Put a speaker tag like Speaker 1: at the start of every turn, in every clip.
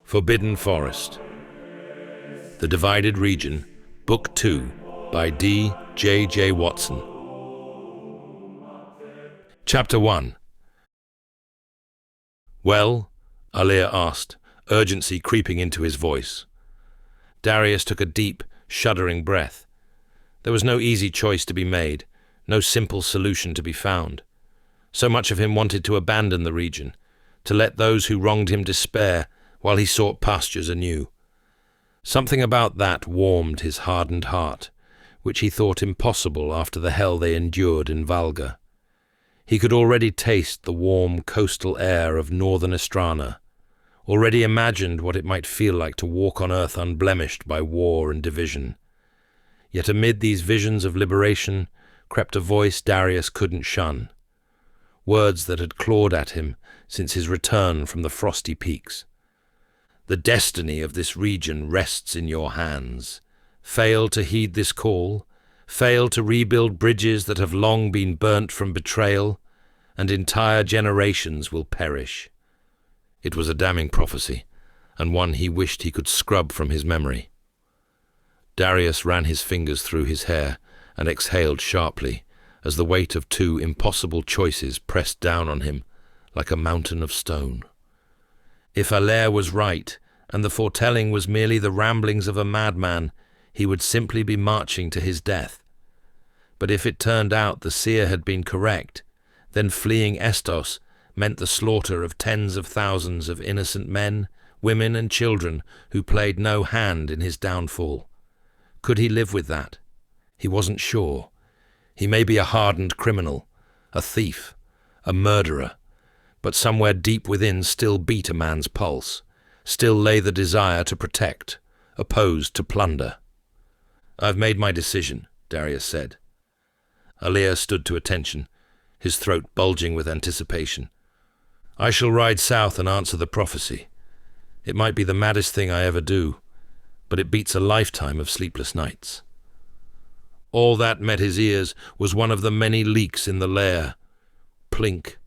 Speaker 1: Forbidden Forest. The Divided Region, Book 2, by D.J.J. Watson. Chapter 1. Well? Alir asked, urgency creeping into his voice. Darius took a deep, shuddering breath. There was no easy choice to be made, no simple solution to be found. So much of him wanted to abandon the region, to let those who wronged him despair while he sought pastures anew. Something about that warmed his hardened heart, which he thought impossible after the hell they endured in Valga. He could already taste the warm coastal air of northern Estrana, already imagined what it might feel like to walk on earth unblemished by war and division. Yet amid these visions of liberation crept a voice Darius couldn't shun, words that had clawed at him since his return from the frosty peaks. The destiny of this region rests in your hands. Fail to heed this call, fail to rebuild bridges that have long been burnt from betrayal, and entire generations will perish. It was a damning prophecy, and one he wished he could scrub from his memory. Darius ran his fingers through his hair and exhaled sharply as the weight of two impossible choices pressed down on him like a mountain of stone. If Alir was right, and the foretelling was merely the ramblings of a madman, he would simply be marching to his death. But if it turned out the seer had been correct, then fleeing Estos meant the slaughter of tens of thousands of innocent men, women and children who played no hand in his downfall. Could he live with that? He wasn't sure. He may be a hardened criminal, a thief, a murderer, but somewhere deep within still beat a man's pulse, still lay the desire to protect, opposed to plunder. "I've made my decision," Darius said. Alir stood to attention, his throat bulging with anticipation. "I shall ride south and answer the prophecy. It might be the maddest thing I ever do, but it beats a lifetime of sleepless nights." All that met his ears was one of the many leaks in the lair. Plink,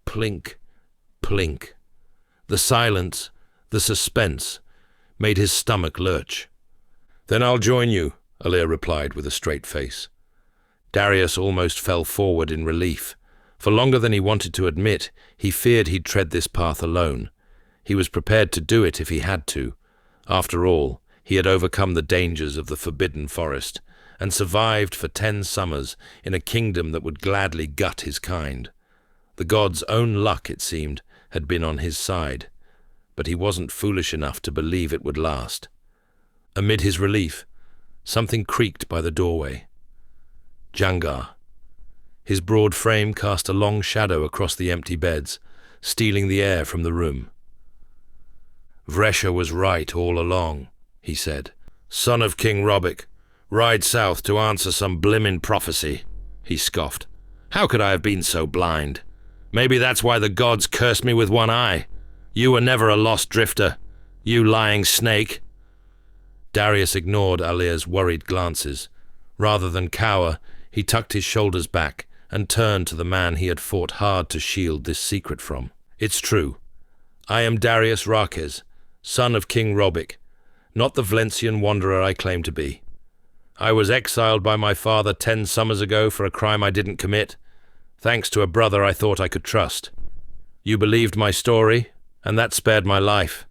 Speaker 1: plink, plink. The silence, the suspense, made his stomach lurch. "Then I'll join you," Alir replied with a straight face. Darius almost fell forward in relief. For longer than he wanted to admit, he feared he'd tread this path alone. He was prepared to do it if he had to. After all, he had overcome the dangers of the Forbidden Forest, and survived for 10 summers in a kingdom that would gladly gut his kind. The gods' own luck, it seemed, had been on his side, but he wasn't foolish enough to believe it would last. Amid his relief, something creaked by the doorway. Jangar. His broad frame cast a long shadow across the empty beds, stealing the air from the room. "Vlencia was right all along," he said. "Son of King Robic, ride south to answer some blimmin' prophecy," he scoffed. "How could I have been so blind? Maybe that's why the gods cursed me with one eye. You were never a lost drifter, you lying snake." Darius ignored Alir's worried glances. Rather than cower, he tucked his shoulders back and turned to the man he had fought hard to shield this secret from. "It's true. I am Darius Rakes, son of King Robic, not the Vlencian wanderer I claim to be. I was exiled by my father 10 summers ago for a crime I didn't commit, thanks to a brother I thought I could trust. You believed my story, and that spared my life."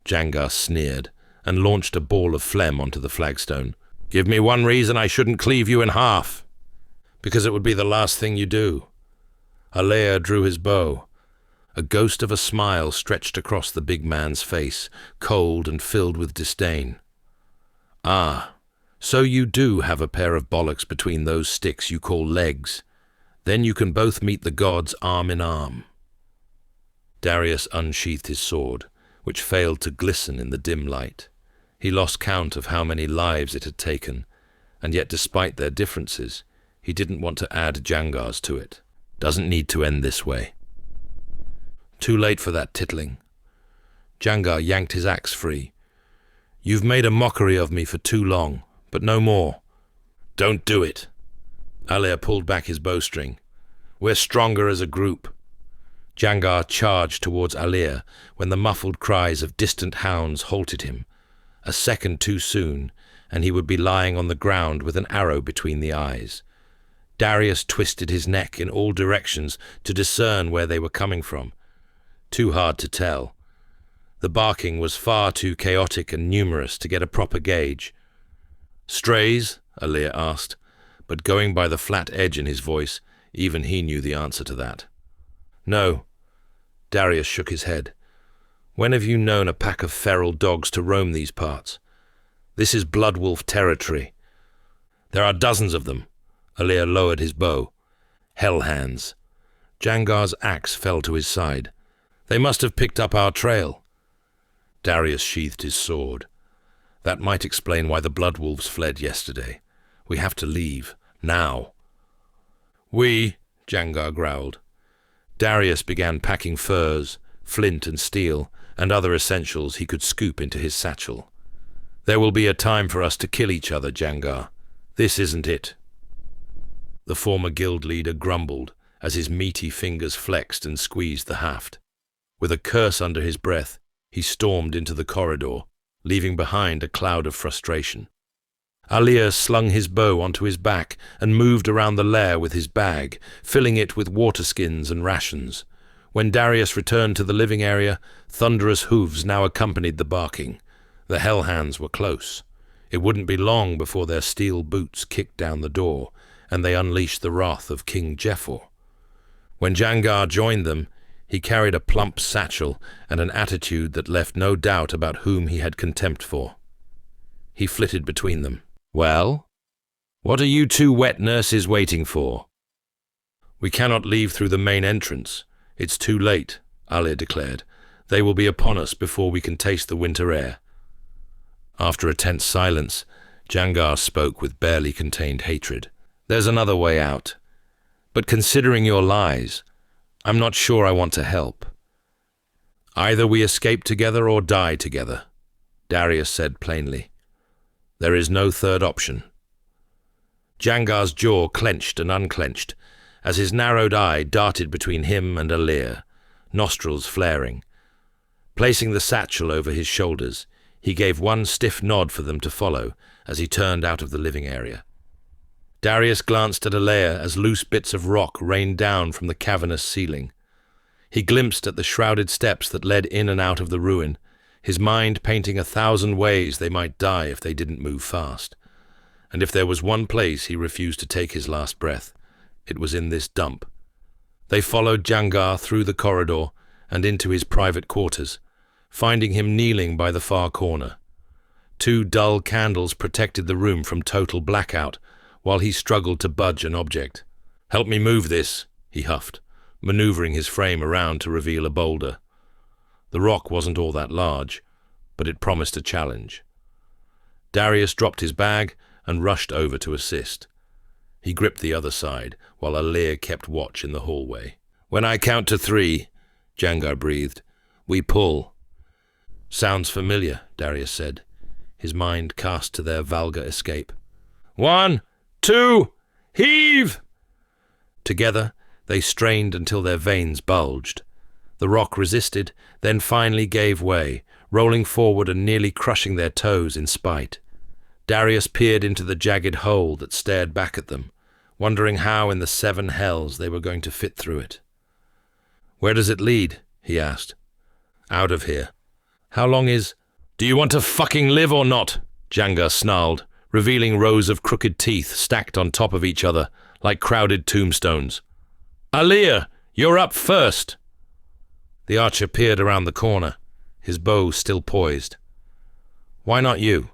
Speaker 1: Jangar sneered and launched a ball of phlegm onto the flagstone. "Give me one reason I shouldn't cleave you in half." "Because it would be the last thing you do." Alir drew his bow. A ghost of a smile stretched across the big man's face, cold and filled with disdain. "Ah, so you do have a pair of bollocks between those sticks you call legs. Then you can both meet the gods arm in arm." Darius unsheathed his sword, which failed to glisten in the dim light. He lost count of how many lives it had taken, and yet despite their differences, he didn't want to add Jangar's to it. "Doesn't need to end this way." Too late for that tittling. Jangar yanked his axe free. "You've made a mockery of me for too long, but no more." "Don't do it." Alir pulled back his bowstring. "We're stronger as a group." Jangar charged towards Alir when the muffled cries of distant hounds halted him. A second too soon, and he would be lying on the ground with an arrow between the eyes. Darius twisted his neck in all directions to discern where they were coming from. Too hard to tell. The barking was far too chaotic and numerous to get a proper gauge. "Strays?" Alir asked, but going by the flat edge in his voice, even he knew the answer to that. "No." Darius shook his head. "When have you known a pack of feral dogs to roam these parts? This is Bloodwolf territory. There are dozens of them." Alir lowered his bow. "Hellhands." Jangar's axe fell to his side. "They must have picked up our trail." Darius sheathed his sword. "That might explain why the Bloodwolves fled yesterday. We have to leave. Now." Jangar growled. Darius began packing furs, flint and steel, and other essentials he could scoop into his satchel. "There will be a time for us to kill each other, Jangar. This isn't it." The former guild leader grumbled as his meaty fingers flexed and squeezed the haft. With a curse under his breath, he stormed into the corridor, leaving behind a cloud of frustration. Alir slung his bow onto his back and moved around the lair with his bag, filling it with water skins and rations. When Darius returned to the living area, thunderous hooves now accompanied the barking. The Hellhands were close. It wouldn't be long before their steel boots kicked down the door, and they unleashed the wrath of King Jefor. When Jangar joined them, he carried a plump satchel and an attitude that left no doubt about whom he had contempt for. He flitted between them. "Well? What are you two wet nurses waiting for?" "We cannot leave through the main entrance. It's too late," Alir declared. "They will be upon us before we can taste the winter air." After a tense silence, Jangar spoke with barely contained hatred. "There's another way out. But considering your lies, I'm not sure I want to help." "Either we escape together or die together," Darius said plainly. "There is no third option." Jangar's jaw clenched and unclenched as his narrowed eye darted between him and Alir, nostrils flaring. Placing the satchel over his shoulders, he gave one stiff nod for them to follow as he turned out of the living area. Darius glanced at Alir as loose bits of rock rained down from the cavernous ceiling. He glimpsed at the shrouded steps that led in and out of the ruin, his mind painting 1,000 ways they might die if they didn't move fast. And if there was one place he refused to take his last breath, it was in this dump. They followed Jangar through the corridor and into his private quarters, finding him kneeling by the far corner. 2 dull candles protected the room from total blackout, while he struggled to budge an object. "Help me move this," he huffed, maneuvering his frame around to reveal a boulder. The rock wasn't all that large, but it promised a challenge. Darius dropped his bag and rushed over to assist. He gripped the other side, while Alir kept watch in the hallway. "When I count to 3, Jangar breathed, "we pull." "Sounds familiar," Darius said, his mind cast to their vulgar escape. 1, 2, heave! Together, they strained until their veins bulged. The rock resisted, then finally gave way, rolling forward and nearly crushing their toes in spite. Darius peered into the jagged hole that stared back at them, wondering how in the 7 hells they were going to fit through it. "Where does it lead?" he asked. "Out of here." "How long is—" "Do you want to fucking live or not?" Jangar snarled, revealing rows of crooked teeth stacked on top of each other like crowded tombstones. "Alir, you're up first!" The archer peered around the corner, his bow still poised. "Why not you?"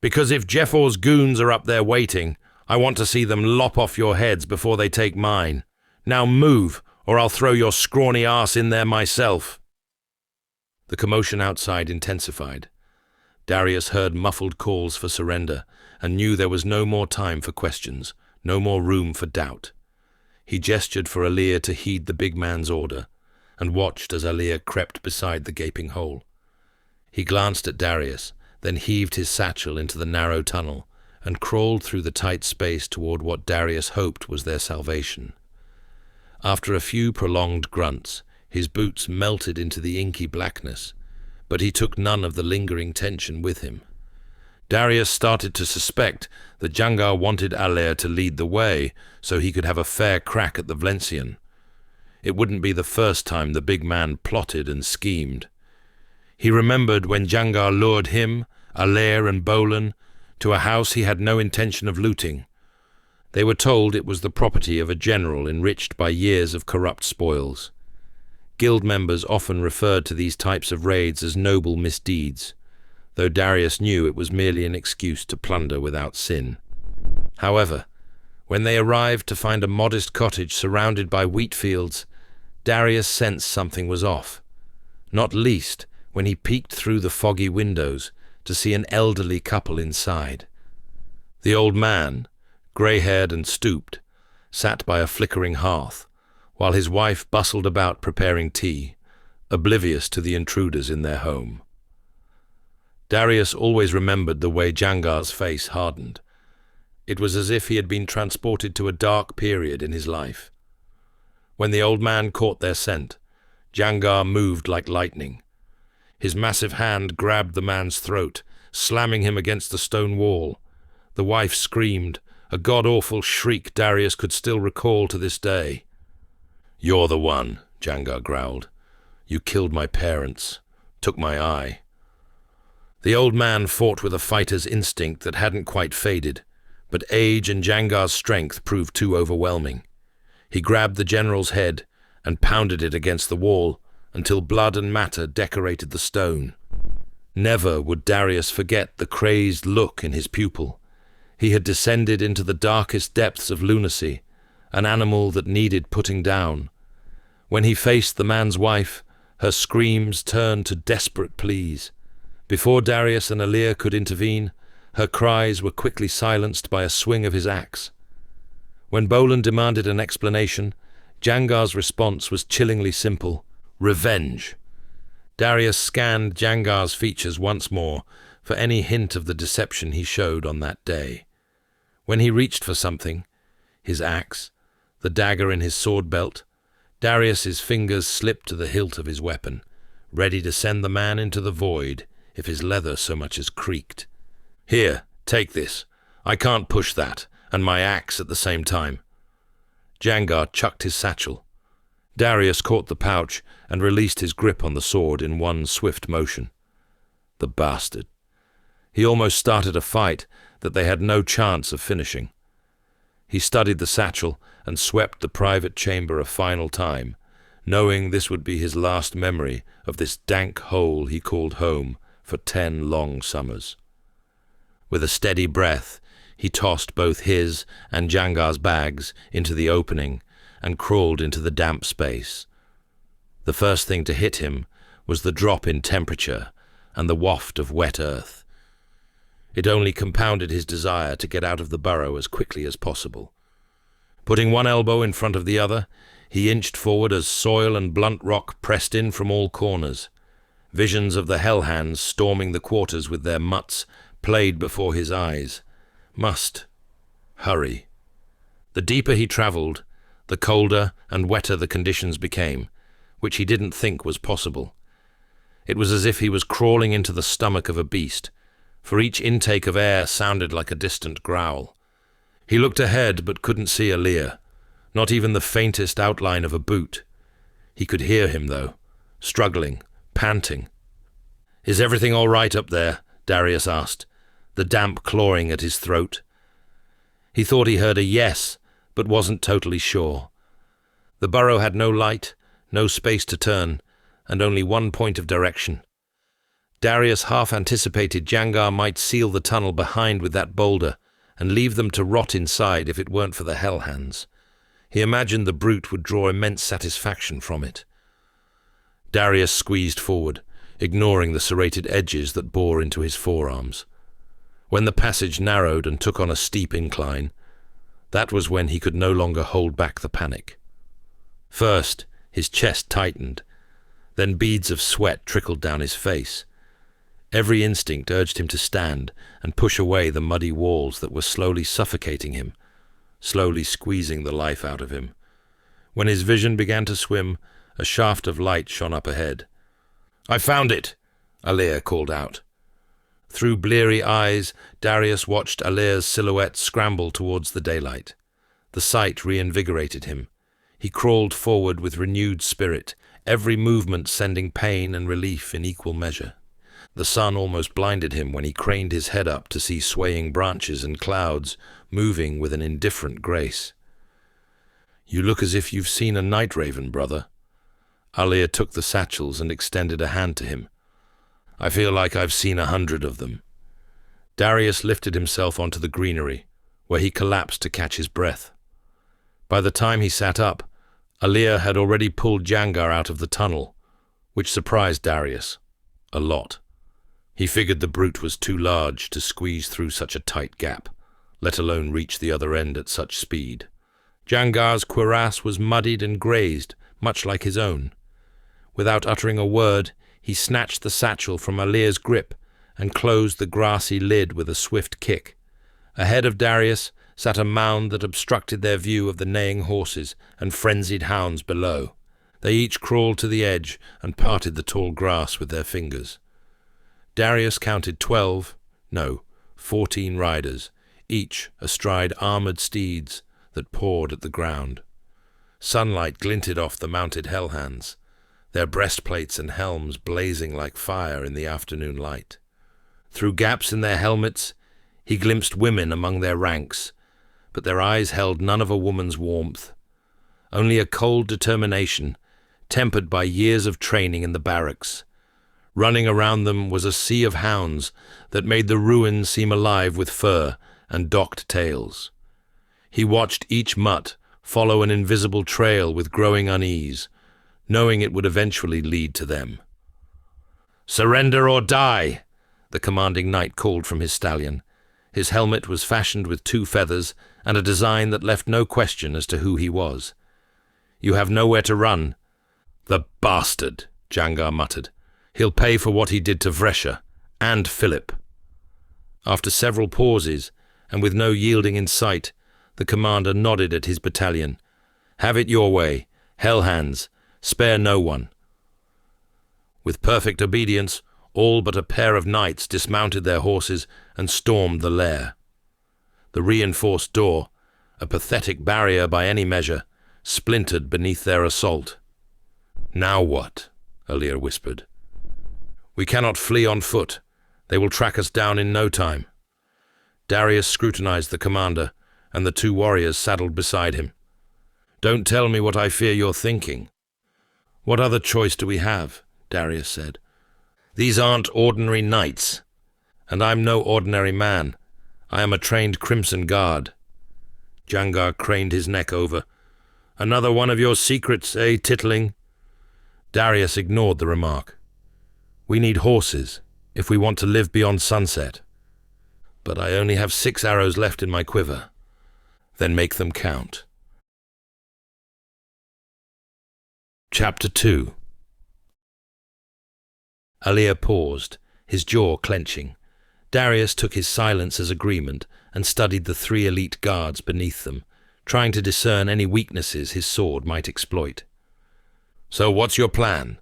Speaker 1: "Because if Jefor's goons are up there waiting, I want to see them lop off your heads before they take mine. Now move, or I'll throw your scrawny ass in there myself." The commotion outside intensified. Darius heard muffled calls for surrender and knew there was no more time for questions, no more room for doubt. He gestured for Alir to heed the big man's order and watched as Alir crept beside the gaping hole. He glanced at Darius, then heaved his satchel into the narrow tunnel and crawled through the tight space toward what Darius hoped was their salvation. After a few prolonged grunts, His boots melted into the inky blackness, but he took none of the lingering tension with him. Darius started to suspect that Jangar wanted Allaire to lead the way so he could have a fair crack at the Vlencian. It wouldn't be the first time the big man plotted and schemed. He remembered when Jangar lured him, Allaire and Bolin to a house he had no intention of looting. They were told it was the property of a general enriched by years of corrupt spoils. Guild members often referred to these types of raids as noble misdeeds, though Darius knew it was merely an excuse to plunder without sin. However, when they arrived to find a modest cottage surrounded by wheat fields, Darius sensed something was off, not least when he peeked through the foggy windows to see an elderly couple inside. The old man, grey-haired and stooped, sat by a flickering hearth, while his wife bustled about preparing tea, oblivious to the intruders in their home. Darius always remembered the way Jangar's face hardened. It was as if he had been transported to a dark period in his life. When the old man caught their scent, Jangar moved like lightning. His massive hand grabbed the man's throat, slamming him against the stone wall. The wife screamed, a god-awful shriek Darius could still recall to this day. "You're the one," Jangar growled. "You killed my parents, took my eye." The old man fought with a fighter's instinct that hadn't quite faded, but age and Jangar's strength proved too overwhelming. He grabbed the general's head and pounded it against the wall until blood and matter decorated the stone. Never would Darius forget the crazed look in his pupil. He had descended into the darkest depths of lunacy, an animal that needed putting down. When he faced the man's wife, her screams turned to desperate pleas. Before Darius and Allaire could intervene, her cries were quickly silenced by a swing of his axe. When Bolin demanded an explanation, Jangar's response was chillingly simple: revenge. Darius scanned Jangar's features once more for any hint of the deception he showed on that day. When he reached for something, his axe, the dagger in his sword belt, Darius's fingers slipped to the hilt of his weapon, ready to send the man into the void if his leather so much as creaked. "Here, take this. I can't push that, and my axe at the same time." Jangar chucked his satchel. Darius caught the pouch and released his grip on the sword in one swift motion. The bastard. He almost started a fight that they had no chance of finishing. He studied the satchel and swept the private chamber a final time, knowing this would be his last memory of this dank hole he called home for 10 long summers. With a steady breath, he tossed both his and Jangar's bags into the opening and crawled into the damp space. The first thing to hit him was the drop in temperature and the waft of wet earth. It only compounded his desire to get out of the burrow as quickly as possible. Putting one elbow in front of the other, he inched forward as soil and blunt rock pressed in from all corners. Visions of the Hellhands storming the quarters with their mutts played before his eyes. Must hurry. The deeper he travelled, the colder and wetter the conditions became, which he didn't think was possible. It was as if he was crawling into the stomach of a beast, for each intake of air sounded like a distant growl. He looked ahead but couldn't see Allaire, not even the faintest outline of a boot. He could hear him, though, struggling, panting. "Is everything all right up there?" Darius asked, the damp clawing at his throat. He thought he heard a yes, but wasn't totally sure. The burrow had no light, no space to turn, and only one point of direction. Darius half anticipated Jangar might seal the tunnel behind with that boulder and leave them to rot inside if it weren't for the Hellhands. He imagined the brute would draw immense satisfaction from it. Darius squeezed forward, ignoring the serrated edges that bore into his forearms. When the passage narrowed and took on a steep incline, that was when he could no longer hold back the panic. First, his chest tightened, then beads of sweat trickled down his face. Every instinct urged him to stand and push away the muddy walls that were slowly suffocating him, slowly squeezing the life out of him. When his vision began to swim, A shaft of light shone up ahead. "I found it!" Alir called out. Through bleary eyes, Darius watched Alir's silhouette scramble towards the daylight. The sight reinvigorated him. He crawled forward with renewed spirit, every movement sending pain and relief in equal measure. The sun almost blinded him when he craned his head up to see swaying branches and clouds moving with an indifferent grace. "You look as if you've seen a night raven, brother." Alir took the satchels and extended a hand to him. "I feel like I've seen 100 of them." Darius lifted himself onto the greenery, where he collapsed to catch his breath. By the time he sat up, Alir had already pulled Jangar out of the tunnel, which surprised Darius a lot. He figured the brute was too large to squeeze through such a tight gap, let alone reach the other end at such speed. Jangar's cuirass was muddied and grazed, much like his own. Without uttering a word, he snatched the satchel from Alir's grip and closed the grassy lid with a swift kick. Ahead of Darius sat a mound that obstructed their view of the neighing horses and frenzied hounds below. They each crawled to the edge and parted the tall grass with their fingers. Darius counted 14 riders, each astride armoured steeds that pawed at the ground. Sunlight glinted off the mounted Hellhands, their breastplates and helms blazing like fire in the afternoon light. Through gaps in their helmets, he glimpsed women among their ranks, but their eyes held none of a woman's warmth, only a cold determination, tempered by years of training in the barracks. Running around them was a sea of hounds that made the ruins seem alive with fur and docked tails. He watched each mutt follow an invisible trail with growing unease, knowing it would eventually lead to them. "Surrender or die!" the commanding knight called from his stallion. His helmet was fashioned with 2 feathers and a design that left no question as to who he was. "You have nowhere to run." "The bastard," Jangar muttered. "He'll pay for what he did to Vlencia and Philip." After several pauses, and with no yielding in sight, the commander nodded at his battalion. "Have it your way. Hellhands. Spare no one." With perfect obedience, all but a pair of knights dismounted their horses and stormed the lair. The reinforced door, a pathetic barrier by any measure, splintered beneath their assault. "Now what?" Alir whispered. "We cannot flee on foot. They will track us down in no time." Darius scrutinized the commander, and the 2 warriors saddled beside him. "Don't tell me what I fear you're thinking." "What other choice do we have?" Darius said. "These aren't ordinary knights, and I'm no ordinary man. I am a trained Crimson Guard." Jangar craned his neck over. "Another one of your secrets, eh, Tittling?" Darius ignored the remark. "We need horses, if we want to live beyond sunset. But I only have 6 arrows left in my quiver." "Then make them count." Chapter 2. Alir paused, his jaw clenching. Darius took his silence as agreement and studied the 3 elite guards beneath them, trying to discern any weaknesses his sword might exploit. "So what's your plan?"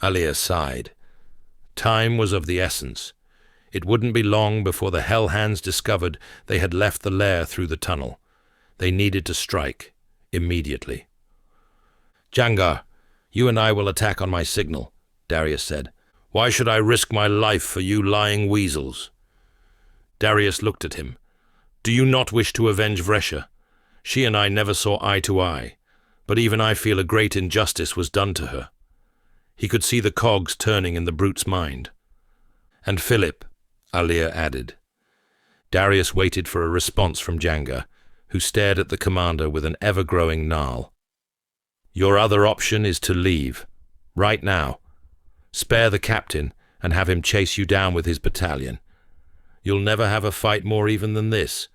Speaker 1: Alir sighed. Time was of the essence. It wouldn't be long before the Hellhands discovered they had left the lair through the tunnel. They needed to strike, immediately. "Jangar, you and I will attack on my signal," Darius said. "Why should I risk my life for you lying weasels?" Darius looked at him. "Do you not wish to avenge Vlencia? She and I never saw eye to eye, but even I feel a great injustice was done to her." He could see the cogs turning in the brute's mind. "And Philip," Alir added. Darius waited for a response from Jangar, who stared at the commander with an ever-growing gnarl. "Your other option is to leave, right now. Spare the captain and have him chase you down with his battalion. You'll never have a fight more even than this.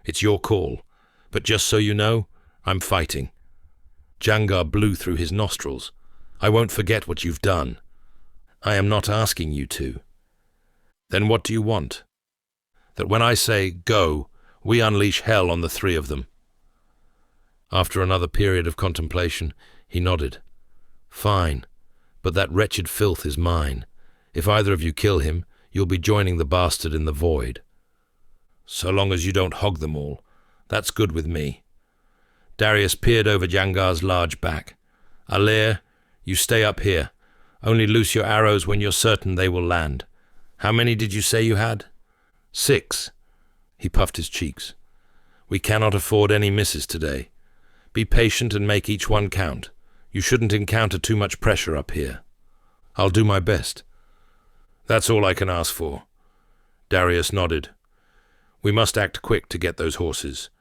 Speaker 1: It's your call, but just so you know, I'm fighting." Jangar blew through his nostrils. "I won't forget what you've done." "I am not asking you to." "Then what do you want?" "That when I say go, we unleash hell on the 3 of them." After another period of contemplation, he nodded. Fine, but that wretched filth is mine. If either of you kill him, you'll be joining the bastard in the void. So long as you don't hog them all, that's good with me. Darius peered over Jangar's large back. Alir, you stay up here. Only loose your arrows when you're certain they will land. How many did you say you had? 6. He puffed his cheeks. We cannot afford any misses today. Be patient and make each one count. You shouldn't encounter too much pressure up here. I'll do my best. That's all I can ask for. Darius nodded. We must act quick to get those horses.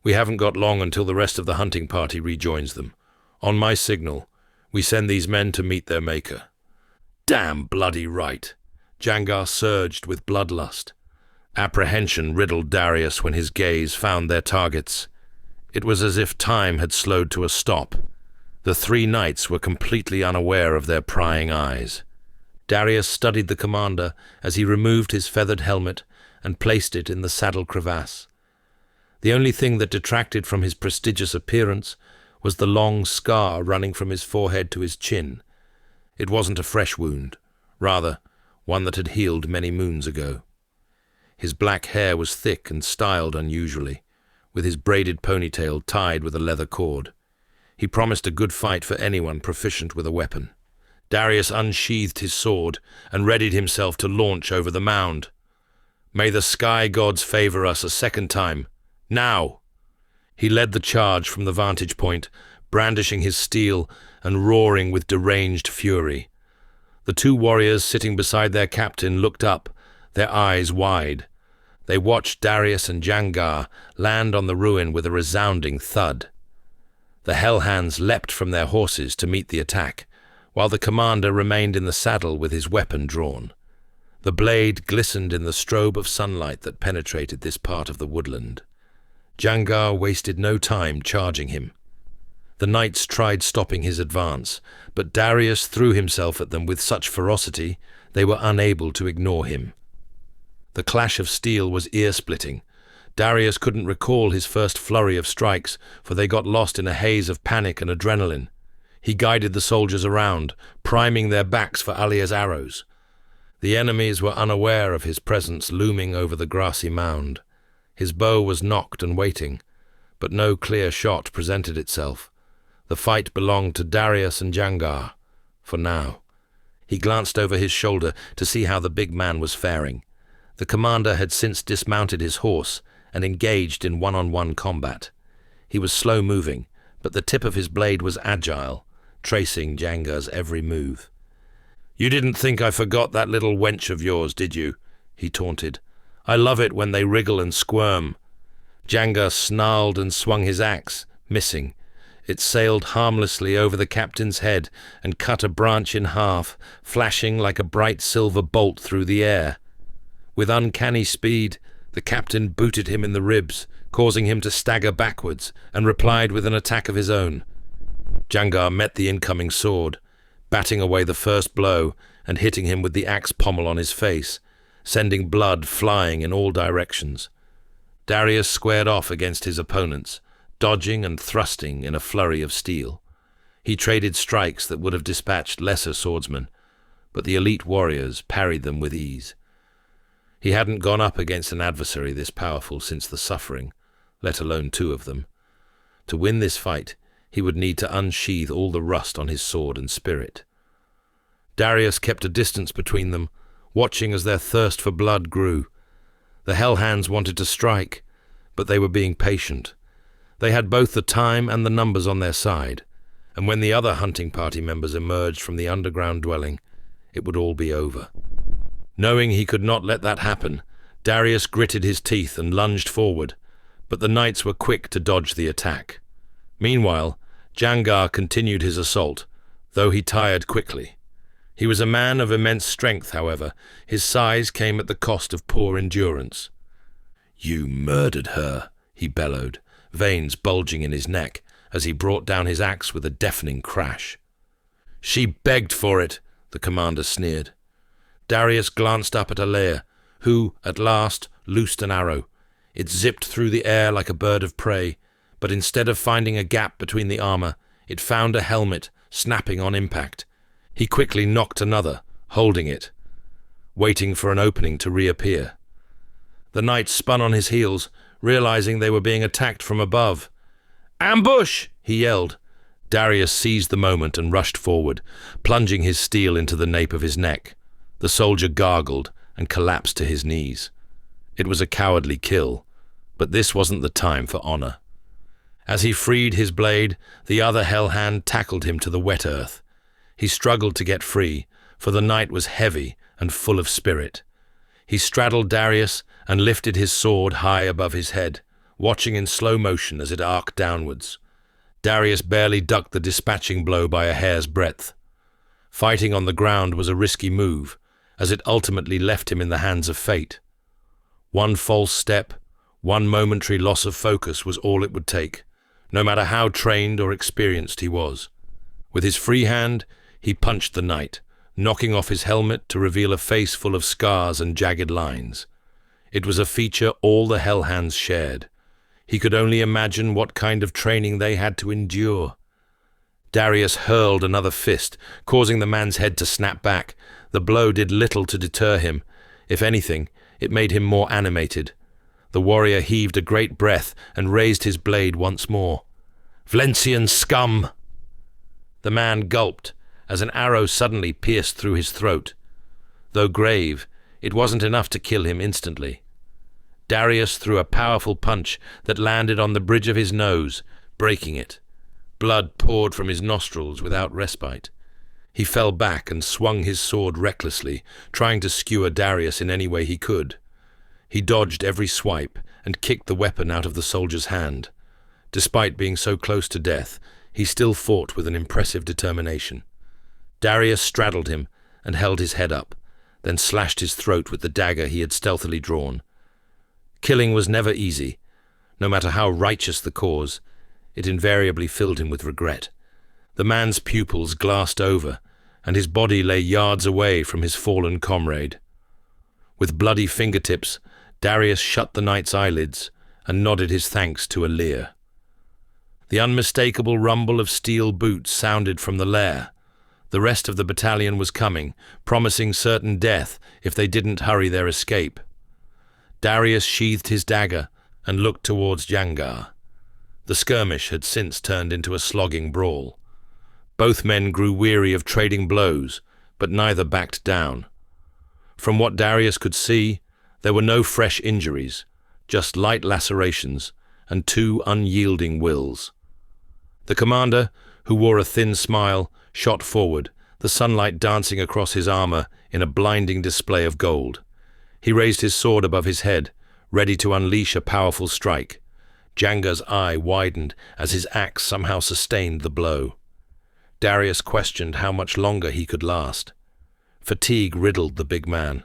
Speaker 1: We haven't got long until the rest of the hunting party rejoins them. On my signal, we send these men to meet their maker. Damn bloody right! Jangar surged with bloodlust. Apprehension riddled Darius when his gaze found their targets. It was as if time had slowed to a stop. The 3 knights were completely unaware of their prying eyes. Darius studied the commander as he removed his feathered helmet and placed it in the saddle crevasse. The only thing that detracted from his prestigious appearance was the long scar running from his forehead to his chin. It wasn't a fresh wound, rather one that had healed many moons ago. His black hair was thick and styled unusually, with his braided ponytail tied with a leather cord. He promised a good fight for anyone proficient with a weapon. Darius unsheathed his sword and readied himself to launch over the mound. May the sky gods favor us a second time. Now! He led the charge from the vantage point, brandishing his steel and roaring with deranged fury. The 2 warriors sitting beside their captain looked up, their eyes wide. They watched Darius and Jangar land on the ruin with a resounding thud. The Hellhands leapt from their horses to meet the attack, while the commander remained in the saddle with his weapon drawn. The blade glistened in the strobe of sunlight that penetrated this part of the woodland. Jangar wasted no time charging him. The knights tried stopping his advance, but Darius threw himself at them with such ferocity they were unable to ignore him. The clash of steel was ear-splitting. Darius couldn't recall his first flurry of strikes, for they got lost in a haze of panic and adrenaline. He guided the soldiers around, priming their backs for Alir's arrows. The enemies were unaware of his presence looming over the grassy mound. His bow was nocked and waiting, but no clear shot presented itself. The fight belonged to Darius and Jangar, for now. He glanced over his shoulder to see how the big man was faring. The commander had since dismounted his horse and engaged in one-on-one combat. He was slow-moving, but the tip of his blade was agile, tracing Jangar's every move. "You didn't think I forgot that little wench of yours, did you?" he taunted. "I love it when they wriggle and squirm." Jangar snarled and swung his axe, missing. It sailed harmlessly over the captain's head and cut a branch in half, flashing like a bright silver bolt through the air. With uncanny speed, the captain booted him in the ribs, causing him to stagger backwards, and replied with an attack of his own. Jangar met the incoming sword, batting away the first blow and hitting him with the axe pommel on his face, sending blood flying in all directions. Darius squared off against his opponents, dodging and thrusting in a flurry of steel. He traded strikes that would have dispatched lesser swordsmen, but the elite warriors parried them with ease. He hadn't gone up against an adversary this powerful since the Suffering, let alone 2 of them. To win this fight, he would need to unsheathe all the rust on his sword and spirit. Darius kept a distance between them, watching as their thirst for blood grew. The Hellhands wanted to strike, but they were being patient. They had both the time and the numbers on their side, and when the other hunting party members emerged from the underground dwelling, it would all be over. Knowing he could not let that happen, Darius gritted his teeth and lunged forward, but the knights were quick to dodge the attack. Meanwhile, Jangar continued his assault, though he tired quickly. He was a man of immense strength, however. His size came at the cost of poor endurance. "You murdered her," he bellowed, veins bulging in his neck, as he brought down his axe with a deafening crash. "She begged for it," the commander sneered. Darius glanced up at Alir, who, at last, loosed an arrow. It zipped through the air like a bird of prey, but instead of finding a gap between the armor, it found a helmet snapping on impact. He quickly knocked another, holding it, waiting for an opening to reappear. The knight spun on his heels, realizing they were being attacked from above. "Ambush!" he yelled. Darius seized the moment and rushed forward, plunging his steel into the nape of his neck. The soldier gargled and collapsed to his knees. It was a cowardly kill, but this wasn't the time for honor. As he freed his blade, the other Hellhand tackled him to the wet earth. He struggled to get free, for the knight was heavy and full of spirit. He straddled Darius and lifted his sword high above his head, watching in slow motion as it arced downwards. Darius barely ducked the dispatching blow by a hair's breadth. Fighting on the ground was a risky move, as it ultimately left him in the hands of fate. One false step, one momentary loss of focus was all it would take, no matter how trained or experienced he was. With his free hand, he punched the knight, knocking off his helmet to reveal a face full of scars and jagged lines. It was a feature all the Hellhands shared. He could only imagine what kind of training they had to endure. Darius hurled another fist, causing the man's head to snap back. The blow did little to deter him. If anything, it made him more animated. The warrior heaved a great breath and raised his blade once more. "Vlencian scum!" The man gulped as an arrow suddenly pierced through his throat. Though grave, it wasn't enough to kill him instantly. Darius threw a powerful punch that landed on the bridge of his nose, breaking it. Blood poured from his nostrils without respite. He fell back and swung his sword recklessly, trying to skewer Darius in any way he could. He dodged every swipe and kicked the weapon out of the soldier's hand. Despite being so close to death, he still fought with an impressive determination. Darius straddled him and held his head up, then slashed his throat with the dagger he had stealthily drawn. Killing was never easy. No matter how righteous the cause, it invariably filled him with regret. The man's pupils glassed over, and his body lay yards away from his fallen comrade. With bloody fingertips, Darius shut the knight's eyelids and nodded his thanks to a leer. The unmistakable rumble of steel boots sounded from the lair. The rest of the battalion was coming, promising certain death if they didn't hurry their escape. Darius sheathed his dagger and looked towards Jangar. The skirmish had since turned into a slogging brawl. Both men grew weary of trading blows, but neither backed down. From what Darius could see, there were no fresh injuries, just light lacerations and two unyielding wills. The commander, who wore a thin smile, shot forward, the sunlight dancing across his armor in a blinding display of gold. He raised his sword above his head, ready to unleash a powerful strike. Jangar's eye widened as his axe somehow sustained the blow. Darius questioned how much longer he could last. Fatigue riddled the big man.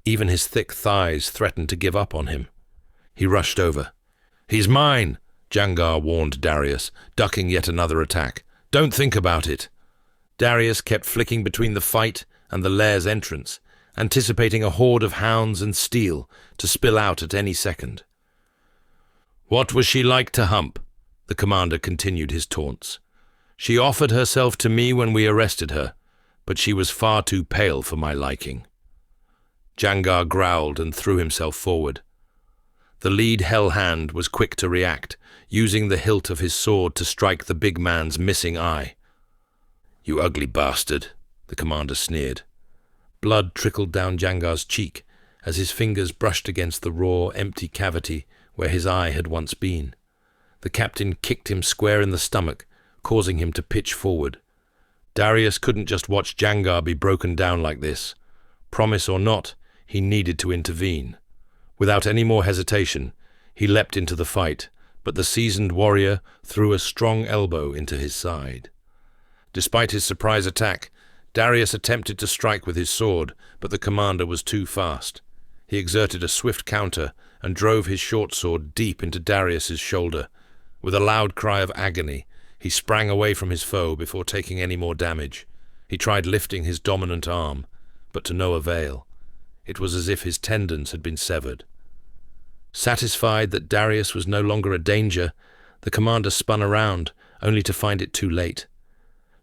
Speaker 1: Even his thick thighs threatened to give up on him. He rushed over. "He's mine," Jangar warned Darius, ducking yet another attack. "Don't think about it." Darius kept flicking between the fight and the lair's entrance, anticipating a horde of hounds and steel to spill out at any second. "What was she like to hump?" The commander continued his taunts. "She offered herself to me when we arrested her, but she was far too pale for my liking." Jangar growled and threw himself forward. The lead Hellhand was quick to react, using the hilt of his sword to strike the big man's missing eye. "You ugly bastard," the commander sneered. Blood trickled down Jangar's cheek as his fingers brushed against the raw, empty cavity where his eye had once been. The captain kicked him square in the stomach, causing him to pitch forward. Darius couldn't just watch Jangar be broken down like this. Promise or not, he needed to intervene. Without any more hesitation, he leapt into the fight, but the seasoned warrior threw a strong elbow into his side. Despite his surprise attack, Darius attempted to strike with his sword, but the commander was too fast. He exerted a swift counter and drove his short sword deep into Darius's shoulder. With a loud cry of agony, he sprang away from his foe before taking any more damage. He tried lifting his dominant arm, but to no avail. It was as if his tendons had been severed. Satisfied that Darius was no longer a danger, the commander spun around, only to find it too late.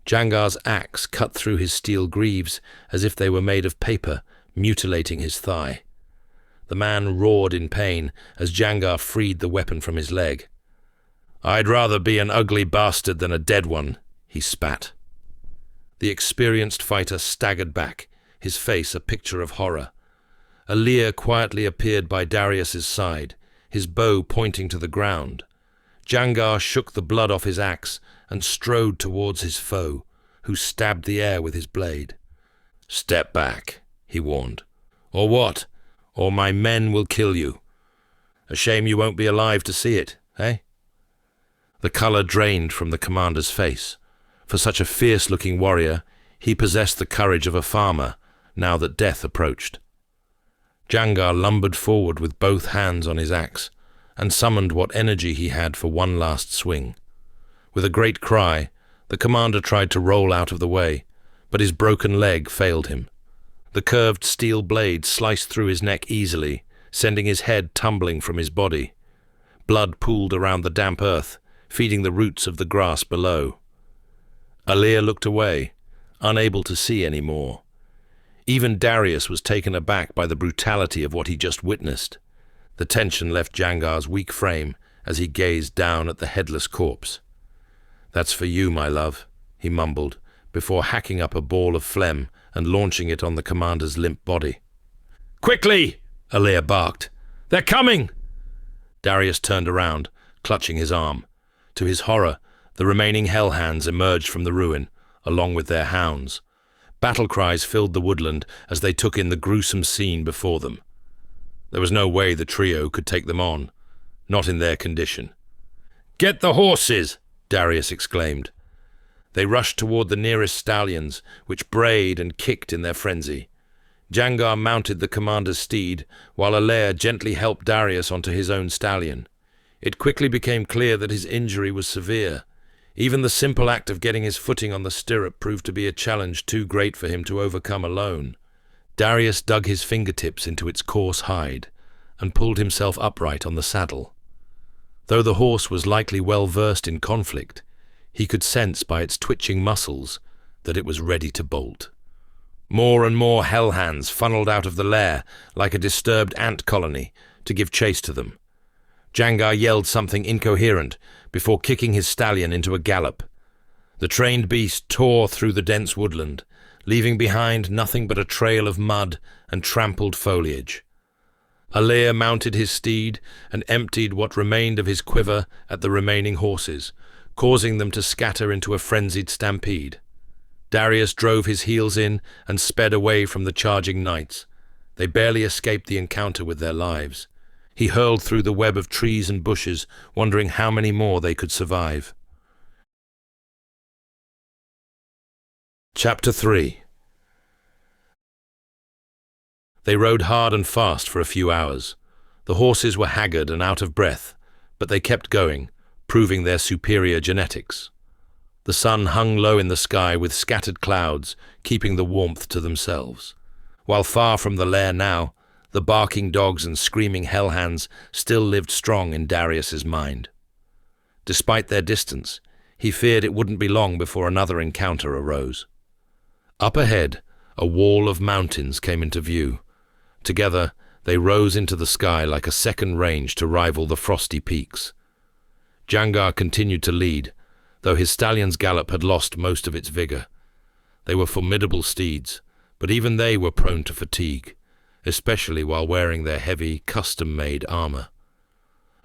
Speaker 1: Jangar's axe cut through his steel greaves as if they were made of paper, mutilating his thigh. The man roared in pain as Jangar freed the weapon from his leg. "I'd rather be an ugly bastard than a dead one," he spat. The experienced fighter staggered back, his face a picture of horror. A leer quietly appeared by Darius's side, his bow pointing to the ground. Jangar shook the blood off his axe and strode towards his foe, who stabbed the air with his blade. "Step back," he warned. "Or what? Or my men will kill you. A shame you won't be alive to see it, eh?" The colour drained from the commander's face. For such a fierce-looking warrior, he possessed the courage of a farmer, now that death approached. Jangar lumbered forward with both hands on his axe, and summoned what energy he had for one last swing. With a great cry, the commander tried to roll out of the way, but his broken leg failed him. The curved steel blade sliced through his neck easily, sending his head tumbling from his body. Blood pooled around the damp earth, feeding the roots of the grass below. Alir looked away, unable to see any more. Even Darius was taken aback by the brutality of what he just witnessed. The tension left Jangar's weak frame as he gazed down at the headless corpse. "That's for you, my love," he mumbled, before hacking up a ball of phlegm and launching it on the commander's limp body. "Quickly!" Alir barked. "They're coming!" Darius turned around, clutching his arm. To his horror, the remaining Hellhands emerged from the ruin, along with their hounds. Battle cries filled the woodland as they took in the gruesome scene before them. There was no way the trio could take them on, not in their condition. "Get the horses!" Darius exclaimed. They rushed toward the nearest stallions, which brayed and kicked in their frenzy. Jangar mounted the commander's steed, while Alir gently helped Darius onto his own stallion. It quickly became clear that his injury was severe. Even the simple act of getting his footing on the stirrup proved to be a challenge too great for him to overcome alone. Darius dug his fingertips into its coarse hide and pulled himself upright on the saddle. Though the horse was likely well versed in conflict, he could sense by its twitching muscles that it was ready to bolt. More and more Hellhands funneled out of the lair like a disturbed ant colony to give chase to them. Jangar yelled something incoherent before kicking his stallion into a gallop. The trained beast tore through the dense woodland, leaving behind nothing but a trail of mud and trampled foliage. Alir mounted his steed and emptied what remained of his quiver at the remaining horses, causing them to scatter into a frenzied stampede. Darius drove his heels in and sped away from the charging knights. They barely escaped the encounter with their lives. He hurled through the web of trees and bushes, wondering how many more they could survive. Chapter 3. They rode hard and fast for a few hours. The horses were haggard and out of breath, but they kept going, proving their superior genetics. The sun hung low in the sky with scattered clouds, keeping the warmth to themselves. While far from the lair now, the barking dogs and screaming Hellhands still lived strong in Darius's mind. Despite their distance, he feared it wouldn't be long before another encounter arose. Up ahead, a wall of mountains came into view. Together, they rose into the sky like a second range to rival the frosty peaks. Jangar continued to lead, though his stallion's gallop had lost most of its vigor. They were formidable steeds, but even they were prone to fatigue, especially while wearing their heavy, custom-made armor.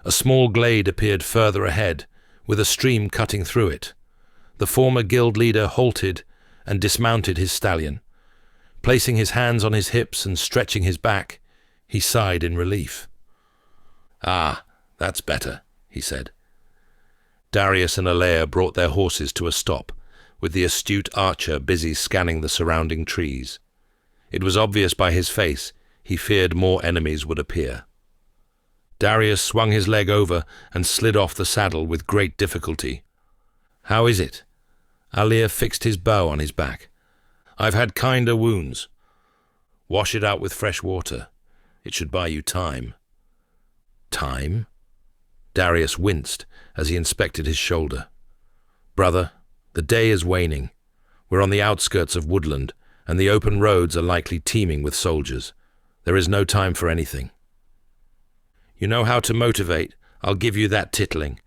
Speaker 1: A small glade appeared further ahead, with a stream cutting through it. The former guild leader halted and dismounted his stallion. Placing his hands on his hips and stretching his back, he sighed in relief. "Ah, that's better," he said. Darius and Alir brought their horses to a stop, with the astute archer busy scanning the surrounding trees. It was obvious by his face he feared more enemies would appear. Darius swung his leg over and slid off the saddle with great difficulty. "How is it?" Alir fixed his bow on his back. "I've had kinder wounds." "Wash it out with fresh water. It should buy you time." "Time?" Darius winced as he inspected his shoulder. "Brother, the day is waning. We're on the outskirts of woodland, and the open roads are likely teeming with soldiers. There is no time for anything. You know how to motivate. I'll give you that tittling.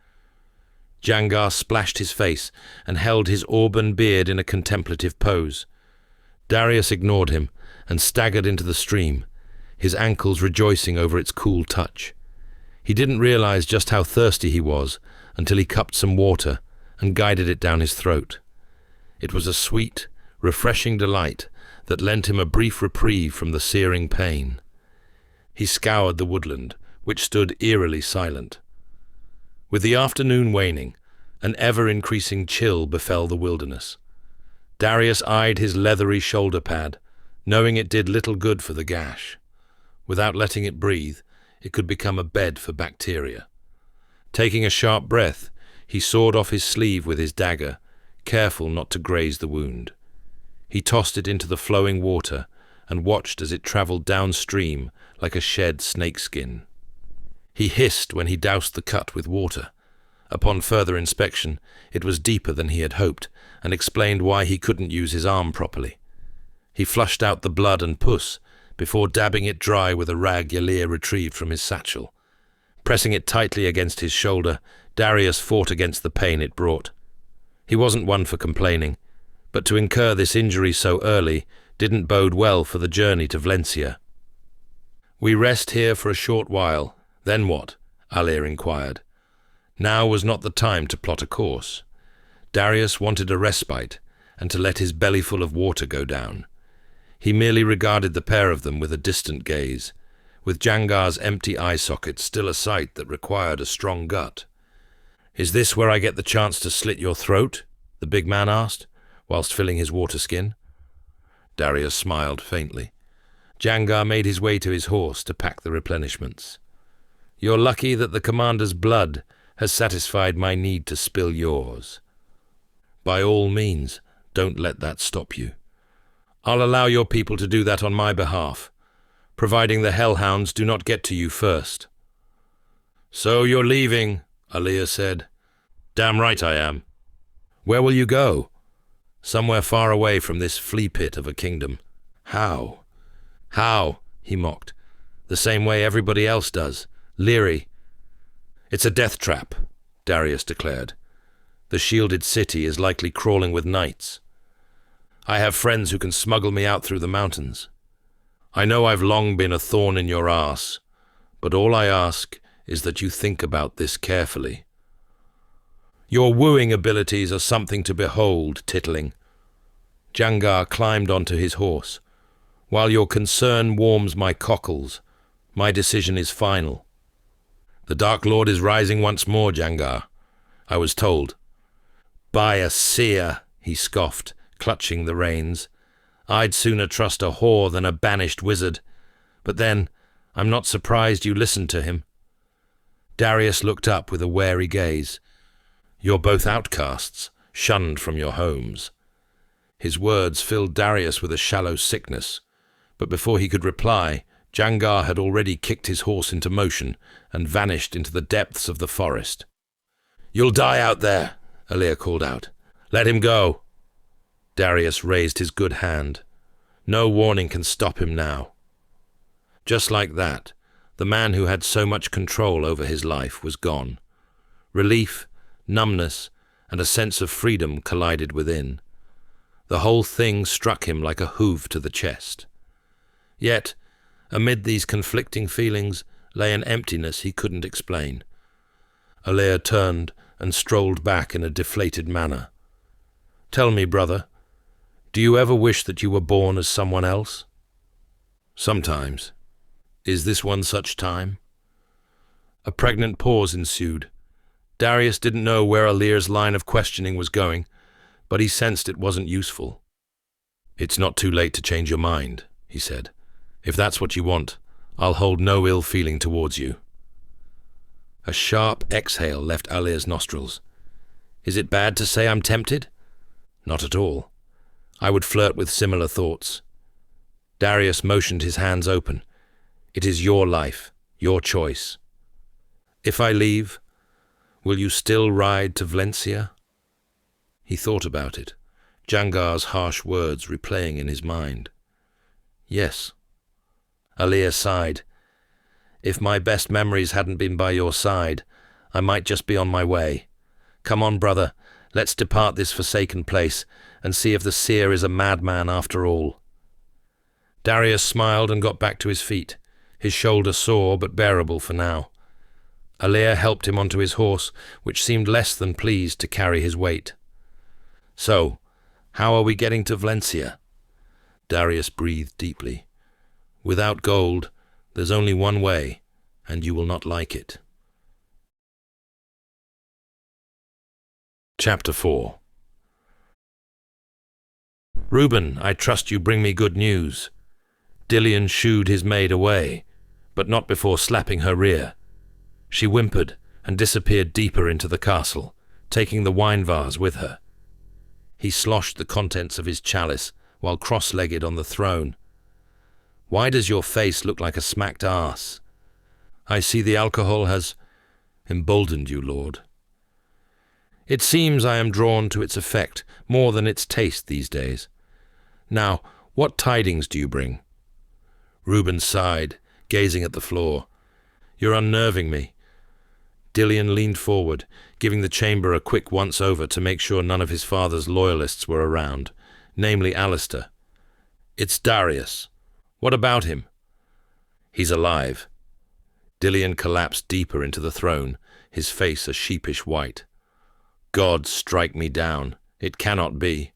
Speaker 1: Jangar splashed his face and held his auburn beard in a contemplative pose. Darius ignored him and staggered into the stream, his ankles rejoicing over its cool touch. He didn't realize just how thirsty he was until he cupped some water and guided it down his throat. It was a sweet, refreshing delight that lent him a brief reprieve from the searing pain. He scoured the woodland, which stood eerily silent. With the afternoon waning, an ever-increasing chill befell the wilderness. Darius eyed his leathery shoulder pad, knowing it did little good for the gash. Without letting it breathe, it could become a bed for bacteria. Taking a sharp breath, he sawed off his sleeve with his dagger, careful not to graze the wound. He tossed it into the flowing water and watched as it traveled downstream like a shed snakeskin. He hissed when he doused the cut with water. Upon further inspection, it was deeper than he had hoped, and explained why he couldn't use his arm properly. He flushed out the blood and pus before dabbing it dry with a rag Yalir retrieved from his satchel. Pressing it tightly against his shoulder, Darius fought against the pain it brought. He wasn't one for complaining, but to incur this injury so early didn't bode well for the journey to Vlencia. "We rest here for a short while, then what?" Alir inquired. Now was not the time to plot a course. Darius wanted a respite, and to let his bellyful of water go down. He merely regarded the pair of them with a distant gaze, with Jangar's empty eye sockets still a sight that required a strong gut. "Is this where I get the chance to slit your throat?" the big man asked, whilst filling his water skin. Darius smiled faintly. Jangar made his way to his horse to pack the replenishments. "You're lucky that the commander's blood has satisfied my need to spill yours. By all means, don't let that stop you. I'll allow your people to do that on my behalf, providing the Hellhounds do not get to you first." "So you're leaving," Alir said. "Damn right I am." "Where will you go?" "Somewhere far away from this flea pit of a kingdom." "How?" "How?" he mocked. "The same way everybody else does. Leery." "It's a death trap," Darius declared. "The shielded city is likely crawling with knights. I have friends who can smuggle me out through the mountains. I know I've long been a thorn in your arse, but all I ask is that you think about this carefully. Your wooing abilities are something to behold, Tittling." Jangar climbed onto his horse. "While your concern warms my cockles, my decision is final." "The Dark Lord is rising once more, Jangar, I was told." "By a seer," he scoffed, clutching the reins. "I'd sooner trust a whore than a banished wizard. But then, I'm not surprised you listened to him." Darius looked up with a wary gaze. "You're both outcasts, shunned from your homes." His words filled Darius with a shallow sickness, but before he could reply, Jangar had already kicked his horse into motion and vanished into the depths of the forest. "You'll die out there," Alir called out. "Let him go." Darius raised his good hand. No warning can stop him now. Just like that, the man who had so much control over his life was gone. Relief, numbness, and a sense of freedom collided within. The whole thing struck him like a hoof to the chest. Yet, amid these conflicting feelings lay an emptiness he couldn't explain. Alir turned and strolled back in a deflated manner. "Tell me, brother, do you ever wish that you were born as someone else?" "Sometimes. Is this one such time?" A pregnant pause ensued. Darius didn't know where Alir's line of questioning was going, but he sensed it wasn't useful. "It's not too late to change your mind," he said. "If that's what you want, I'll hold no ill feeling towards you." A sharp exhale left Alir's nostrils. "Is it bad to say I'm tempted?" "Not at all. I would flirt with similar thoughts." Darius motioned his hands open. "It is your life, your choice. If I leave, will you still ride to Vlencia?" He thought about it, Jangar's harsh words replaying in his mind. Yes. Alia sighed. If my best memories hadn't been by your side, I might just be on my way. Come on, brother, let's depart this forsaken place and see if the seer is a madman after all. Darius smiled and got back to his feet, his shoulder sore but bearable for now. Alia helped him onto his horse, which seemed less than pleased to carry his weight. So, how are we getting to Vlencia? Darius breathed deeply. Without gold, there's only one way, and you will not like it. Chapter 4. Reuben, I trust you bring me good news. Dillion shooed his maid away, but not before slapping her rear. She whimpered and disappeared deeper into the castle, taking the wine vase with her. He sloshed the contents of his chalice while cross-legged on the throne. Why does your face look like a smacked ass? I see the alcohol has emboldened you, Lord. It seems I am drawn to its effect more than its taste these days. Now, what tidings do you bring? Reuben sighed, gazing at the floor. You're unnerving me. Dillion leaned forward, giving the chamber a quick once-over to make sure none of his father's loyalists were around, namely Alistair. It's Darius. What about him? He's alive. Dillion collapsed deeper into the throne, his face a sheepish white. God strike me down. It cannot be.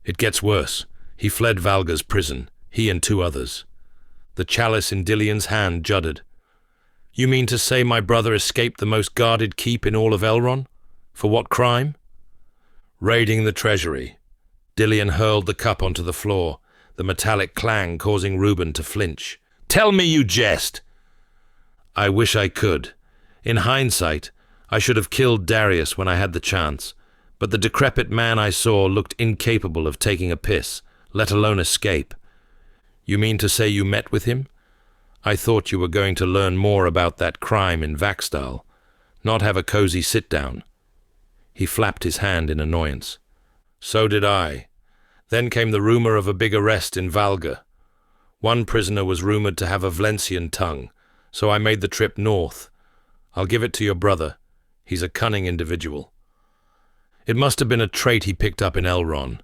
Speaker 1: It gets worse. He fled Valga's prison, he and 2 others. The chalice in Dillion's hand juddered. You mean to say my brother escaped the most guarded keep in all of Elron? For what crime? Raiding the treasury. Dillion hurled the cup onto the floor, the metallic clang causing Reuben to flinch. Tell me you jest! I wish I could. In hindsight, I should have killed Darius when I had the chance, but the decrepit man I saw looked incapable of taking a piss, let alone escape. You mean to say you met with him? I thought you were going to learn more about that crime in Vaxdal, not have a cozy sit-down. He flapped his hand in annoyance. So did I. Then came the rumor of a big arrest in Valga. One prisoner was rumored to have a Vlencian tongue, so I made the trip north. I'll give it to your brother. He's a cunning individual. It must have been a trait he picked up in Elron.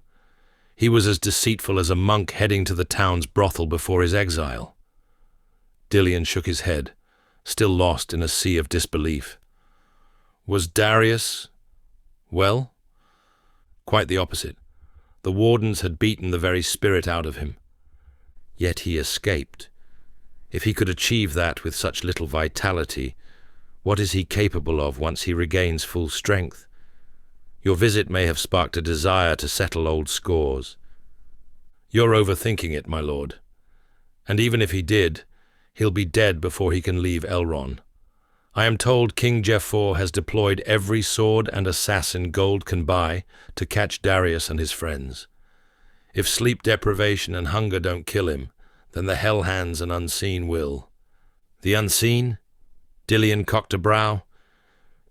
Speaker 1: He was as deceitful as a monk heading to the town's brothel before his exile. Dillion shook his head, still lost in a sea of disbelief. Was Darius... well? Quite the opposite. The wardens had beaten the very spirit out of him. Yet he escaped. If he could achieve that with such little vitality, what is he capable of once he regains full strength? Your visit may have sparked a desire to settle old scores. You're overthinking it, my lord. And even if he did, he'll be dead before he can leave Elron. I am told King Jefor has deployed every sword and assassin gold can buy to catch Darius and his friends. If sleep deprivation and hunger don't kill him, then the Hellhands and Unseen will. The Unseen? Dillion cocked a brow.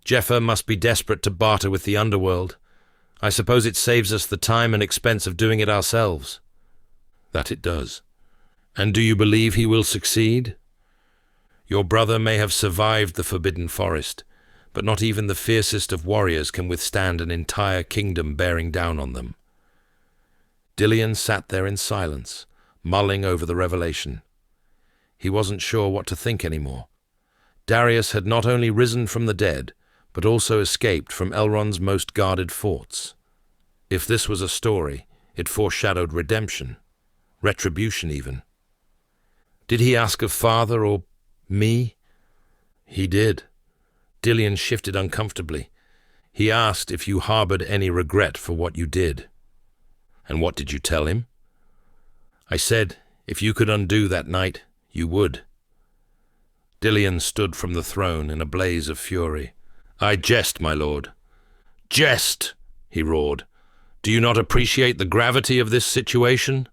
Speaker 1: Jefor must be desperate to barter with the underworld. I suppose it saves us the time and expense of doing it ourselves. That it does. And do you believe he will succeed? Your brother may have survived the Forbidden Forest, but not even the fiercest of warriors can withstand an entire kingdom bearing down on them. Dillion sat there in silence, mulling over the revelation. He wasn't sure what to think anymore. Darius had not only risen from the dead, but also escaped from Elron's most guarded forts. If this was a story, it foreshadowed redemption, retribution even. Did he ask of father or me? He did. Dillion shifted uncomfortably. He asked if you harbored any regret for what you did. And what did you tell him? I said, if you could undo that night, you would. Dillion stood from the throne in a blaze of fury. I jest, my lord. Jest, he roared. Do you not appreciate the gravity of this situation?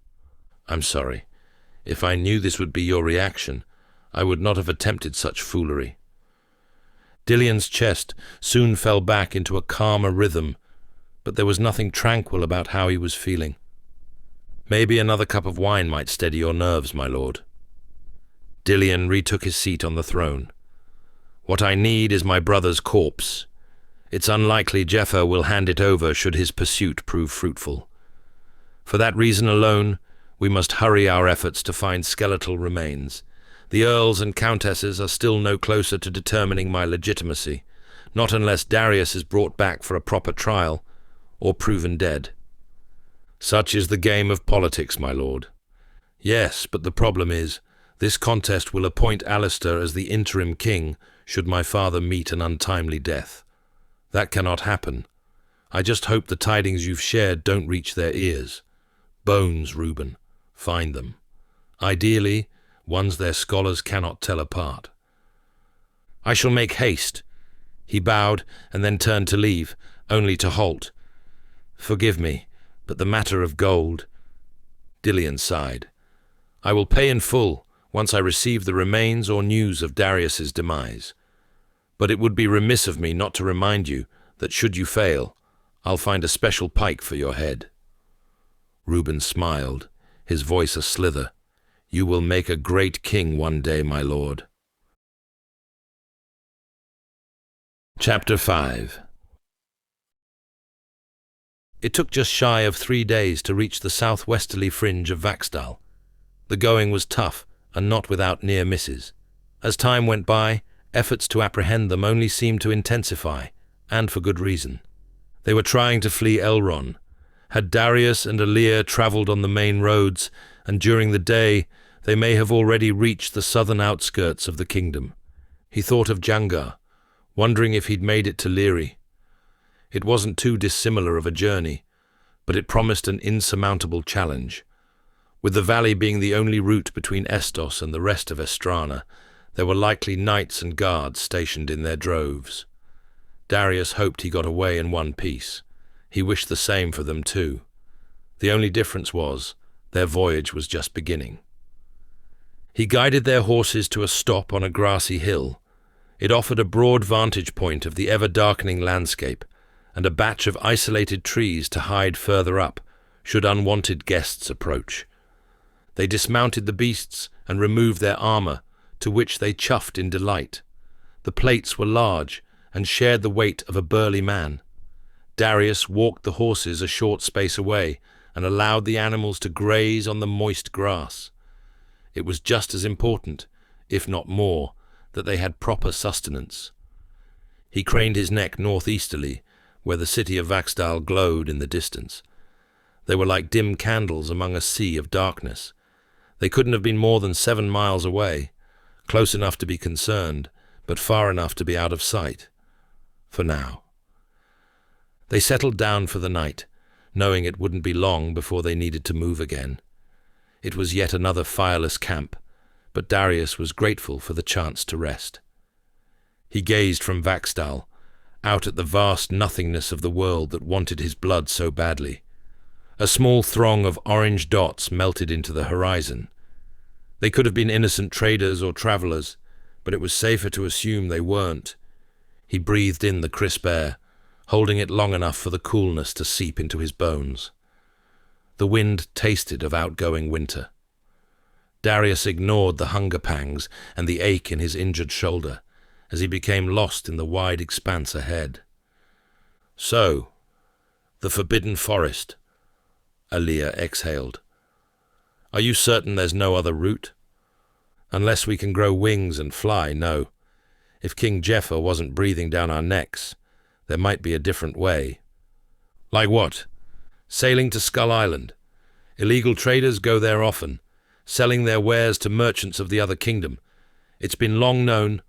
Speaker 1: I'm sorry. If I knew this would be your reaction, I would not have attempted such foolery. Dillion's chest soon fell back into a calmer rhythm, but there was nothing tranquil about how he was feeling. "Maybe another cup of wine might steady your nerves, my lord." Dillion retook his seat on the throne. "What I need is my brother's corpse. It's unlikely Jefor will hand it over should his pursuit prove fruitful. For that reason alone, we must hurry our efforts to find skeletal remains. The earls and countesses are still no closer to determining my legitimacy, not unless Darius is brought back for a proper trial or proven dead." "Such is the game of politics, my lord." "Yes, but the problem is, this contest will appoint Alistair as the interim king should my father meet an untimely death. That cannot happen. I just hope the tidings you've shared don't reach their ears. Bones, Reuben. Find them. Ideally, ones their scholars cannot tell apart." "I shall make haste." He bowed and then turned to leave, only to halt. "Forgive me, but the matter of gold—" Dillion sighed. "I will pay in full once I receive the remains or news of Darius's demise. But it would be remiss of me not to remind you that should you fail, I'll find a special pike for your head." Reuben smiled, his voice a slither. "You will make a great king one day, my lord." Chapter 5. It took just shy of 3 days to reach the southwesterly fringe of Vaxdal. The going was tough, and not without near misses. As time went by, efforts to apprehend them only seemed to intensify, and for good reason. They were trying to flee Elron. Had Darius and Alir travelled on the main roads, and during the day, they may have already reached the southern outskirts of the kingdom. He thought of Jangar, wondering if he'd made it to Liri. It wasn't too dissimilar of a journey, but it promised an insurmountable challenge. With the valley being the only route between Estos and the rest of Estrana, there were likely knights and guards stationed in their droves. Darius hoped he got away in one piece. He wished the same for them too. The only difference was, their voyage was just beginning. He guided their horses to a stop on a grassy hill. It offered a broad vantage point of the ever-darkening landscape, and a batch of isolated trees to hide further up, should unwanted guests approach. They dismounted the beasts and removed their armor, to which they chuffed in delight. The plates were large and shared the weight of a burly man. Darius walked the horses a short space away and allowed the animals to graze on the moist grass. It was just as important, if not more, that they had proper sustenance. He craned his neck northeasterly, where the city of Vaxdal glowed in the distance. They were like dim candles among a sea of darkness. They couldn't have been more than 7 miles away, close enough to be concerned, but far enough to be out of sight. For now. They settled down for the night, knowing it wouldn't be long before they needed to move again. It was yet another fireless camp, but Darius was grateful for the chance to rest. He gazed from Vaxdal, out at the vast nothingness of the world that wanted his blood so badly. A small throng of orange dots melted into the horizon. They could have been innocent traders or travelers, but it was safer to assume they weren't. He breathed in the crisp air, holding it long enough for the coolness to seep into his bones. The wind tasted of outgoing winter. Darius ignored the hunger pangs and the ache in his injured shoulder, as he became lost in the wide expanse ahead. "So, the Forbidden Forest," Alir exhaled. "Are you certain there's no other route? Unless we can grow wings and fly, no. If King Jefor wasn't breathing down our necks, there might be a different way." "Like what?" "Sailing to Skull Island. Illegal traders go there often, selling their wares to merchants of the other kingdom. It's been long known,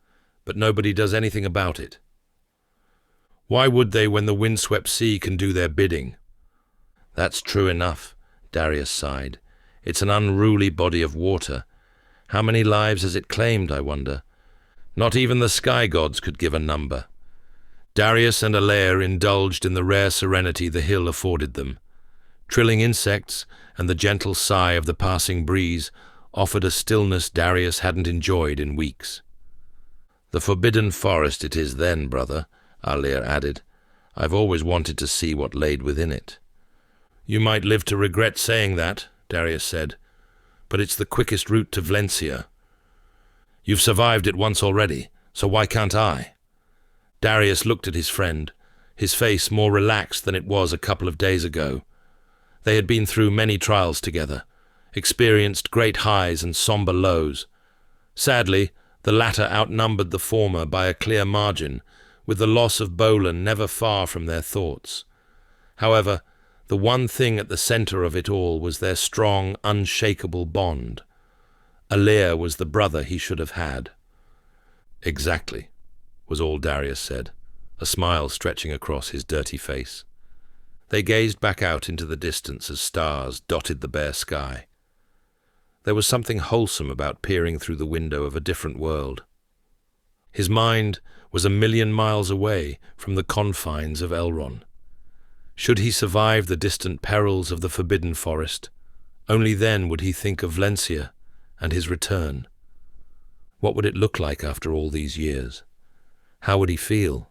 Speaker 1: but nobody does anything about it." "Why would they when the windswept sea can do their bidding?" "That's true enough," Darius sighed. "It's an unruly body of water. How many lives has it claimed, I wonder? Not even the sky gods could give a number." Darius and Alir indulged in the rare serenity the hill afforded them. Trilling insects and the gentle sigh of the passing breeze offered a stillness Darius hadn't enjoyed in weeks. "The Forbidden Forest it is then, brother," Alir added. I've always wanted to see what laid within it." "You might live to regret saying that," Darius said, "but it's the quickest route to Vlencia. You've survived it once already, so why can't I?" Darius looked at his friend, his face more relaxed than it was a couple of days ago. They had been through many trials together, experienced great highs and somber lows. Sadly, the latter outnumbered the former by a clear margin, with the loss of Bolan never far from their thoughts. However, the one thing at the center of it all was their strong, unshakable bond. Alir was the brother he should have had. "Exactly," was all Darius said, a smile stretching across his dirty face. They gazed back out into the distance as stars dotted the bare sky. There was something wholesome about peering through the window of a different world. His mind was 1,000,000 miles away from the confines of Elron. Should he survive the distant perils of the Forbidden Forest, only then would he think of Vlencia and his return. What would it look like after all these years? How would he feel?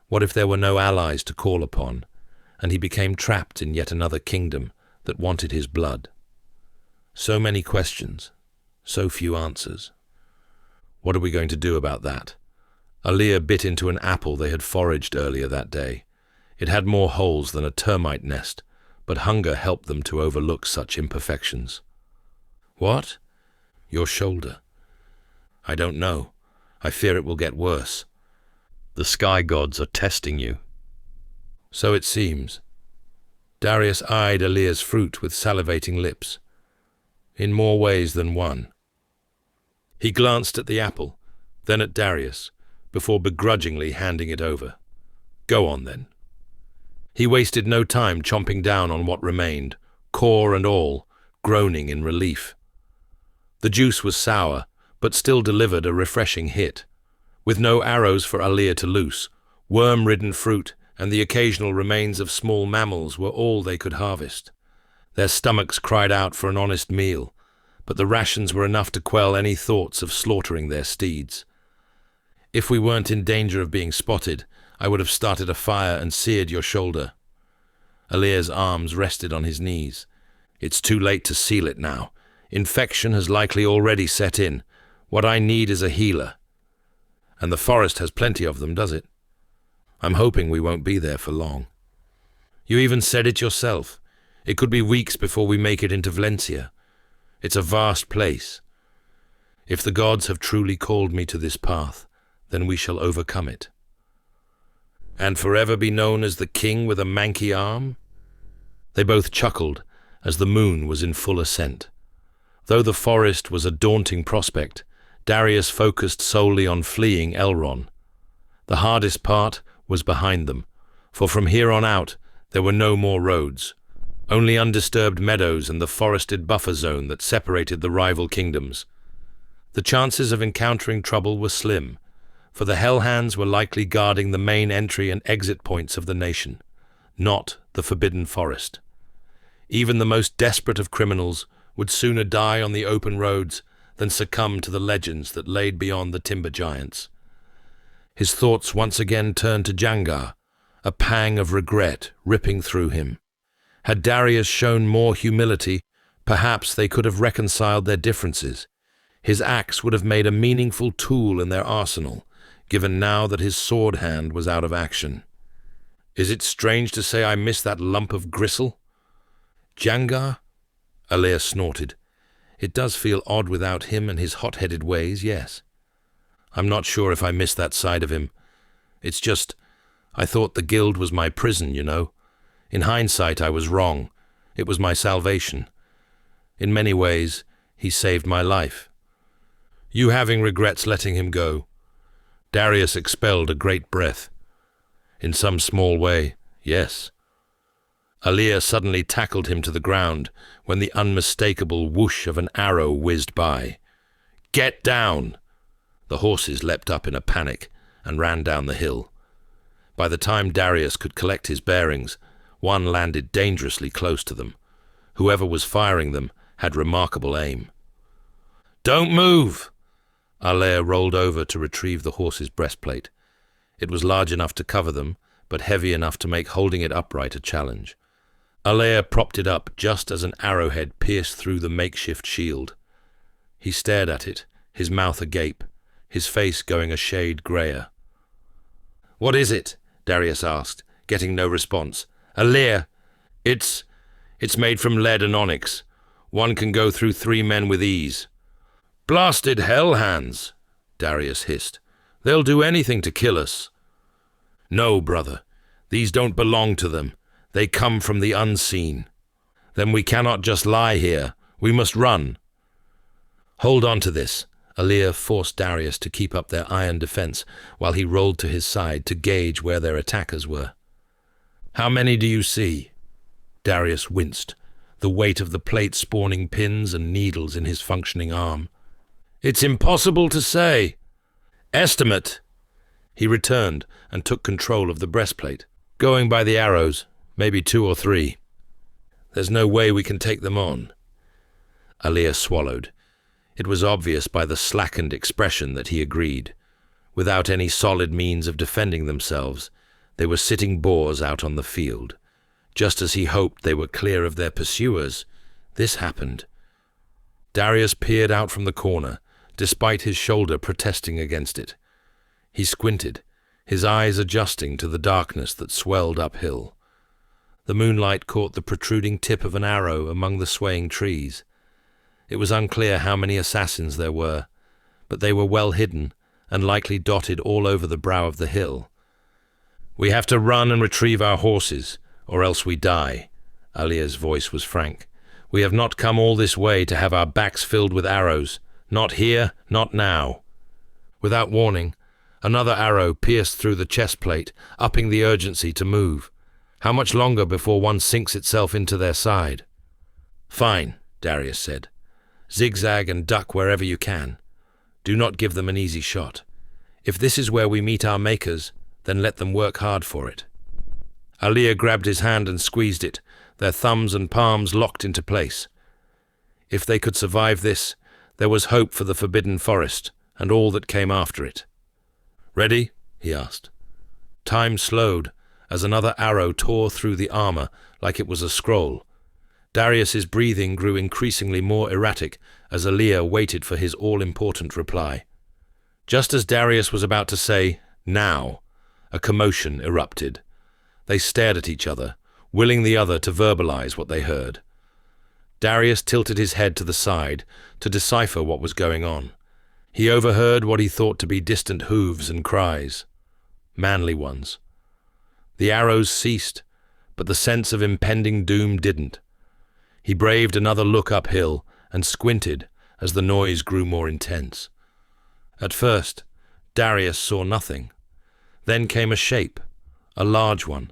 Speaker 1: What if there were no allies to call upon, and he became trapped in yet another kingdom that wanted his blood? So many questions, so few answers. What are we going to do about that? Alir bit into an apple they had foraged earlier that day. It had more holes than a termite nest, but hunger helped them to overlook such imperfections. "What?" "Your shoulder." "I don't know. I fear it will get worse. The sky gods are testing you." "So it seems." Darius eyed Alir's fruit with salivating lips. "In more ways than one." He glanced at the apple, then at Darius, before begrudgingly handing it over. "Go on, then." He wasted no time chomping down on what remained, core and all, groaning in relief. The juice was sour, but still delivered a refreshing hit. With no arrows for Alir to loose, worm-ridden fruit and the occasional remains of small mammals were all they could harvest. Their stomachs cried out for an honest meal, but the rations were enough to quell any thoughts of slaughtering their steeds. "If we weren't in danger of being spotted, I would have started a fire and seared your shoulder." Alir's arms rested on his knees. "It's too late to seal it now. Infection has likely already set in. What I need is a healer. And the forest has plenty of them, does it? I'm hoping we won't be there for long." "You even said it yourself. It could be weeks before we make it into Vlencia. It's a vast place. If the gods have truly called me to this path, then we shall overcome it." "And forever be known as the king with a manky arm?" They both chuckled as the moon was in full ascent. Though the forest was a daunting prospect, Darius focused solely on fleeing Elron. The hardest part was behind them, for from here on out there were no more roads, only undisturbed meadows and the forested buffer zone that separated the rival kingdoms. The chances of encountering trouble were slim, for the Hellhands were likely guarding the main entry and exit points of the nation, not the Forbidden Forest. Even the most desperate of criminals would sooner die on the open roads than succumb to the legends that laid beyond the timber giants. His thoughts once again turned to Jangar, a pang of regret ripping through him. Had Darius shown more humility, perhaps they could have reconciled their differences. His axe would have made a meaningful tool in their arsenal, given now that his sword hand was out of action. "Is it strange to say I miss that lump of gristle?" "Jangar?" Alir snorted. "It does feel odd without him and his hot-headed ways, yes. I'm not sure if I miss that side of him. It's just, I thought the guild was my prison, you know. In hindsight, I was wrong. It was my salvation. In many ways, he saved my life." "You having regrets letting him go?" Darius expelled a great breath. "In some small way, yes." Alir suddenly tackled him to the ground when the unmistakable whoosh of an arrow whizzed by. "Get down!" The horses leapt up in a panic and ran down the hill. By the time Darius could collect his bearings, one landed dangerously close to them. Whoever was firing them had remarkable aim. "Don't move!" Alir rolled over to retrieve the horse's breastplate. It was large enough to cover them, but heavy enough to make holding it upright a challenge. Alea propped it up just as an arrowhead pierced through the makeshift shield. He stared at it, his mouth agape, his face going a shade grayer. "What is it?" Darius asked, getting no response. "Alea, it's made from lead and onyx. One can go through 3 men with ease." "Blasted Hellhands," Darius hissed. "They'll do anything to kill us." "No, brother. These don't belong to them. They come from the unseen." "Then we cannot just lie here. We must run." "Hold on to this." Alea forced Darius to keep up their iron defense while he rolled to his side to gauge where their attackers were. "How many do you see?" Darius winced, the weight of the plate spawning pins and needles in his functioning arm. "It's impossible to say." "Estimate." He returned and took control of the breastplate. "Going by the arrows, maybe 2 or 3. There's no way we can take them on." Alea swallowed. It was obvious by the slackened expression that he agreed. Without any solid means of defending themselves, they were sitting boars out on the field. Just as he hoped they were clear of their pursuers, this happened. Darius peered out from the corner, despite his shoulder protesting against it. He squinted, his eyes adjusting to the darkness that swelled uphill. The moonlight caught the protruding tip of an arrow among the swaying trees. It was unclear how many assassins there were, but they were well hidden and likely dotted all over the brow of the hill. "We have to run and retrieve our horses, or else we die." Alea's voice was frank. "We have not come all this way to have our backs filled with arrows. Not here, not now." Without warning, another arrow pierced through the chest plate, upping the urgency to move. How much longer before one sinks itself into their side? "Fine," Darius said. "Zigzag and duck wherever you can. Do not give them an easy shot. If this is where we meet our makers, then let them work hard for it." Alea grabbed his hand and squeezed it, their thumbs and palms locked into place. If they could survive this, there was hope for the Forbidden Forest and all that came after it. "Ready?" he asked. Time slowed as another arrow tore through the armor like it was a scroll. Darius's breathing grew increasingly more erratic as Alea waited for his all-important reply. Just as Darius was about to say, "Now," a commotion erupted. They stared at each other, willing the other to verbalize what they heard. Darius tilted his head to the side to decipher what was going on. He overheard what he thought to be distant hooves and cries. Manly ones. The arrows ceased, but the sense of impending doom didn't. He braved another look uphill and squinted as the noise grew more intense. At first, Darius saw nothing. Then came a shape, a large one.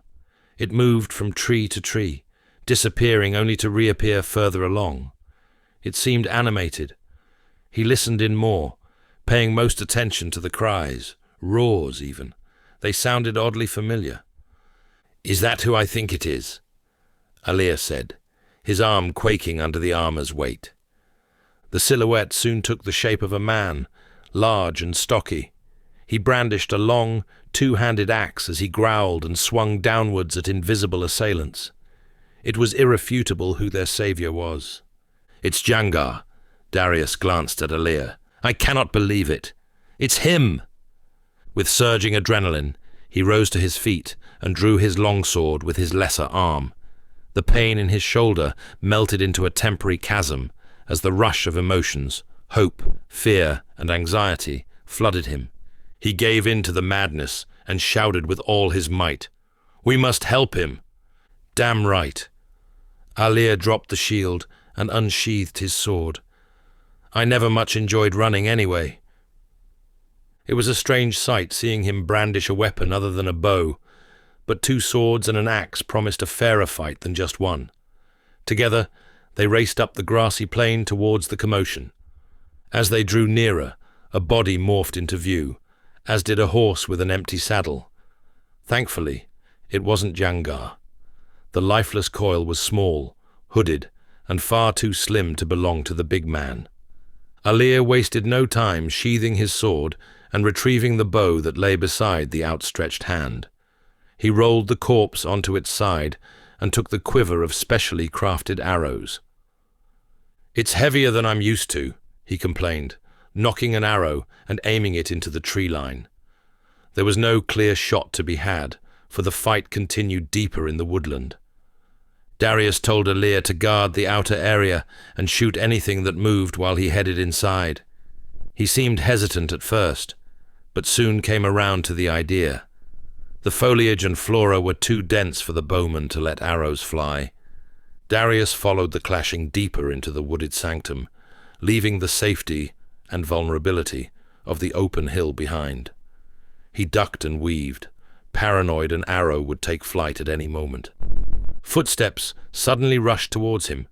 Speaker 1: It moved from tree to tree, disappearing only to reappear further along. It seemed animated. He listened in more, paying most attention to the cries, roars even. They sounded oddly familiar. "Is that who I think it is?" Alea said, his arm quaking under the armor's weight. The silhouette soon took the shape of a man, large and stocky. He brandished a long, 2-handed axe as he growled and swung downwards at invisible assailants. It was irrefutable who their savior was. "It's Jangar." Darius glanced at Alea. "I cannot believe it. It's him!" With surging adrenaline, he rose to his feet and drew his longsword with his lesser arm. The pain in his shoulder melted into a temporary chasm as the rush of emotions, hope, fear, and anxiety flooded him. He gave in to the madness and shouted with all his might, "We must help him!" "Damn right." Alea dropped the shield and unsheathed his sword. "I never much enjoyed running anyway." It was a strange sight seeing him brandish a weapon other than a bow, but 2 swords and an axe promised a fairer fight than just one. Together, they raced up the grassy plain towards the commotion. As they drew nearer, a body morphed into view, as did a horse with an empty saddle. Thankfully, it wasn't Jangar. The lifeless coil was small, hooded, and far too slim to belong to the big man. Alea wasted no time sheathing his sword and retrieving the bow that lay beside the outstretched hand. He rolled the corpse onto its side and took the quiver of specially crafted arrows. "It's heavier than I'm used to," he complained, nocking an arrow and aiming it into the tree line. There was no clear shot to be had, for the fight continued deeper in the woodland. Darius told Alir to guard the outer area and shoot anything that moved while he headed inside. He seemed hesitant at first, but soon came around to the idea. The foliage and flora were too dense for the bowman to let arrows fly. Darius followed the clashing deeper into the wooded sanctum, leaving the safety and vulnerability of the open hill behind. He ducked and weaved, paranoid an arrow would take flight at any moment. Footsteps suddenly rushed towards him.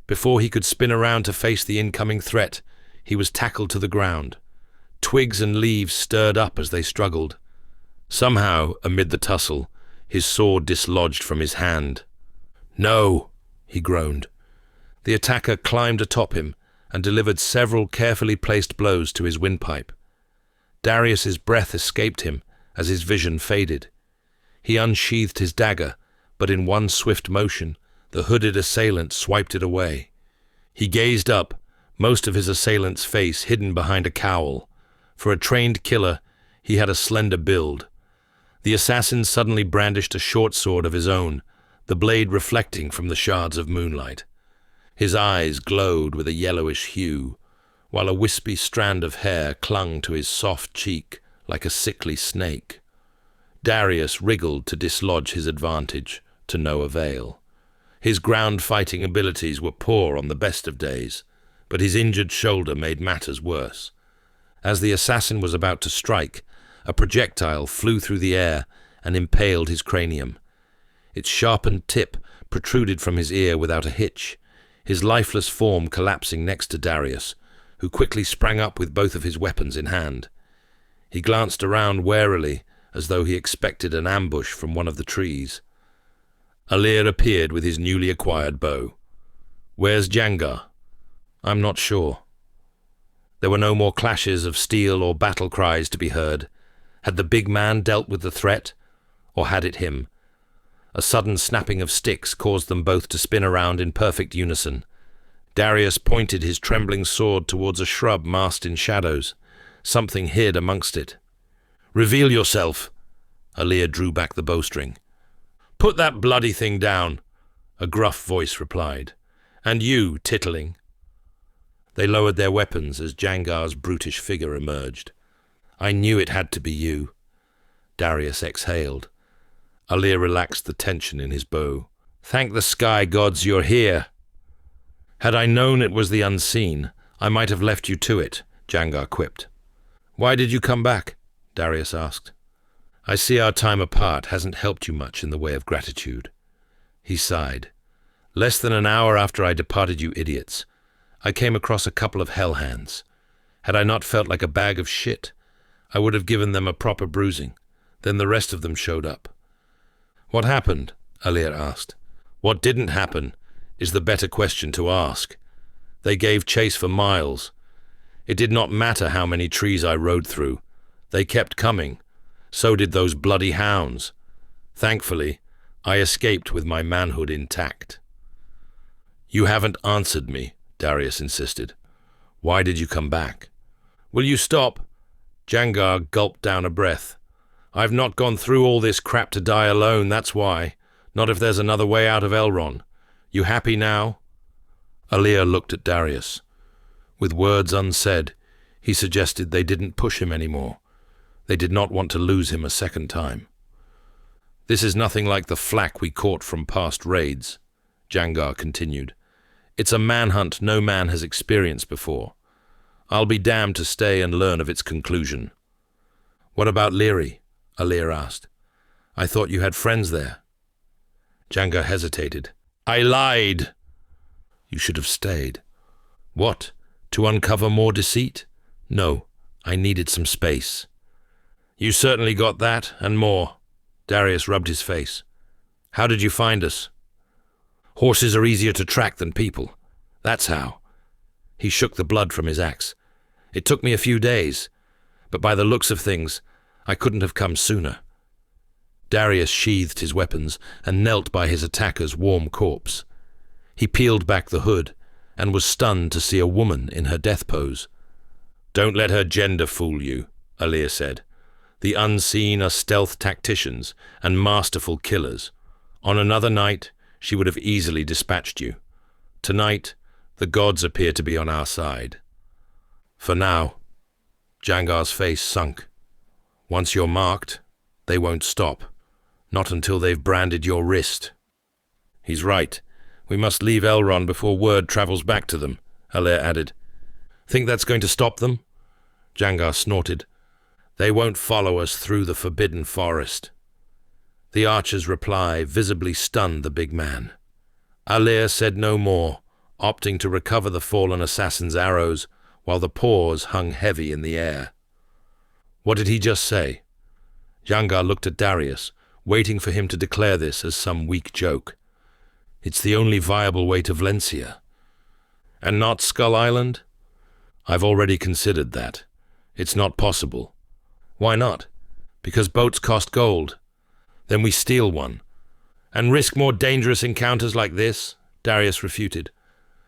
Speaker 1: Before he could spin around to face the incoming threat, he was tackled to the ground. Twigs and leaves stirred up as they struggled. Somehow, amid the tussle, his sword dislodged from his hand. "No!" he groaned. The attacker climbed atop him and delivered several carefully placed blows to his windpipe. Darius's breath escaped him as his vision faded. He unsheathed his dagger, but in one swift motion, the hooded assailant swiped it away. He gazed up, most of his assailant's face hidden behind a cowl. For a trained killer, he had a slender build. The assassin suddenly brandished a short sword of his own, the blade reflecting from the shards of moonlight. His eyes glowed with a yellowish hue, while a wispy strand of hair clung to his soft cheek like a sickly snake. Darius wriggled to dislodge his advantage, to no avail. His ground-fighting abilities were poor on the best of days, but his injured shoulder made matters worse. As the assassin was about to strike, a projectile flew through the air and impaled his cranium. Its sharpened tip protruded from his ear without a hitch, his lifeless form collapsing next to Darius, who quickly sprang up with both of his weapons in hand. He glanced around warily, as though he expected an ambush from one of the trees. Alir appeared with his newly acquired bow. "Where's Jangar?" "I'm not sure." There were no more clashes of steel or battle cries to be heard. Had the big man dealt with the threat, or had it him? A sudden snapping of sticks caused them both to spin around in perfect unison. Darius pointed his trembling sword towards a shrub masked in shadows. Something hid amongst it. "Reveal yourself!" Alir drew back the bowstring. "Put that bloody thing down!" a gruff voice replied. "And you, tittling!" They lowered their weapons as Jangar's brutish figure emerged. "I knew it had to be you." Darius exhaled. Alir relaxed the tension in his bow. "Thank the sky gods you're here." "Had I known it was the unseen, I might have left you to it," Jangar quipped. "Why did you come back?" Darius asked. "I see our time apart hasn't helped you much in the way of gratitude." He sighed. "Less than an hour after I departed you idiots, I came across a couple of Hellhands. Had I not felt like a bag of shit, I would have given them a proper bruising. Then the rest of them showed up." "What happened?" Alir asked. "What didn't happen is the better question to ask. They gave chase for miles. It did not matter how many trees I rode through. They kept coming. So did those bloody hounds. Thankfully, I escaped with my manhood intact." "You haven't answered me," Darius insisted. "Why did you come back?" "Will you stop?" Jangar gulped down a breath. "I've not gone through all this crap to die alone, that's why. Not if there's another way out of Elron. You happy now?" Alir looked at Darius. With words unsaid, he suggested they didn't push him anymore. They did not want to lose him a second time. "This is nothing like the flack we caught from past raids," Jangar continued. "It's a manhunt no man has experienced before. I'll be damned to stay and learn of its conclusion." "What about Leary?" Alir asked. "I thought you had friends there." Jangar hesitated. "I lied." "You should have stayed." "What? To uncover more deceit?" "No, I needed some space." "You certainly got that, and more." Darius rubbed his face. "How did you find us?" "Horses are easier to track than people. That's how." He shook the blood from his axe. "It took me a few days, but by the looks of things, I couldn't have come sooner." Darius sheathed his weapons and knelt by his attacker's warm corpse. He peeled back the hood and was stunned to see a woman in her death pose. "Don't let her gender fool you," Alir said. "The unseen are stealth tacticians and masterful killers. On another night, she would have easily dispatched you. Tonight, the gods appear to be on our side. For now." Jangar's face sunk. "Once you're marked, they won't stop. Not until they've branded your wrist." "He's right. We must leave Elron before word travels back to them," Alir added. "Think that's going to stop them?" Jangar snorted. "They won't follow us through the forbidden forest." The archer's reply visibly stunned the big man. Alir said no more, opting to recover the fallen assassin's arrows while the paws hung heavy in the air. "What did he just say?" Jangar looked at Darius, waiting for him to declare this as some weak joke. "It's the only viable way to Vlencia." "And not Skull Island?" "I've already considered that. It's not possible." "Why not?" "Because boats cost gold." "Then we steal one." "And risk more dangerous encounters like this?" Darius refuted.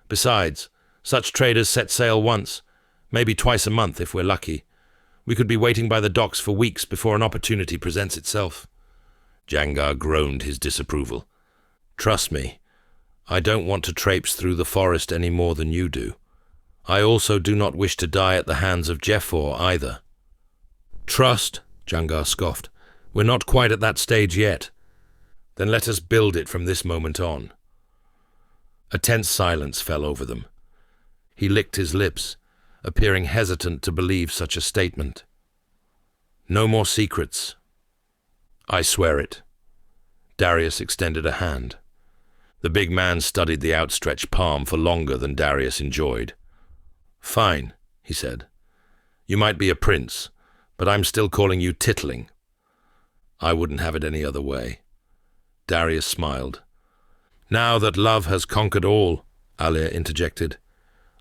Speaker 1: "Besides, such traders set sail once, maybe twice a month if we're lucky. We could be waiting by the docks for weeks before an opportunity presents itself." Jangar groaned his disapproval. "Trust me, I don't want to traipse through the forest any more than you do. I also do not wish to die at the hands of Jefor either." "Trust?" Jangar scoffed. "We're not quite at that stage yet. Then let us build it from this moment on." A tense silence fell over them. He licked his lips, appearing hesitant to believe such a statement. "No more secrets." "I swear it." Darius extended a hand. The big man studied the outstretched palm for longer than Darius enjoyed. "Fine," he said. "You might be a prince, but I'm still calling you Tittling." "I wouldn't have it any other way." Darius smiled. "Now that love has conquered all," Alir interjected,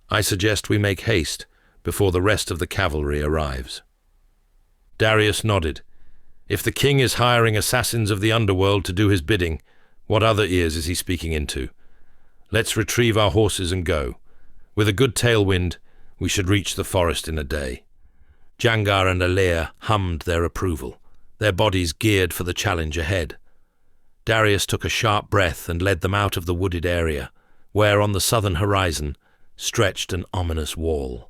Speaker 1: "I suggest we make haste before the rest of the cavalry arrives." Darius nodded. If the king is hiring assassins of the underworld to do his bidding, what other ears is he speaking into? Let's retrieve our horses and go. With a good tailwind, we should reach the forest in a day. Jangar and Alir hummed their approval, their bodies geared for the challenge ahead. Darius took a sharp breath and led them out of the wooded area, where on the southern horizon stretched an ominous wall.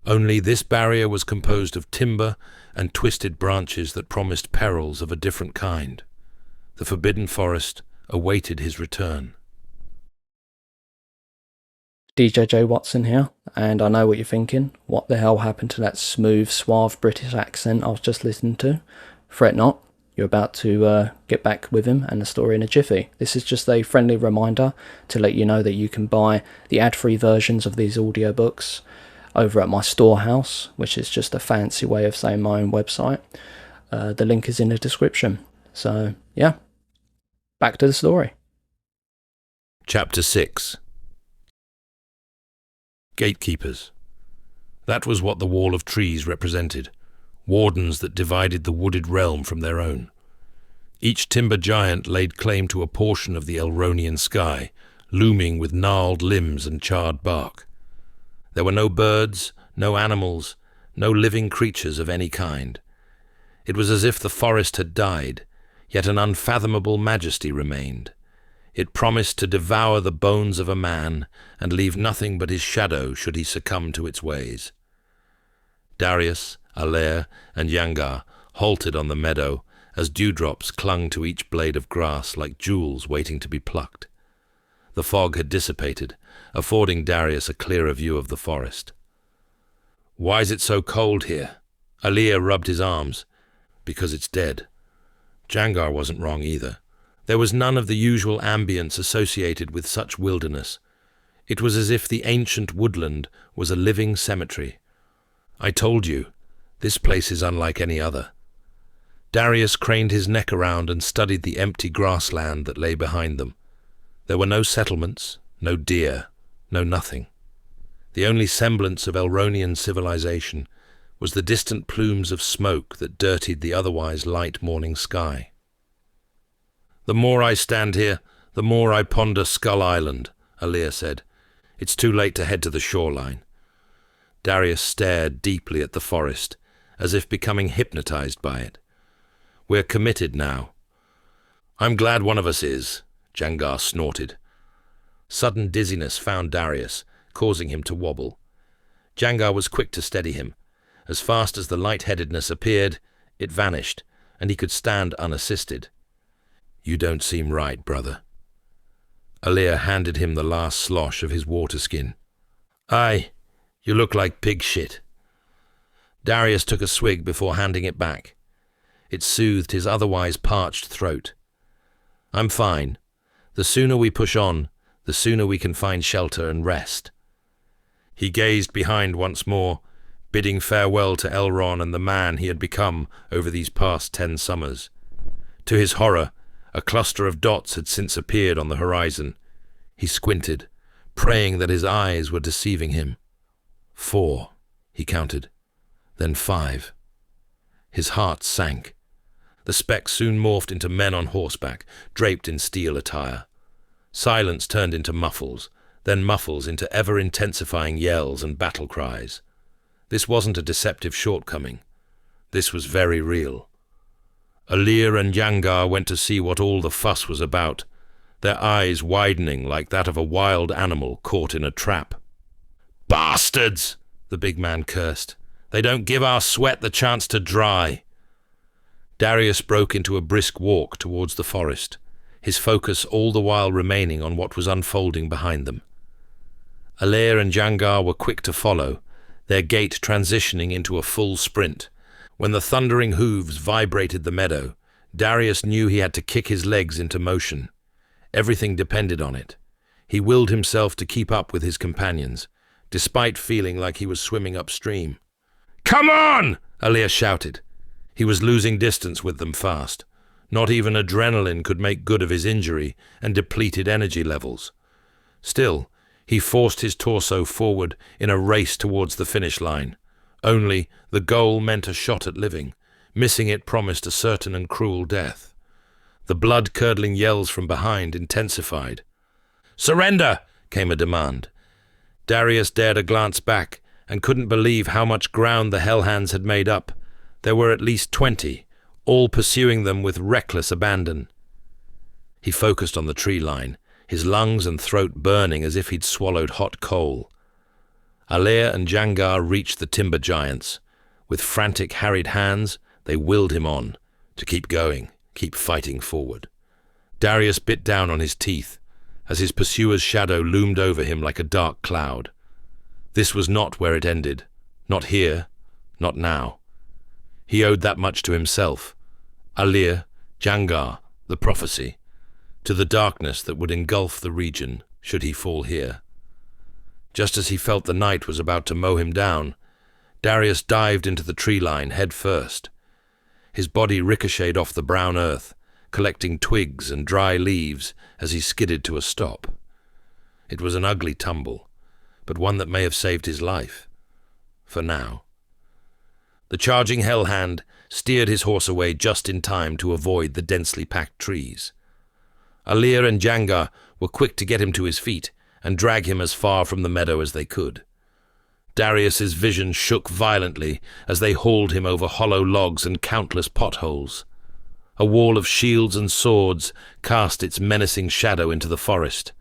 Speaker 1: Only this barrier was composed of timber and twisted branches that promised perils of a different kind. The forbidden forest awaited his return.
Speaker 2: D.J.J. Watson here, and I know what you're thinking. What the hell happened to that smooth, suave British accent I was just listening to? Fret not, you're about to get back with him and the story in a jiffy. This is just a friendly reminder to let you know that you can buy the ad-free versions of these audiobooks over at my storehouse, which is just a fancy way of saying my own website. The link is in the description. So, yeah, back to the story.
Speaker 1: Chapter 6. Gatekeepers. That was what the wall of trees represented, wardens that divided the wooded realm from their own. Each timber giant laid claim to a portion of the Elronian sky, looming with gnarled limbs and charred bark. There were no birds, no animals, no living creatures of any kind. It was as if the forest had died, yet an unfathomable majesty remained. It promised to devour the bones of a man and leave nothing but his shadow should he succumb to its ways. Darius, Alir, and Jangar halted on the meadow as dewdrops clung to each blade of grass like jewels waiting to be plucked. The fog had dissipated, affording Darius a clearer view of the forest. "Why is it so cold here?" Alir rubbed his arms. "Because it's dead." Jangar wasn't wrong either. There was none of the usual ambience associated with such wilderness. It was as if the ancient woodland was a living cemetery. "I told you, this place is unlike any other." Darius craned his neck around and studied the empty grassland that lay behind them. There were no settlements, no deer, no nothing. The only semblance of Elronian civilization was the distant plumes of smoke that dirtied the otherwise light morning sky. The more I stand here, the more I ponder Skull Island, Alir said. It's too late to head to the shoreline. Darius stared deeply at the forest, as if becoming hypnotized by it. We're committed now. I'm glad one of us is, Jangar snorted. Sudden dizziness found Darius, causing him to wobble. Jangar was quick to steady him. As fast as the lightheadedness appeared, it vanished, and he could stand unassisted. You don't seem right, brother. Alir handed him the last slosh of his water skin. Aye, you look like pig shit. Darius took a swig before handing it back. It soothed his otherwise parched throat. I'm fine. The sooner we push on, the sooner we can find shelter and rest. He gazed behind once more, bidding farewell to Elron and the man he had become over these past 10 summers. To his horror, a cluster of dots had since appeared on the horizon. He squinted, praying that his eyes were deceiving him. 4, he counted, then 5. His heart sank. The specks soon morphed into men on horseback, draped in steel attire. Silence turned into muffles, then muffles into ever-intensifying yells and battle cries. This wasn't a deceptive shortcoming. This was very real. Alir and Jangar went to see what all the fuss was about, their eyes widening like that of a wild animal caught in a trap. Bastards! The big man cursed. They don't give our sweat the chance to dry. Darius broke into a brisk walk towards the forest, his focus all the while remaining on what was unfolding behind them. Alir and Jangar were quick to follow, their gait transitioning into a full sprint. When the thundering hooves vibrated the meadow, Darius knew he had to kick his legs into motion. Everything depended on it. He willed himself to keep up with his companions, despite feeling like he was swimming upstream. Come on! Alir shouted. He was losing distance with them fast. Not even adrenaline could make good of his injury and depleted energy levels. Still, he forced his torso forward in a race towards the finish line. Only, the goal meant a shot at living. Missing it promised a certain and cruel death. The blood-curdling yells from behind intensified. "Surrender!" came a demand. Darius dared a glance back and couldn't believe how much ground the Hellhands had made up. There were at least 20, all pursuing them with reckless abandon. He focused on the tree line, his lungs and throat burning as if he'd swallowed hot coal. Alir and Jangar reached the timber giants. With frantic, harried hands, they willed him on, to keep going, keep fighting forward. Darius bit down on his teeth, as his pursuer's shadow loomed over him like a dark cloud. This was not where it ended. Not here, not now. He owed that much to himself, Alir, Jangar, the prophecy, to the darkness that would engulf the region should he fall here. Just as he felt the night was about to mow him down, Darius dived into the tree line head first. His body ricocheted off the brown earth, collecting twigs and dry leaves as he skidded to a stop. It was an ugly tumble, but one that may have saved his life. For now. The charging Hellhand steered his horse away just in time to avoid the densely packed trees. Alir and Jangar were quick to get him to his feet and drag him as far from the meadow as they could. Darius's vision shook violently as they hauled him over hollow logs and countless potholes. A wall of shields and swords cast its menacing shadow into the forest.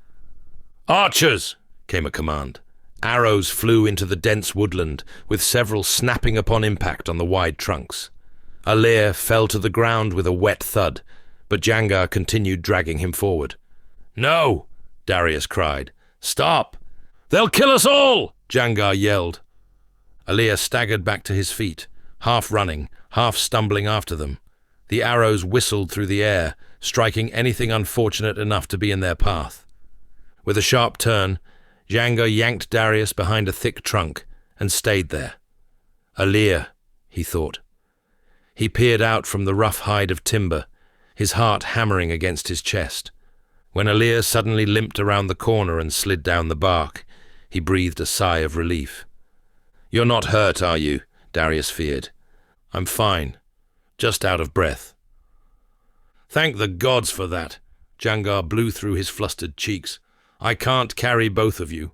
Speaker 1: "Archers!" came a command. Arrows flew into the dense woodland, with several snapping upon impact on the wide trunks. Alir fell to the ground with a wet thud, but Jangar continued dragging him forward. "No!" Darius cried. "Stop! They'll kill us all!" Jangar yelled. Alir staggered back to his feet, half running, half stumbling after them. The arrows whistled through the air, striking anything unfortunate enough to be in their path. With a sharp turn, Jangar yanked Darius behind a thick trunk and stayed there. Alir, he thought. He peered out from the rough hide of timber, his heart hammering against his chest. When Alir suddenly limped around the corner and slid down the bark, he breathed a sigh of relief. "You're not hurt, are you?" Darius feared. "I'm fine. Just out of breath." Thank the gods for that. Jangar blew through his flustered cheeks. I can't carry both of you.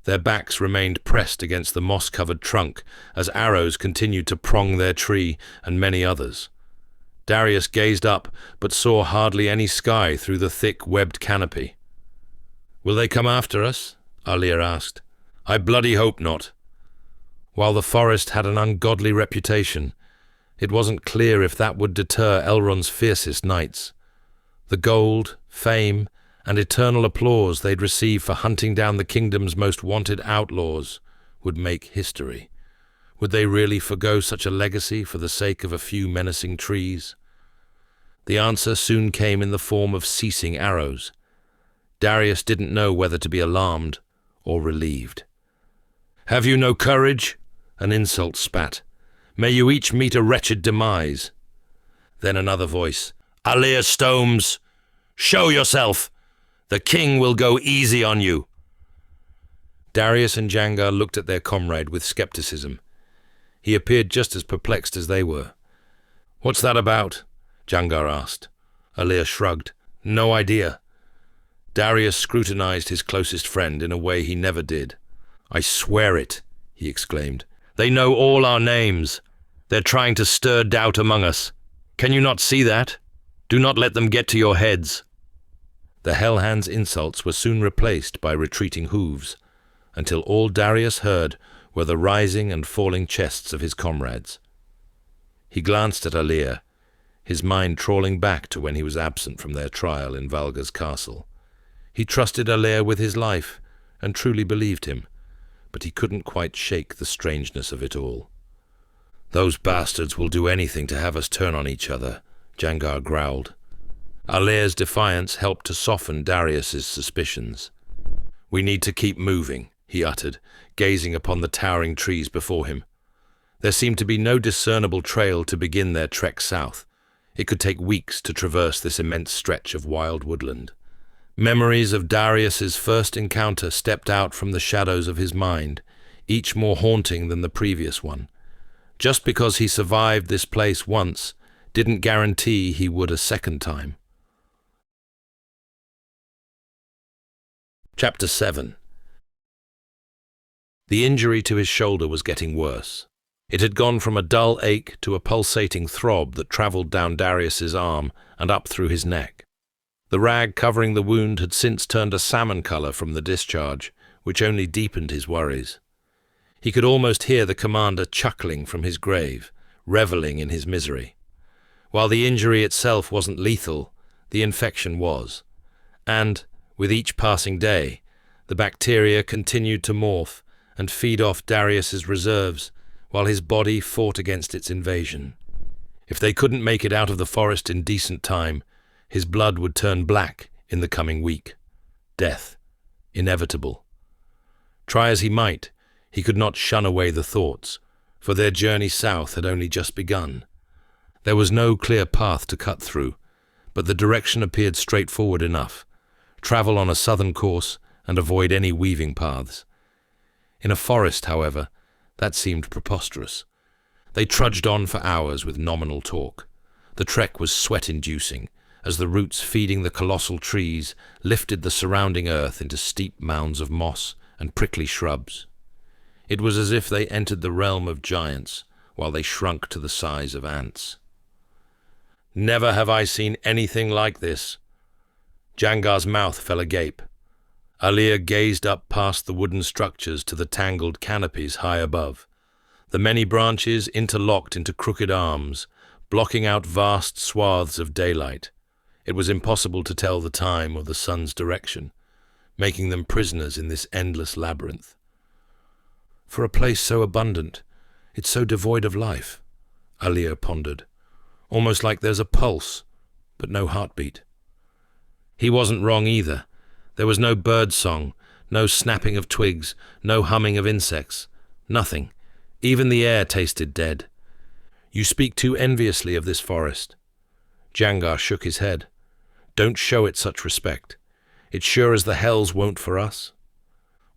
Speaker 1: Their backs remained pressed against the moss-covered trunk as arrows continued to prong their tree and many others. Darius gazed up, but saw hardly any sky through the thick, webbed canopy. "Will they come after us?" Alir asked. "I bloody hope not." While the forest had an ungodly reputation, it wasn't clear if that would deter Elron's fiercest knights. The gold, fame, and eternal applause they'd receive for hunting down the kingdom's most wanted outlaws would make history. Would they really forgo such a legacy for the sake of a few menacing trees? The answer soon came in the form of ceasing arrows. Darius didn't know whether to be alarmed or relieved. "Have you no courage?" An insult spat. "May you each meet a wretched demise." Then another voice. "Alir Stomes, show yourself! The king will go easy on you." Darius and Jangar looked at their comrade with skepticism. He appeared just as perplexed as they were. "What's that about?" Jangar asked. Alir shrugged. "No idea." Darius scrutinized his closest friend in a way he never did. "I swear it," he exclaimed. "They know all our names. They're trying to stir doubt among us. Can you not see that? Do not let them get to your heads." The Hellhands' insults were soon replaced by retreating hooves, until all Darius heard were the rising and falling chests of his comrades. He glanced at Alir, his mind trawling back to when he was absent from their trial in Valga's castle. He trusted Alir with his life, and truly believed him, but he couldn't quite shake the strangeness of it all. "Those bastards will do anything to have us turn on each other," Jangar growled. Alir's defiance helped to soften Darius's suspicions. "We need to keep moving," he uttered, gazing upon the towering trees before him. There seemed to be no discernible trail to begin their trek south. It could take weeks to traverse this immense stretch of wild woodland. Memories of Darius's first encounter stepped out from the shadows of his mind, each more haunting than the previous one. Just because he survived this place once didn't guarantee he would a second time. Chapter 7. The injury to his shoulder was getting worse. It had gone from a dull ache to a pulsating throb that travelled down Darius's arm and up through his neck. The rag covering the wound had since turned a salmon colour from the discharge, which only deepened his worries. He could almost hear the commander chuckling from his grave, revelling in his misery. While the injury itself wasn't lethal, the infection was. And, with each passing day, the bacteria continued to morph and feed off Darius's reserves, while his body fought against its invasion. If they couldn't make it out of the forest in decent time, his blood would turn black in the coming week. Death. Inevitable. Try as he might, he could not shun away the thoughts, for their journey south had only just begun. There was no clear path to cut through, but the direction appeared straightforward enough. Travel on a southern course and avoid any weaving paths. In a forest, however, that seemed preposterous. They trudged on for hours with nominal talk. The trek was sweat-inducing, as the roots feeding the colossal trees lifted the surrounding earth into steep mounds of moss and prickly shrubs. It was as if they entered the realm of giants, while they shrunk to the size of ants. "Never have I seen anything like this." Jangar's mouth fell agape. Alir gazed up past the wooden structures to the tangled canopies high above. The many branches interlocked into crooked arms, blocking out vast swaths of daylight. It was impossible to tell the time or the sun's direction, making them prisoners in this endless labyrinth. "For a place so abundant, it's so devoid of life," Alir pondered. "Almost like there's a pulse, but no heartbeat." He wasn't wrong either. There was no bird song, no snapping of twigs, no humming of insects. Nothing. Even the air tasted dead. "You speak too enviously of this forest." Jangar shook his head. "Don't show it such respect. It's sure as the hells won't for us."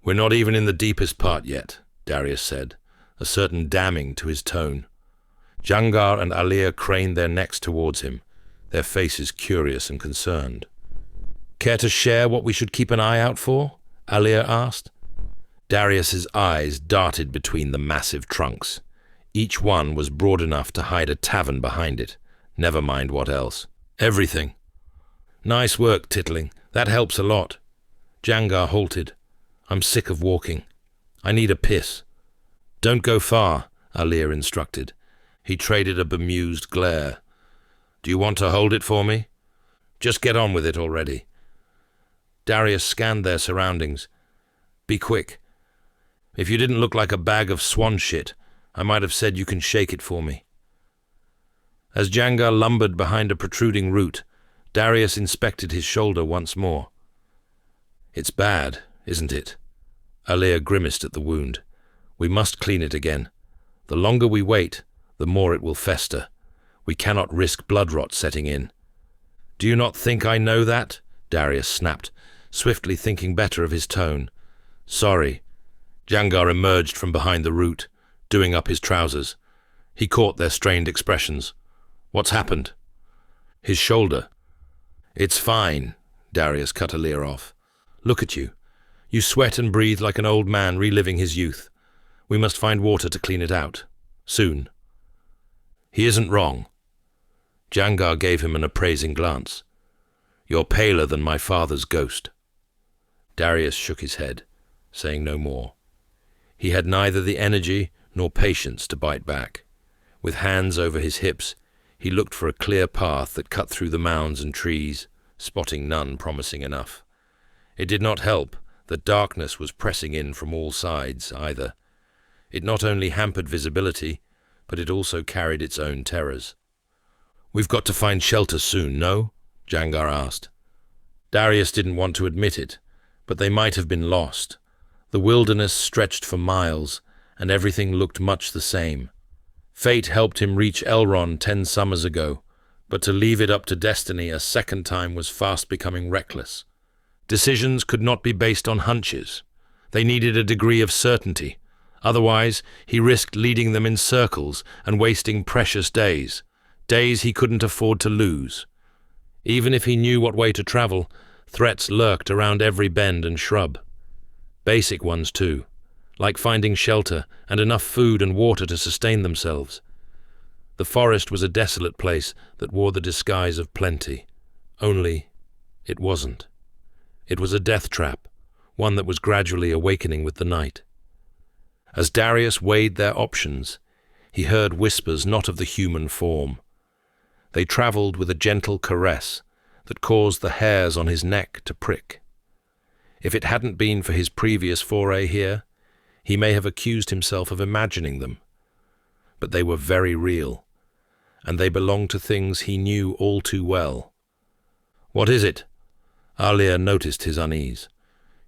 Speaker 1: "We're not even in the deepest part yet," Darius said, a certain damning to his tone. Jangar and Alir craned their necks towards him. their faces curious and concerned. "Care to share what we should keep an eye out for?" Alir asked. Darius's eyes darted between the massive trunks. Each one was broad enough to hide a tavern behind it. Never mind what else. "Everything." "Nice work, Tittling. That helps a lot." Jangar halted. "I'm sick of walking. I need a piss." "Don't go far," Alir instructed. He traded a bemused glare. "Do you want to hold it for me?" "Just get on with it already." Darius scanned their surroundings. "Be quick. If you didn't look like a bag of swan shit, I might have said you can shake it for me." As Jangar lumbered behind a protruding root, Darius inspected his shoulder once more. "It's bad, isn't it?" Alir grimaced at the wound. "We must clean it again. The longer we wait, the more it will fester. We cannot risk blood rot setting in." "Do you not think I know that?" Darius snapped, swiftly thinking better of his tone. "Sorry." Jangar emerged from behind the root, doing up his trousers. He caught their strained expressions. "What's happened?" "His shoulder." "It's fine," Darius cut Alir off. "Look at you. You sweat and breathe like an old man reliving his youth. We must find water to clean it out. Soon." "He isn't wrong." Jangar gave him an appraising glance. "You're paler than my father's ghost." Darius shook his head, saying no more. He had neither the energy nor patience to bite back. With hands over his hips, he looked for a clear path that cut through the mounds and trees, spotting none promising enough. It did not help that darkness was pressing in from all sides, either. It not only hampered visibility, but it also carried its own terrors. "We've got to find shelter soon, no?" Jangar asked. Darius didn't want to admit it, but they might have been lost. The wilderness stretched for miles, and everything looked much the same. Fate helped him reach Elron 10 summers ago, but to leave it up to destiny a second time was fast becoming reckless. Decisions could not be based on hunches. They needed a degree of certainty. Otherwise, he risked leading them in circles and wasting precious days he couldn't afford to lose. Even if he knew what way to travel, threats lurked around every bend and shrub. Basic ones too, like finding shelter and enough food and water to sustain themselves. The forest was a desolate place that wore the disguise of plenty. Only, it wasn't. It was a death trap, one that was gradually awakening with the night. As Darius weighed their options, he heard whispers not of the human form. They travelled with a gentle caress that caused the hairs on his neck to prick. If it hadn't been for his previous foray here, he may have accused himself of imagining them. But they were very real, and they belonged to things he knew all too well. "What is it?" Alir noticed his unease.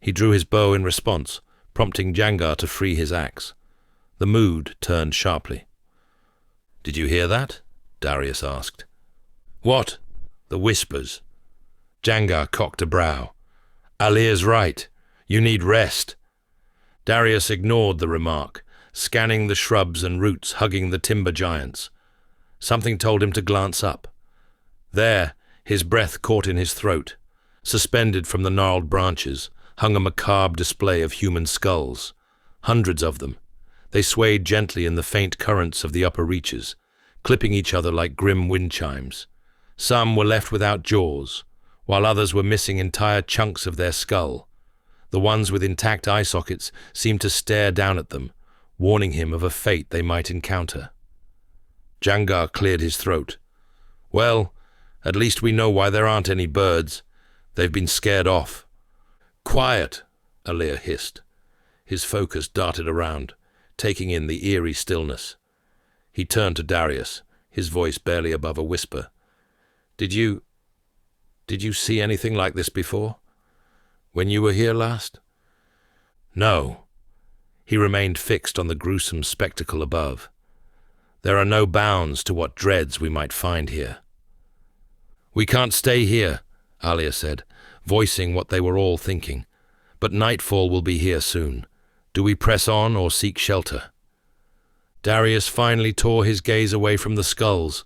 Speaker 1: He drew his bow in response, prompting Jangar to free his axe. The mood turned sharply. "Did you hear that?" Darius asked. "What?" "The whispers." Jangar cocked a brow. "Alir's right. You need rest." Darius ignored the remark, scanning the shrubs and roots hugging the timber giants. Something told him to glance up. There, his breath caught in his throat. Suspended from the gnarled branches, hung a macabre display of human skulls. Hundreds of them. They swayed gently in the faint currents of the upper reaches, clipping each other like grim wind chimes. Some were left without jaws, while others were missing entire chunks of their skull. The ones with intact eye sockets seemed to stare down at them, warning him of a fate they might encounter. Jangar cleared his throat. "Well, at least we know why there aren't any birds. They've been scared off." "Quiet," Alir hissed. His focus darted around, taking in the eerie stillness. He turned to Darius, his voice barely above a whisper. Did you see anything like this before? When you were here last?" "No." He remained fixed on the gruesome spectacle above. "There are no bounds to what dreads we might find here." "We can't stay here," Alir said, voicing what they were all thinking. "But nightfall will be here soon. Do we press on or seek shelter?" Darius finally tore his gaze away from the skulls.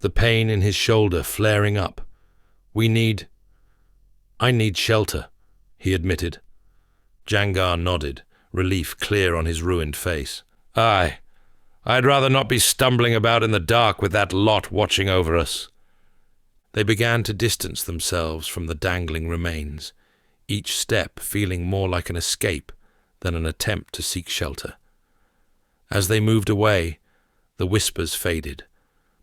Speaker 1: the pain in his shoulder flaring up. I need shelter, he admitted. Jangar nodded, relief clear on his ruined face. Aye, I'd rather not be stumbling about in the dark with that lot watching over us. They began to distance themselves from the dangling remains, each step feeling more like an escape than an attempt to seek shelter. As they moved away, the whispers faded,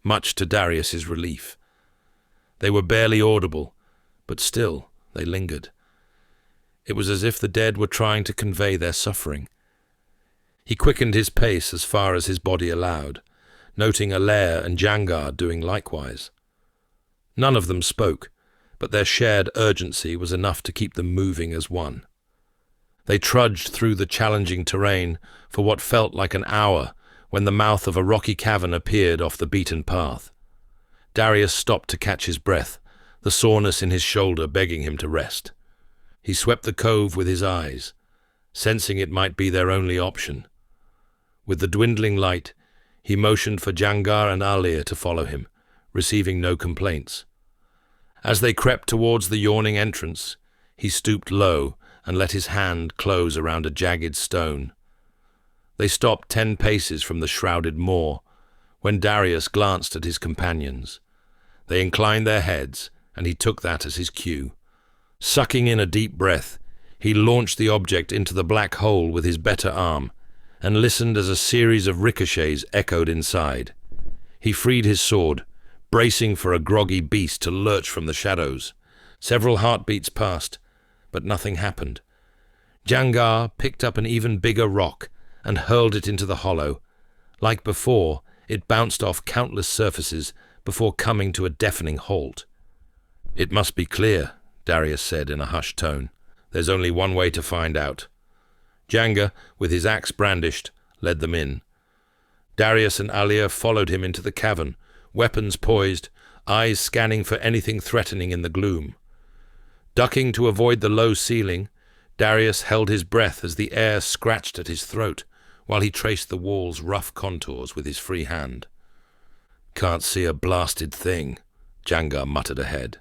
Speaker 1: much to Darius's relief. They were barely audible, but still they lingered. It was as if the dead were trying to convey their suffering. He quickened his pace as far as his body allowed, noting Alair and Jangar doing likewise. None of them spoke, but their shared urgency was enough to keep them moving as one. They trudged through the challenging terrain for what felt like an hour when the mouth of a rocky cavern appeared off the beaten path. Darius stopped to catch his breath, the soreness in his shoulder begging him to rest. He swept the cove with his eyes, sensing it might be their only option. With the dwindling light, he motioned for Jangar and Alair to follow him, receiving no complaints. As they crept towards the yawning entrance, he stooped low and let his hand close around a jagged stone. They stopped 10 paces from the shrouded moor, when Darius glanced at his companions. They inclined their heads, and he took that as his cue. Sucking in a deep breath, he launched the object into the black hole with his better arm, and listened as a series of ricochets echoed inside. He freed his sword, bracing for a groggy beast to lurch from the shadows. Several heartbeats passed, but nothing happened. Jangar picked up an even bigger rock and hurled it into the hollow. Like before, it bounced off countless surfaces before coming to a deafening halt. "It must be clear," Darius said in a hushed tone. "There's only one way to find out." Jangar, with his axe brandished, led them in. Darius and Alair followed him into the cavern, weapons poised, eyes scanning for anything threatening in the gloom. Ducking to avoid the low ceiling, Darius held his breath as the air scratched at his throat, while he traced the wall's rough contours with his free hand. "Can't see a blasted thing," Jangar muttered ahead.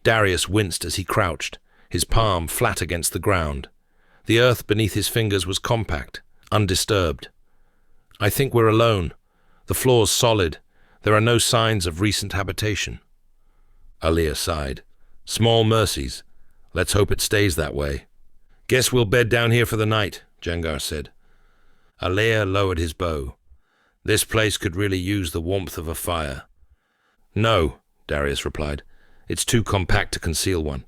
Speaker 1: Darius winced as he crouched, his palm flat against the ground. The earth beneath his fingers was compact, undisturbed. "I think we're alone. The floor's solid. There are no signs of recent habitation." Alair sighed. "Small mercies. Let's hope it stays that way." "Guess we'll bed down here for the night," Jangar said. Alair lowered his bow. "This place could really use the warmth of a fire." "No," Darius replied. "It's too compact to conceal one."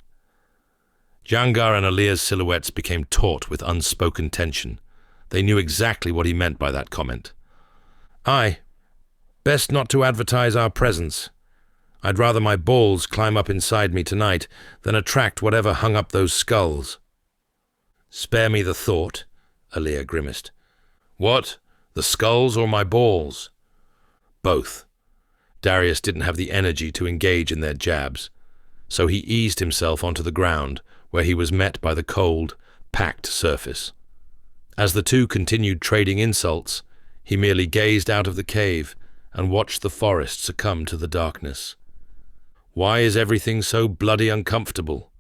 Speaker 1: Jangar and Alair's silhouettes became taut with unspoken tension. They knew exactly what he meant by that comment. "Aye, best not to advertise our presence. I'd rather my balls climb up inside me tonight than attract whatever hung up those skulls." "Spare me the thought," Alair grimaced. "What? The skulls or my balls?" "Both." Darius didn't have the energy to engage in their jabs, so he eased himself onto the ground, where he was met by the cold, packed surface. As the two continued trading insults, he merely gazed out of the cave and watched the forest succumb to the darkness. "Why is everything so bloody uncomfortable?"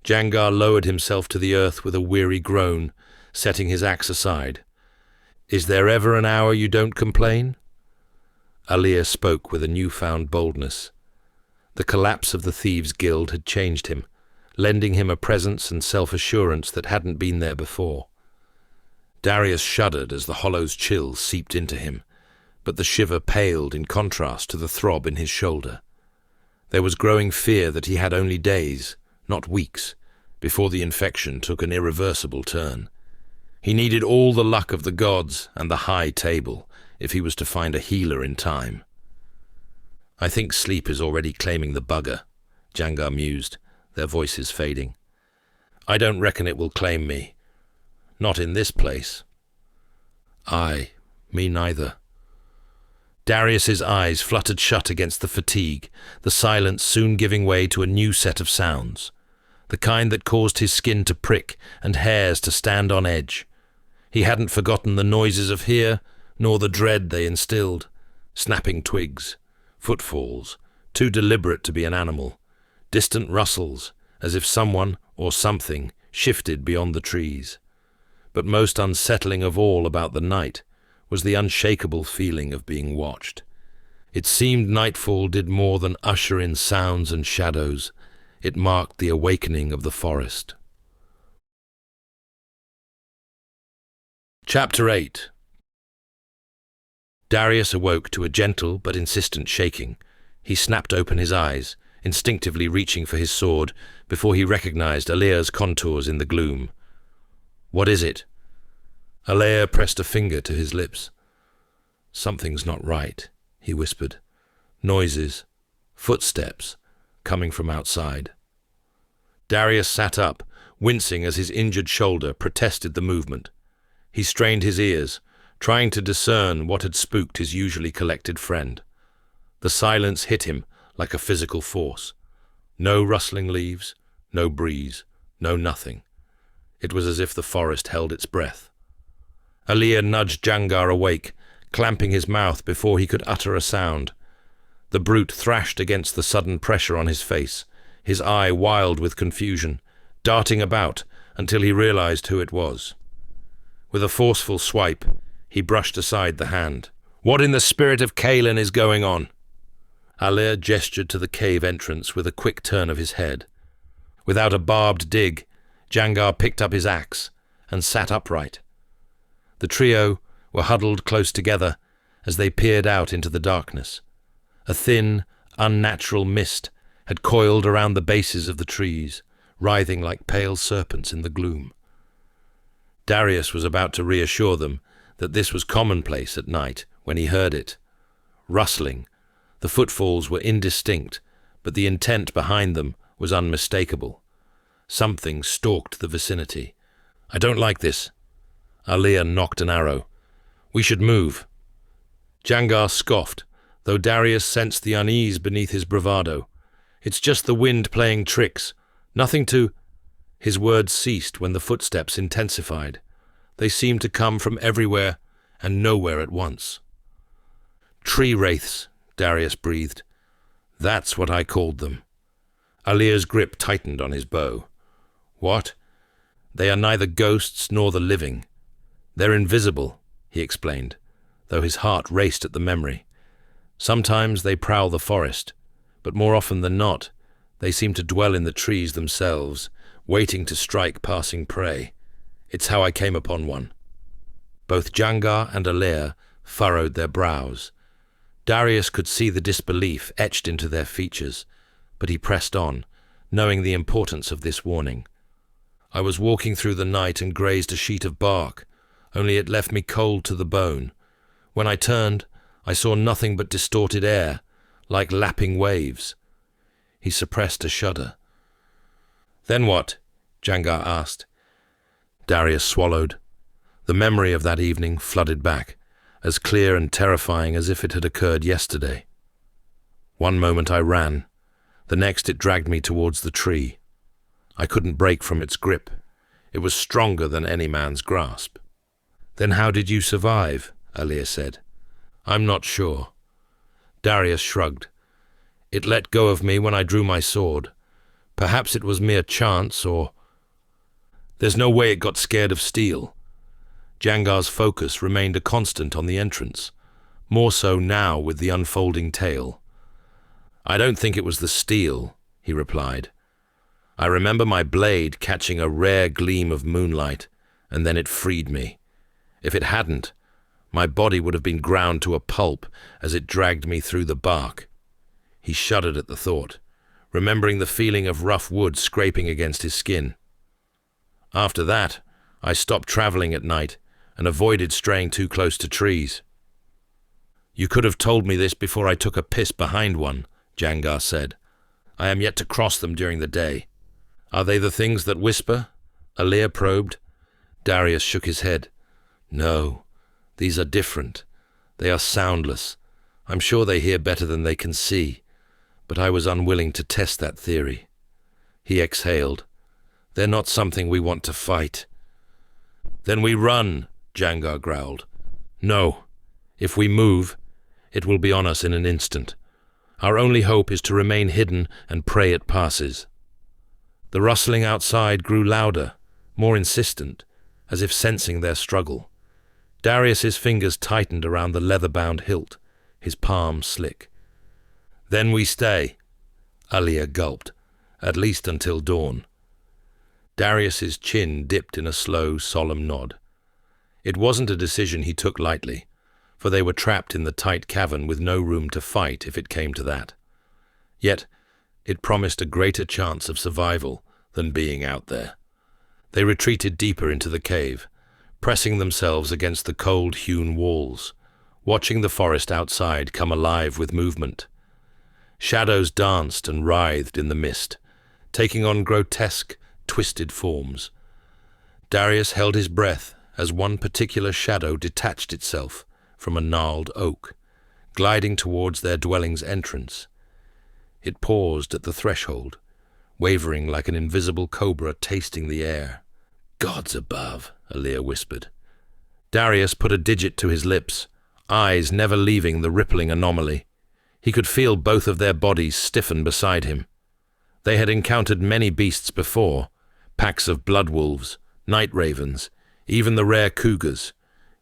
Speaker 1: Jangar lowered himself to the earth with a weary groan, setting his axe aside. "Is there ever an hour you don't complain?" Alair spoke with a newfound boldness. The collapse of the Thieves' Guild had changed him, lending him a presence and self-assurance that hadn't been there before. Darius shuddered as the hollow's chill seeped into him, but the shiver paled in contrast to the throb in his shoulder. There was growing fear that he had only days, not weeks, before the infection took an irreversible turn. He needed all the luck of the gods and the high table if he was to find a healer in time. "I think sleep is already claiming the bugger," Jangar mused, their voices fading. "I don't reckon it will claim me. Not in this place." "Aye, me neither." Darius's eyes fluttered shut against the fatigue, the silence soon giving way to a new set of sounds, the kind that caused his skin to prick and hairs to stand on edge. He hadn't forgotten the noises of here, nor the dread they instilled: snapping twigs, Footfalls, too deliberate to be an animal. Distant rustles, as if someone or something shifted beyond the trees. But most unsettling of all about the night was the unshakable feeling of being watched. It seemed nightfall did more than usher in sounds and shadows. It marked the awakening of the forest. Chapter 8. Darius awoke to a gentle but insistent shaking. He snapped open his eyes, instinctively reaching for his sword before he recognized Alea's contours in the gloom. "What is it?" Alea pressed a finger to his lips. "Something's not right," he whispered. Noises, footsteps, coming from outside. Darius sat up, wincing as his injured shoulder protested the movement. He strained his ears, trying to discern what had spooked his usually collected friend. The silence hit him like a physical force. No rustling leaves, no breeze, no nothing. It was as if the forest held its breath. Alea nudged Jangar awake, clamping his mouth before he could utter a sound. The brute thrashed against the sudden pressure on his face, his eye wild with confusion, darting about until he realized who it was. With a forceful swipe, he brushed aside the hand. "What in the spirit of Kalen is going on?" Alea gestured to the cave entrance with a quick turn of his head. Without a barbed dig, Jangar picked up his axe and sat upright. The trio were huddled close together as they peered out into the darkness. A thin, unnatural mist had coiled around the bases of the trees, writhing like pale serpents in the gloom. Darius was about to reassure them that this was commonplace at night when he heard it. Rustling, the footfalls were indistinct, but the intent behind them was unmistakable. Something stalked the vicinity. "I don't like this." Alea knocked an arrow. "We should move." Jangar scoffed, though Darius sensed the unease beneath his bravado. "It's just the wind playing tricks. Nothing to—" His words ceased when the footsteps intensified. They seemed to come from everywhere and nowhere at once. "Tree wraiths," Darius breathed. "That's what I called them." Alea's grip tightened on his bow. "What?" "They are neither ghosts nor the living. They're invisible," he explained, though his heart raced at the memory. "Sometimes they prowl the forest, but more often than not, they seem to dwell in the trees themselves, waiting to strike passing prey. It's how I came upon one." Both Jangar and Alea furrowed their brows. Darius could see the disbelief etched into their features, but he pressed on, knowing the importance of this warning. "I was walking through the night and grazed a sheet of bark, only it left me cold to the bone. When I turned, I saw nothing but distorted air, like lapping waves." He suppressed a shudder. "Then what?" Jangar asked. Darius swallowed. The memory of that evening flooded back, as clear and terrifying as if it had occurred yesterday. "One moment I ran. The next it dragged me towards the tree. I couldn't break from its grip. It was stronger than any man's grasp." "Then how did you survive?" Alea said. "I'm not sure." Darius shrugged. "It let go of me when I drew my sword. Perhaps it was mere chance, or... There's no way it got scared of steel." Jangar's focus remained a constant on the entrance, more so now with the unfolding tale. "I don't think it was the steel," he replied. "I remember my blade catching a rare gleam of moonlight, and then it freed me. If it hadn't, my body would have been ground to a pulp as it dragged me through the bark." He shuddered at the thought, remembering the feeling of rough wood scraping against his skin. "After that, I stopped traveling at night and avoided straying too close to trees." "You could have told me this before I took a piss behind one," Jangar said. "I am yet to cross them during the day." "Are they the things that whisper?" Alea probed. Darius shook his head. "No, these are different. They are soundless. I'm sure they hear better than they can see, but I was unwilling to test that theory." He exhaled. "They're not something we want to fight." "Then we run," Jangar growled. "No. If we move, it will be on us in an instant. Our only hope is to remain hidden and pray it passes." The rustling outside grew louder, more insistent, as if sensing their struggle. Darius's fingers tightened around the leather-bound hilt, his palm slick. "Then we stay," Alia gulped, "at least until dawn." Darius's chin dipped in a slow, solemn nod. It wasn't a decision he took lightly, for they were trapped in the tight cavern with no room to fight if it came to that. Yet, it promised a greater chance of survival than being out there. They retreated deeper into the cave, pressing themselves against the cold-hewn walls, watching the forest outside come alive with movement. Shadows danced and writhed in the mist, taking on grotesque, twisted forms. Darius held his breath as one particular shadow detached itself from a gnarled oak, gliding towards their dwelling's entrance. It paused at the threshold, wavering like an invisible cobra tasting the air. "Gods above," Alia whispered. Darius put a digit to his lips, eyes never leaving the rippling anomaly. He could feel both of their bodies stiffen beside him. They had encountered many beasts before, packs of blood wolves, night ravens, even the rare cougars,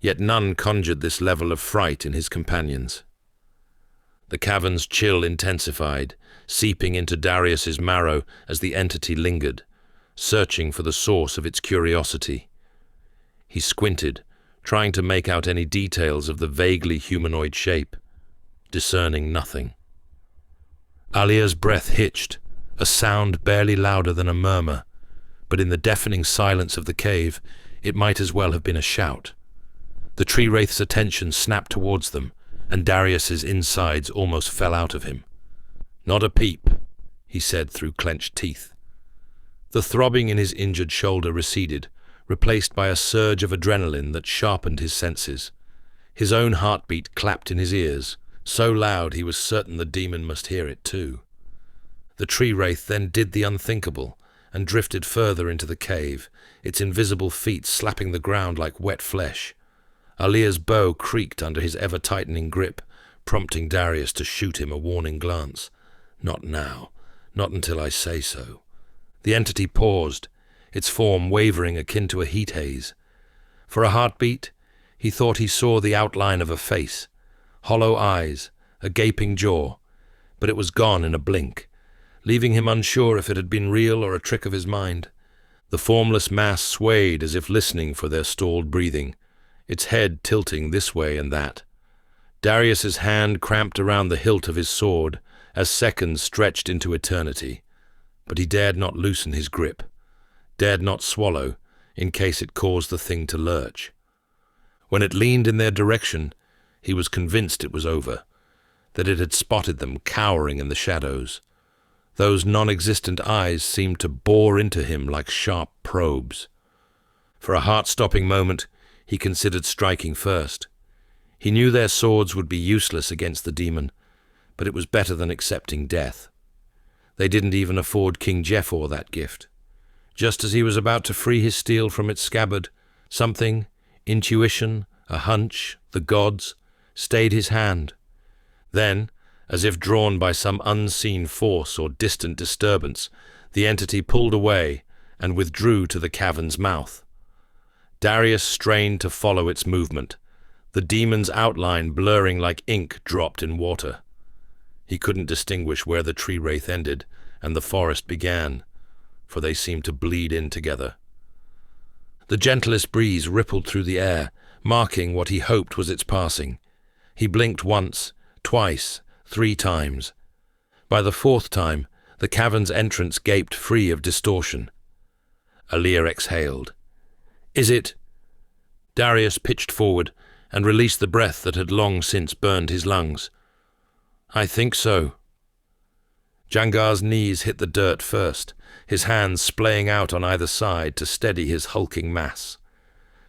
Speaker 1: yet none conjured this level of fright in his companions. The cavern's chill intensified, seeping into Darius's marrow as the entity lingered, searching for the source of its curiosity. He squinted, trying to make out any details of the vaguely humanoid shape, discerning nothing. Alia's breath hitched, a sound barely louder than a murmur, but in the deafening silence of the cave, it might as well have been a shout. The tree wraith's attention snapped towards them, and Darius's insides almost fell out of him. "Not a peep," he said through clenched teeth. The throbbing in his injured shoulder receded, replaced by a surge of adrenaline that sharpened his senses. His own heartbeat clapped in his ears, so loud he was certain the demon must hear it too. The tree wraith then did the unthinkable and drifted further into the cave, its invisible feet slapping the ground like wet flesh. Alia's bow creaked under his ever-tightening grip, prompting Darius to shoot him a warning glance. "Not now. Not until I say so." The entity paused, its form wavering akin to a heat haze. For a heartbeat, he thought he saw the outline of a face, hollow eyes, a gaping jaw, but it was gone in a blink, leaving him unsure if it had been real or a trick of his mind. The formless mass swayed as if listening for their stalled breathing, its head tilting this way and that. Darius's hand cramped around the hilt of his sword as seconds stretched into eternity, but he dared not loosen his grip, dared not swallow in case it caused the thing to lurch. When it leaned in their direction, he was convinced it was over, that it had spotted them cowering in the shadows. Those non-existent eyes seemed to bore into him like sharp probes. For a heart-stopping moment, he considered striking first. He knew their swords would be useless against the demon, but it was better than accepting death. They didn't even afford King Jefor that gift. Just as he was about to free his steel from its scabbard, something, intuition, a hunch, the gods, stayed his hand. Then, as if drawn by some unseen force or distant disturbance, the entity pulled away and withdrew to the cavern's mouth. Darius strained to follow its movement, the demon's outline blurring like ink dropped in water. He couldn't distinguish where the tree wraith ended and the forest began, for they seemed to bleed in together. The gentlest breeze rippled through the air, marking what he hoped was its passing. He blinked once, twice, 3 times. By the 4th time, the cavern's entrance gaped free of distortion. Alia exhaled. "Is it?" Darius pitched forward and released the breath that had long since burned his lungs. "I think so." Jangar's knees hit the dirt first, his hands splaying out on either side to steady his hulking mass.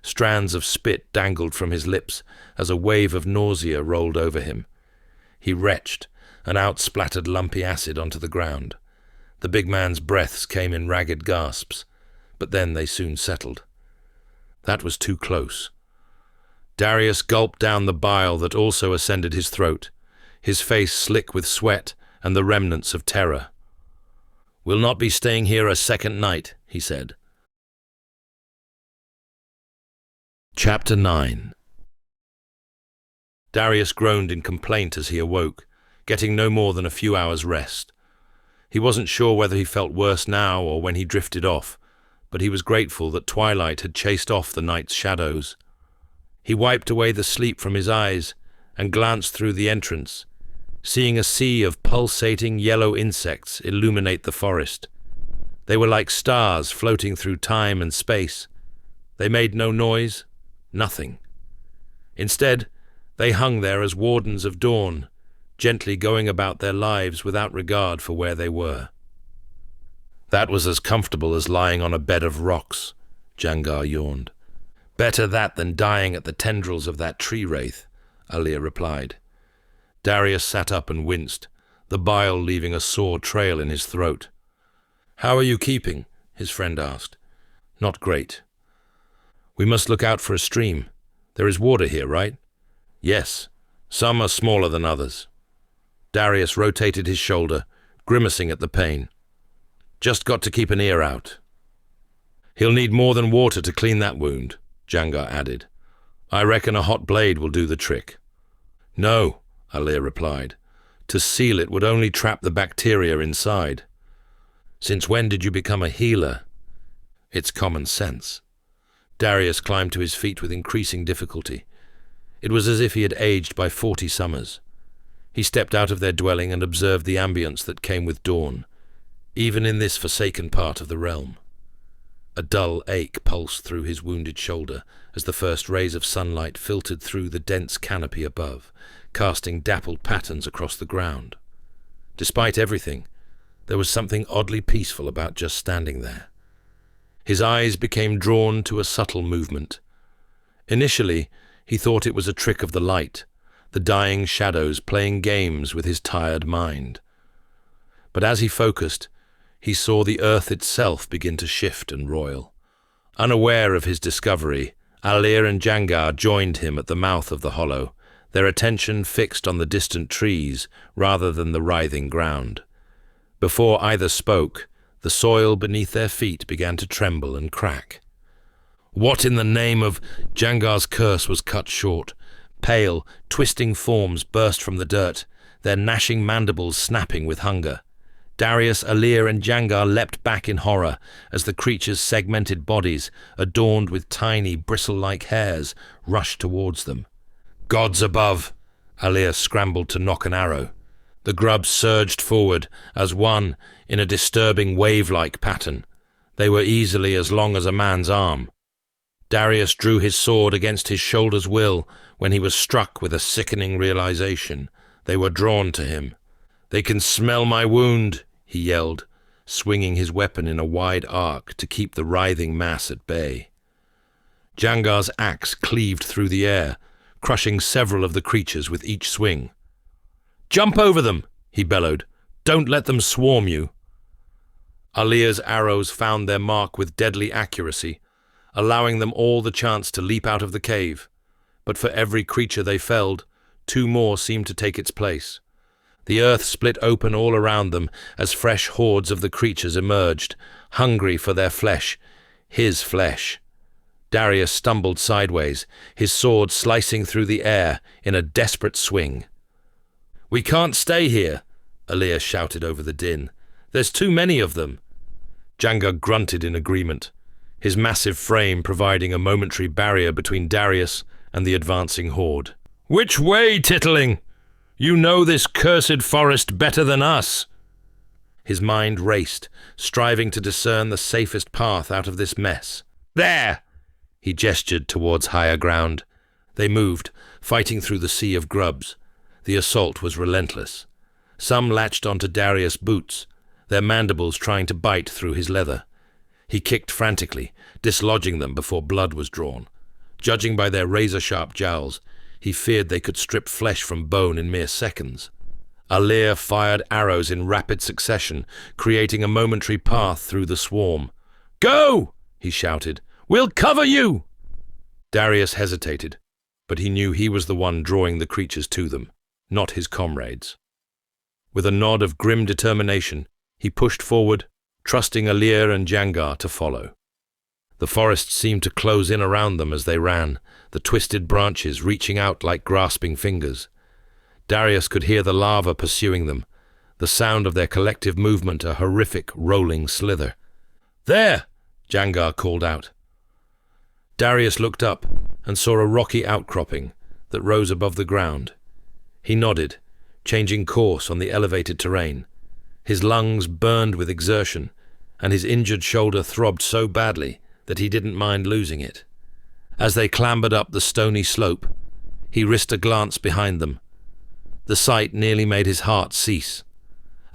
Speaker 1: Strands of spit dangled from his lips as a wave of nausea rolled over him. He retched and out-splattered lumpy acid onto the ground. The big man's breaths came in ragged gasps, but then they soon settled. That was too close. Darius gulped down the bile that also ascended his throat. his face slick with sweat and the remnants of terror. "We'll not be staying here a second night," he said. Chapter 9. Darius groaned in complaint as he awoke, getting no more than a few hours' rest. He wasn't sure whether he felt worse now or when he drifted off, but he was grateful that twilight had chased off the night's shadows. He wiped away the sleep from his eyes and glanced through the entrance, seeing a sea of pulsating yellow insects illuminate the forest. They were like stars floating through time and space. They made no noise, nothing. Instead, they hung there as wardens of dawn, gently going about their lives without regard for where they were. "That was as comfortable as lying on a bed of rocks," Jangar yawned. "Better that than dying at the tendrils of that tree wraith," Alir replied. Darius sat up and winced, the bile leaving a sore trail in his throat. "How are you keeping?" his friend asked. "Not great." "We must look out for a stream. There is water here, right?" "Yes. Some are smaller than others." Darius rotated his shoulder, grimacing at the pain. "Just got to keep an ear out." "He'll need more than water to clean that wound," Jangar added. "I reckon a hot blade will do the trick." "No," Alir replied. "To seal it would only trap the bacteria inside." "Since when did you become a healer?" "It's common sense." Darius climbed to his feet with increasing difficulty. It was as if he had aged by 40 summers. He stepped out of their dwelling and observed the ambience that came with dawn, even in this forsaken part of the realm. A dull ache pulsed through his wounded shoulder as the first rays of sunlight filtered through the dense canopy above, casting dappled patterns across the ground. Despite everything, there was something oddly peaceful about just standing there. His eyes became drawn to a subtle movement. Initially, he thought it was a trick of the light, the dying shadows playing games with his tired mind. But as he focused, he saw the earth itself begin to shift and roil. Unaware of his discovery, Alir and Jangar joined him at the mouth of the hollow, their attention fixed on the distant trees rather than the writhing ground. Before either spoke, the soil beneath their feet began to tremble and crack. "What in the name of—" Jangar's curse was cut short. Pale, twisting forms burst from the dirt, their gnashing mandibles snapping with hunger. Darius, Alir, and Jangar leapt back in horror as the creatures' segmented bodies, adorned with tiny, bristle-like hairs, rushed towards them. "Gods above!" Alir scrambled to nock an arrow. The grubs surged forward as one, in a disturbing wave-like pattern. They were easily as long as a man's arm. Darius drew his sword against his shoulder's will when he was struck with a sickening realization. They were drawn to him. "They can smell my wound," he yelled, swinging his weapon in a wide arc to keep the writhing mass at bay. Jangar's axe cleaved through the air, crushing several of the creatures with each swing. "Jump over them," he bellowed. "Don't let them swarm you." Alir's arrows found their mark with deadly accuracy, allowing them all the chance to leap out of the cave. But for every creature they felled, 2 more seemed to take its place. The earth split open all around them as fresh hordes of the creatures emerged, hungry for their flesh, his flesh. Darius stumbled sideways, his sword slicing through the air in a desperate swing. "We can't stay here," Alir shouted over the din. "There's too many of them." Jangar grunted in agreement, his massive frame providing a momentary barrier between Darius and the advancing horde. "Which way, Tittling? You know this cursed forest better than us." His mind raced, striving to discern the safest path out of this mess. "There!" He gestured towards higher ground. They moved, fighting through the sea of grubs. The assault was relentless. Some latched onto Darius' boots, their mandibles trying to bite through his leather. He kicked frantically, dislodging them before blood was drawn. Judging by their razor-sharp jowls, he feared they could strip flesh from bone in mere seconds. Alir fired arrows in rapid succession, creating a momentary path through the swarm. "Go!" he shouted. "We'll cover you!" Darius hesitated, but he knew he was the one drawing the creatures to them. not his comrades. With a nod of grim determination, he pushed forward, trusting Alir and Jangar to follow. The forest seemed to close in around them as they ran, the twisted branches reaching out like grasping fingers. Darius could hear the lava pursuing them, the sound of their collective movement a horrific rolling slither. "There!" Jangar called out. Darius looked up and saw a rocky outcropping that rose above the ground. He nodded, changing course on the elevated terrain. His lungs burned with exertion, and his injured shoulder throbbed so badly that he didn't mind losing it. As they clambered up the stony slope, he risked a glance behind them. The sight nearly made his heart cease.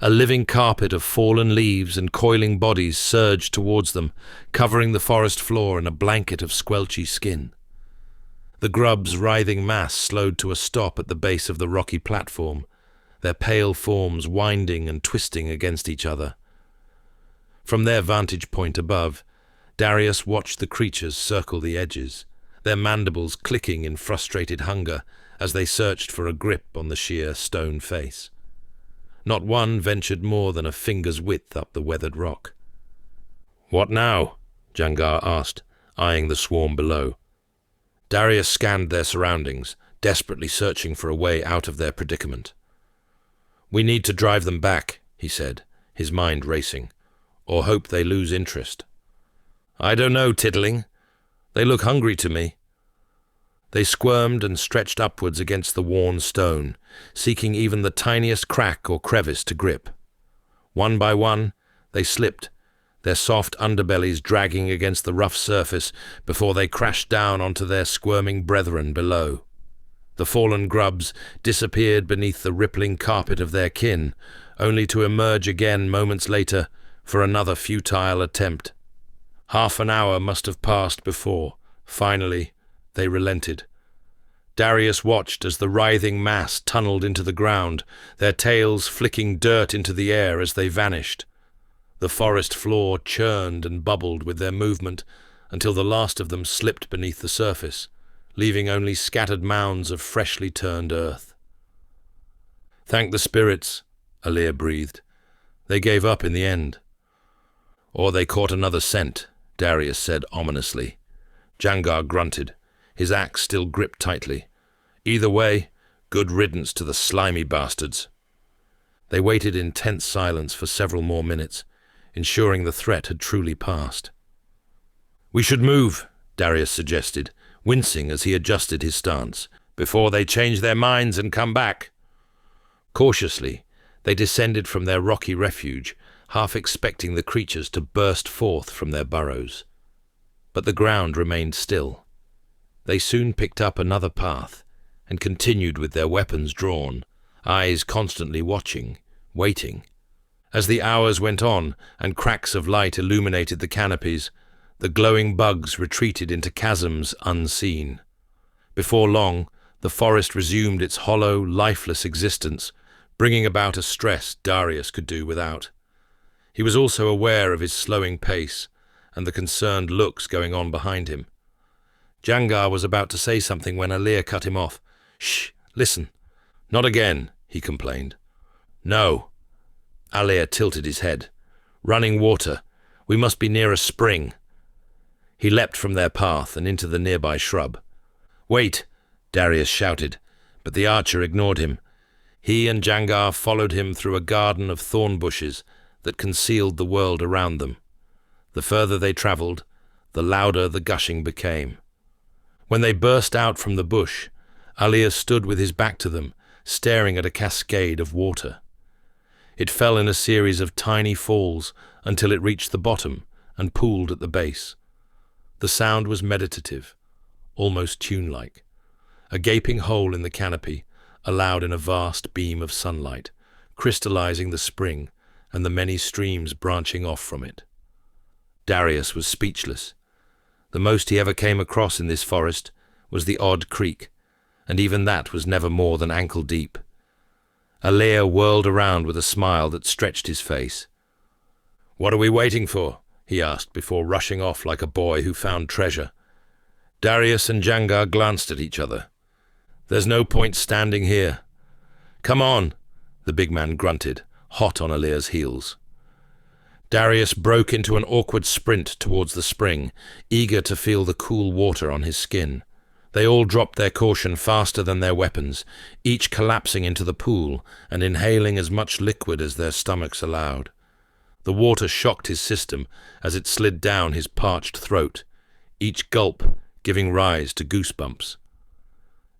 Speaker 1: A living carpet of fallen leaves and coiling bodies surged towards them, covering the forest floor in a blanket of squelchy skin. The grub's writhing mass slowed to a stop at the base of the rocky platform, their pale forms winding and twisting against each other. From their vantage point above, Darius watched the creatures circle the edges, their mandibles clicking in frustrated hunger as they searched for a grip on the sheer stone face. Not one ventured more than a finger's width up the weathered rock. "What now?" Jangar asked, eyeing the swarm below. Darius scanned their surroundings, desperately searching for a way out of their predicament. "We need to drive them back," he said, his mind racing, "or hope they lose interest." "I don't know, Tiddling. They look hungry to me." They squirmed and stretched upwards against the worn stone, seeking even the tiniest crack or crevice to grip. One by one, they slipped, their soft underbellies dragging against the rough surface before they crashed down onto their squirming brethren below. The fallen grubs disappeared beneath the rippling carpet of their kin, only to emerge again moments later for another futile attempt. Half an hour must have passed before, finally, they relented. Darius watched as the writhing mass tunneled into the ground, their tails flicking dirt into the air as they vanished. The forest floor churned and bubbled with their movement until the last of them slipped beneath the surface, leaving only scattered mounds of freshly turned earth. "Thank the spirits," Alir breathed. "They gave up in the end." "Or they caught another scent," Darius said ominously. Jangar grunted, his axe still gripped tightly. "Either way, good riddance to the slimy bastards." They waited in tense silence for several more minutes, ensuring the threat had truly passed. "We should move," Darius suggested, wincing as he adjusted his stance, "before they change their minds and come back." Cautiously, they descended from their rocky refuge, half expecting the creatures to burst forth from their burrows. But the ground remained still. They soon picked up another path and continued with their weapons drawn, eyes constantly watching, waiting. As the hours went on and cracks of light illuminated the canopies, the glowing bugs retreated into chasms unseen. Before long, the forest resumed its hollow, lifeless existence, bringing about a stress Darius could do without. He was also aware of his slowing pace and the concerned looks going on behind him. Jangar was about to say something when Alir cut him off. "Shh, listen." "Not again," he complained. "No." Alir tilted his head. "Running water. We must be near a spring." He leapt from their path and into the nearby shrub. "Wait," Darius shouted, but the archer ignored him. He and Jangar followed him through a garden of thorn bushes that concealed the world around them. The further they travelled, the louder the gushing became. When they burst out from the bush, Alir stood with his back to them, staring at a cascade of water. It fell in a series of tiny falls until it reached the bottom and pooled at the base. The sound was meditative, almost tune-like. A gaping hole in the canopy allowed in a vast beam of sunlight, crystallizing the spring and the many streams branching off from it. Darius was speechless. The most he ever came across in this forest was the odd creek, and even that was never more than ankle-deep. Alir whirled around with a smile that stretched his face. "What are we waiting for?" he asked before rushing off like a boy who found treasure. Darius and Jangar glanced at each other. "There's no point standing here. "Come on," the big man grunted, hot on Alea's heels. Darius broke into an awkward sprint towards the spring, eager to feel the cool water on his skin. They all dropped their caution faster than their weapons, each collapsing into the pool and inhaling as much liquid as their stomachs allowed. The water shocked his system as it slid down his parched throat, each gulp giving rise to goosebumps.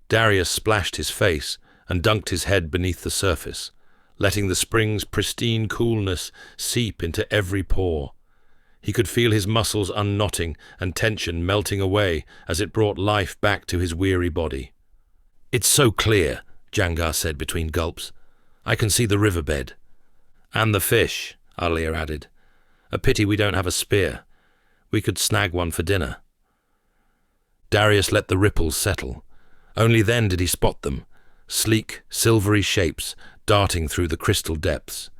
Speaker 1: Darius splashed his face and dunked his head beneath the surface, letting the spring's pristine coolness seep into every pore. He could feel his muscles unknotting and tension melting away as it brought life back to his weary body. "It's so clear," Jangar said between gulps. "I can see the riverbed." "And the fish," Alea added. "A pity we don't have a spear. We could snag one for dinner." Darius let the ripples settle. Only then did he spot them, sleek, silvery shapes darting through the crystal depths.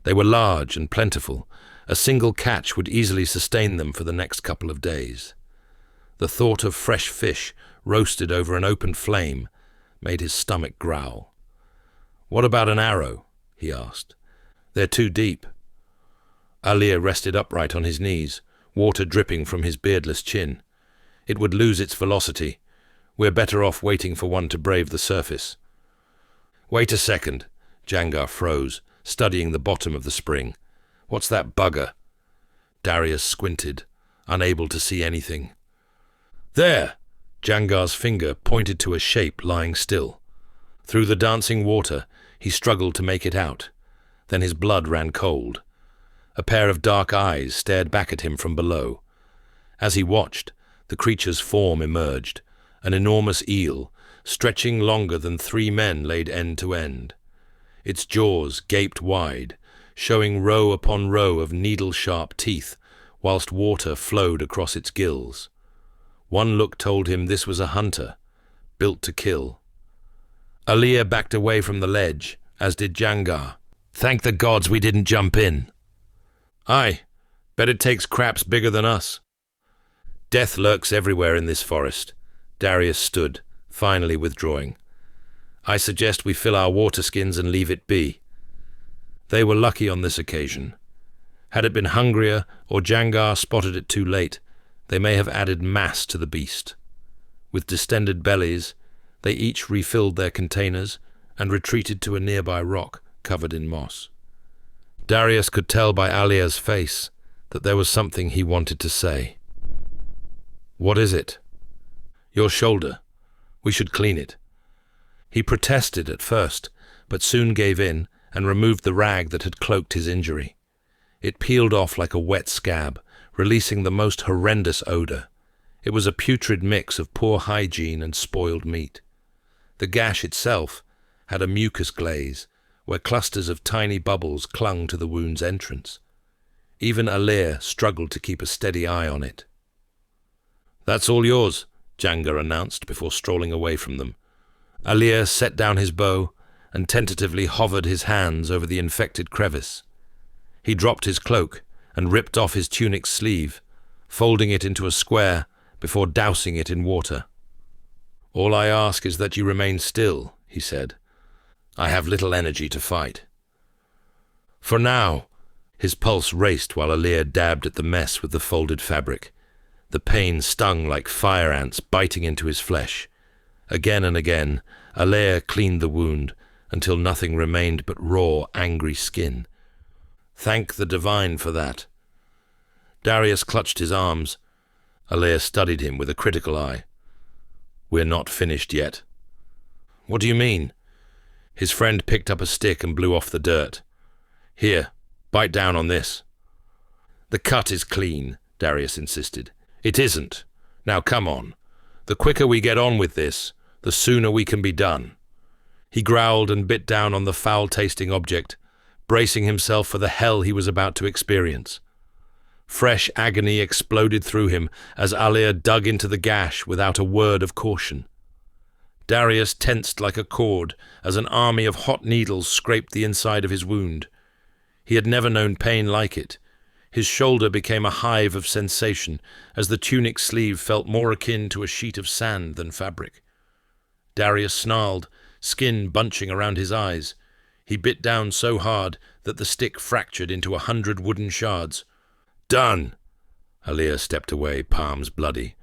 Speaker 1: They were large and plentiful. A single catch would easily sustain them for the next couple of days. The thought of fresh fish roasted over an open flame made his stomach growl. "What about an arrow?" he asked. "They're too deep." Alea rested upright on his knees, water dripping from his beardless chin. "It would lose its velocity. We're better off waiting for one to brave the surface." "Wait a second." Jangar froze, studying the bottom of the spring. "What's that bugger?" Darius squinted, unable to see anything. "There!" Jangar's finger pointed to a shape lying still. Through the dancing water, he struggled to make it out. Then his blood ran cold. A pair of dark eyes stared back at him from below. As he watched, the creature's form emerged, an enormous eel, stretching longer than 3 men laid end to end. Its jaws gaped wide, showing row upon row of needle-sharp teeth, whilst water flowed across its gills. One look told him this was a hunter, built to kill. Alea backed away from the ledge, as did Jangar. "Thank the gods we didn't jump in." "Aye, bet it takes craps bigger than us." Death lurks everywhere in this forest. Darius stood, finally withdrawing. "I suggest we fill our water skins and leave it be." They were lucky on this occasion. Had it been hungrier, or Jangar spotted it too late, they may have added mass to the beast. With distended bellies, they each refilled their containers and retreated to a nearby rock covered in moss. Darius could tell by Alea's face that there was something he wanted to say. "What is it?" "Your shoulder. We should clean it." He protested at first, but soon gave in and removed the rag that had cloaked his injury. It peeled off like a wet scab, releasing the most horrendous odor. It was a putrid mix of poor hygiene and spoiled meat. The gash itself had a mucus glaze, where clusters of tiny bubbles clung to the wound's entrance. Even Alea struggled to keep a steady eye on it. "That's all yours," Jangar announced before strolling away from them. Alea set down his bow and tentatively hovered his hands over the infected crevice. He dropped his cloak and ripped off his tunic's sleeve, folding it into a square before dousing it in water. "All I ask is that you remain still," he said. "I have little energy to fight." "For now." His pulse raced while Alea dabbed at the mess with the folded fabric. The pain stung like fire ants biting into his flesh. Again and again, Alea cleaned the wound until nothing remained but raw, angry skin. "Thank the divine for that." Darius clutched his arms. Alea studied him with a critical eye. "We're not finished yet." "What do you mean?" His friend picked up a stick and blew off the dirt. "Here, bite down on this." "The cut is clean," Darius insisted. "It isn't. Now come on. The quicker we get on with this, the sooner we can be done." He growled and bit down on the foul-tasting object, bracing himself for the hell he was about to experience. Fresh agony exploded through him as Alea dug into the gash without a word of caution. Darius tensed like a cord as an army of hot needles scraped the inside of his wound. He had never known pain like it. His shoulder became a hive of sensation as the tunic sleeve felt more akin to a sheet of sand than fabric. Darius snarled, skin bunching around his eyes. He bit down so hard that the stick fractured into 100 wooden shards. "Done!" Alir stepped away, palms bloody.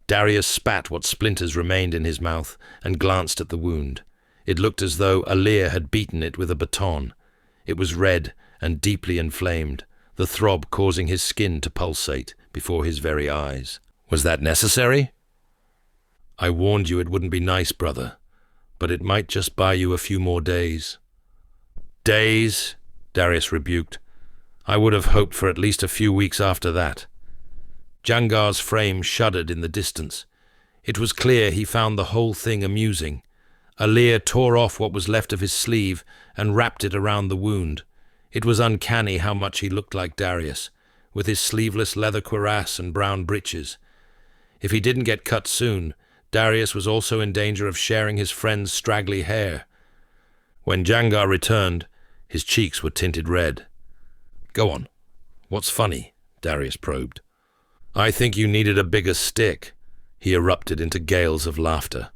Speaker 1: Darius spat what splinters remained in his mouth and glanced at the wound. It looked as though Alir had beaten it with a baton. It was red and deeply inflamed, the throb causing his skin to pulsate before his very eyes. "Was that necessary?" "I warned you it wouldn't be nice, brother, but it might just buy you a few more days." "Days?" Darius rebuked. "I would have hoped for at least a few weeks after that." Jangar's frame shuddered in the distance. It was clear he found the whole thing amusing. Alir tore off what was left of his sleeve and wrapped it around the wound. It was uncanny how much he looked like Darius, with his sleeveless leather cuirass and brown breeches. If he didn't get cut soon, Darius was also in danger of sharing his friend's straggly hair. When Jangar returned, his cheeks were tinted red. "Go on. What's funny?" Darius probed. "I think you needed a bigger stick." He erupted into gales of laughter.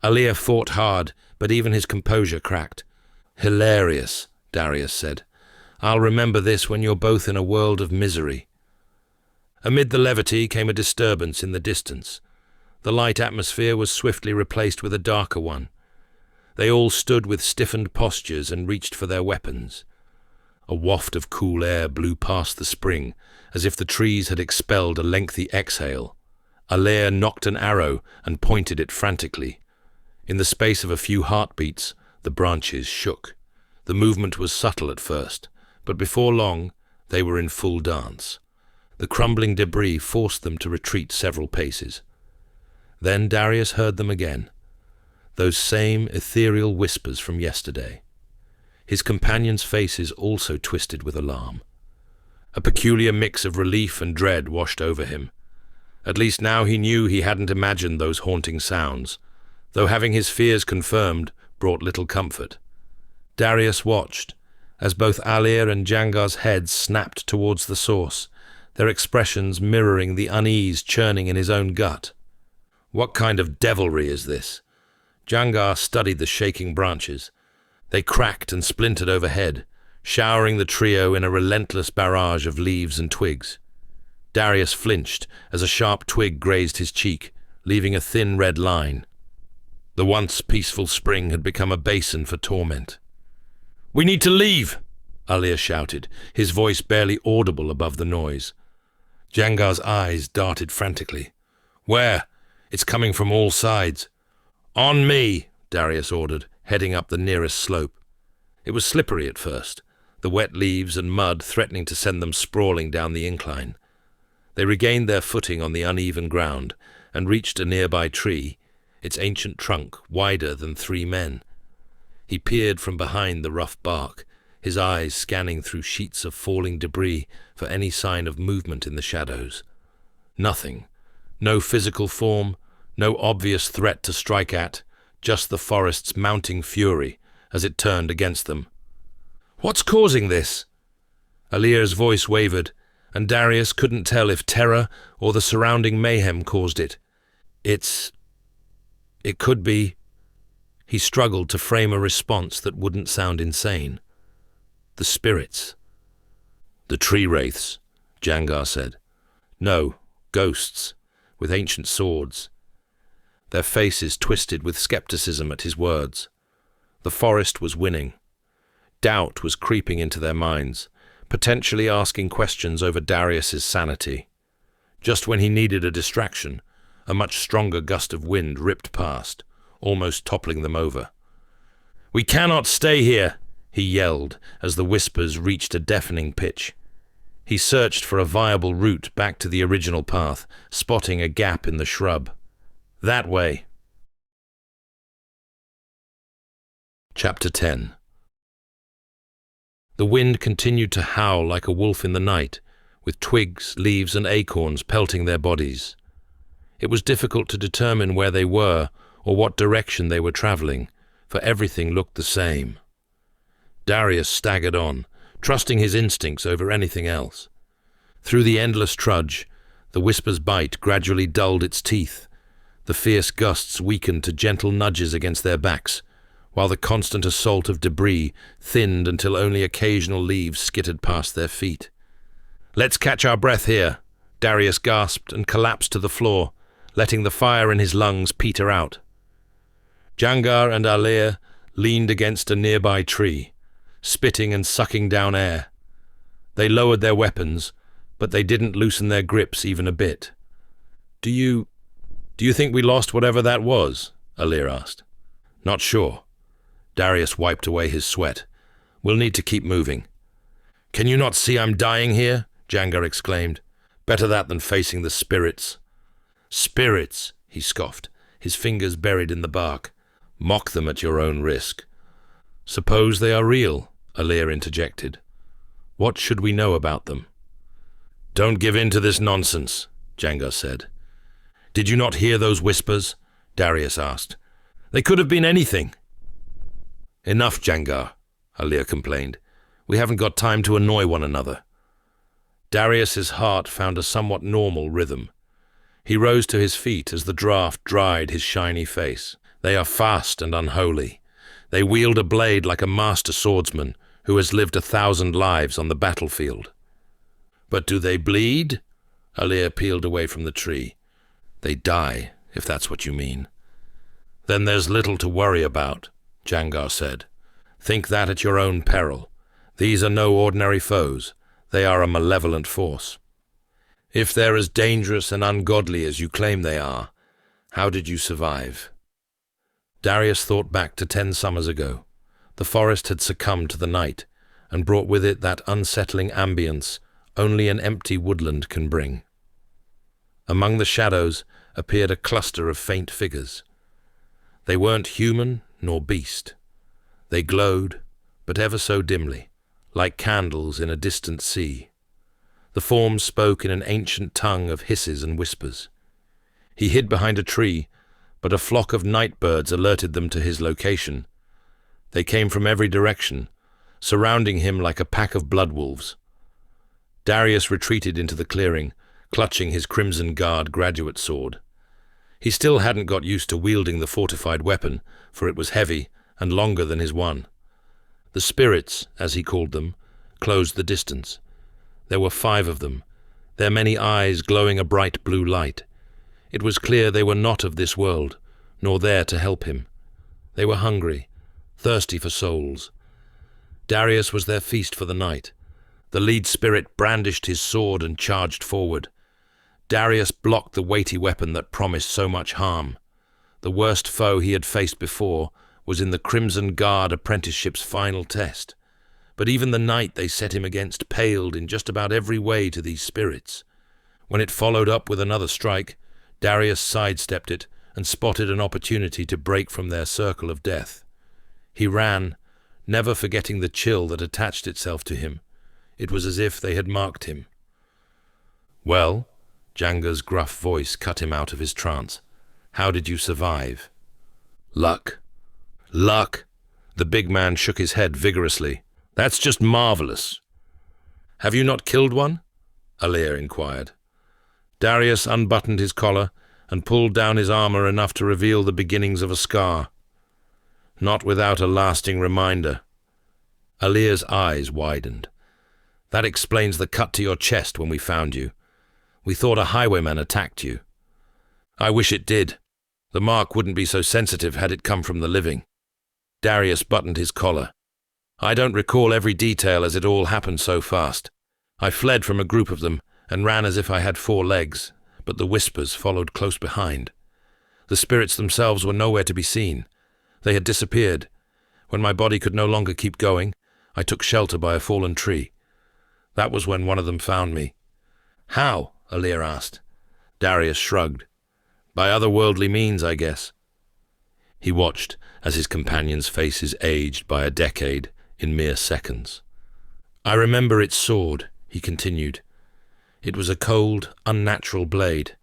Speaker 1: Alir fought hard, but even his composure cracked. "Hilarious," Darius said. "I'll remember this when you're both in a world of misery." Amid the levity came a disturbance in the distance. The light atmosphere was swiftly replaced with a darker one. They all stood with stiffened postures and reached for their weapons. A waft of cool air blew past the spring, as if the trees had expelled a lengthy exhale. Alir nocked an arrow and pointed it frantically. In the space of a few heartbeats, the branches shook. The movement was subtle at first, but before long, they were in full dance. The crumbling debris forced them to retreat several paces. Then Darius heard them again, those same ethereal whispers from yesterday. His companions' faces also twisted with alarm. A peculiar mix of relief and dread washed over him. At least now he knew he hadn't imagined those haunting sounds, though having his fears confirmed brought little comfort. Darius watched, as both Alir and Jangar's heads snapped towards the source, their expressions mirroring the unease churning in his own gut. What kind of devilry is this? Jangar studied the shaking branches. They cracked and splintered overhead, showering the trio in a relentless barrage of leaves and twigs. Darius flinched as a sharp twig grazed his cheek, leaving a thin red line. The once peaceful spring had become a basin for torment. "We need to leave!" Alir shouted, his voice barely audible above the noise. Jangar's eyes darted frantically. "Where? It's coming from all sides." "On me!" Darius ordered, heading up the nearest slope. It was slippery at first, the wet leaves and mud threatening to send them sprawling down the incline. They regained their footing on the uneven ground and reached a nearby tree, its ancient trunk wider than 3 men. He peered from behind the rough bark, his eyes scanning through sheets of falling debris for any sign of movement in the shadows. Nothing. No physical form, no obvious threat to strike at, just the forest's mounting fury as it turned against them. "What's causing this?" Alir's voice wavered, and Darius couldn't tell if terror or the surrounding mayhem caused it. It could be. He struggled to frame a response that wouldn't sound insane. "The spirits." "The tree wraiths," Jangar said. "No, ghosts, with ancient swords." Their faces twisted with skepticism at his words. The forest was winning. Doubt was creeping into their minds, potentially asking questions over Darius's sanity. Just when he needed a distraction, a much stronger gust of wind ripped past, almost toppling them over. "We cannot stay here," he yelled as the whispers reached a deafening pitch. He searched for a viable route back to the original path, spotting a gap in the shrub. "That way." Chapter 10. The wind continued to howl like a wolf in the night, with twigs, leaves, and acorns pelting their bodies. It was difficult to determine where they were or what direction they were traveling, for everything looked the same. Darius staggered on, trusting his instincts over anything else. Through the endless trudge, the whisper's bite gradually dulled its teeth. The fierce gusts weakened to gentle nudges against their backs, while the constant assault of debris thinned until only occasional leaves skittered past their feet. "Let's catch our breath here," Darius gasped and collapsed to the floor, letting the fire in his lungs peter out. Jangar and Alir leaned against a nearby tree, spitting and sucking down air. They lowered their weapons, but they didn't loosen their grips even a bit. Do you think we lost whatever that was?" Alir asked. "Not sure." Darius wiped away his sweat. "We'll need to keep moving." "Can you not see I'm dying here?" Jangar exclaimed. "Better that than facing the spirits." "Spirits," he scoffed, his fingers buried in the bark. "Mock them at your own risk." "Suppose they are real," Alir interjected. "What should we know about them?" "Don't give in to this nonsense," Jangar said. "Did you not hear those whispers?" Darius asked. "They could have been anything." "Enough, Jangar," Alir complained. "We haven't got time to annoy one another." Darius's heart found a somewhat normal rhythm. He rose to his feet as the draft dried his shiny face. "They are fast and unholy. They wield a blade like a master swordsman who has lived 1,000 lives on the battlefield." "But do they bleed?" Alir peeled away from the tree. "They die, if that's what you mean." "Then there's little to worry about," Jangar said. "Think that at your own peril. These are no ordinary foes. They are a malevolent force. If they're as dangerous and ungodly as you claim they are, how did you survive?" Darius thought back to 10 summers ago. The forest had succumbed to the night and brought with it that unsettling ambience only an empty woodland can bring. Among the shadows appeared a cluster of faint figures. They weren't human nor beast. They glowed, but ever so dimly, like candles in a distant sea. The forms spoke in an ancient tongue of hisses and whispers. He hid behind a tree, but a flock of night birds alerted them to his location. They came from every direction, surrounding him like a pack of bloodwolves. Darius retreated into the clearing, clutching his Crimson Guard graduate sword. He still hadn't got used to wielding the fortified weapon, for it was heavy and longer than his one. The spirits, as he called them, closed the distance. There were 5 of them, their many eyes glowing a bright blue light. It was clear they were not of this world, nor there to help him. They were hungry, thirsty for souls. Darius was their feast for the night. The lead spirit brandished his sword and charged forward. Darius blocked the weighty weapon that promised so much harm. The worst foe he had faced before was in the Crimson Guard apprenticeship's final test. But even the knight they set him against paled in just about every way to these spirits. When it followed up with another strike, Darius sidestepped it and spotted an opportunity to break from their circle of death. He ran, never forgetting the chill that attached itself to him. It was as if they had marked him. "Well," Jangar's gruff voice cut him out of his trance. "How did you survive?" "Luck." "Luck?" The big man shook his head vigorously. "That's just marvelous." "Have you not killed one?" Alir inquired. Darius unbuttoned his collar and pulled down his armor enough to reveal the beginnings of a scar. "Not without a lasting reminder." Alir's eyes widened. "That explains the cut to your chest when we found you. We thought a highwayman attacked you." "I wish it did. The mark wouldn't be so sensitive had it come from the living." Darius buttoned his collar. "I don't recall every detail as it all happened so fast. I fled from a group of them and ran as if I had 4 legs, but the whispers followed close behind. The spirits themselves were nowhere to be seen. They had disappeared. When my body could no longer keep going, I took shelter by a fallen tree. That was when one of them found me." "How?" Alir asked. Darius shrugged. "By otherworldly means, I guess." He watched as his companions' faces aged by a decade in mere seconds. "I remember its sword," he continued. "It was a cold, unnatural blade.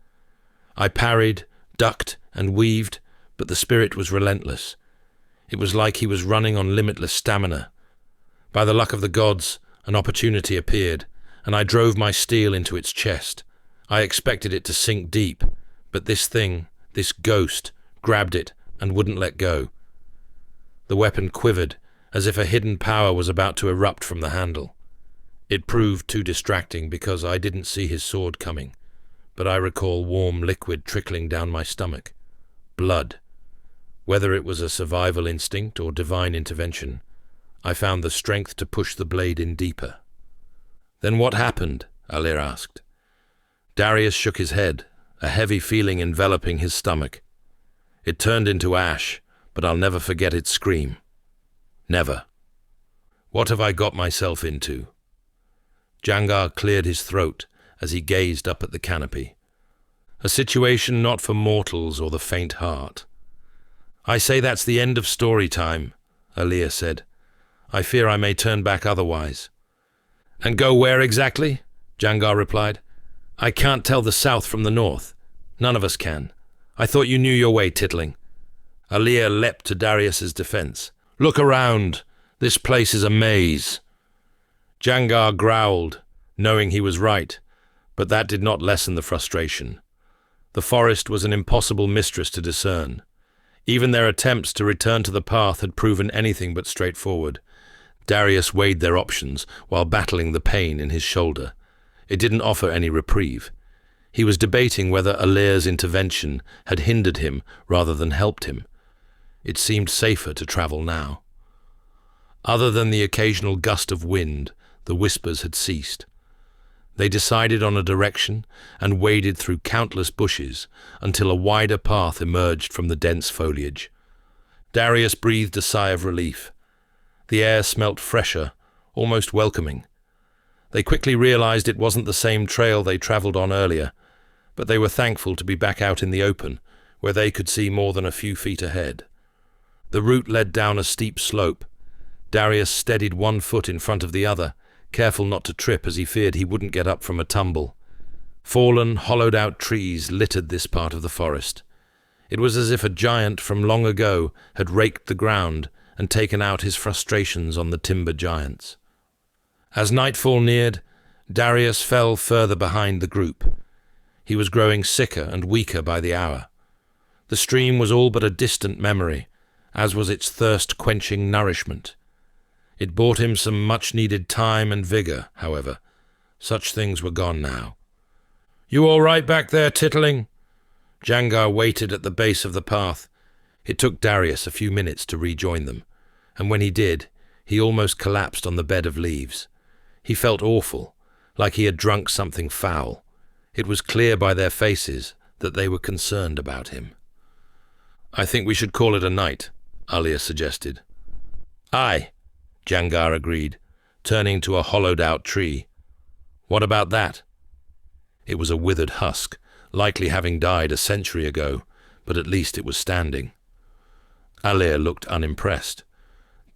Speaker 1: I parried, ducked, and weaved, but the spirit was relentless. It was like he was running on limitless stamina. By the luck of the gods, an opportunity appeared, and I drove my steel into its chest. I expected it to sink deep, but this thing, this ghost, grabbed it and wouldn't let go." The weapon quivered, as if a hidden power was about to erupt from the handle. It proved too distracting because I didn't see his sword coming, but I recall warm liquid trickling down my stomach. Blood. Whether it was a survival instinct or divine intervention, I found the strength to push the blade in deeper. "Then what happened?" Alir asked. Darius shook his head, a heavy feeling enveloping his stomach. "It turned into ash, but I'll never forget its scream. Never. What have I got myself into?" Jangar cleared his throat as he gazed up at the canopy. "A situation not for mortals or the faint heart." "I say that's the end of story time," Alir said. "I fear I may turn back otherwise." "And go where exactly?" Jangar replied. "I can't tell the south from the north. None of us can. I thought you knew your way, Titling." Alir leapt to Darius's defense. "Look around. This place is a maze." Jangar growled, knowing he was right, but that did not lessen the frustration. The forest was an impossible mistress to discern. Even their attempts to return to the path had proven anything but straightforward. Darius weighed their options while battling the pain in his shoulder. It didn't offer any reprieve. He was debating whether Alir's intervention had hindered him rather than helped him. It seemed safer to travel now. Other than the occasional gust of wind, the whispers had ceased. They decided on a direction and waded through countless bushes until a wider path emerged from the dense foliage. Darius breathed a sigh of relief. The air smelt fresher, almost welcoming. They quickly realized it wasn't the same trail they traveled on earlier, but they were thankful to be back out in the open, where they could see more than a few feet ahead. The route led down a steep slope. Darius steadied one foot in front of the other, careful not to trip as he feared he wouldn't get up from a tumble. Fallen, hollowed-out trees littered this part of the forest. It was as if a giant from long ago had raked the ground and taken out his frustrations on the timber giants. As nightfall neared, Darius fell further behind the group. He was growing sicker and weaker by the hour. The stream was all but a distant memory, as was its thirst-quenching nourishment. It brought him some much-needed time and vigor, however. Such things were gone now. "You all right back there, Titling?" Jangar waited at the base of the path. It took Darius a few minutes to rejoin them, and when he did, he almost collapsed on the bed of leaves. He felt awful, like he had drunk something foul. It was clear by their faces that they were concerned about him. "I think we should call it a night," Alir suggested. "Aye," Jangar agreed, turning to a hollowed-out tree. "What about that?" It was a withered husk, likely having died a century ago, but at least it was standing. Alir looked unimpressed.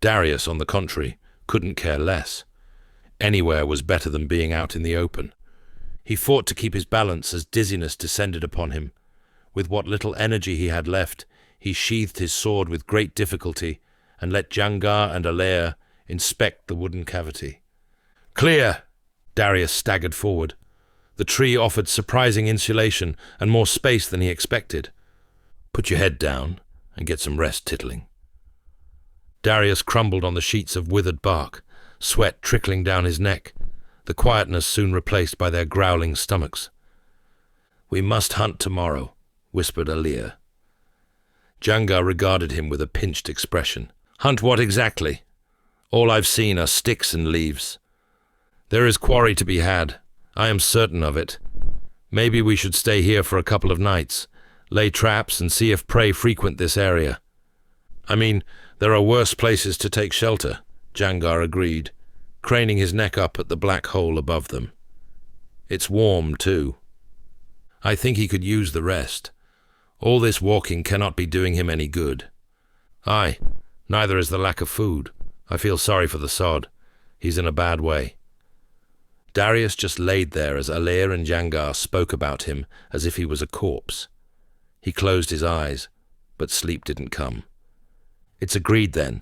Speaker 1: Darius, on the contrary, couldn't care less. Anywhere was better than being out in the open. He fought to keep his balance as dizziness descended upon him. With what little energy he had left, he sheathed his sword with great difficulty and let Jangar and Alir inspect the wooden cavity. "Clear!" Darius staggered forward. The tree offered surprising insulation and more space than he expected. "Put your head down and get some rest, Titling." Darius crumbled on the sheets of withered bark, sweat trickling down his neck, the quietness soon replaced by their growling stomachs. "We must hunt tomorrow," whispered Alir. Jangar regarded him with a pinched expression. "Hunt what exactly? All I've seen are sticks and leaves." "There is quarry to be had. I am certain of it. Maybe we should stay here for a couple of nights, lay traps and see if prey frequent this area." "I mean, there are worse places to take shelter," Jangar agreed, craning his neck up at the black hole above them. "It's warm, too." "I think he could use the rest. All this walking cannot be doing him any good." "Aye, neither is the lack of food. I feel sorry for the sod. He's in a bad way." Darius just laid there as Alir and Jangar spoke about him as if he was a corpse. He closed his eyes, but sleep didn't come. "It's agreed then.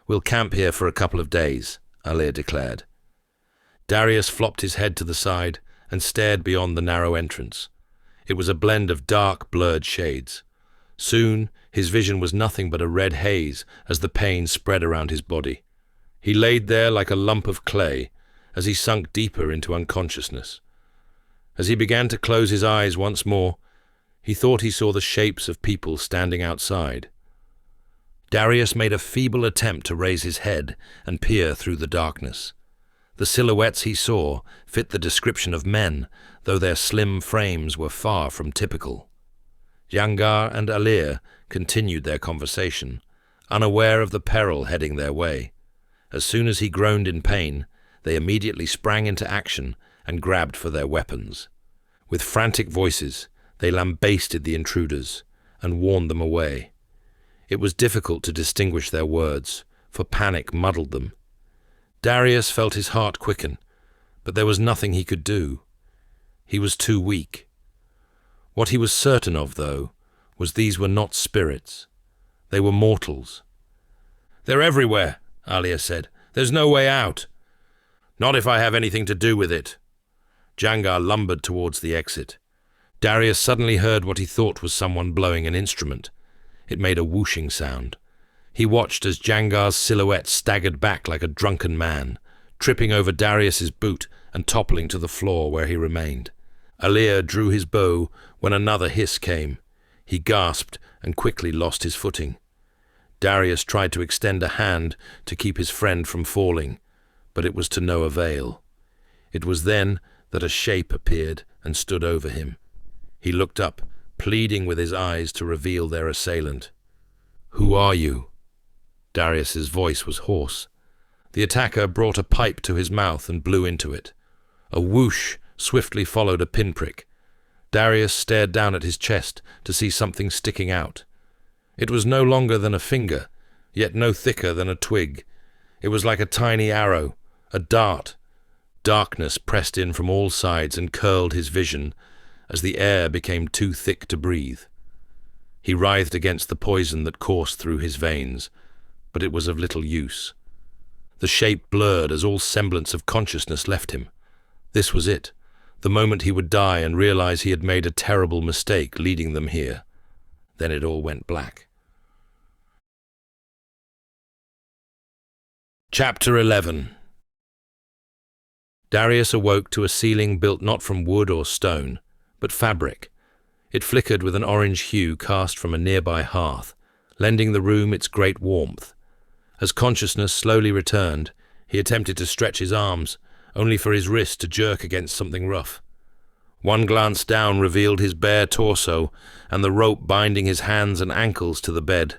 Speaker 1: We'll camp here for a couple of days," Alir declared. Darius flopped his head to the side and stared beyond the narrow entrance. It was a blend of dark, blurred shades. Soon His vision was nothing but a red haze as the pain spread around his body. He laid there like a lump of clay as he sunk deeper into unconsciousness. As he began to close his eyes once more, he thought he saw the shapes of people standing outside. Darius made a feeble attempt to raise his head and peer through the darkness. The silhouettes he saw fit the description of men, though their slim frames were far from typical. Jangar and Alir continued their conversation, unaware of the peril heading their way. As soon as he groaned in pain, they immediately sprang into action and grabbed for their weapons. With frantic voices, they lambasted the intruders and warned them away. It was difficult to distinguish their words, for panic muddled them. Darius felt his heart quicken, but there was nothing he could do. He was too weak. What he was certain of, though, was these were not spirits. They were mortals. "They're everywhere," Alia said. "There's no way out." "Not if I have anything to do with it." Jangar lumbered towards the exit. Darius suddenly heard what he thought was someone blowing an instrument. It made a whooshing sound. He watched as Jangar's silhouette staggered back like a drunken man, tripping over Darius's boot and toppling to the floor where he remained. Alir drew his bow when another hiss came. He gasped and quickly lost his footing. Darius tried to extend a hand to keep his friend from falling, but it was to no avail. It was then that a shape appeared and stood over him. He looked up, pleading with his eyes to reveal their assailant. "Who are you?" Darius's voice was hoarse. The attacker brought a pipe to his mouth and blew into it. A whoosh swiftly followed a pinprick. Darius stared down at his chest to see something sticking out. It was no longer than a finger, yet no thicker than a twig. It was like a tiny arrow, a dart. Darkness pressed in from all sides and curled his vision as the air became too thick to breathe. He writhed against the poison that coursed through his veins, but it was of little use. The shape blurred as all semblance of consciousness left him. This was it, the moment he would die and realize he had made a terrible mistake leading them here. Then it all went black. Chapter 11. Darius awoke to a ceiling built not from wood or stone, but fabric. It flickered with an orange hue cast from a nearby hearth, lending the room its great warmth. As consciousness slowly returned, he attempted to stretch his arms, only for his wrist to jerk against something rough. One glance down revealed his bare torso and the rope binding his hands and ankles to the bed.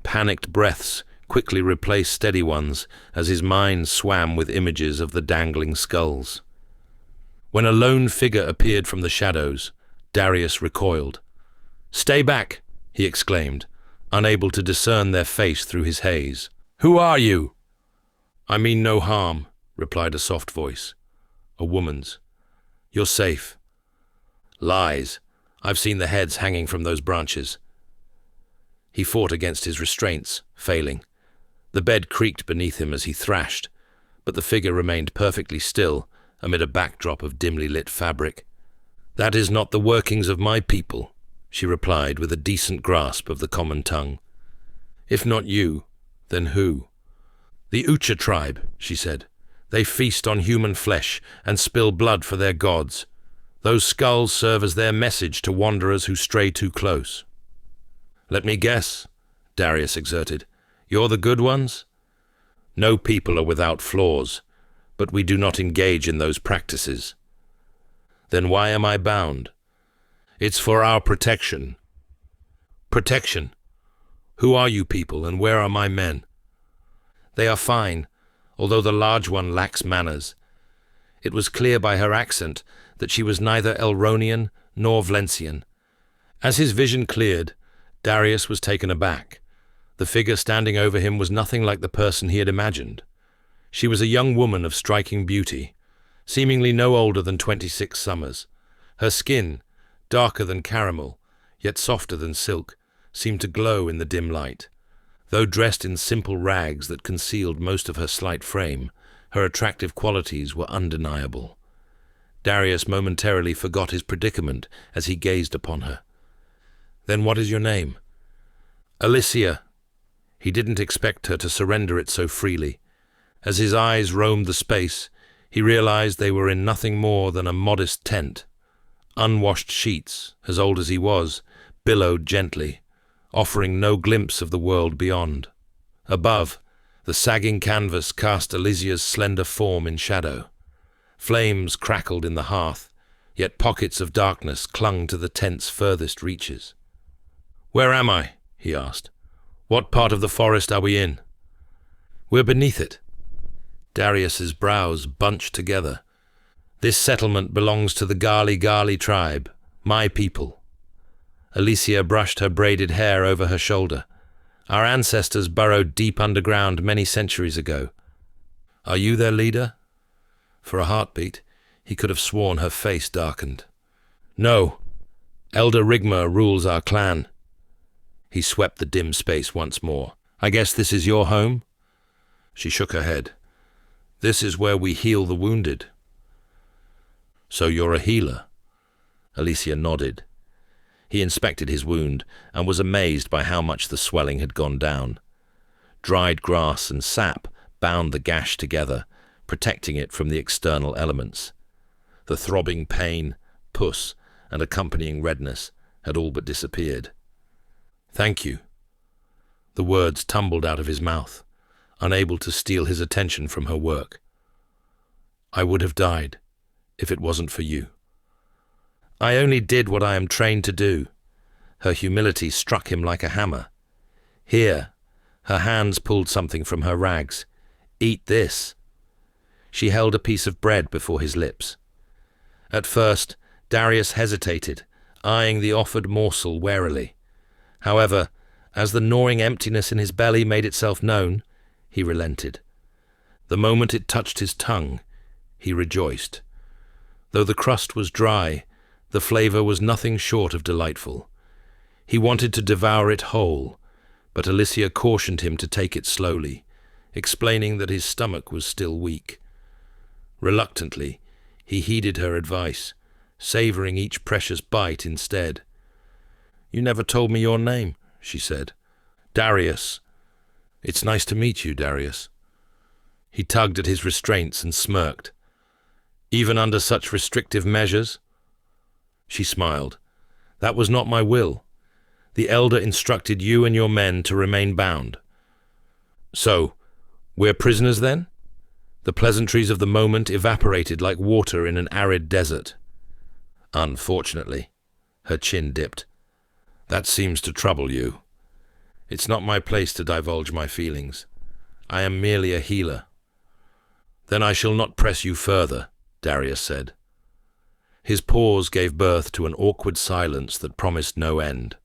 Speaker 1: Panicked breaths quickly replaced steady ones as his mind swam with images of the dangling skulls. When a lone figure appeared from the shadows, Darius recoiled. "Stay back!" he exclaimed, unable to discern their face through his haze. "Who are you?" "I mean no harm," replied a soft voice. A woman's. "You're safe." "Lies. I've seen the heads hanging from those branches." He fought against his restraints, failing. The bed creaked beneath him as he thrashed, but the figure remained perfectly still amid a backdrop of dimly lit fabric. "That is not the workings of my people," she replied with a decent grasp of the common tongue. "If not you, then who?" "The Ucha tribe," she said. "They feast on human flesh and spill blood for their gods. Those skulls serve as their message to wanderers who stray too close." "Let me guess," Darius exerted. "You're the good ones?" "No people are without flaws, but we do not engage in those practices." "Then why am I bound?" "It's for our protection." "Protection? Who are you people, and where are my men?" "They are fine, although the large one lacks manners." It was clear by her accent that she was neither Elronian nor Vlencian. As his vision cleared, Darius was taken aback. The figure standing over him was nothing like the person he had imagined. She was a young woman of striking beauty, seemingly no older than 26 summers. Her skin, darker than caramel, yet softer than silk, seemed to glow in the dim light. Though dressed in simple rags that concealed most of her slight frame, her attractive qualities were undeniable. Darius momentarily forgot his predicament as he gazed upon her. "Then what is your name?" Alicia. He didn't expect her to surrender it so freely. As his eyes roamed the space, he realized they were in nothing more than a modest tent. Unwashed sheets, as old as he was, billowed gently, offering no glimpse of the world beyond. Above, the sagging canvas cast Alicia's slender form in shadow. Flames crackled in the hearth, yet pockets of darkness clung to the tent's furthest reaches. "Where am I?" he asked. "What part of the forest are we in?" "We're beneath it." Darius's brows bunched together. "This settlement belongs to the Gali tribe, my people." Alicia brushed her braided hair over her shoulder. "Our ancestors burrowed deep underground many centuries ago. Are you their leader?" For a heartbeat, he could have sworn her face darkened. "No. Elder Rigma rules our clan." He swept the dim space once more. "I guess this is your home?" She shook her head. "This is where we heal the wounded." "So you're a healer?" Alicia nodded. He inspected his wound and was amazed by how much the swelling had gone down. Dried grass and sap bound the gash together, protecting it from the external elements. The throbbing pain, pus, and accompanying redness had all but disappeared. "Thank you." The words tumbled out of his mouth, unable to steal his attention from her work. "I would have died if it wasn't for you." "I only did what I am trained to do." Her humility struck him like a hammer. "Here." Her hands pulled something from her rags. "Eat this." She held a piece of bread before his lips. At first, Darius hesitated, eyeing the offered morsel warily. However, as the gnawing emptiness in his belly made itself known, he relented. The moment it touched his tongue, he rejoiced. Though the crust was dry, the flavor was nothing short of delightful. He wanted to devour it whole, but Alicia cautioned him to take it slowly, explaining that his stomach was still weak. Reluctantly, he heeded her advice, savoring each precious bite instead. "You never told me your name," she said. "Darius." "It's nice to meet you, Darius." He tugged at his restraints and smirked. "Even under such restrictive measures?" She smiled. "That was not my will. The elder instructed you and your men to remain bound." "So, we're prisoners then?" The pleasantries of the moment evaporated like water in an arid desert. "Unfortunately." Her chin dipped. "That seems to trouble you. It's not my place to divulge my feelings. I am merely a healer." "Then I shall not press you further," Darius said. His pause gave birth to an awkward silence that promised no end.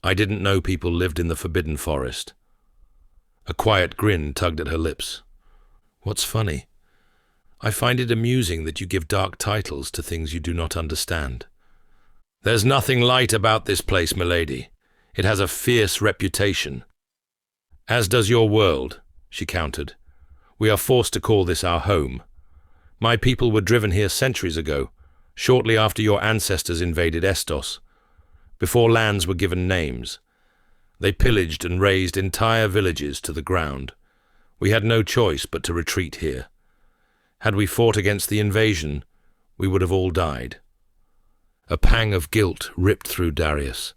Speaker 1: "I didn't know people lived in the Forbidden Forest." A quiet grin tugged at her lips. "What's funny? I find it amusing that you give dark titles to things you do not understand." "There's nothing light about this place, milady. It has a fierce reputation." "As does your world," she countered. "We are forced to call this our home. My people were driven here centuries ago, shortly after your ancestors invaded Estos, before lands were given names. They pillaged and razed entire villages to the ground. We had no choice but to retreat here. Had we fought against the invasion, we would have all died." A pang of guilt ripped through Darius.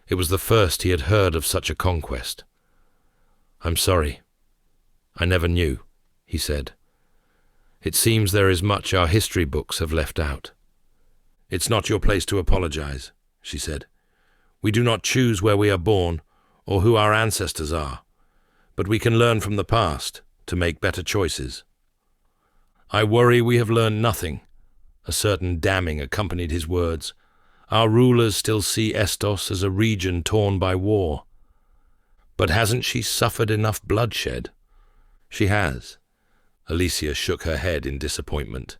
Speaker 1: It was the first he had heard of such a conquest. "I'm sorry. I never knew," he said. "It seems there is much our history books have left out." "It's not your place to apologize," she said. "We do not choose where we are born or who our ancestors are, but we can learn from the past to make better choices." "I worry we have learned nothing." A certain damning accompanied his words. "Our rulers still see Estos as a region torn by war." "But hasn't she suffered enough bloodshed?" "She has." Alicia shook her head in disappointment.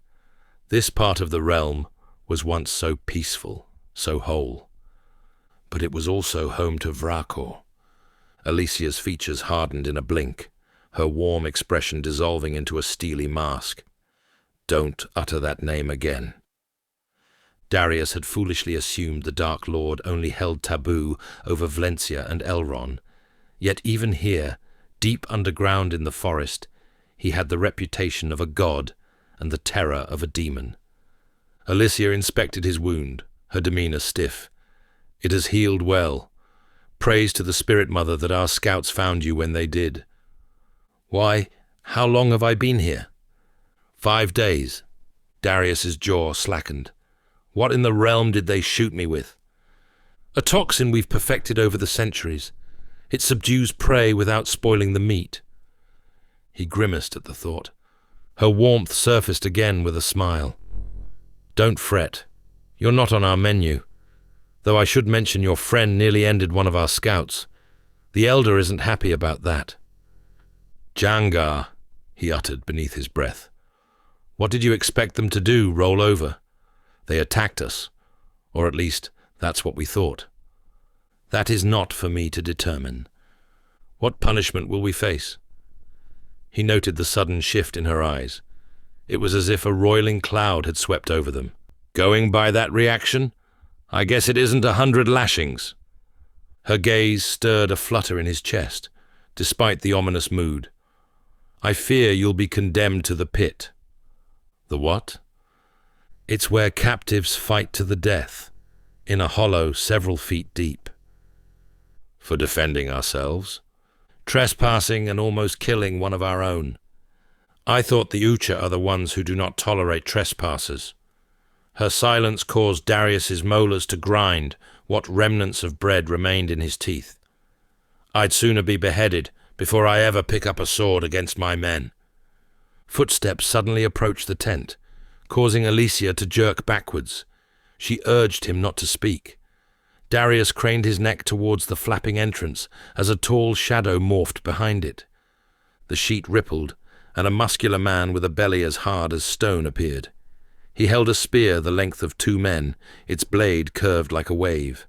Speaker 1: This part of the realm was once so peaceful, so whole. But it was also home to Vrakor. Alicia's features hardened in a blink, her warm expression dissolving into a steely mask. "Don't utter that name again." Darius had foolishly assumed the Dark Lord only held taboo over Vlencia and Elron. Yet even here, deep underground in the forest, he had the reputation of a god and the terror of a demon. Alicia inspected his wound, her demeanor stiff. "It has healed well. Praise to the Spirit Mother that our scouts found you when they did." "Why, how long have I been here?" 5 days. Darius's jaw slackened. "What in the realm did they shoot me with?" "A toxin we've perfected over the centuries. It subdues prey without spoiling the meat." He grimaced at the thought. Her warmth surfaced again with a smile. "Don't fret. You're not on our menu. Though I should mention your friend nearly ended one of our scouts. The Elder isn't happy about that." "Jangar," he uttered beneath his breath. "What did you expect them to do, roll over? They attacked us. Or at least, that's what we thought. That is not for me to determine. What punishment will we face?" He noted the sudden shift in her eyes. It was as if a roiling cloud had swept over them. "Going by that reaction, I guess it isn't 100 lashings." Her gaze stirred a flutter in his chest, despite the ominous mood. "I fear you'll be condemned to the pit." "The what?" "It's where captives fight to the death, in a hollow several feet deep." "For defending ourselves?" "Trespassing and almost killing one of our own. I thought the Ucha are the ones who do not tolerate trespassers." Her silence caused Darius's molars to grind what remnants of bread remained in his teeth. "I'd sooner be beheaded before I ever pick up a sword against my men." Footsteps suddenly approached the tent, causing Alicia to jerk backwards. She urged him not to speak. Darius craned his neck towards the flapping entrance as a tall shadow morphed behind it. The sheet rippled, and a muscular man with a belly as hard as stone appeared. He held a spear the length of 2 men, its blade curved like a wave.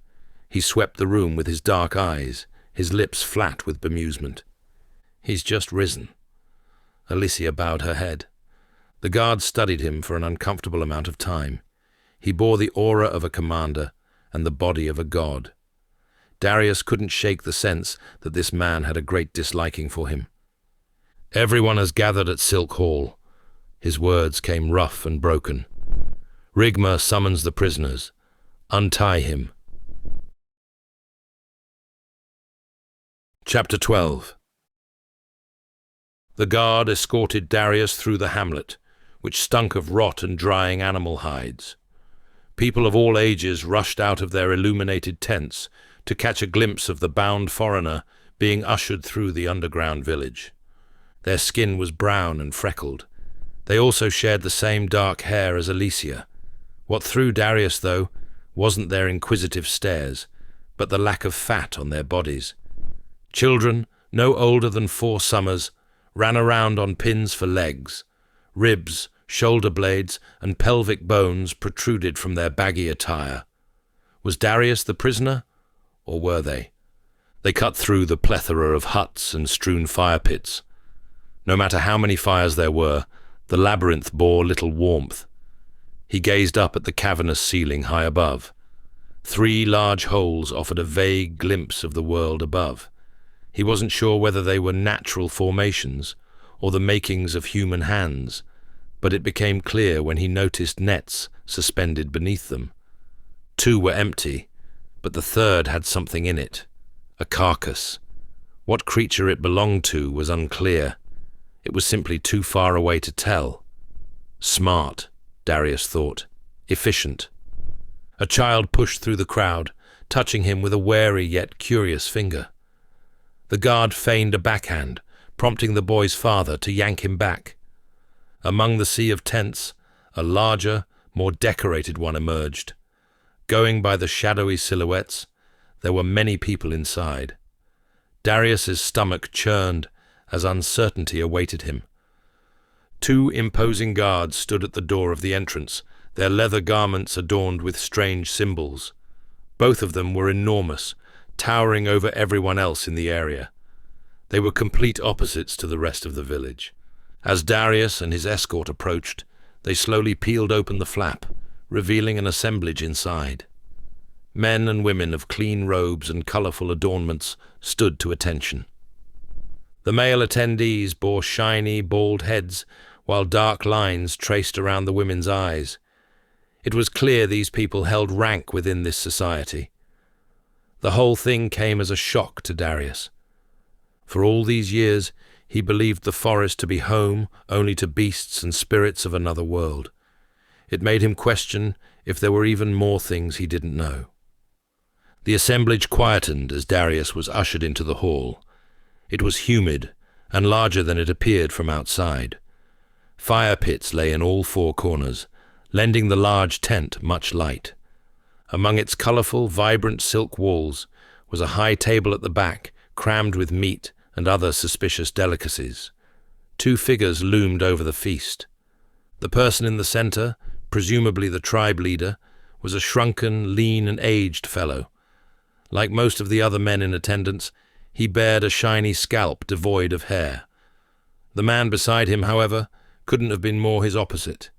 Speaker 1: He swept the room with his dark eyes, his lips flat with bemusement. "He's just risen." Alicia bowed her head. The guard studied him for an uncomfortable amount of time. He bore the aura of a commander and the body of a god. Darius couldn't shake the sense that this man had a great disliking for him. "Everyone has gathered at Silk Hall." His words came rough and broken. "Rigma summons the prisoners. Untie him." Chapter 12. The guard escorted Darius through the hamlet, which stunk of rot and drying animal hides. People of all ages rushed out of their illuminated tents to catch a glimpse of the bound foreigner being ushered through the underground village. Their skin was brown and freckled. They also shared the same dark hair as Alicia. What threw Darius, though, wasn't their inquisitive stares, but the lack of fat on their bodies. Children, no older than 4 summers, ran around on pins for legs. Ribs, shoulder blades, and pelvic bones protruded from their baggy attire. Was Darius the prisoner, or were they? They cut through the plethora of huts and strewn fire pits. No matter how many fires there were, the labyrinth bore little warmth. He gazed up at the cavernous ceiling high above. 3 large holes offered a vague glimpse of the world above. He wasn't sure whether they were natural formations or the makings of human hands, but it became clear when he noticed nets suspended beneath them. 2 were empty, but the 3rd had something in it, a carcass. What creature it belonged to was unclear. It was simply too far away to tell. Smart, Darius thought. Efficient. A child pushed through the crowd, touching him with a wary yet curious finger. The guard feigned a backhand, prompting the boy's father to yank him back. Among the sea of tents, a larger, more decorated one emerged. Going by the shadowy silhouettes, there were many people inside. Darius's stomach churned as uncertainty awaited him. 2 imposing guards stood at the door of the entrance, their leather garments adorned with strange symbols. Both of them were enormous, towering over everyone else in the area. They were complete opposites to the rest of the village. As Darius and his escort approached, they slowly peeled open the flap, revealing an assemblage inside. Men and women of clean robes and colourful adornments stood to attention. The male attendees bore shiny, bald heads, while dark lines traced around the women's eyes. It was clear these people held rank within this society. The whole thing came as a shock to Darius. For all these years, he believed the forest to be home only to beasts and spirits of another world. It made him question if there were even more things he didn't know. The assemblage quietened as Darius was ushered into the hall. It was humid and larger than it appeared from outside. Fire pits lay in all four corners, lending the large tent much light. Among its colourful, vibrant silk walls was a high table at the back, crammed with meat and other suspicious delicacies. 2 figures loomed over the feast. The person in the centre, presumably the tribe leader, was a shrunken, lean and aged fellow. Like most of the other men in attendance, he bared a shiny scalp devoid of hair. The man beside him, however, couldn't have been more his opposite.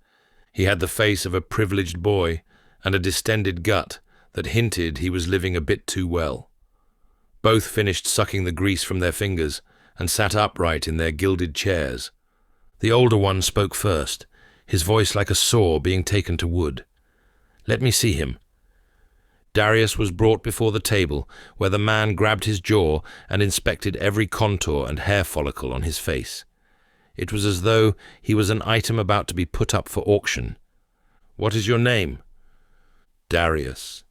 Speaker 1: He had the face of a privileged boy and a distended gut that hinted he was living a bit too well. Both finished sucking the grease from their fingers and sat upright in their gilded chairs. The older one spoke first, his voice like a saw being taken to wood. "Let me see him." Darius was brought before the table, where the man grabbed his jaw and inspected every contour and hair follicle on his face. It was as though he was an item about to be put up for auction. "What is your name?" "Darius."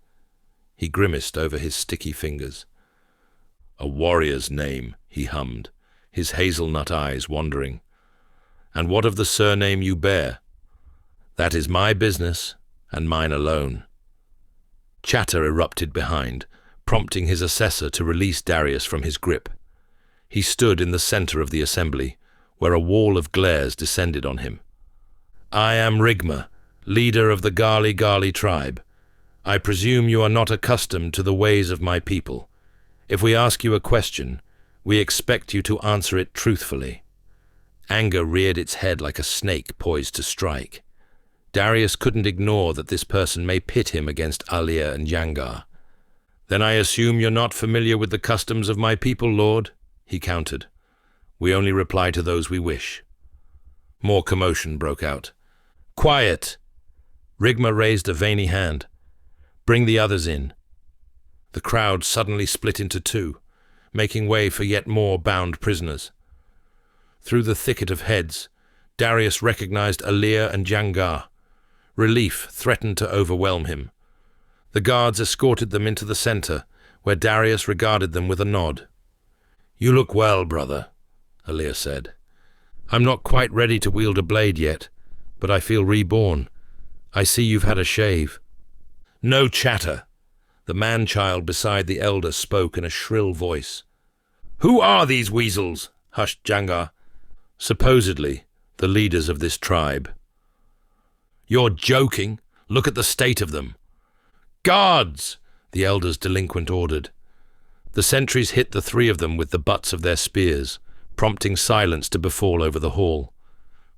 Speaker 1: He grimaced over his sticky fingers. "A warrior's name," he hummed, his hazelnut eyes wandering. "And what of the surname you bear?" "That is my business, and mine alone." Chatter erupted behind, prompting his assessor to release Darius from his grip. He stood in the center of the assembly, where a wall of glares descended on him. "I am Rigma, leader of the Gali tribe. I presume you are not accustomed to the ways of my people. If we ask you a question, we expect you to answer it truthfully." Anger reared its head like a snake poised to strike. Darius couldn't ignore that this person may pit him against Alia and Jangar. "Then I assume you're not familiar with the customs of my people, Lord," he countered. "We only reply to those we wish." More commotion broke out. "Quiet!" Rigma raised a veiny hand. "Bring the others in." The crowd suddenly split into 2, making way for yet more bound prisoners. Through the thicket of heads, Darius recognized Alia and Jangar. Relief threatened to overwhelm him. The guards escorted them into the center, where Darius regarded them with a nod. "You look well, brother," Alia said. "I'm not quite ready to wield a blade yet, but I feel reborn. I see you've had a shave." "No chatter!" The man-child beside the elder spoke in a shrill voice. "Who are these weasels?" hushed Jangar. "Supposedly, the leaders of this tribe." "You're joking. Look at the state of them." "Guards!" the elder's delinquent ordered. The sentries hit the 3 of them with the butts of their spears, prompting silence to befall over the hall.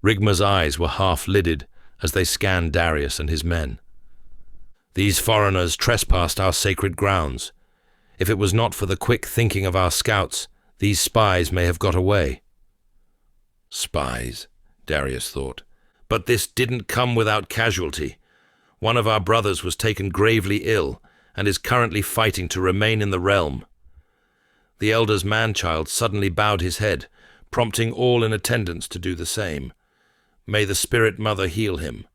Speaker 1: Rigma's eyes were half-lidded as they scanned Darius and his men. "These foreigners trespassed our sacred grounds. If it was not for the quick thinking of our scouts, these spies may have got away." Spies, Darius thought. But this didn't come without casualty. One of our brothers was taken gravely ill and is currently fighting to remain in the realm. The elder's man-child suddenly bowed his head, prompting all in attendance to do the same. May the Spirit Mother heal him.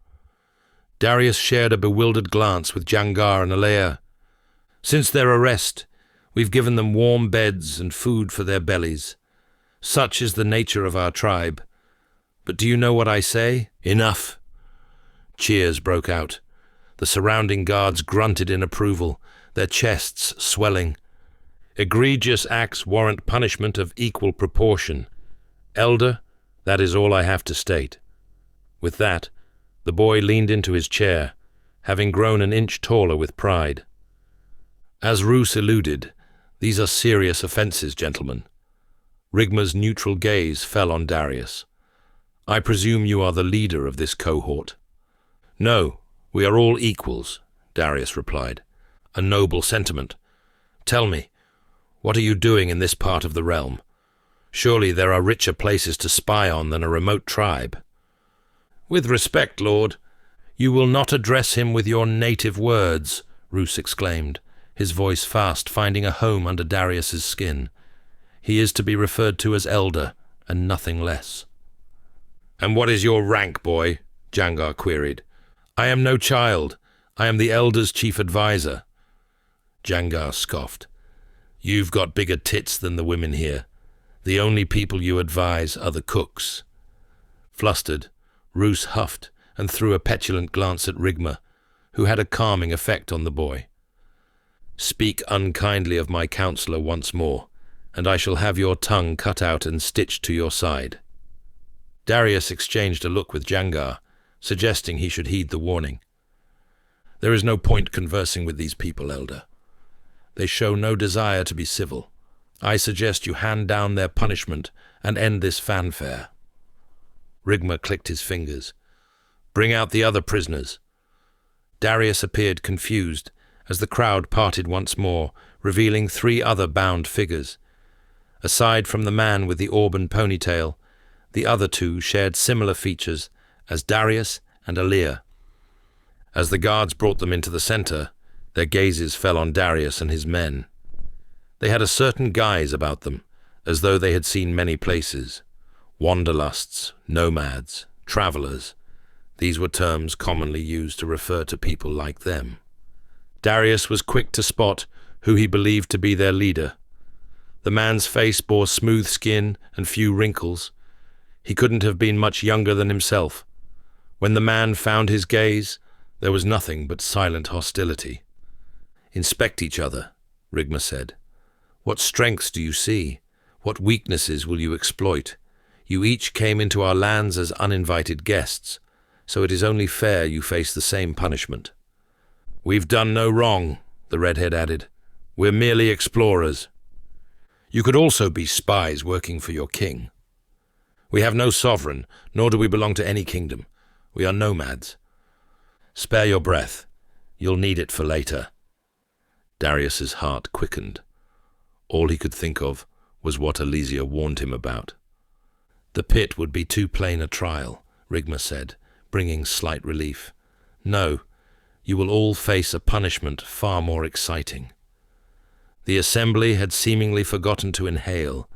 Speaker 1: Darius shared a bewildered glance with Jangar and Alea. "Since their arrest, we've given them warm beds and food for their bellies. Such is the nature of our tribe. But do you know what I say? Enough!" Cheers broke out. The surrounding guards grunted in approval, their chests swelling. "Egregious acts warrant punishment of equal proportion. Elder, that is all I have to state." With that, the boy leaned into his chair, having grown an inch taller with pride. "As Roos alluded, these are serious offences, gentlemen." Rigma's neutral gaze fell on Darius. "I presume you are the leader of this cohort." "No," We are all equals, Darius replied. A noble sentiment. Tell me, what are you doing in this part of the realm? Surely there are richer places to spy on than a remote tribe. With respect, Lord, you will not address him with your native words, Roos exclaimed, his voice fast finding a home under Darius's skin. He is to be referred to as elder, and nothing less. And what is your rank, boy? Jangar queried. I am no child. I am the elder's chief advisor. Jangar scoffed. You've got bigger tits than the women here. The only people you advise are the cooks. Flustered, Roos huffed and threw a petulant glance at Rigma, who had a calming effect on the boy. Speak unkindly of my counselor once more, and I shall have your tongue cut out and stitched to your side. Darius exchanged a look with Jangar, suggesting he should heed the warning. There is no point conversing with these people, Elder. They show no desire to be civil. I suggest you hand down their punishment and end this fanfare. Rigma clicked his fingers. Bring out the other prisoners. Darius appeared confused as the crowd parted once more, revealing 3 other bound figures. Aside from the man with the auburn ponytail, the other 2 shared similar features as Darius and Alir. As the guards brought them into the center, their gazes fell on Darius and his men. They had a certain guise about them, as though they had seen many places. Wanderlusts, nomads, travelers. These were terms commonly used to refer to people like them. Darius was quick to spot who he believed to be their leader. The man's face bore smooth skin and few wrinkles. He couldn't have been much younger than himself. When the man found his gaze, there was nothing but silent hostility. Inspect each other, Rigma said. What strengths do you see? What weaknesses will you exploit? You each came into our lands as uninvited guests, so it is only fair you face the same punishment. We've done no wrong, the redhead added. We're merely explorers. You could also be spies working for your king. We have no sovereign, nor do we belong to any kingdom. We are nomads. Spare your breath. You'll need it for later. Darius's heart quickened. All he could think of was what Elysia warned him about. The pit would be too plain a trial, Rigma said, bringing slight relief. No, you will all face a punishment far more exciting. The assembly had seemingly forgotten to inhale,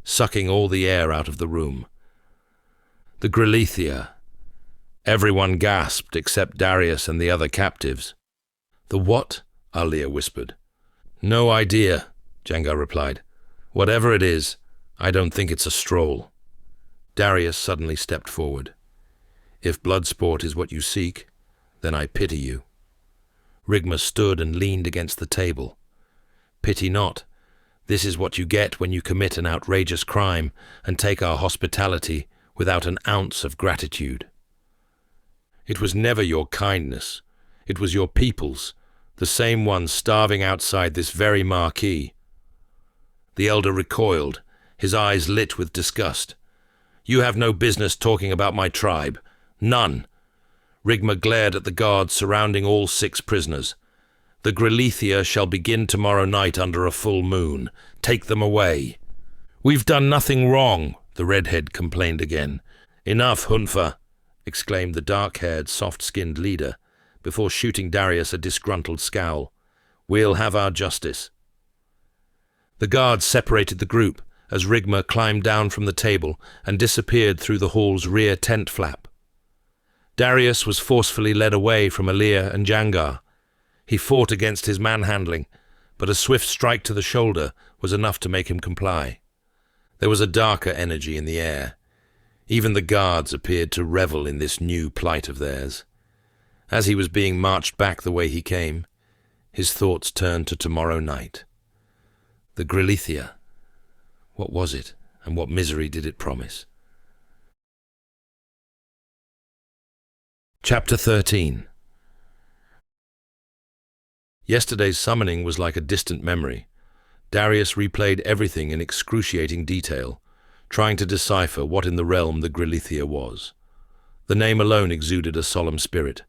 Speaker 1: sucking all the air out of the room. The Grelithia. Everyone gasped except Darius and the other captives. The what? Alir whispered. No idea, Jangar replied. Whatever it is, I don't think it's a stroll. Darius suddenly stepped forward. If blood sport is what you seek, then I pity you. Rigma stood and leaned against the table. Pity not. This is what you get when you commit an outrageous crime and take our hospitality without an ounce of gratitude. It was never your kindness. It was your people's, the same ones starving outside this very marquee. The elder recoiled, his eyes lit with disgust. You have no business talking about my tribe. None. Rigma glared at the guards surrounding all 6 prisoners. The Grelithia shall begin tomorrow night under a full moon. Take them away. We've done nothing wrong, the redhead complained again. Enough, Hunfa, exclaimed the dark-haired, soft-skinned leader, before shooting Darius a disgruntled scowl. We'll have our justice. The guards separated the group as Rigma climbed down from the table and disappeared through the hall's rear tent flap. Darius was forcefully led away from Alir and Jangar. He fought against his manhandling, but a swift strike to the shoulder was enough to make him comply. There was a darker energy in the air. Even the guards appeared to revel in this new plight of theirs. As he was being marched back the way he came, his thoughts turned to tomorrow night. The Grelithia. What was it, and what misery did it promise? Chapter 13. Yesterday's summoning was like a distant memory. Darius replayed everything in excruciating detail, trying to decipher what in the realm the Grelithia was. The name alone exuded a solemn spirit,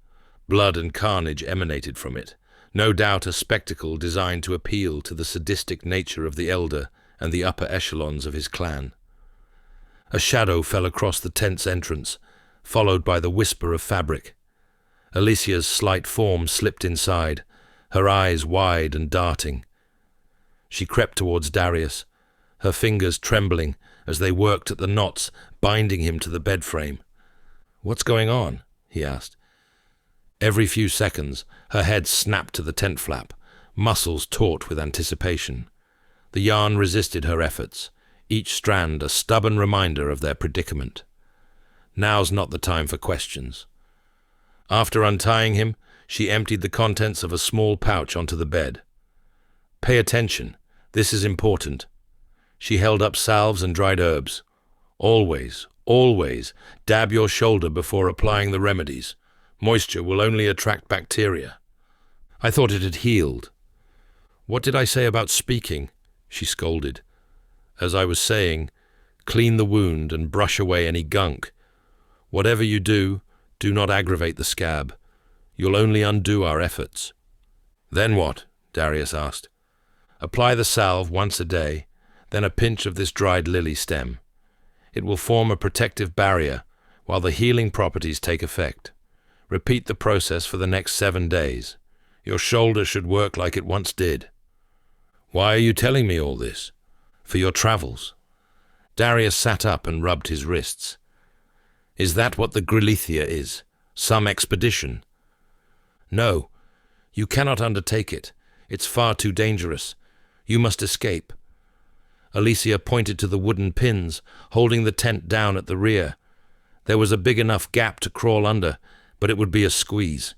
Speaker 1: Blood and carnage emanated from it, no doubt a spectacle designed to appeal to the sadistic nature of the elder and the upper echelons of his clan. A shadow fell across the tent's entrance, followed by the whisper of fabric. Alicia's slight form slipped inside, her eyes wide and darting. She crept towards Darius, her fingers trembling as they worked at the knots binding him to the bed frame. "What's going on?" he asked. Every few seconds, her head snapped to the tent flap, muscles taut with anticipation. The yarn resisted her efforts, each strand a stubborn reminder of their predicament. Now's not the time for questions. After untying him, she emptied the contents of a small pouch onto the bed. "Pay attention. This is important." She held up salves and dried herbs. "Always, always, dab your shoulder before applying the remedies. Moisture will only attract bacteria." I thought it had healed. "What did I say about speaking?" she scolded. "As I was saying, clean the wound and brush away any gunk. Whatever you do, do not aggravate the scab. You'll only undo our efforts." "Then what?" Darius asked. "Apply the salve once a day, then a pinch of this dried lily stem. It will form a protective barrier while the healing properties take effect. Repeat the process for the next 7 days. Your shoulder should work like it once did." "Why are you telling me all this?" "For your travels." Darius sat up and rubbed his wrists. "Is that what the Vlencia is? Some expedition?" "No, you cannot undertake it. It's far too dangerous. You must escape." Alicia pointed to the wooden pins, holding the tent down at the rear. There was a big enough gap to crawl under, but it would be a squeeze.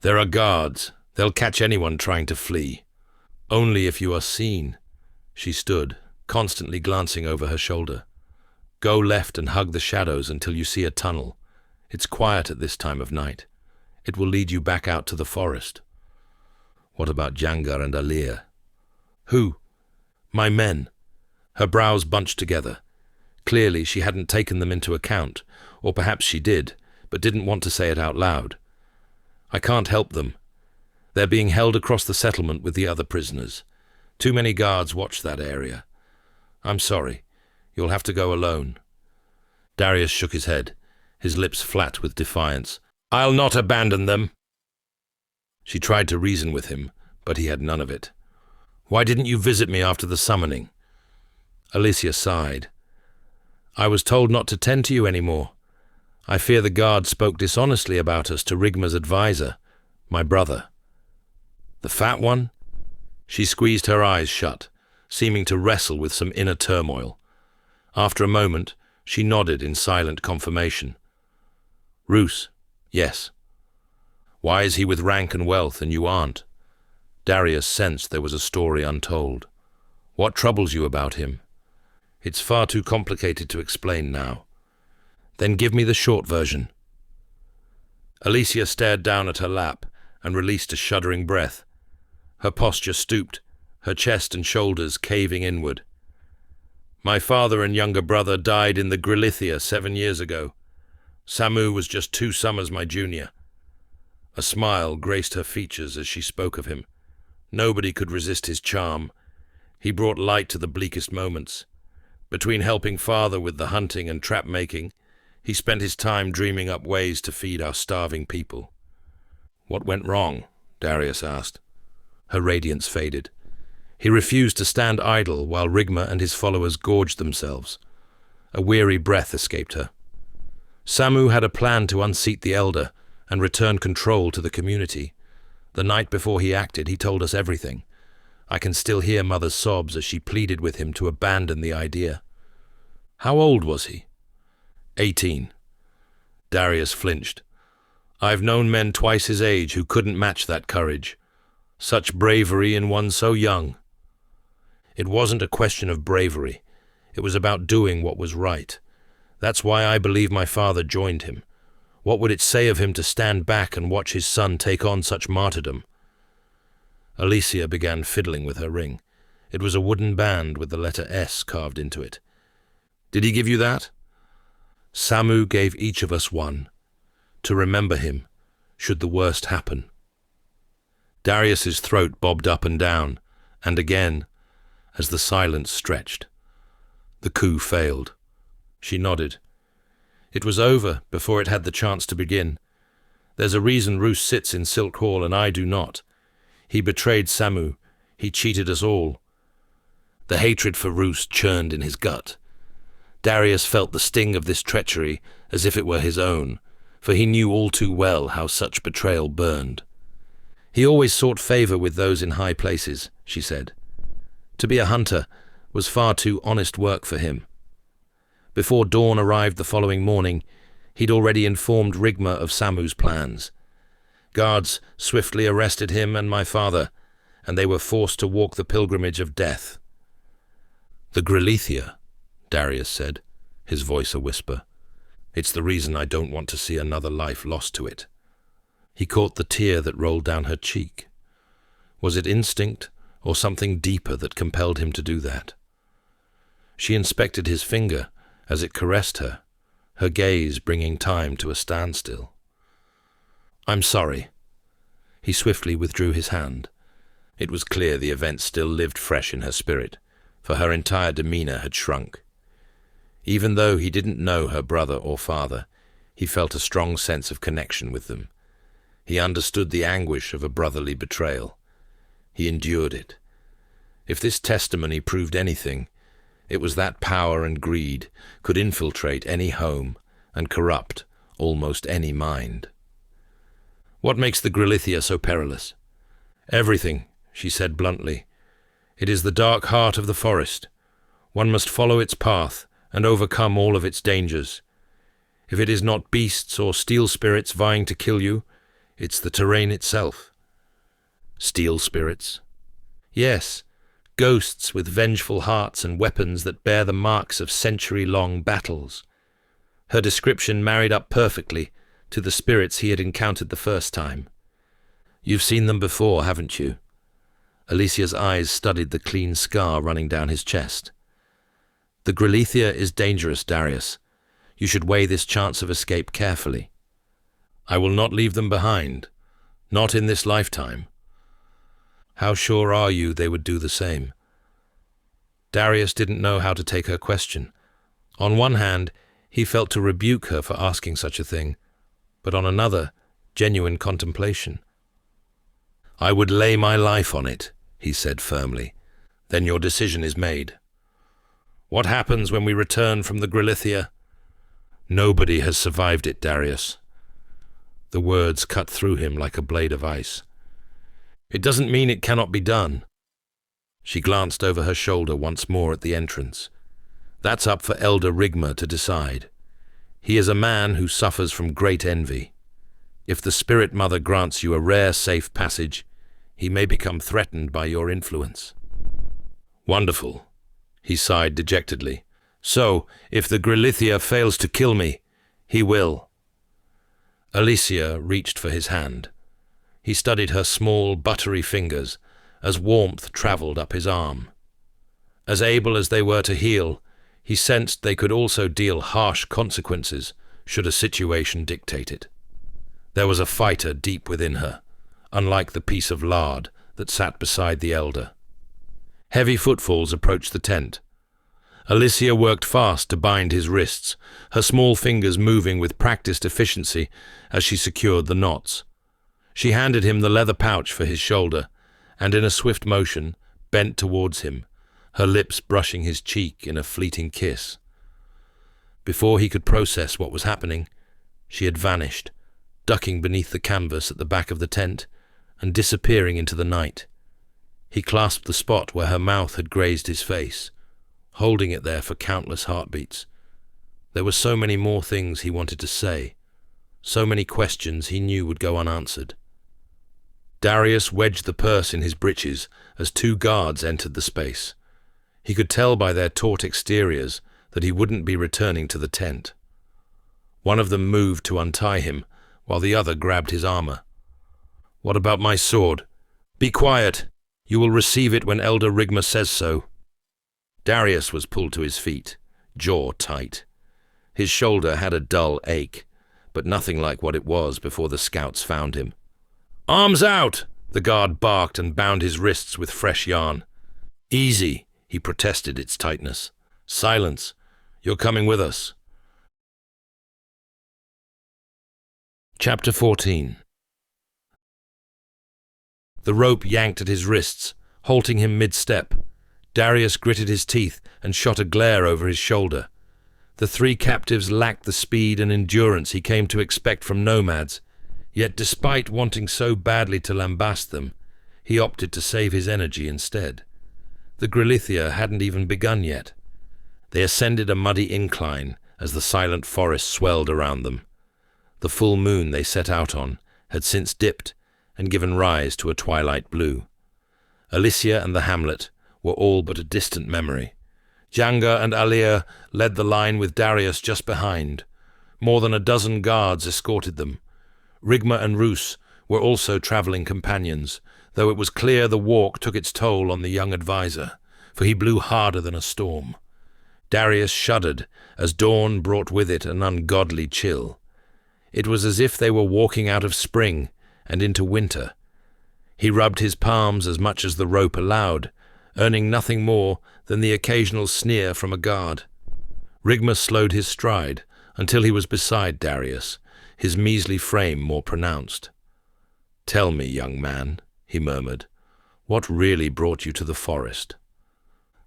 Speaker 1: "There are guards. They'll catch anyone trying to flee." "Only if you are seen." She stood, constantly glancing over her shoulder. "Go left and hug the shadows until you see a tunnel. It's quiet at this time of night. It will lead you back out to the forest." "What about Jangar and Alir?" "Who?" "My men." Her brows bunched together. Clearly she hadn't taken them into account, or perhaps she did, but didn't want to say it out loud. "I can't help them. They're being held across the settlement with the other prisoners. Too many guards watch that area. I'm sorry. You'll have to go alone." Darius shook his head, his lips flat with defiance. "I'll not abandon them." She tried to reason with him, but he had none of it. "Why didn't you visit me after the summoning?" Alicia sighed. "I was told not to tend to you anymore. I fear the guard spoke dishonestly about us to Rigma's advisor, my brother." "The fat one?" She squeezed her eyes shut, seeming to wrestle with some inner turmoil. After a moment, she nodded in silent confirmation. "Roos, yes." "Why is he with rank and wealth and you aren't?" Darius sensed there was a story untold. "What troubles you about him?" "It's far too complicated to explain now." "Then give me the short version." Alicia stared down at her lap and released a shuddering breath. Her posture stooped, her chest and shoulders caving inward. "My father and younger brother died in the Vlencia 7 years ago. Samu was just 2 summers my junior." A smile graced her features as she spoke of him. Nobody could resist his charm. He brought light to the bleakest moments. Between helping father with the hunting and trap-making, he spent his time dreaming up ways to feed our starving people. "What went wrong?" Darius asked. Her radiance faded. He refused to stand idle while Rigma and his followers gorged themselves. A weary breath escaped her. "Samu had a plan to unseat the elder and return control to the community. The night before he acted, he told us everything. I can still hear Mother's sobs as she pleaded with him to abandon the idea." "How old was he?" 18. Darius flinched. "I've known men twice his age who couldn't match that courage. Such bravery in one so young." "It wasn't a question of bravery. It was about doing what was right. That's why I believe my father joined him. What would it say of him to stand back and watch his son take on such martyrdom?" Alicia began fiddling with her ring. It was a wooden band with the letter S carved into it. "Did he give you that?" "Samu gave each of us one. To remember him. should the worst happen. Darius's throat bobbed up and down, and again, as the silence stretched. The coup failed. She nodded. It was over before it had the chance to begin. There's a reason Roos sits in Silk Hall and I do not. He betrayed Samu. He cheated us all. The hatred for Roos churned in his gut. Darius felt the sting of this treachery as if it were his own, for he knew all too well how such betrayal burned. He always sought favor with those in high places, she said. To be a hunter was far too honest work for him. Before dawn arrived the following morning, he'd already informed Rigma of Samu's plans. Guards swiftly arrested him and my father, and they were forced to walk the pilgrimage of death. The Grelithia, Darius said, his voice a whisper. It's the reason I don't want to see another life lost to it. He caught the tear that rolled down her cheek. Was it instinct or something deeper that compelled him to do that? She inspected his finger as it caressed her, her gaze bringing time to a standstill. I'm sorry. He swiftly withdrew his hand. It was clear the event still lived fresh in her spirit, for her entire demeanor had shrunk. Even though he didn't know her brother or father, he felt a strong sense of connection with them. He understood the anguish of a brotherly betrayal. He endured it. If this testimony proved anything, it was that power and greed could infiltrate any home and corrupt almost any mind. What makes the Grelithia so perilous? Everything, she said bluntly. It is the dark heart of the forest. One must follow its path and overcome all of its dangers. If it is not beasts or steel spirits vying to kill you, it's the terrain itself. Steel spirits? Yes, ghosts with vengeful hearts and weapons that bear the marks of century-long battles. Her description married up perfectly to the spirits he had encountered the first time. You've seen them before, haven't you? Alicia's eyes studied the clean scar running down his chest. The Grelithia is dangerous, Darius. You should weigh this chance of escape carefully. I will not leave them behind. Not in this lifetime. How sure are you they would do the same? Darius didn't know how to take her question. On one hand, he felt to rebuke her for asking such a thing, but on another, genuine contemplation. I would lay my life on it, he said firmly. Then your decision is made. What happens when we return from the Grelithia? Nobody has survived it, Darius. The words cut through him like a blade of ice. It doesn't mean it cannot be done. She glanced over her shoulder once more at the entrance. That's up for Elder Rigma to decide. He is a man who suffers from great envy. If the Spirit Mother grants you a rare safe passage, he may become threatened by your influence. Wonderful, he sighed dejectedly. So, if the Grelithia fails to kill me, he will. Alicia reached for his hand. He studied her small, buttery fingers as warmth travelled up his arm. As able as they were to heal, he sensed they could also deal harsh consequences should a situation dictate it. There was a fighter deep within her, unlike the piece of lard that sat beside the elder. Heavy footfalls approached the tent. Alicia worked fast to bind his wrists, her small fingers moving with practiced efficiency as she secured the knots. She handed him the leather pouch for his shoulder, and in a swift motion bent towards him, her lips brushing his cheek in a fleeting kiss. Before he could process what was happening, she had vanished, ducking beneath the canvas at the back of the tent and disappearing into the night. He clasped the spot where her mouth had grazed his face, holding it there for countless heartbeats. There were so many more things he wanted to say, so many questions he knew would go unanswered. Darius wedged the purse in his breeches as two guards entered the space. He could tell by their taut exteriors that he wouldn't be returning to the tent. One of them moved to untie him, while the other grabbed his armor. What about my sword? Be quiet! You will receive it when Elder Rigma says so. Darius was pulled to his feet, jaw tight. His shoulder had a dull ache, but nothing like what it was before the scouts found him. "Arms out!" the guard barked and bound his wrists with fresh yarn. "Easy," he protested its tightness. "Silence. You're coming with us." Chapter 14. The rope yanked at his wrists, halting him mid-step. Darius gritted his teeth and shot a glare over his shoulder. The three captives lacked the speed and endurance he came to expect from nomads, yet despite wanting so badly to lambaste them, he opted to save his energy instead. The Grillithia hadn't even begun yet. They ascended a muddy incline as the silent forest swelled around them. The full moon they set out on had since dipped and given rise to a twilight blue. Alicia and the hamlet were all but a distant memory. Janga and Alia led the line with Darius just behind. More than a dozen guards escorted them. Rigma and Roos were also travelling companions, though it was clear the walk took its toll on the young advisor, for he blew harder than a storm. Darius shuddered as dawn brought with it an ungodly chill. It was as if they were walking out of spring and into winter. He rubbed his palms as much as the rope allowed, earning nothing more than the occasional sneer from a guard. Rigma slowed his stride until he was beside Darius, his measly frame more pronounced. "Tell me, young man," he murmured, "what really brought you to the forest?"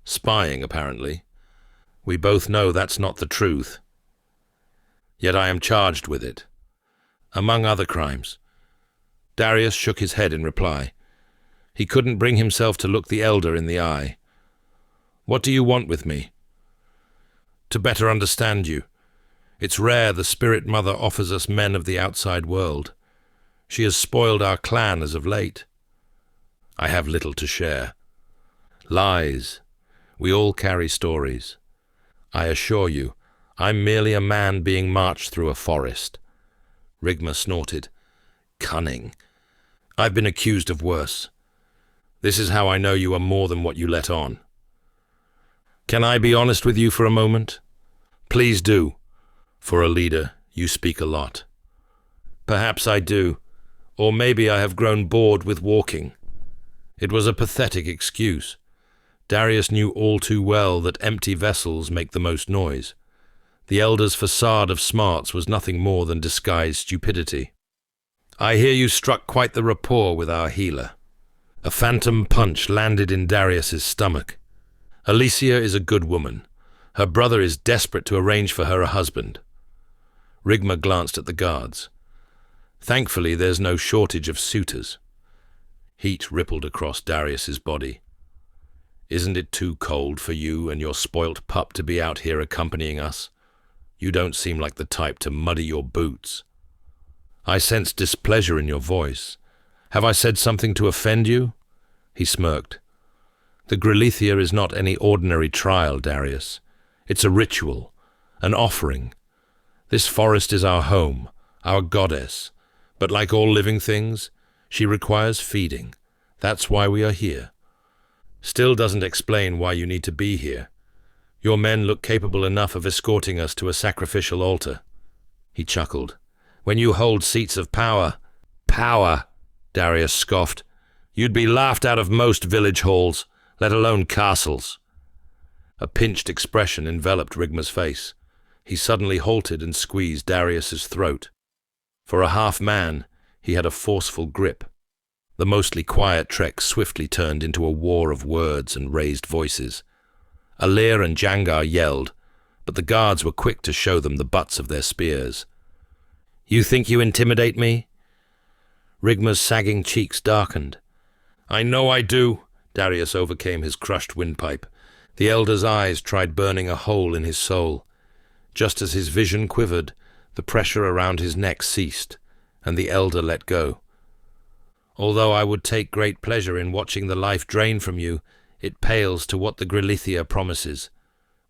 Speaker 1: "Spying, apparently. We both know that's not the truth. Yet I am charged with it, among other crimes." Darius shook his head in reply. He couldn't bring himself to look the elder in the eye. "What do you want with me?" "To better understand you. It's rare the Spirit Mother offers us men of the outside world. She has spoiled our clan as of late." "I have little to share." "Lies. We all carry stories. I assure you, I'm merely a man being marched through a forest." Rigma snorted. "Cunning. I've been accused of worse. This is how I know you are more than what you let on." "Can I be honest with you for a moment?" "Please do. For a leader, you speak a lot." "Perhaps I do. Or maybe I have grown bored with walking." It was a pathetic excuse. Darius knew all too well that empty vessels make the most noise. The elder's facade of smarts was nothing more than disguised stupidity. "I hear you struck quite the rapport with our healer." A phantom punch landed in Darius's stomach. "Alicia is a good woman. Her brother is desperate to arrange for her a husband." Rigma glanced at the guards. "Thankfully, there's no shortage of suitors." Heat rippled across Darius's body. "Isn't it too cold for you and your spoilt pup to be out here accompanying us? You don't seem like the type to muddy your boots." "I sense displeasure in your voice. Have I said something to offend you?" He smirked. "The Grillithia is not any ordinary trial, Darius. It's a ritual, an offering. This forest is our home, our goddess, but like all living things, she requires feeding. That's why we are here. Still doesn't explain why you need to be here. Your men look capable enough of escorting us to a sacrificial altar." He chuckled. "When you hold seats of power—" "Power," Darius scoffed. "You'd be laughed out of most village halls, let alone castles." A pinched expression enveloped Rigma's face. He suddenly halted and squeezed Darius's throat. For a half-man, he had a forceful grip. The mostly quiet trek swiftly turned into a war of words and raised voices. Alir and Jangar yelled, but the guards were quick to show them the butts of their spears. "You think you intimidate me?" Rigma's sagging cheeks darkened. "I know I do." Darius overcame his crushed windpipe. The elder's eyes tried burning a hole in his soul. Just as his vision quivered, the pressure around his neck ceased, and the elder let go. "Although I would take great pleasure in watching the life drain from you, it pales to what the Grillithia promises."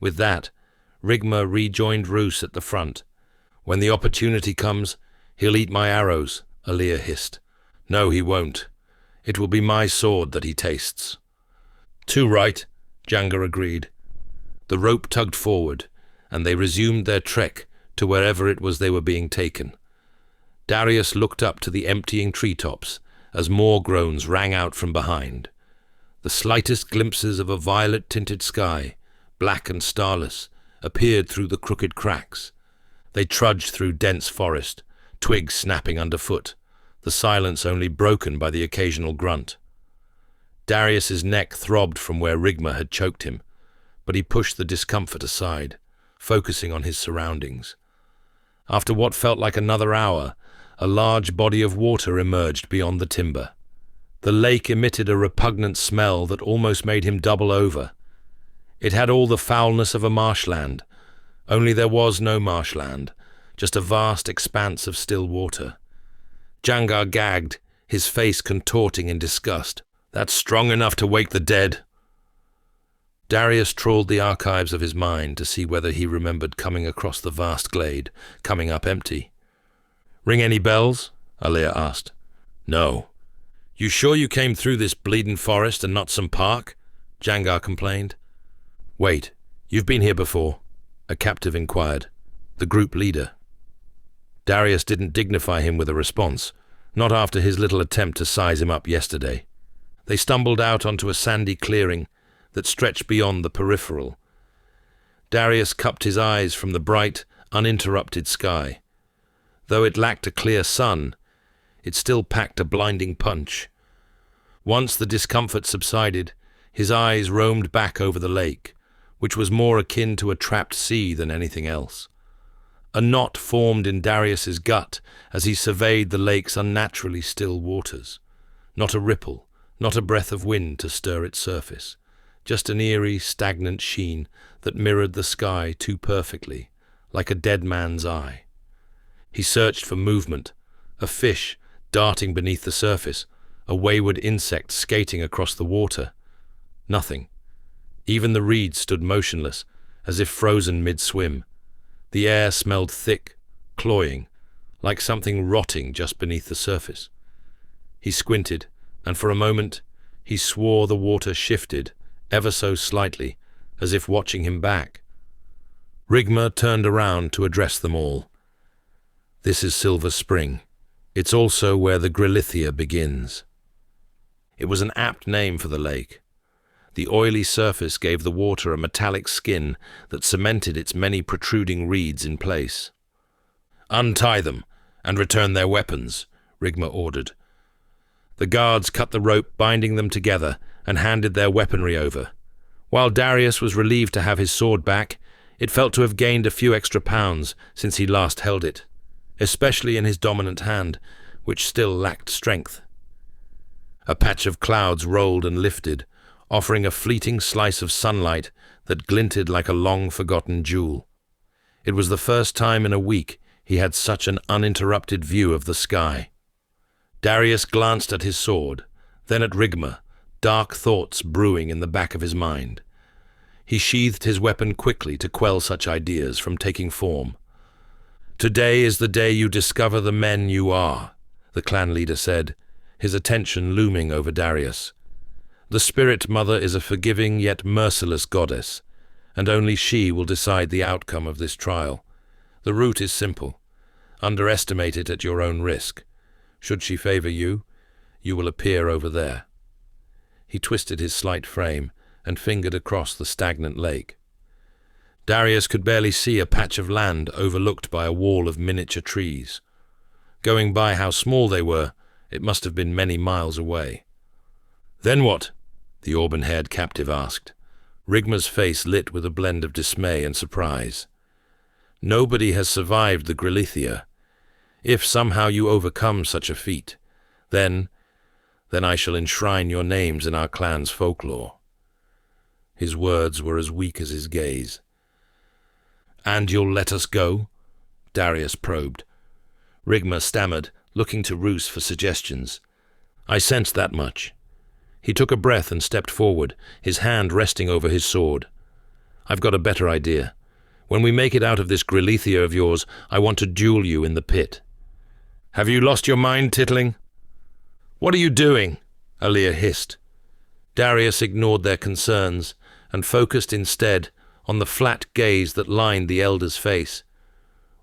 Speaker 1: With that, Rigma rejoined Roos at the front. "When the opportunity comes, he'll eat my arrows," Alir hissed. "No, he won't. It will be my sword that he tastes." "Too right," Jangar agreed. The rope tugged forward, and they resumed their trek to wherever it was they were being taken. Darius looked up to the emptying treetops as more groans rang out from behind. The slightest glimpses of a violet-tinted sky, black and starless, appeared through the crooked cracks. They trudged through dense forest, twigs snapping underfoot, the silence only broken by the occasional grunt. Darius's neck throbbed from where Rigma had choked him, but he pushed the discomfort aside, focusing on his surroundings. After what felt like another hour, a large body of water emerged beyond the timber. The lake emitted a repugnant smell that almost made him double over. It had all the foulness of a marshland, only there was no marshland, just a vast expanse of still water. Jangar gagged, his face contorting in disgust. "That's strong enough to wake the dead." Darius trawled the archives of his mind to see whether he remembered coming across the vast glade, coming up empty. "Ring any bells?" Alia asked. "No." "You sure you came through this bleeding forest and not some park?" Jangar complained. "Wait, you've been here before?" a captive inquired. "The group leader." Darius didn't dignify him with a response, not after his little attempt to size him up yesterday. They stumbled out onto a sandy clearing that stretched beyond the peripheral. Darius cupped his eyes from the bright, uninterrupted sky. Though it lacked a clear sun, it still packed a blinding punch. Once the discomfort subsided, his eyes roamed back over the lake, which was more akin to a trapped sea than anything else. A knot formed in Darius's gut as he surveyed the lake's unnaturally still waters. Not a ripple, not a breath of wind to stir its surface, just an eerie, stagnant sheen that mirrored the sky too perfectly, like a dead man's eye. He searched for movement, a fish darting beneath the surface, a wayward insect skating across the water. Nothing. Even the reeds stood motionless, as if frozen mid-swim. The air smelled thick, cloying, like something rotting just beneath the surface. He squinted, and for a moment he swore the water shifted, ever so slightly, as if watching him back. Rigma turned around to address them all. "This is Silver Spring. It's also where the Grilithia begins." It was an apt name for the lake. The oily surface gave the water a metallic skin that cemented its many protruding reeds in place. "Untie them and return their weapons," Rigma ordered. The guards cut the rope binding them together and handed their weaponry over. While Darius was relieved to have his sword back, it felt to have gained a few extra pounds since he last held it, especially in his dominant hand, which still lacked strength. A patch of clouds rolled and lifted, offering a fleeting slice of sunlight that glinted like a long-forgotten jewel. It was the first time in a week he had such an uninterrupted view of the sky. Darius glanced at his sword, then at Rigma, dark thoughts brewing in the back of his mind. He sheathed his weapon quickly to quell such ideas from taking form. "Today is the day you discover the men you are," the clan leader said, his attention looming over Darius. "The Spirit Mother is a forgiving yet merciless goddess, and only she will decide the outcome of this trial. The route is simple. Underestimate it at your own risk. Should she favor you, you will appear over there." He twisted his slight frame and fingered across the stagnant lake. Darius could barely see a patch of land overlooked by a wall of miniature trees. Going by how small they were, it must have been many miles away. "Then what?" the auburn-haired captive asked. Rigma's face lit with a blend of dismay and surprise. "Nobody has survived the Grilithia. If somehow you overcome such a feat, then I shall enshrine your names in our clan's folklore." His words were as weak as his gaze. "And you'll let us go?" Darius probed. Rigma stammered, looking to Roos for suggestions. "I sensed that much." He took a breath and stepped forward, his hand resting over his sword. "I've got a better idea. When we make it out of this Grilithia of yours, I want to duel you in the pit." "Have you lost your mind, Tittling?" "What are you doing?" Alia hissed. Darius ignored their concerns and focused instead on the flat gaze that lined the elder's face.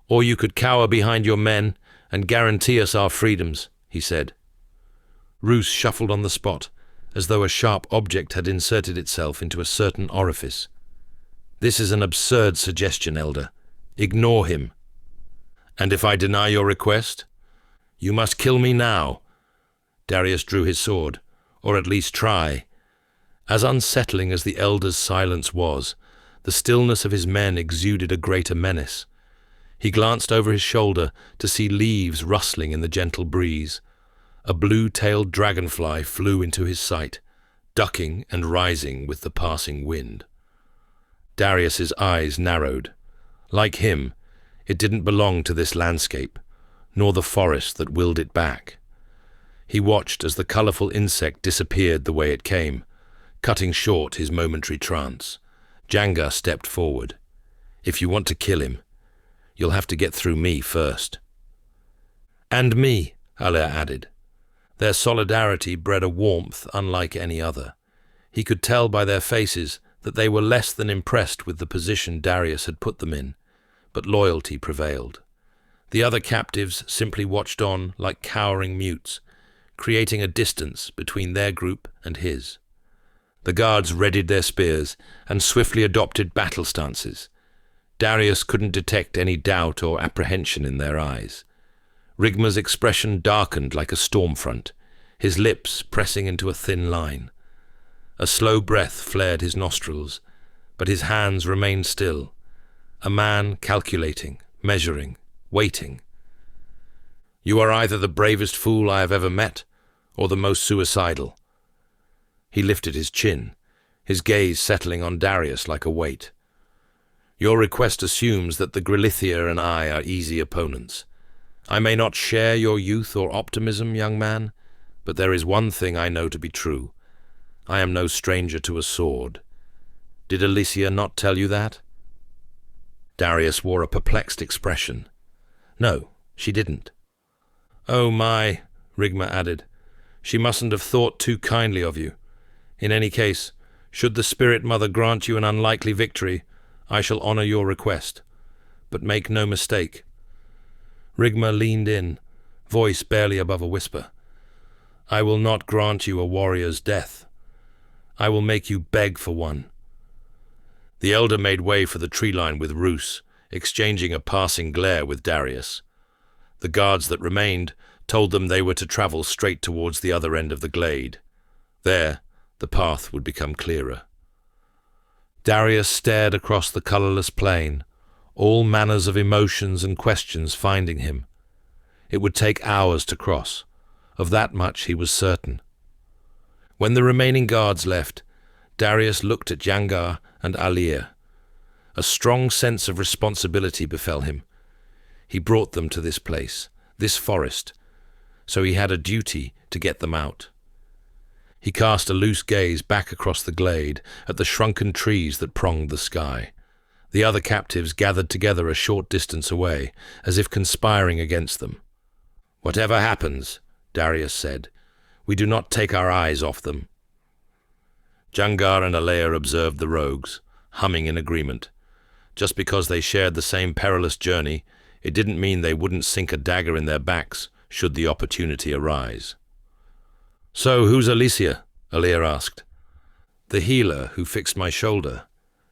Speaker 1: "Or you could cower behind your men and guarantee us our freedoms," he said. Roos shuffled on the spot, as though a sharp object had inserted itself into a certain orifice. "This is an absurd suggestion, Elder. Ignore him." "And if I deny your request?" "You must kill me now." Darius drew his sword, or at least try. As unsettling as the Elder's silence was, the stillness of his men exuded a greater menace. He glanced over his shoulder to see leaves rustling in the gentle breeze. A blue-tailed dragonfly flew into his sight, ducking and rising with the passing wind. Darius's eyes narrowed. Like him, it didn't belong to this landscape, nor the forest that willed it back. He watched as the colourful insect disappeared the way it came, cutting short his momentary trance. Jangar stepped forward. "If you want to kill him, you'll have to get through me first." "And me," Alea added. Their solidarity bred a warmth unlike any other. He could tell by their faces that they were less than impressed with the position Darius had put them in, but loyalty prevailed. The other captives simply watched on like cowering mutes, creating a distance between their group and his. The guards readied their spears and swiftly adopted battle stances. Darius couldn't detect any doubt or apprehension in their eyes. Rigma's expression darkened like a storm front, his lips pressing into a thin line. A slow breath flared his nostrils, but his hands remained still. A man calculating, measuring, waiting. "You are either the bravest fool I have ever met, or the most suicidal." He lifted his chin, his gaze settling on Darius like a weight. "Your request assumes that the Grilithia and I are easy opponents. I may not share your youth or optimism, young man, but there is one thing I know to be true. I am no stranger to a sword. Did Alicia not tell you that?" Darius wore a perplexed expression. "No, she didn't." "Oh my," Rigma added. "She mustn't have thought too kindly of you. In any case, should the Spirit Mother grant you an unlikely victory, I shall honor your request. But make no mistake." Rigma leaned in, voice barely above a whisper. "I will not grant you a warrior's death. I will make you beg for one." The Elder made way for the tree line with Roos, exchanging a passing glare with Darius. The guards that remained told them they were to travel straight towards the other end of the glade. There, the path would become clearer. Darius stared across the colourless plain, all manners of emotions and questions finding him. It would take hours to cross. Of that much he was certain. When the remaining guards left, Darius looked at Jangar and Alia. A strong sense of responsibility befell him. He brought them to this place, this forest, so he had a duty to get them out. He cast a loose gaze back across the glade at the shrunken trees that pronged the sky. The other captives gathered together a short distance away, as if conspiring against them. "Whatever happens," Darius said, "we do not take our eyes off them." Jangar and Alea observed the rogues, humming in agreement. Just because they shared the same perilous journey, it didn't mean they wouldn't sink a dagger in their backs should the opportunity arise. "So, who's Alicia?" Alea asked. "The healer who fixed my shoulder,"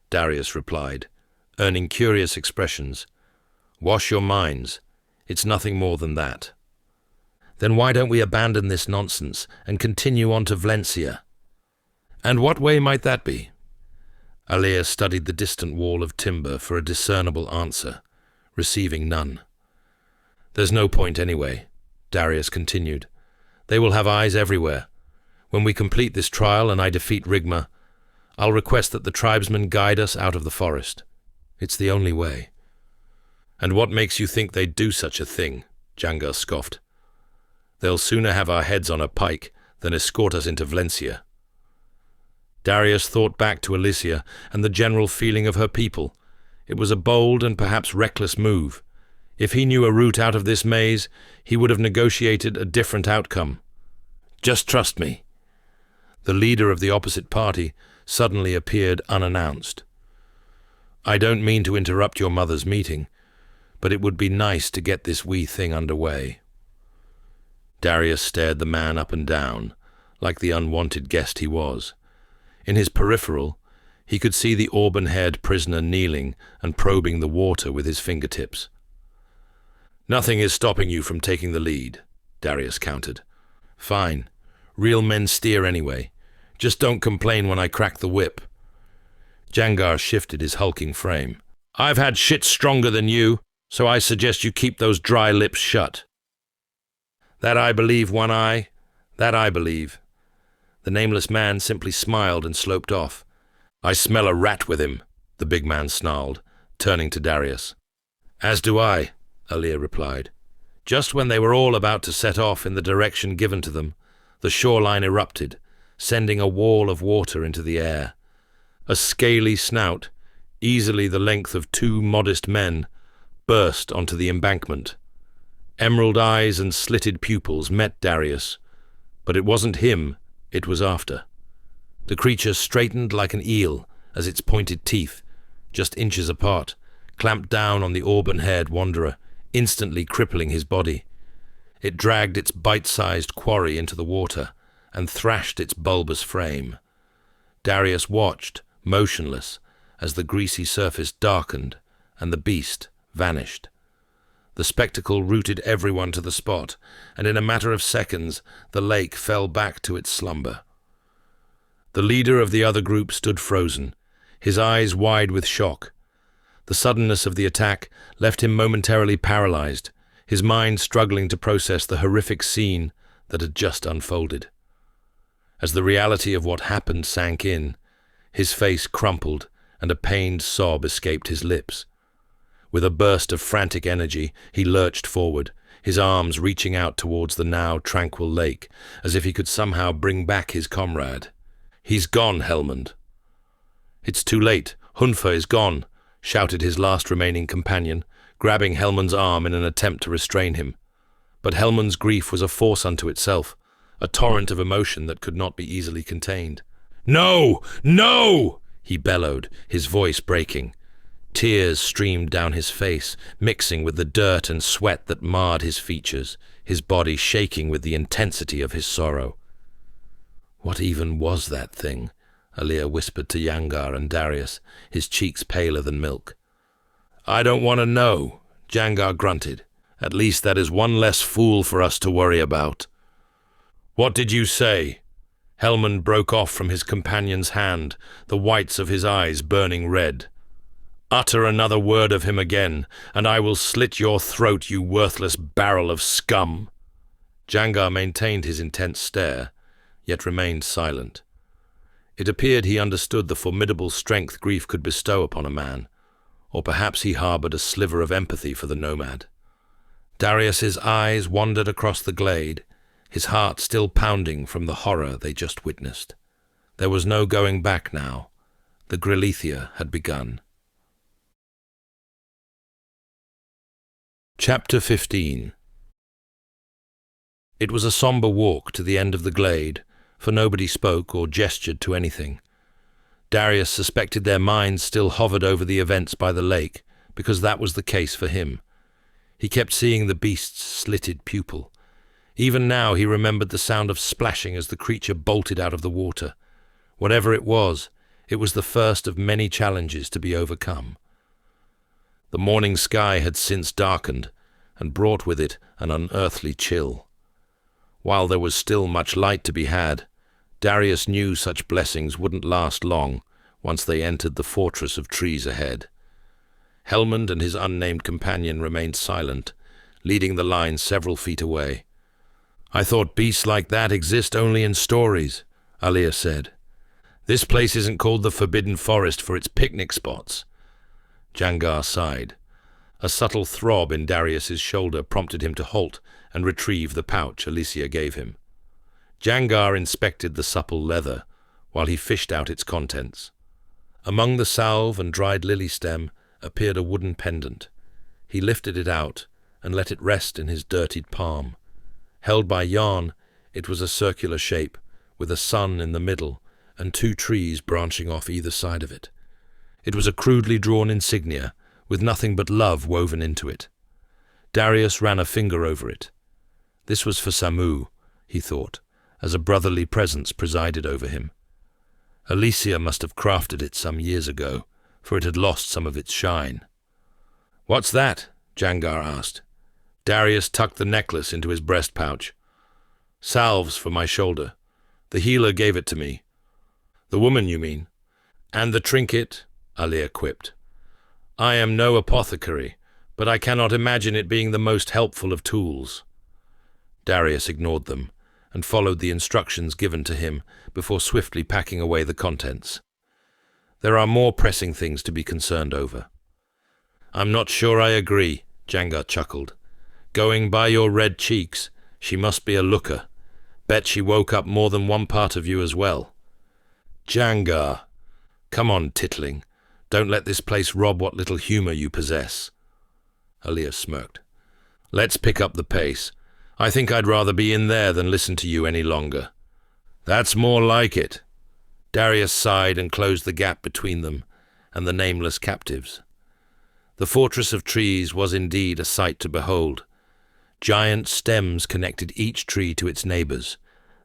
Speaker 1: Darius replied, earning curious expressions. "Wash your minds. It's nothing more than that." "Then why don't we abandon this nonsense and continue on to Vlencia?" "And what way might that be?" Alea studied the distant wall of timber for a discernible answer, receiving none. "There's no point anyway," Darius continued. "They will have eyes everywhere. When we complete this trial and I defeat Rigma, I'll request that the tribesmen guide us out of the forest. It's the only way." "And what makes you think they'd do such a thing?" Jangar scoffed. "They'll sooner have our heads on a pike than escort us into Vlencia." Darius thought back to Alicia and the general feeling of her people. It was a bold and perhaps reckless move. If he knew a route out of this maze, he would have negotiated a different outcome. "Just trust me." The leader of the opposite party suddenly appeared unannounced. "I don't mean to interrupt your mother's meeting, but it would be nice to get this wee thing underway. Darius stared the man up and down, like the unwanted guest he was. In his peripheral, he could see the auburn-haired prisoner kneeling and probing the water with his fingertips. "Nothing is stopping you from taking the lead," Darius countered. "Fine. Real men steer anyway. Just don't complain when I crack the whip." Jangar shifted his hulking frame. "I've had shit stronger than you, so I suggest you keep those dry lips shut." "That I believe, One Eye. That I believe." The nameless man simply smiled and sloped off. "I smell a rat with him," the big man snarled, turning to Darius. "As do I," Alir replied. Just when they were all about to set off in the direction given to them, the shoreline erupted, sending a wall of water into the air. A scaly snout, easily the length of 2 modest men, burst onto the embankment. Emerald eyes and slitted pupils met Darius, but it wasn't him it was after. The creature straightened like an eel as its pointed teeth, just inches apart, clamped down on the auburn-haired wanderer, instantly crippling his body. It dragged its bite-sized quarry into the water and thrashed its bulbous frame. Darius watched, motionless, as the greasy surface darkened and the beast vanished. The spectacle rooted everyone to the spot, and in a matter of seconds the lake fell back to its slumber. The leader of the other group stood frozen, his eyes wide with shock. The suddenness of the attack left him momentarily paralyzed, his mind struggling to process the horrific scene that had just unfolded. As the reality of what happened sank in, his face crumpled and a pained sob escaped his lips. With a burst of frantic energy, he lurched forward, his arms reaching out towards the now tranquil lake, as if he could somehow bring back his comrade. "He's gone, Helmand." "It's too late. Hunfa is gone," shouted his last remaining companion, grabbing Helmand's arm in an attempt to restrain him. But Helmand's grief was a force unto itself, a torrent of emotion that could not be easily contained. "No! No!" he bellowed, his voice breaking. Tears streamed down his face, mixing with the dirt and sweat that marred his features, his body shaking with the intensity of his sorrow. "What even was that thing?" Alir whispered to Jangar and Darius, his cheeks paler than milk. "I don't want to know," Jangar grunted. "At least that is one less fool for us to worry about." "What did you say?" Helmand broke off from his companion's hand, the whites of his eyes burning red. "Utter another word of him again, and I will slit your throat, you worthless barrel of scum." Jangar maintained his intense stare, yet remained silent. It appeared he understood the formidable strength grief could bestow upon a man, or perhaps he harbored a sliver of empathy for the nomad. Darius's eyes wandered across the glade, his heart still pounding from the horror they just witnessed. There was no going back now. The Grillithia had begun. Chapter 15. It was a somber walk to the end of the glade, for nobody spoke or gestured to anything. Darius suspected their minds still hovered over the events by the lake, because that was the case for him. He kept seeing the beast's slitted pupil. Even now he remembered the sound of splashing as the creature bolted out of the water. Whatever it was the first of many challenges to be overcome. The morning sky had since darkened, and brought with it an unearthly chill. While there was still much light to be had, Darius knew such blessings wouldn't last long once they entered the fortress of trees ahead. Helmand and his unnamed companion remained silent, leading the line several feet away. "I thought beasts like that exist only in stories," Alir said. "This place isn't called the Forbidden Forest for its picnic spots." Jangar sighed. A subtle throb in Darius's shoulder prompted him to halt and retrieve the pouch Alicia gave him. Jangar inspected the supple leather while he fished out its contents. Among the salve and dried lily stem appeared a wooden pendant. He lifted it out and let it rest in his dirtied palm. Held by Yarn, it was a circular shape, with a sun in the middle and 2 trees branching off either side of it. It was a crudely drawn insignia, with nothing but love woven into it. Darius ran a finger over it. This was for Samu, he thought, as a brotherly presence presided over him. Alicia must have crafted it some years ago, for it had lost some of its shine. "What's that?" Jangar asked. Darius tucked the necklace into his breast pouch. "Salves for my shoulder. The healer gave it to me." "The woman, you mean?" "And the trinket," Alia quipped. "I am no apothecary, but I cannot imagine it being the most helpful of tools." Darius ignored them and followed the instructions given to him before swiftly packing away the contents. There are more pressing things to be concerned over. "I'm not sure I agree," Jangar chuckled. "Going by your red cheeks, she must be a looker. Bet she woke up more than one part of you as well." "Jangar! Come on, tittling. Don't let this place rob what little humor you possess." Alia smirked. "Let's pick up the pace. I think I'd rather be in there than listen to you any longer." "That's more like it." Darius sighed and closed the gap between them and the nameless captives. The fortress of trees was indeed a sight to behold. Giant stems connected each tree to its neighbors,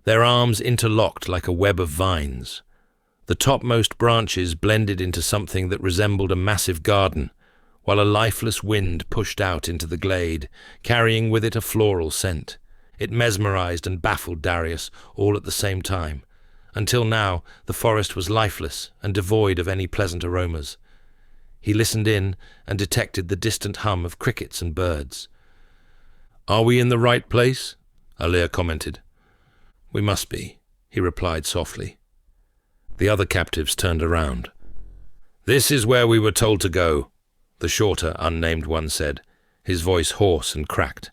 Speaker 1: their arms interlocked like a web of vines. The topmost branches blended into something that resembled a massive garden, while a lifeless wind pushed out into the glade, carrying with it a floral scent. It mesmerized and baffled Darius all at the same time. Until now, the forest was lifeless and devoid of any pleasant aromas. He listened in and detected the distant hum of crickets and birds. "Are we in the right place?" Alia commented. "We must be," he replied softly. The other captives turned around. "This is where we were told to go," the shorter, unnamed one said, his voice hoarse and cracked.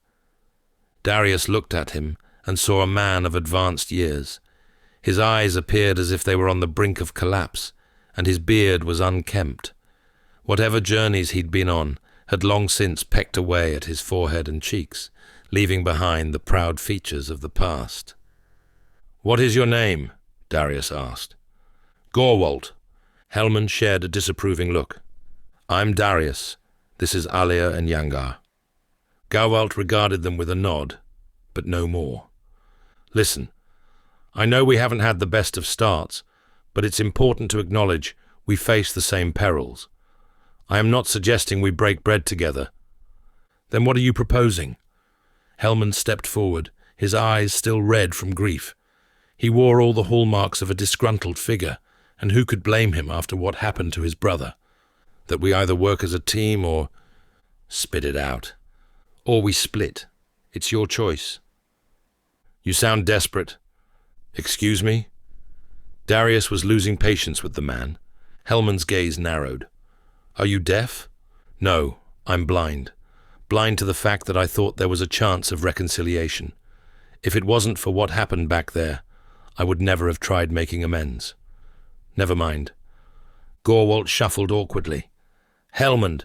Speaker 1: Darius looked at him and saw a man of advanced years. His eyes appeared as if they were on the brink of collapse, and his beard was unkempt. Whatever journeys he'd been on had long since pecked away at his forehead and cheeks, leaving behind the proud features of the past. "What is your name?" Darius asked. "Gorwalt." Hellman shared a disapproving look. "I'm Darius. This is Alia and Jangar." Gorwalt regarded them with a nod, but no more. "Listen, I know we haven't had the best of starts, but it's important to acknowledge we face the same perils. I am not suggesting we break bread together." "Then what are you proposing?" Hellman stepped forward, his eyes still red from grief. He wore all the hallmarks of a disgruntled figure, and who could blame him after what happened to his brother? "That we either work as a team or—" "Spit it out. Or we split. It's your choice." "You sound desperate." "Excuse me?" Darius was losing patience with the man. Hellman's gaze narrowed. "Are you deaf?" "No, I'm blind. Blind to the fact that I thought there was a chance of reconciliation. If it wasn't for what happened back there, I would never have tried making amends." "Never mind." Gorwalt shuffled awkwardly. "Hellman,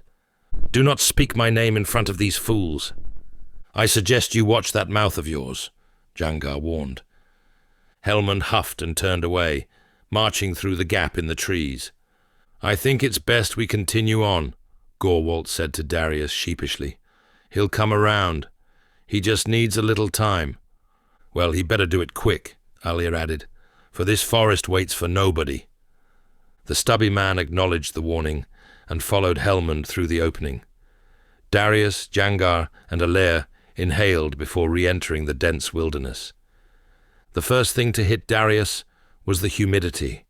Speaker 1: do not speak my name in front of these fools." "I suggest you watch that mouth of yours," Jangar warned. Hellman huffed and turned away, marching through the gap in the trees. "I think it's best we continue on," Gorwalt said to Darius sheepishly. "He'll come around. He just needs a little time." "Well, he better do it quick," Alia added, "for this forest waits for nobody." The stubby man acknowledged the warning and followed Hellman through the opening. Darius, Jangar, and Alia inhaled before re-entering the dense wilderness. The first thing to hit Darius was the humidity.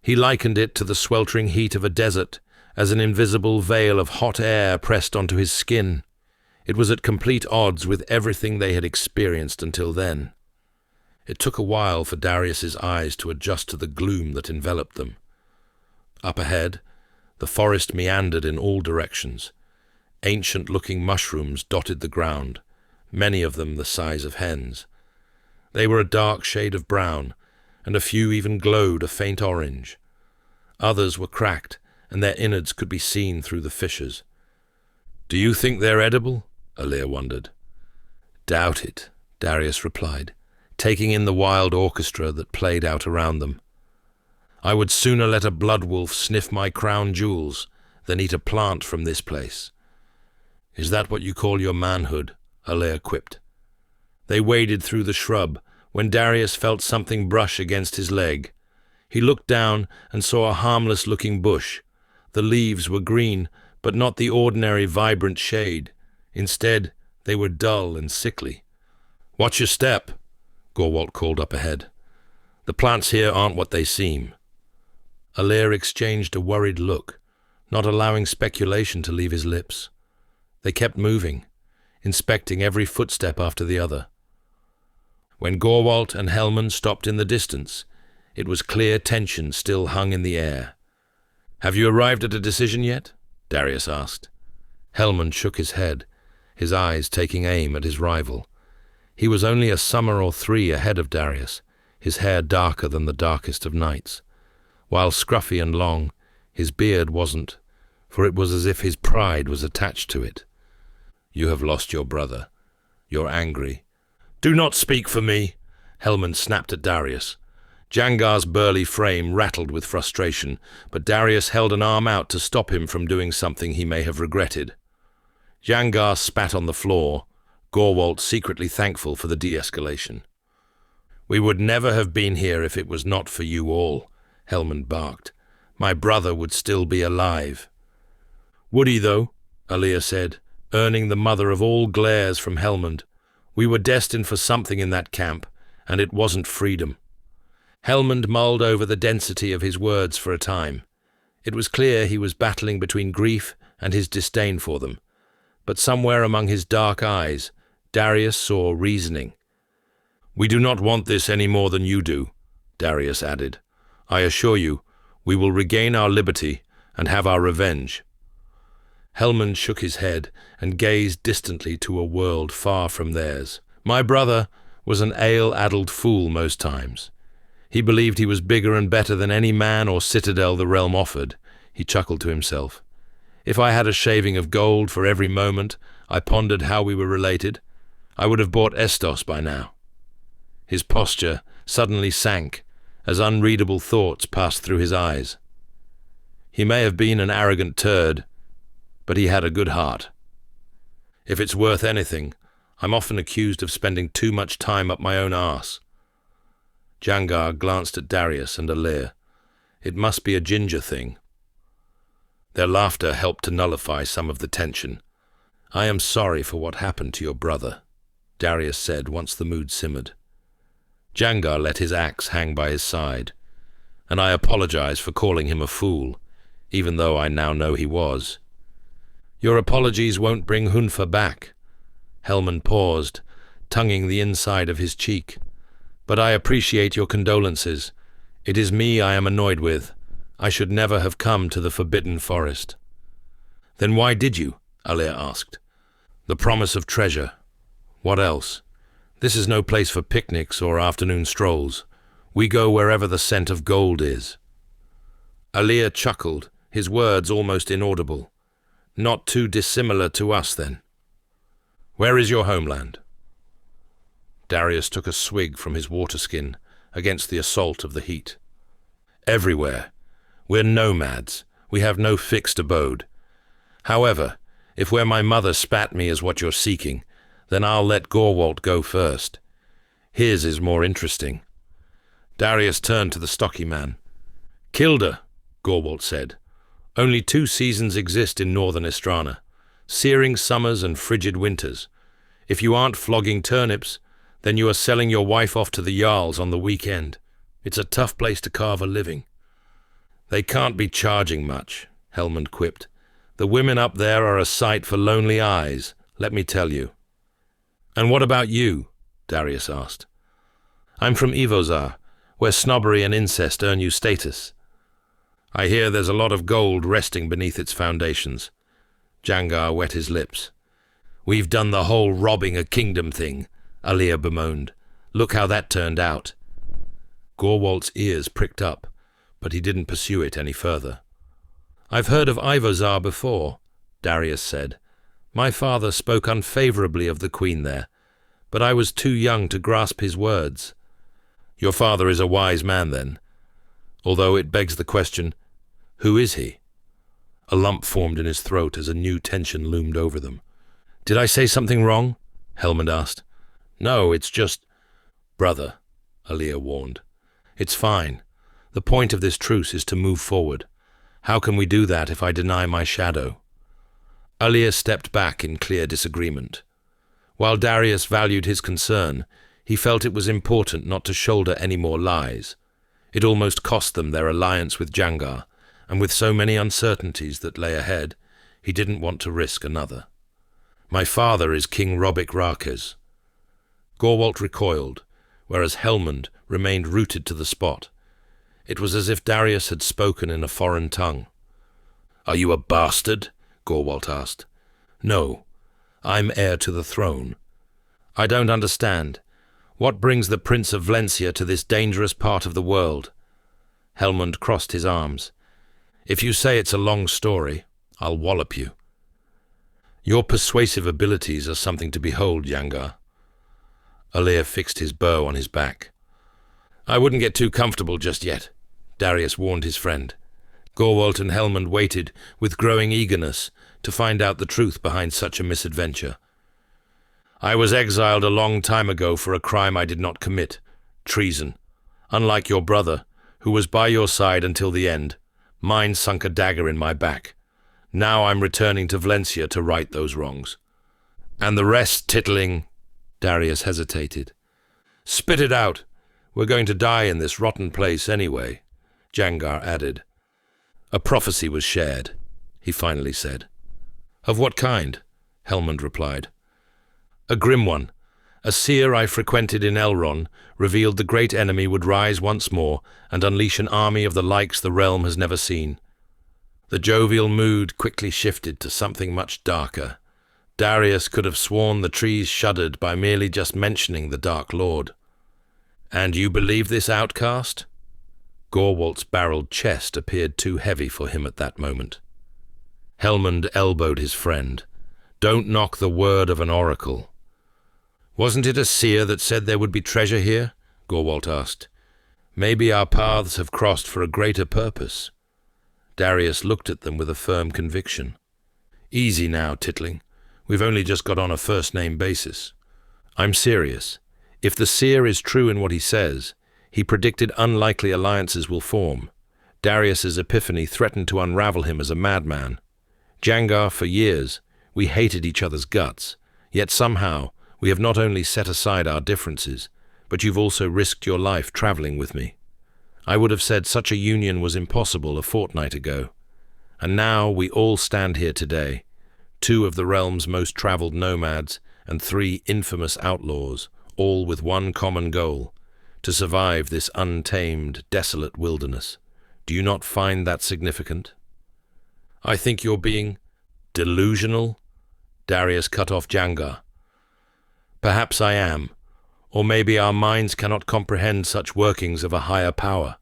Speaker 1: He likened it to the sweltering heat of a desert, as an invisible veil of hot air pressed onto his skin. It was at complete odds with everything they had experienced until then. It took a while for Darius's eyes to adjust to the gloom that enveloped them. Up ahead, the forest meandered in all directions. Ancient-looking mushrooms dotted the ground, many of them the size of hens. They were a dark shade of brown, and a few even glowed a faint orange. Others were cracked, and their innards could be seen through the fissures. "Do you think they're edible?" Alia wondered. "Doubt it," Darius replied, taking in the wild orchestra that played out around them. "I would sooner let a blood wolf sniff my crown jewels than eat a plant from this place." "Is that what you call your manhood?" Alea quipped. They waded through the shrub when Darius felt something brush against his leg. He looked down and saw a harmless-looking bush. The leaves were green, but not the ordinary vibrant shade. Instead, they were dull and sickly. "Watch your step," Gorwalt called up ahead. "The plants here aren't what they seem." Alea exchanged a worried look, not allowing speculation to leave his lips. They kept moving, inspecting every footstep after the other. When Gorwalt and Hellman stopped in the distance, it was clear tension still hung in the air. "Have you arrived at a decision yet?" Darius asked. Hellman shook his head, his eyes taking aim at his rival. He was only a summer or 3 ahead of Darius, his hair darker than the darkest of nights. While scruffy and long, his beard wasn't, for it was as if his pride was attached to it. "You have lost your brother. You're angry." "Do not speak for me," Hellman snapped at Darius. Jangar's burly frame rattled with frustration, but Darius held an arm out to stop him from doing something he may have regretted. Jangar spat on the floor, Gorwalt secretly thankful for the de-escalation. "We would never have been here if it was not for you all," Hellman barked. "My brother would still be alive." "Would he, though?" Alea said, earning the mother of all glares from Hellman. "We were destined for something in that camp, and it wasn't freedom." Hellman mulled over the density of his words for a time. It was clear he was battling between grief and his disdain for them, but somewhere among his dark eyes, Darius saw reasoning. "We do not want this any more than you do," Darius added. "I assure you, we will regain our liberty and have our revenge." Hellman shook his head and gazed distantly to a world far from theirs. "My brother was an ale-addled fool most times. He believed he was bigger and better than any man or citadel the realm offered," he chuckled to himself. "If I had a shaving of gold for every moment I pondered how we were related, I would have bought Estos by now." His posture suddenly sank as unreadable thoughts passed through his eyes. He may have been an arrogant turd, but he had a good heart. If it's worth anything, I'm often accused of spending too much time up my own arse. Jangar glanced at Darius and Alea. It must be a ginger thing. Their laughter helped to nullify some of the tension. "I am sorry for what happened to your brother," Darius said once the mood simmered. Jangar let his axe hang by his side. "And I apologize for calling him a fool, even though I now know he was." "Your apologies won't bring Hunfa back." Hellman paused, tonguing the inside of his cheek. "But I appreciate your condolences. It is me I am annoyed with. I should never have come to the Forbidden Forest." "Then why did you?" Alea asked. "The promise of treasure. What else? This is no place for picnics or afternoon strolls. We go wherever the scent of gold is." Alea chuckled, his words almost inaudible. "Not too dissimilar to us, then. Where is your homeland?" Darius took a swig from his water skin against the assault of the heat. "Everywhere. We're nomads. We have no fixed abode. However, if where my mother spat me is what you're seeking, then I'll let Gorwalt go first. His is more interesting." Darius turned to the stocky man. "Killed her," Gorwalt said. "Only 2 seasons exist in northern Estrana, searing summers and frigid winters. If you aren't flogging turnips, then you are selling your wife off to the Jarls on the weekend. It's a tough place to carve a living." "They can't be charging much," Hellman quipped. "The women up there are a sight for lonely eyes, let me tell you." "And what about you?" Darius asked. "I'm from Evozar, where snobbery and incest earn you status. I hear there's a lot of gold resting beneath its foundations." Jangar wet his lips. "We've done the whole robbing a kingdom thing," Alea bemoaned. "Look how that turned out." Gorwalt's ears pricked up, but he didn't pursue it any further. "I've heard of Ivozar before," Darius said. "My father spoke unfavorably of the queen there, but I was too young to grasp his words." "Your father is a wise man, then. Although it begs the question, who is he?" A lump formed in his throat as a new tension loomed over them. "Did I say something wrong?" Hellmund asked. "No, it's just—" "Brother," Alir warned. "It's fine. The point of this truce is to move forward. How can we do that if I deny my shadow?" Alir stepped back in clear disagreement. While Darius valued his concern, he felt it was important not to shoulder any more lies. It almost cost them their alliance with Jangar, and with so many uncertainties that lay ahead, he didn't want to risk another. "My father is King Robic Rakes." Gorwalt recoiled, whereas Hellmund remained rooted to the spot. It was as if Darius had spoken in a foreign tongue. "Are you a bastard?" Gorwalt asked. "No. I'm heir to the throne." "I don't understand. What brings the Prince of Vlencia to this dangerous part of the world?" Hellmund crossed his arms. "If you say it's a long story, I'll wallop you." "Your persuasive abilities are something to behold, Jangar." Alir fixed his bow on his back. "I wouldn't get too comfortable just yet," Darius warned his friend. Gorwalt and Hellmund waited with growing eagerness to find out the truth behind such a misadventure. "I was exiled a long time ago for a crime I did not commit, treason. Unlike your brother, who was by your side until the end, mine sunk a dagger in my back. Now I'm returning to Vlencia to right those wrongs." "And the rest, tittling—" Darius hesitated. "Spit it out. We're going to die in this rotten place anyway," Jangar added. "A prophecy was shared," he finally said. "Of what kind?" Hellmund replied. "A grim one. A seer I frequented in Elron revealed the great enemy would rise once more and unleash an army of the likes the realm has never seen." The jovial mood quickly shifted to something much darker. Darius could have sworn the trees shuddered by merely just mentioning the Dark Lord. "And you believe this outcast?" Gorwalt's barreled chest appeared too heavy for him at that moment. Hellmund elbowed his friend. "Don't knock the word of an oracle." "Wasn't it a seer that said there would be treasure here?" Gorwalt asked. "Maybe our paths have crossed for a greater purpose." Darius looked at them with a firm conviction. "Easy now, Tittling. We've only just got on a first-name basis. I'm serious. If the seer is true in what he says, he predicted unlikely alliances will form. Darius's epiphany threatened to unravel him as a madman. Jangar, for years, we hated each other's guts, yet somehow we have not only set aside our differences, but you've also risked your life traveling with me. I would have said such a union was impossible a fortnight ago. And now we all stand here today, 2 of the realm's most traveled nomads and 3 infamous outlaws, all with one common goal, to survive this untamed, desolate wilderness. Do you not find that significant?" "I think you're being delusional," Darius cut off Jangar. "Perhaps I am. Or maybe our minds cannot comprehend such workings of a higher power.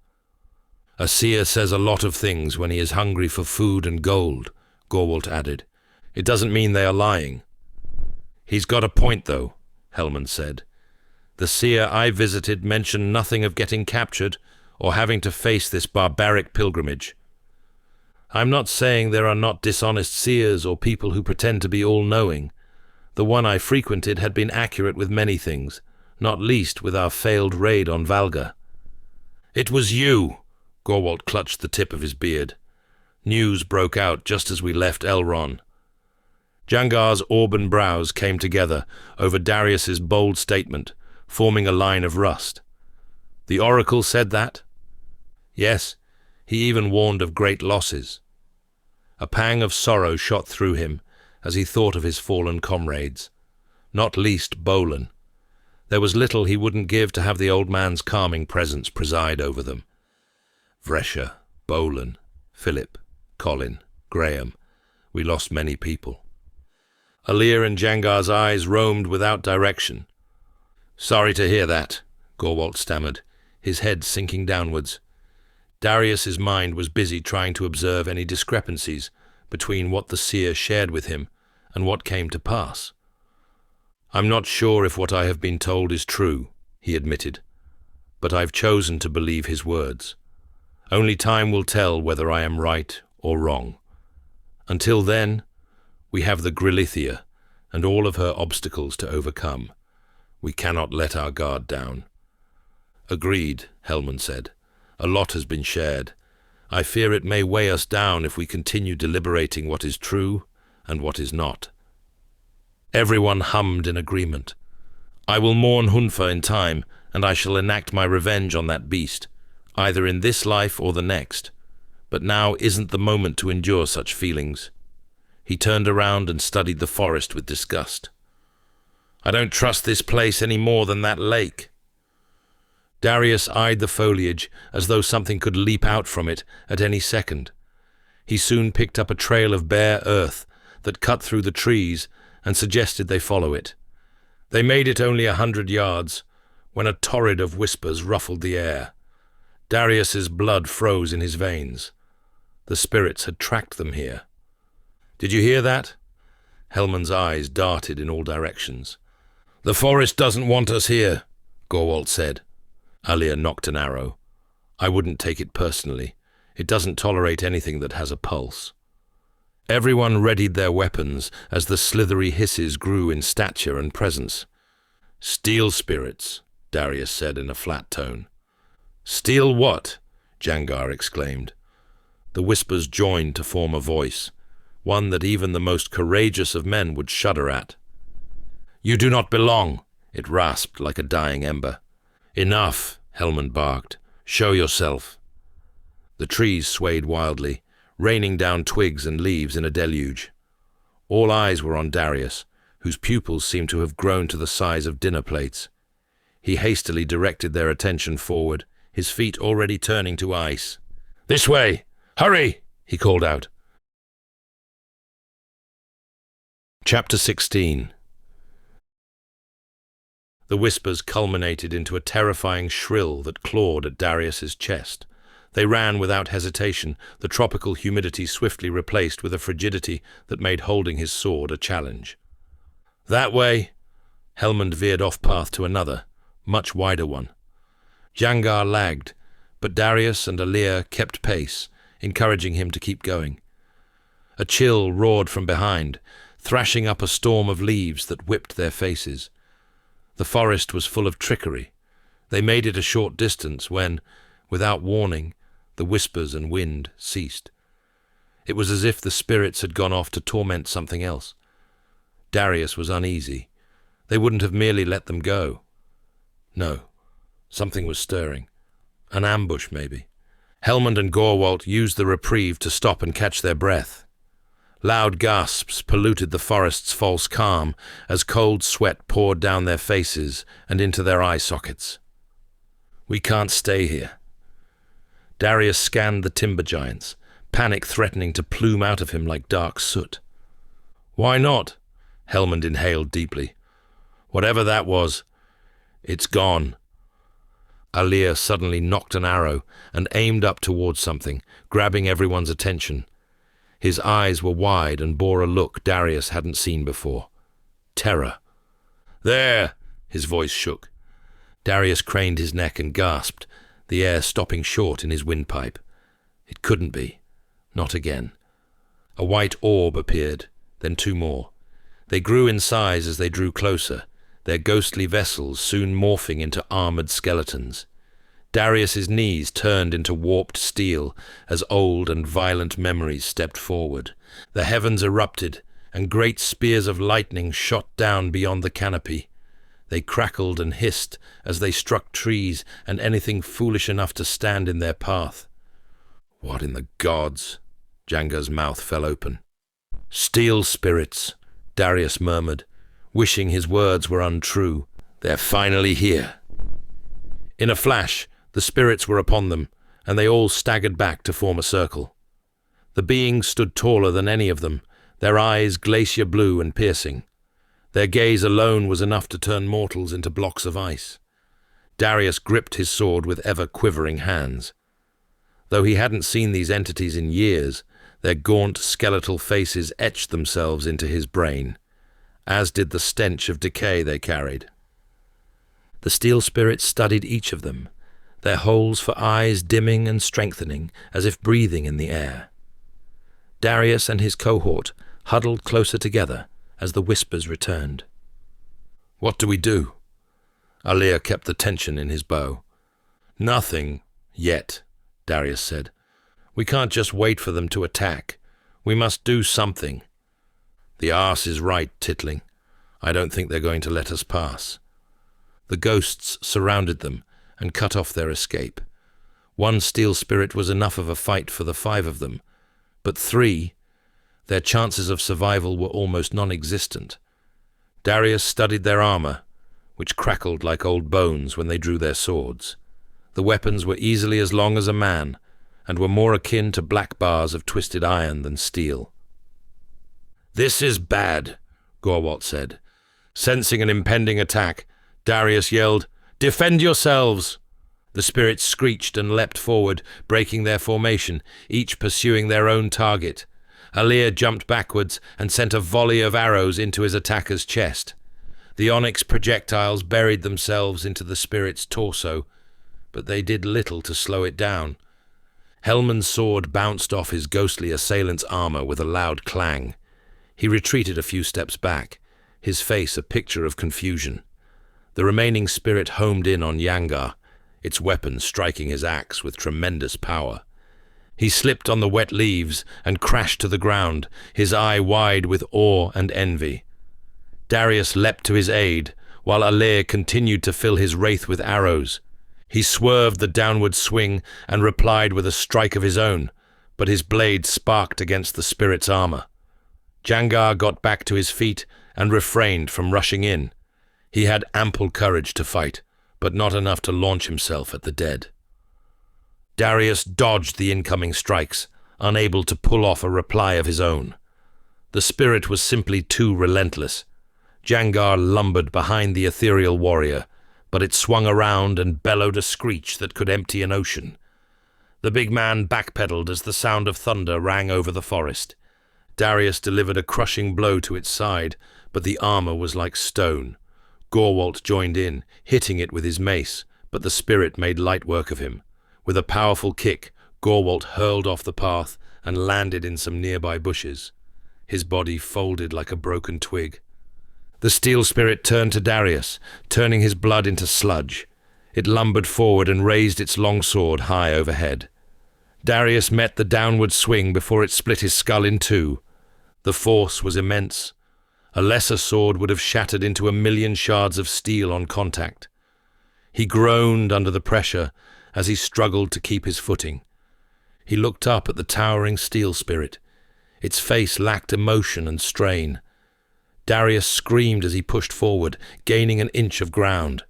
Speaker 1: A seer says a lot of things when he is hungry for food and gold," Gorwalt added. "It doesn't mean they are lying." "He's got a point, though," Hellmund said. "The seer I visited mentioned nothing of getting captured or having to face this barbaric pilgrimage. I'm not saying there are not dishonest seers or people who pretend to be all-knowing. The one I frequented had been accurate with many things, not least with our failed raid on Valga." "It was you!" Gorwalt clutched the tip of his beard. News broke out just as we left Elron. Jangar's auburn brows came together over Darius's bold statement, forming a line of rust. "The oracle said that?" "Yes, he even warned of great losses." A pang of sorrow shot through him as he thought of his fallen comrades, not least Bolin. There was little he wouldn't give to have the old man's calming presence preside over them. Vresha, Bolin, Philip, Colin, Graham. We lost many people. Alir and Jangar's eyes roamed without direction. "Sorry to hear that," Gorwalt stammered, his head sinking downwards. Darius's mind was busy trying to observe any discrepancies between what the seer shared with him and what came to pass. "I'm not sure if what I have been told is true," he admitted, "but I've chosen to believe his words. Only time will tell whether I am right or wrong." Until then, we have the Grillithia and all of her obstacles to overcome. We cannot let our guard down." "Agreed," Hellman said. "A lot has been shared. I fear it may weigh us down if we continue deliberating what is true and what is not." Everyone hummed in agreement. "I will mourn Hunfa in time, and I shall enact my revenge on that beast, either in this life or the next. But now isn't the moment to endure such feelings." He turned around and studied the forest with disgust. "I don't trust this place any more than that lake." Darius eyed the foliage as though something could leap out from it at any second. He soon picked up a trail of bare earth that cut through the trees and suggested they follow it. They made it only 100 yards when a torrent of whispers ruffled the air. Darius's blood froze in his veins. The spirits had tracked them here. "Did you hear that?" Hellman's eyes darted in all directions. "The forest doesn't want us here," Gorwalt said. Alia knocked an arrow. "I wouldn't take it personally. It doesn't tolerate anything that has a pulse." Everyone readied their weapons as the slithery hisses grew in stature and presence. "Steel spirits," Darius said in a flat tone. "Steel what?" Jangar exclaimed. The whispers joined to form a voice, one that even the most courageous of men would shudder at. "You do not belong," it rasped like a dying ember. "Enough," Hellman barked. "Show yourself." The trees swayed wildly, raining down twigs and leaves in a deluge. All eyes were on Darius, whose pupils seemed to have grown to the size of dinner plates. He hastily directed their attention forward, his feet already turning to ice. "This way! Hurry!" he called out. Chapter 16. The whispers culminated into a terrifying shrill that clawed at Darius's chest. They ran without hesitation, the tropical humidity swiftly replaced with a frigidity that made holding his sword a challenge. "That way!" Hellman veered off path to another, much wider one. Jangar lagged, but Darius and Alia kept pace, encouraging him to keep going. A chill roared from behind, thrashing up a storm of leaves that whipped their faces. The forest was full of trickery. They made it a short distance when, without warning, the whispers and wind ceased. It was as if the spirits had gone off to torment something else. Darius was uneasy. They wouldn't have merely let them go. No, something was stirring. An ambush, maybe. Hellman and Gorwalt used the reprieve to stop and catch their breath. Loud gasps polluted the forest's false calm as cold sweat poured down their faces and into their eye sockets. "We can't stay here." Darius scanned the timber giants, panic threatening to plume out of him like dark soot. "Why not?" Hellman inhaled deeply. "Whatever that was, it's gone." Alia suddenly nocked an arrow and aimed up towards something, grabbing everyone's attention. His eyes were wide and bore a look Darius hadn't seen before. Terror. "There!" His voice shook. Darius craned his neck and gasped, the air stopping short in his windpipe. It couldn't be. Not again. A white orb appeared, then two more. They grew in size as they drew closer, their ghostly vessels soon morphing into armored skeletons. Darius's knees turned into warped steel as old and violent memories stepped forward. The heavens erupted, and great spears of lightning shot down beyond the canopy. They crackled and hissed as they struck trees and anything foolish enough to stand in their path. "What in the gods?" Jangar's mouth fell open. "Steel spirits," Darius murmured, wishing his words were untrue. "They're finally here." In a flash, the spirits were upon them, and they all staggered back to form a circle. The beings stood taller than any of them, their eyes glacier blue and piercing. Their gaze alone was enough to turn mortals into blocks of ice. Darius gripped his sword with ever-quivering hands. Though he hadn't seen these entities in years, their gaunt, skeletal faces etched themselves into his brain, as did the stench of decay they carried. The steel spirits studied each of them, their holes for eyes dimming and strengthening as if breathing in the air. Darius and his cohort huddled closer together as the whispers returned. "What do we do?" Alir kept the tension in his bow. "Nothing, yet," Darius said. "We can't just wait for them to attack. We must do something." "The arse is right, Titling. I don't think they're going to let us pass." The ghosts surrounded them and cut off their escape. One steel spirit was enough of a fight for the 5 of them, but 3, their chances of survival were almost non-existent. Darius studied their armor, which crackled like old bones when they drew their swords. The weapons were easily as long as a man, and were more akin to black bars of twisted iron than steel. "This is bad," Gorwalt said. Sensing an impending attack, Darius yelled, "Defend yourselves!" The spirits screeched and leapt forward, breaking their formation, each pursuing their own target. Alir jumped backwards and sent a volley of arrows into his attacker's chest. The onyx projectiles buried themselves into the spirit's torso, but they did little to slow it down. Hellman's sword bounced off his ghostly assailant's armor with a loud clang. He retreated a few steps back, his face a picture of confusion. The remaining spirit homed in on Yangar, its weapon striking his axe with tremendous power. He slipped on the wet leaves and crashed to the ground, his eye wide with awe and envy. Darius leapt to his aid, while Alir continued to fill his wraith with arrows. He swerved the downward swing and replied with a strike of his own, but his blade sparked against the spirit's armor. Jangar got back to his feet and refrained from rushing in. He had ample courage to fight, but not enough to launch himself at the dead. Darius dodged the incoming strikes, unable to pull off a reply of his own. The spirit was simply too relentless. Jangar lumbered behind the ethereal warrior, but it swung around and bellowed a screech that could empty an ocean. The big man backpedaled as the sound of thunder rang over the forest. Darius delivered a crushing blow to its side, but the armor was like stone. Gorwalt joined in, hitting it with his mace, but the spirit made light work of him. With a powerful kick, Gorwalt hurled off the path and landed in some nearby bushes. His body folded like a broken twig. The steel spirit turned to Darius, turning his blood into sludge. It lumbered forward and raised its long sword high overhead. Darius met the downward swing before it split his skull in two. The force was immense. A lesser sword would have shattered into 1,000,000 shards of steel on contact. He groaned under the pressure as he struggled to keep his footing. He looked up at the towering steel spirit. Its face lacked emotion and strain. Darius screamed as he pushed forward, gaining an inch of ground.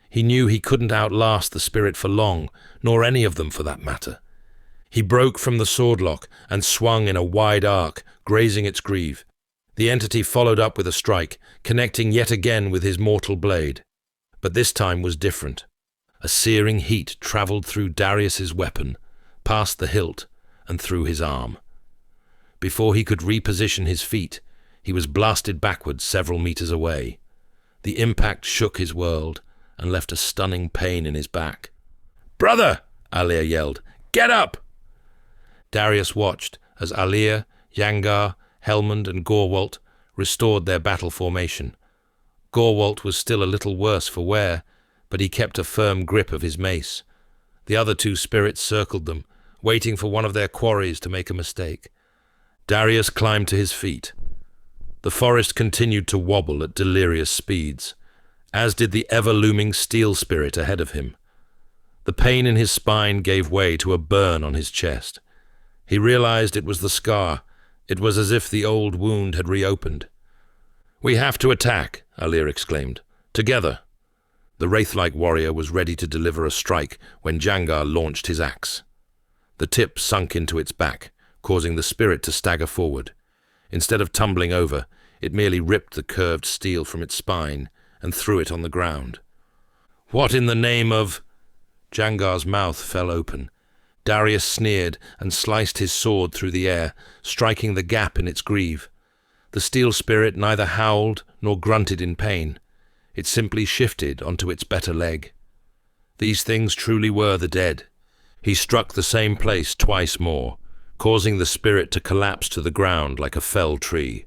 Speaker 1: He knew he couldn't outlast the spirit for long, nor any of them for that matter. He broke from the swordlock and swung in a wide arc, grazing its greave. The entity followed up with a strike, connecting yet again with his mortal blade. But this time was different. A searing heat travelled through Darius's weapon, past the hilt, and through his arm. Before he could reposition his feet, he was blasted backwards several meters away. The impact shook his world and left a stunning pain in his back. "Brother!" Alir yelled. "Get up!" Darius watched as Alir, Yangar, Hellmund and Gorwalt restored their battle formation. Gorwalt was still a little worse for wear, but he kept a firm grip of his mace. The other 2 spirits circled them, waiting for one of their quarries to make a mistake. Darius climbed to his feet. The forest continued to wobble at delirious speeds, as did the ever-looming steel spirit ahead of him. The pain in his spine gave way to a burn on his chest. He realized it was the scar. It was as if the old wound had reopened. "We have to attack," Alir exclaimed. "Together." The wraith-like warrior was ready to deliver a strike when Jangar launched his axe. The tip sunk into its back, causing the spirit to stagger forward. Instead of tumbling over, it merely ripped the curved steel from its spine and threw it on the ground. "What in the name of—" Jangar's mouth fell open. Darius sneered and sliced his sword through the air, striking the gap in its greave. The steel spirit neither howled nor grunted in pain. It simply shifted onto its better leg. These things truly were the dead. He struck the same place twice more, causing the spirit to collapse to the ground like a fell tree.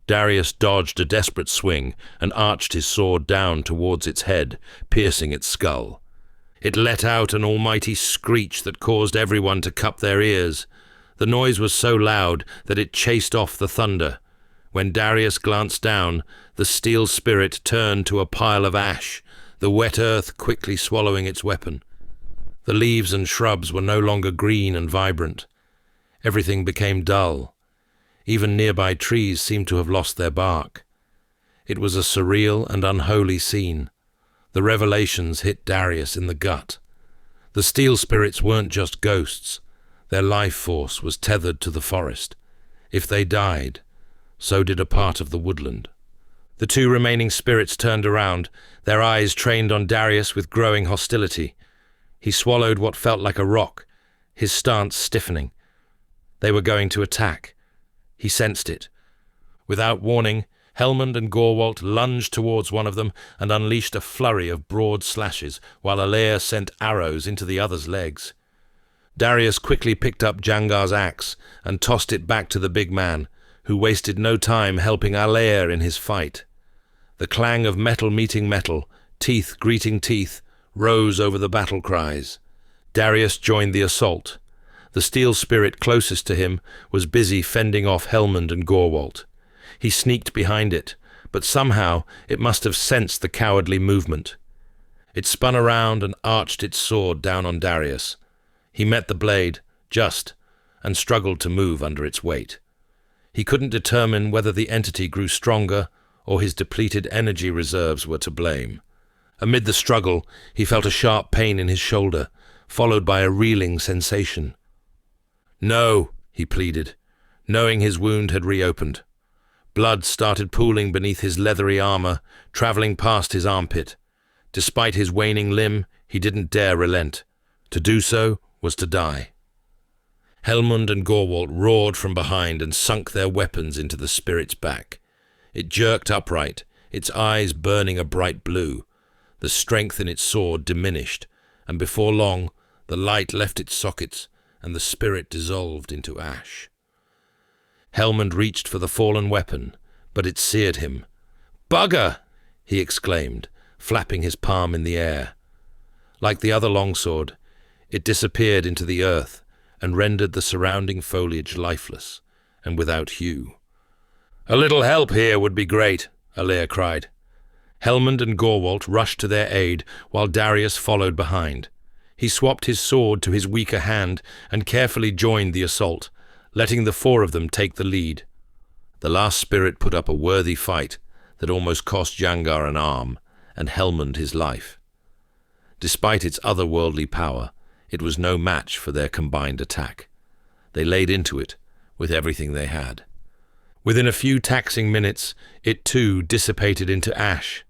Speaker 1: Darius dodged a desperate swing and arched his sword down towards its head, piercing its skull. It let out an almighty screech that caused everyone to cup their ears. The noise was so loud that it chased off the thunder. When Darius glanced down, the steel spirit turned to a pile of ash, the wet earth quickly swallowing its weapon. The leaves and shrubs were no longer green and vibrant. Everything became dull. Even nearby trees seemed to have lost their bark. It was a surreal and unholy scene. The revelations hit Darius in the gut. The steel spirits weren't just ghosts. Their life force was tethered to the forest. If they died, so did a part of the woodland. The two remaining spirits turned around, their eyes trained on Darius with growing hostility. He swallowed what felt like a rock, his stance stiffening. They were going to attack. He sensed it. Without warning, Hellmund and Gorwalt lunged towards one of them and unleashed a flurry of broad slashes, while Alea sent arrows into the other's legs. Darius quickly picked up Jangar's axe and tossed it back to the big man, who wasted no time helping Alea in his fight. The clang of metal meeting metal, teeth greeting teeth, rose over the battle cries. Darius joined the assault. The steel spirit closest to him was busy fending off Hellmund and Gorwalt. He sneaked behind it, but somehow it must have sensed the cowardly movement. It spun around and arched its sword down on Darius. He met the blade, just, and struggled to move under its weight. He couldn't determine whether the entity grew stronger or his depleted energy reserves were to blame. Amid the struggle, he felt a sharp pain in his shoulder, followed by a reeling sensation. "No," he pleaded, knowing his wound had reopened. Blood started pooling beneath his leathery armor, traveling past his armpit. Despite his waning limb, he didn't dare relent. To do so was to die. Hellmund and Gorwalt roared from behind and sunk their weapons into the spirit's back. It jerked upright, its eyes burning a bright blue. The strength in its sword diminished, and before long, the light left its sockets, and the spirit dissolved into ash. Hellmund reached for the fallen weapon, but it seared him. "Bugger!" he exclaimed, flapping his palm in the air. Like the other longsword, it disappeared into the earth and rendered the surrounding foliage lifeless and without hue. "A little help here would be great," Alea cried. Hellmund and Gorwalt rushed to their aid, while Darius followed behind. He swapped his sword to his weaker hand and carefully joined the assault, letting the four of them take the lead. The last spirit put up a worthy fight that almost cost Jangar an arm and Hellmund his life. Despite its otherworldly power, it was no match for their combined attack. They laid into it with everything they had. Within a few taxing minutes, it too dissipated into ash.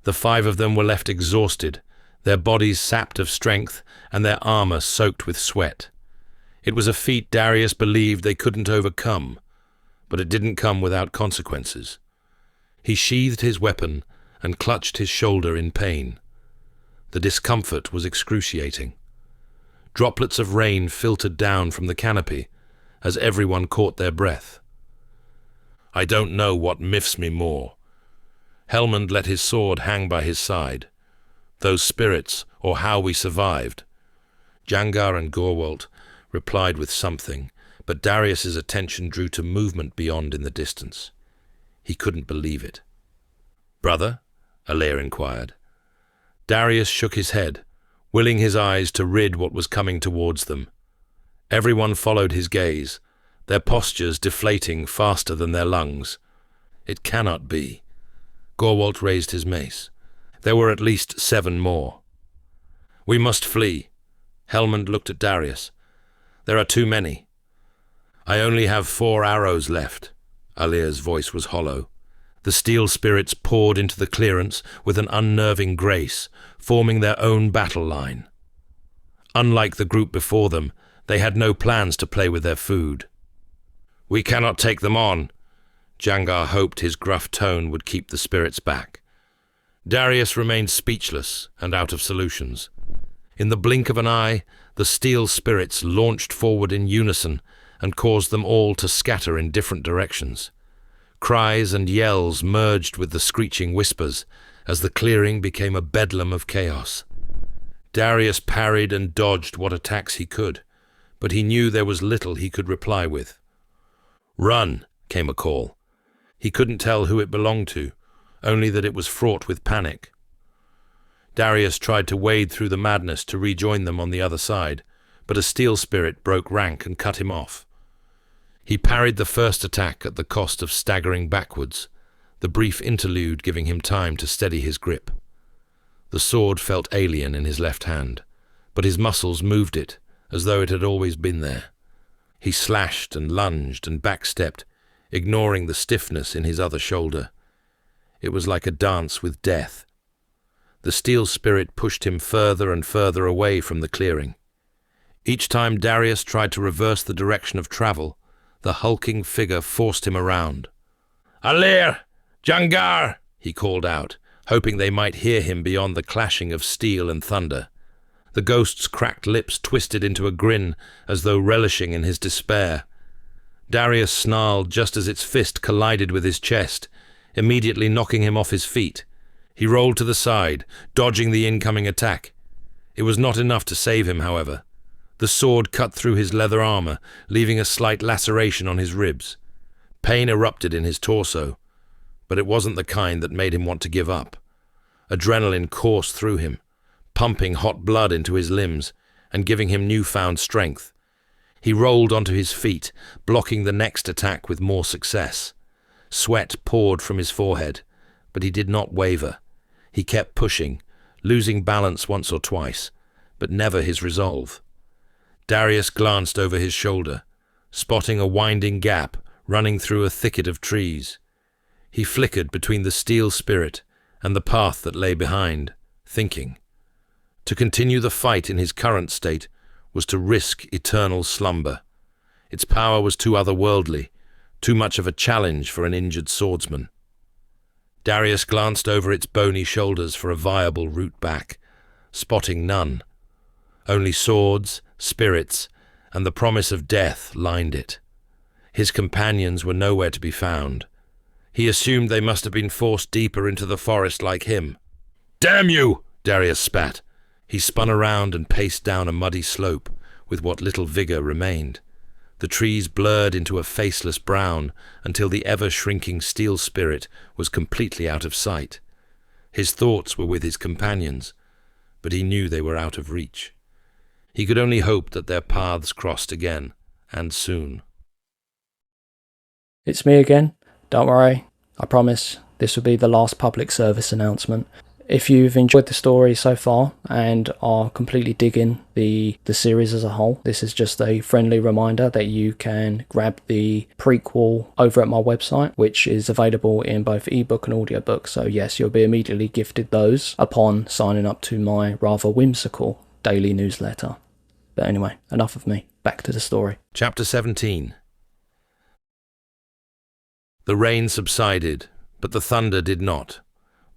Speaker 1: The five of them were left exhausted, their bodies sapped of strength and their armor soaked with sweat. It was a feat Darius believed they couldn't overcome, but it didn't come without consequences. He sheathed his weapon and clutched his shoulder in pain. The discomfort was excruciating. Droplets of rain filtered down from the canopy as everyone caught their breath. "I don't know what miffs me more." Hellmund let his sword hang by his side. "Those spirits, or how we survived." Jangar and Gorwalt replied with something, but Darius's attention drew to movement beyond in the distance. He couldn't believe it. "Brother?" Alea inquired. Darius shook his head, willing his eyes to rid what was coming towards them. Everyone followed his gaze, their postures deflating faster than their lungs. "It cannot be." Gorwalt raised his mace. There were at least 7 more. "We must flee." Hellmund looked at Darius. "There are too many." "I only have 4 arrows left." Alea's voice was hollow. The steel spirits poured into the clearance with an unnerving grace, forming their own battle line. Unlike the group before them, they had no plans to play with their food. "We cannot take them on." Jangar hoped his gruff tone would keep the spirits back. Darius remained speechless and out of solutions. In the blink of an eye, the steel spirits launched forward in unison and caused them all to scatter in different directions. Cries and yells merged with the screeching whispers as the clearing became a bedlam of chaos. Darius parried and dodged what attacks he could, but he knew there was little he could reply with. "Run," came a call. He couldn't tell who it belonged to, only that it was fraught with panic. Darius tried to wade through the madness to rejoin them on the other side, but a steel spirit broke rank and cut him off. He parried the first attack at the cost of staggering backwards, the brief interlude giving him time to steady his grip. The sword felt alien in his left hand, but his muscles moved it as though it had always been there. He slashed and lunged and backstepped, ignoring the stiffness in his other shoulder. It was like a dance with death. The steel spirit pushed him further and further away from the clearing. Each time Darius tried to reverse the direction of travel, the hulking figure forced him around. "Alir! Jangar!" he called out, hoping they might hear him beyond the clashing of steel and thunder. The ghost's cracked lips twisted into a grin as though relishing in his despair. Darius snarled just as its fist collided with his chest, immediately knocking him off his feet. He rolled to the side, dodging the incoming attack. It was not enough to save him, however. The sword cut through his leather armor, leaving a slight laceration on his ribs. Pain erupted in his torso, but it wasn't the kind that made him want to give up. Adrenaline coursed through him, pumping hot blood into his limbs and giving him newfound strength. He rolled onto his feet, blocking the next attack with more success. Sweat poured from his forehead, but he did not waver. He kept pushing, losing balance once or twice, but never his resolve. Darius glanced over his shoulder, spotting a winding gap running through a thicket of trees. He flickered between the steel spirit and the path that lay behind, thinking. To continue the fight in his current state was to risk eternal slumber. Its power was too otherworldly, too much of a challenge for an injured swordsman. Darius glanced over its bony shoulders for a viable route back, spotting none. Only swords, spirits, and the promise of death lined it. His companions were nowhere to be found. He assumed they must have been forced deeper into the forest like him. "Damn you!" Darius spat. He spun around and paced down a muddy slope with what little vigor remained. The trees blurred into a faceless brown until the ever-shrinking steel spirit was completely out of sight. His thoughts were with his companions, but he knew they were out of reach. He could only hope that their paths crossed again, and soon.
Speaker 2: It's me again. Don't worry. I promise this will be the last public service announcement. If you've enjoyed the story so far and are completely digging the series as a whole, this is just a friendly reminder that you can grab the prequel over at my website, which is available in both ebook and audiobook. So yes, you'll be immediately gifted those upon signing up to my rather whimsical daily newsletter. But anyway, enough of me. Back to the story.
Speaker 1: Chapter 17. The rain subsided, but the thunder did not.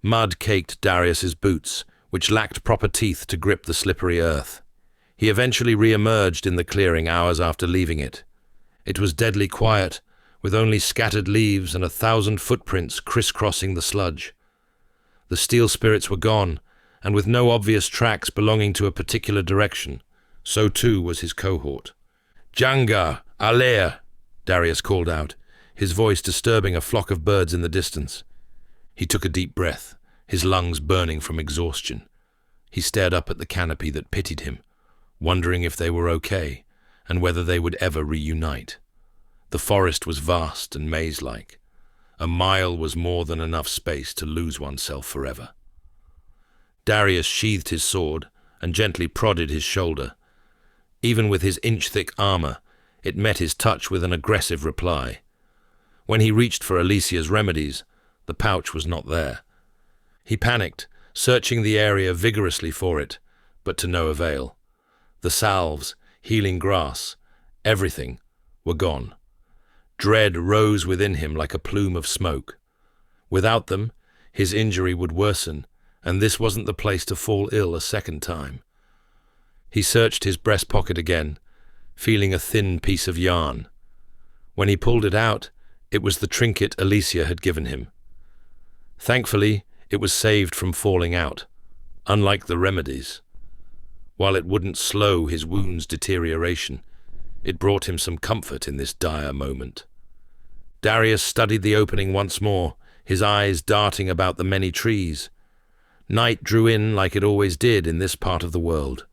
Speaker 1: Mud caked Darius's boots, which lacked proper teeth to grip the slippery earth. He eventually re-emerged in the clearing hours after leaving it. It was deadly quiet, with only scattered leaves and 1,000 footprints crisscrossing the sludge. The steel spirits were gone, and with no obvious tracks belonging to a particular direction. So too was his cohort. "Jangar, Alir!" Darius called out, his voice disturbing a flock of birds in the distance. He took a deep breath, his lungs burning from exhaustion. He stared up at the canopy that pitied him, wondering if they were okay, and whether they would ever reunite. The forest was vast and maze-like. A mile was more than enough space to lose oneself forever. Darius sheathed his sword and gently prodded his shoulder. Even with his inch-thick armor, it met his touch with an aggressive reply. When he reached for Alicia's remedies, the pouch was not there. He panicked, searching the area vigorously for it, but to no avail. The salves, healing grass, everything, were gone. Dread rose within him like a plume of smoke. Without them, his injury would worsen, and this wasn't the place to fall ill a second time. He searched his breast pocket again, feeling a thin piece of yarn. When he pulled it out, it was the trinket Alicia had given him. Thankfully, it was saved from falling out, unlike the remedies. While it wouldn't slow his wound's deterioration, it brought him some comfort in this dire moment. Darius studied the opening once more, his eyes darting about the many trees. Night drew in like it always did in this part of the world.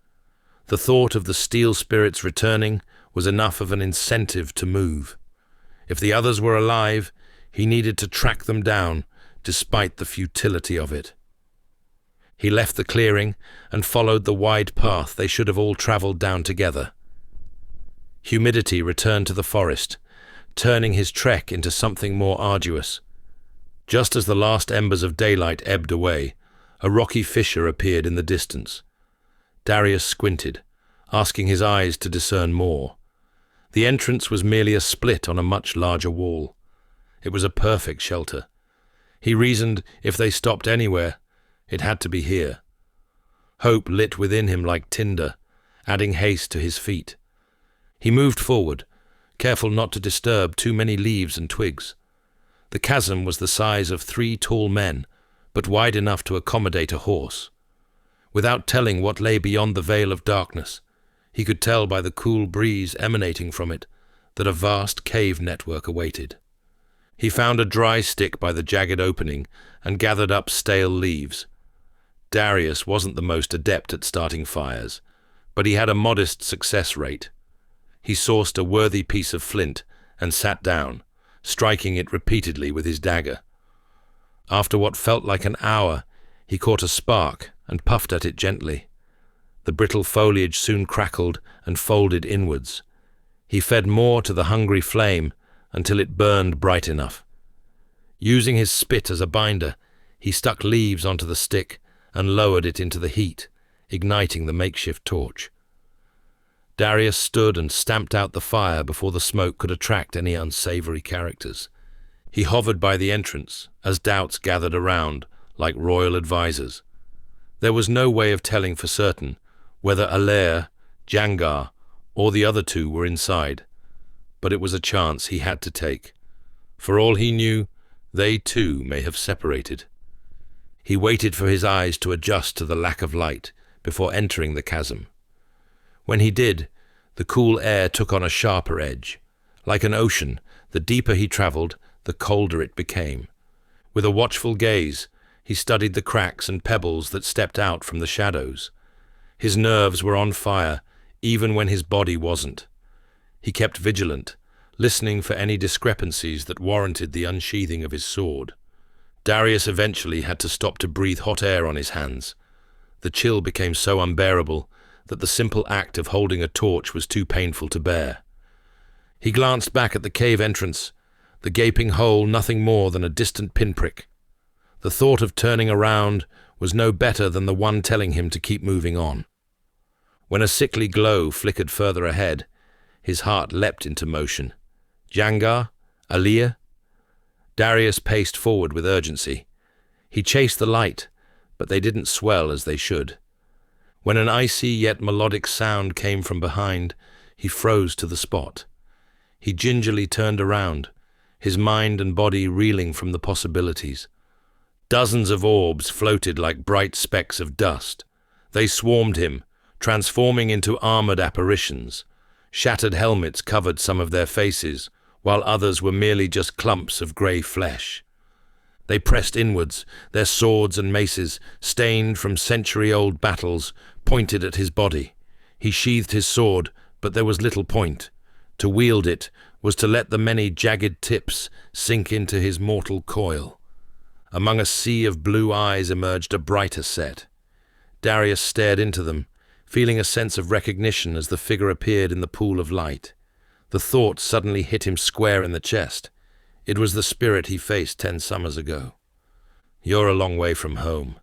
Speaker 1: The thought of the steel spirits returning was enough of an incentive to move. If the others were alive, he needed to track them down, despite the futility of it. He left the clearing and followed the wide path they should have all traveled down together. Humidity returned to the forest, turning his trek into something more arduous. Just as the last embers of daylight ebbed away, a rocky fissure appeared in the distance. Darius squinted, asking his eyes to discern more. The entrance was merely a split on a much larger wall. It was a perfect shelter. He reasoned if they stopped anywhere, it had to be here. Hope lit within him like tinder, adding haste to his feet. He moved forward, careful not to disturb too many leaves and twigs. The chasm was the size of 3 tall men, but wide enough to accommodate a horse. Without telling what lay beyond the veil of darkness, he could tell by the cool breeze emanating from it that a vast cave network awaited. He found a dry stick by the jagged opening and gathered up stale leaves. Darius wasn't the most adept at starting fires, but he had a modest success rate. He sourced a worthy piece of flint and sat down, striking it repeatedly with his dagger. After what felt like an hour, he caught a spark and puffed at it gently. The brittle foliage soon crackled and folded inwards. He fed more to the hungry flame until it burned bright enough. Using his spit as a binder, he stuck leaves onto the stick and lowered it into the heat, igniting the makeshift torch. Darius stood and stamped out the fire before the smoke could attract any unsavory characters. He hovered by the entrance as doubts gathered around, like royal advisers. There was no way of telling for certain whether Alair, Jangar, or the other 2 were inside, but it was a chance he had to take. For all he knew, they too may have separated. He waited for his eyes to adjust to the lack of light before entering the chasm. When he did, the cool air took on a sharper edge. Like an ocean, the deeper he traveled, the colder it became. With a watchful gaze, he studied the cracks and pebbles that stepped out from the shadows. His nerves were on fire, even when his body wasn't. He kept vigilant, listening for any discrepancies that warranted the unsheathing of his sword. Darius eventually had to stop to breathe hot air on his hands. The chill became so unbearable that the simple act of holding a torch was too painful to bear. He glanced back at the cave entrance, the gaping hole nothing more than a distant pinprick. The thought of turning around was no better than the one telling him to keep moving on. When a sickly glow flickered further ahead, his heart leapt into motion. Jangar? Alia? Darius paced forward with urgency. He chased the light, but they didn't swell as they should. When an icy yet melodic sound came from behind, he froze to the spot. He gingerly turned around, his mind and body reeling from the possibilities. Dozens of orbs floated like bright specks of dust. They swarmed him, transforming into armored apparitions. Shattered helmets covered some of their faces, while others were merely just clumps of grey flesh. They pressed inwards, their swords and maces, stained from century-old battles, pointed at his body. He sheathed his sword, but there was little point. To wield it was to let the many jagged tips sink into his mortal coil. Among a sea of blue eyes emerged a brighter set. Darius stared into them, feeling a sense of recognition as the figure appeared in the pool of light. The thought suddenly hit him square in the chest. It was the spirit he faced 10 summers ago. "You're a long way from home."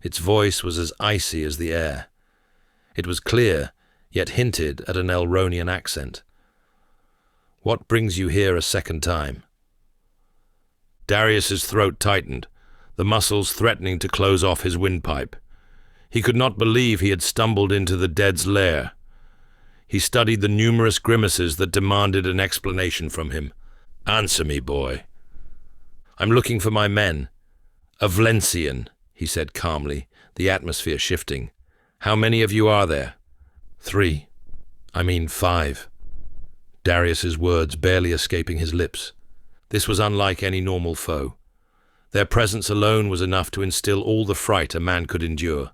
Speaker 1: Its voice was as icy as the air. It was clear, yet hinted at an Elronian accent. "What brings you here a second time?" Darius's throat tightened, the muscles threatening to close off his windpipe. He could not believe he had stumbled into the dead's lair. He studied the numerous grimaces that demanded an explanation from him. "Answer me, boy." "I'm looking for my men. A Vlencian," he said calmly, the atmosphere shifting. "How many of you are there?" "3. I mean 5. Darius's words barely escaping his lips. This was unlike any normal foe. Their presence alone was enough to instill all the fright a man could endure.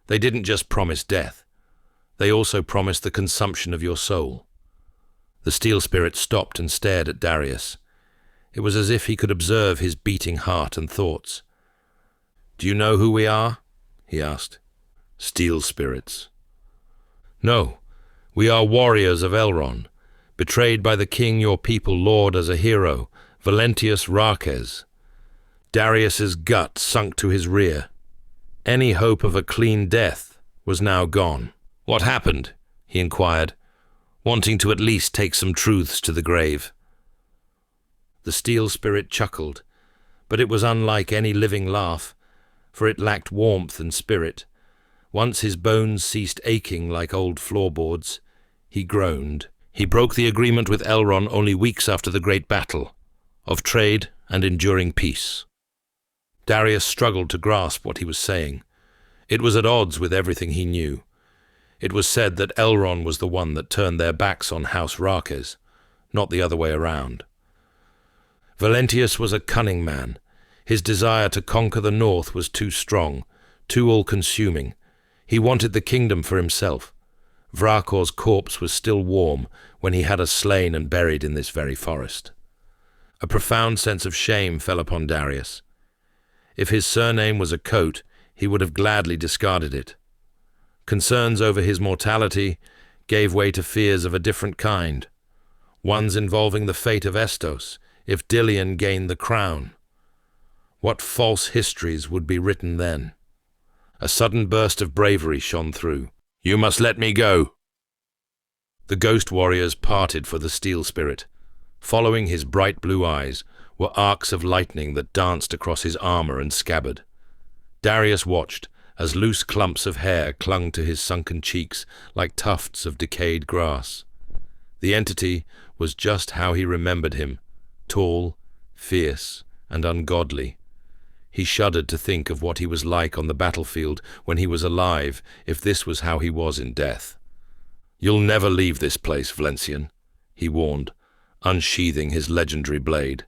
Speaker 1: They didn't just promise death. They also promised the consumption of your soul. The steel spirit stopped and stared at Darius. It was as if he could observe his beating heart and thoughts. "Do you know who we are?" he asked. "Steel spirits." "No, we are warriors of Elron, betrayed by the king your people laud as a hero, Valentius Raques. Darius's gut sunk to his rear. Any hope of a clean death was now gone." "What happened?" he inquired, wanting to at least take some truths to the grave. The steel spirit chuckled, but it was unlike any living laugh, for it lacked warmth and spirit. Once his bones ceased aching like old floorboards, he groaned. He broke the agreement with Elron only weeks after the great battle, of trade and enduring peace. Darius struggled to grasp what he was saying. It was at odds with everything he knew. It was said that Elron was the one that turned their backs on House Raques, not the other way around. Valentius was a cunning man. His desire to conquer the north was too strong, too all-consuming. He wanted the kingdom for himself. Vrakor's corpse was still warm when he had us slain and buried in this very forest. A profound sense of shame fell upon Darius. If his surname was a coat, he would have gladly discarded it. Concerns over his mortality gave way to fears of a different kind, ones involving the fate of Estos if Dilian gained the crown. What false histories would be written then? A sudden burst of bravery shone through. "You must let me go." The ghost warriors parted for the steel spirit. Following his bright blue eyes were arcs of lightning that danced across his armor and scabbard. Darius watched as loose clumps of hair clung to his sunken cheeks like tufts of decayed grass. The entity was just how he remembered him, tall, fierce, and ungodly. He shuddered to think of what he was like on the battlefield when he was alive, if this was how he was in death. "You'll never leave this place, Vlencian," he warned, unsheathing his legendary blade.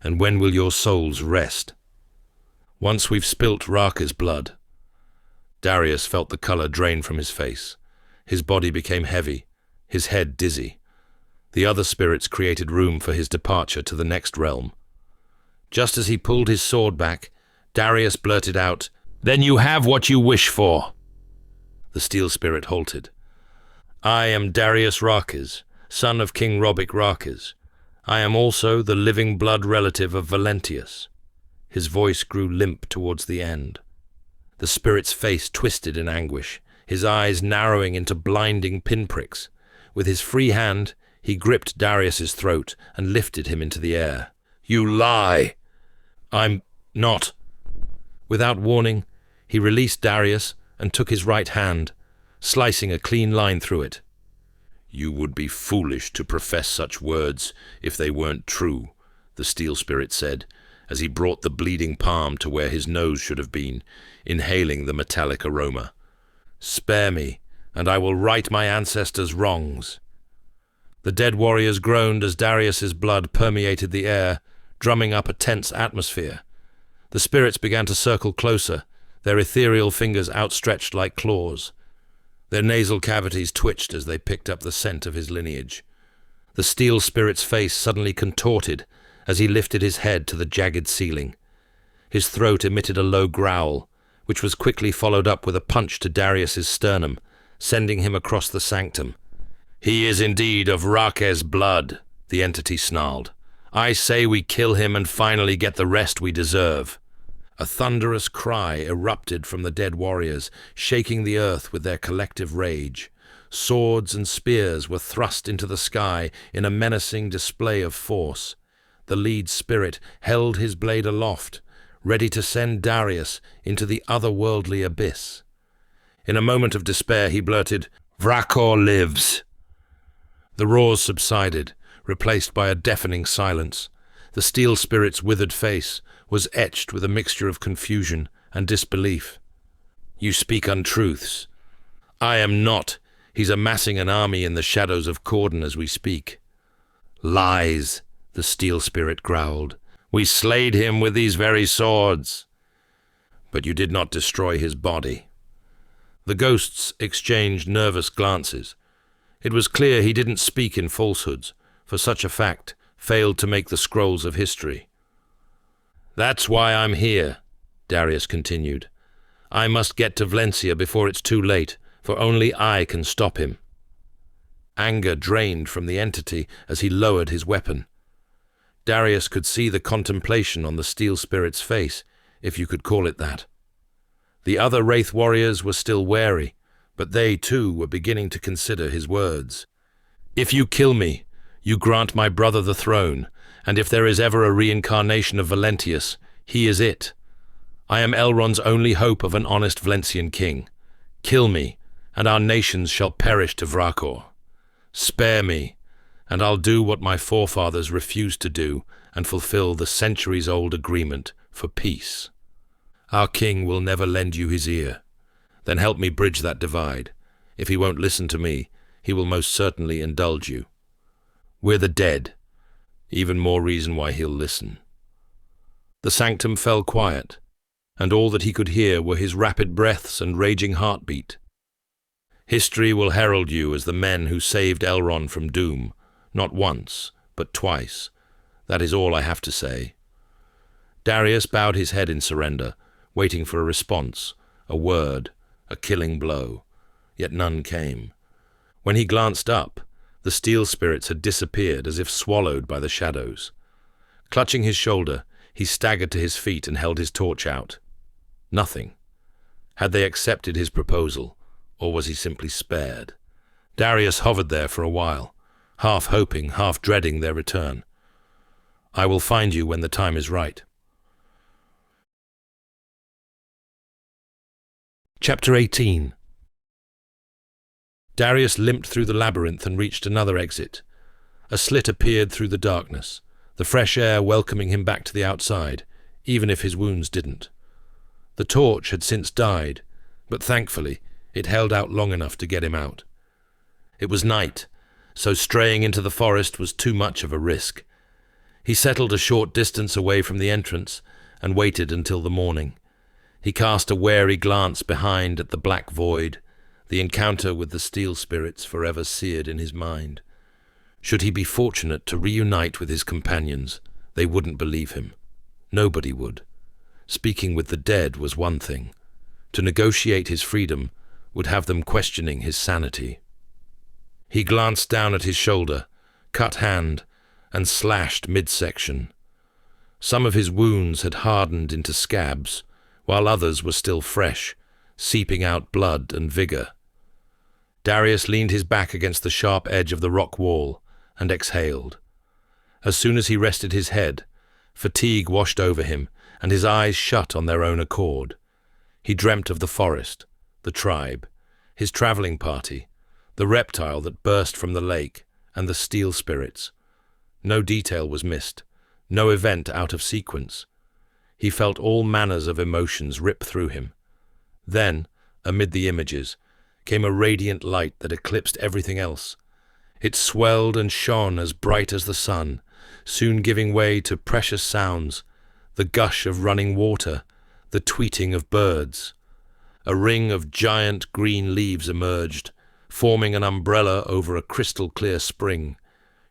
Speaker 1: "And when will your souls rest?" "Once we've spilt Raques' blood." Darius felt the color drain from his face. His body became heavy, his head dizzy. The other spirits created room for his departure to the next realm. Just as he pulled his sword back, Darius blurted out, "Then you have what you wish for." The steel spirit halted. "I am Darius Raques, son of King Robic Raques. I am also the living blood relative of Valentius." His voice grew limp towards the end. The spirit's face twisted in anguish, his eyes narrowing into blinding pinpricks. With his free hand, he gripped Darius's throat and lifted him into the air. "You lie!" "I'm not." Without warning, he released Darius and took his right hand, slicing a clean line through it. "You would be foolish to profess such words if they weren't true," the steel spirit said, as he brought the bleeding palm to where his nose should have been, inhaling the metallic aroma. "Spare me, and I will right my ancestors' wrongs." The dead warriors groaned as Darius's blood permeated the air, drumming up a tense atmosphere. The spirits began to circle closer, their ethereal fingers outstretched like claws. Their nasal cavities twitched as they picked up the scent of his lineage. The steel spirit's face suddenly contorted as he lifted his head to the jagged ceiling. His throat emitted a low growl, which was quickly followed up with a punch to Darius's sternum, sending him across the sanctum. "He is indeed of Raques' blood," the entity snarled. "I say we kill him and finally get the rest we deserve." A thunderous cry erupted from the dead warriors, shaking the earth with their collective rage. Swords and spears were thrust into the sky in a menacing display of force. The lead spirit held his blade aloft, ready to send Darius into the otherworldly abyss. In a moment of despair, he blurted, Vrakor lives. The roars subsided, replaced by a deafening silence. The steel spirit's withered face was etched with a mixture of confusion and disbelief. You speak untruths. I am not. He's amassing an army in the shadows of Corden as we speak. Lies, the steel spirit growled. We slayed him with these very swords. But you did not destroy his body. The ghosts exchanged nervous glances. It was clear he didn't speak in falsehoods, for such a fact failed to make the scrolls of history. That's why I'm here, Darius continued. I must get to Vlencia before it's too late, for only I can stop him. Anger drained from the entity as he lowered his weapon. Darius could see the contemplation on the steel spirit's face, if you could call it that. The other Wraith warriors were still wary, but they too were beginning to consider his words. If you kill me, you grant my brother the throne, and if there is ever a reincarnation of Valentius, he is it. I am Elron's only hope of an honest Vlencian king. Kill me, and our nations shall perish to Vrakor. Spare me, and I'll do what my forefathers refused to do and fulfill the centuries-old agreement for peace. Our king will never lend you his ear. Then help me bridge that divide. If he won't listen to me, he will most certainly indulge you. We're the dead. Even more reason why he'll listen. The sanctum fell quiet, and all that he could hear were his rapid breaths and raging heartbeat. History will herald you as the men who saved Elron from doom, not once, but twice. That is all I have to say. Darius bowed his head in surrender, waiting for a response, a word, a killing blow. Yet none came. When he glanced up, the steel spirits had disappeared as if swallowed by the shadows. Clutching his shoulder, he staggered to his feet and held his torch out. Nothing. Had they accepted his proposal, or was he simply spared? Darius hovered there for a while, half hoping, half dreading their return. I will find you when the time is right. Chapter 18. Darius limped through the labyrinth and reached another exit. A slit appeared through the darkness, the fresh air welcoming him back to the outside, even if his wounds didn't. The torch had since died, but thankfully it held out long enough to get him out. It was night, so straying into the forest was too much of a risk. He settled a short distance away from the entrance and waited until the morning. He cast a wary glance behind at the black void, the encounter with the steel spirits forever seared in his mind. Should he be fortunate to reunite with his companions, they wouldn't believe him. Nobody would. Speaking with the dead was one thing. To negotiate his freedom would have them questioning his sanity. He glanced down at his shoulder, cut hand, and slashed midsection. Some of his wounds had hardened into scabs, while others were still fresh, seeping out blood and vigor. Darius leaned his back against the sharp edge of the rock wall and exhaled. As soon as he rested his head, fatigue washed over him, and his eyes shut on their own accord. He dreamt of the forest, the tribe, his travelling party, the reptile that burst from the lake, and the steel spirits. No detail was missed, no event out of sequence. He felt all manners of emotions rip through him. Then, amid the images, came a radiant light that eclipsed everything else. It swelled and shone as bright as the sun, soon giving way to precious sounds, the gush of running water, the tweeting of birds. A ring of giant green leaves emerged, forming an umbrella over a crystal-clear spring,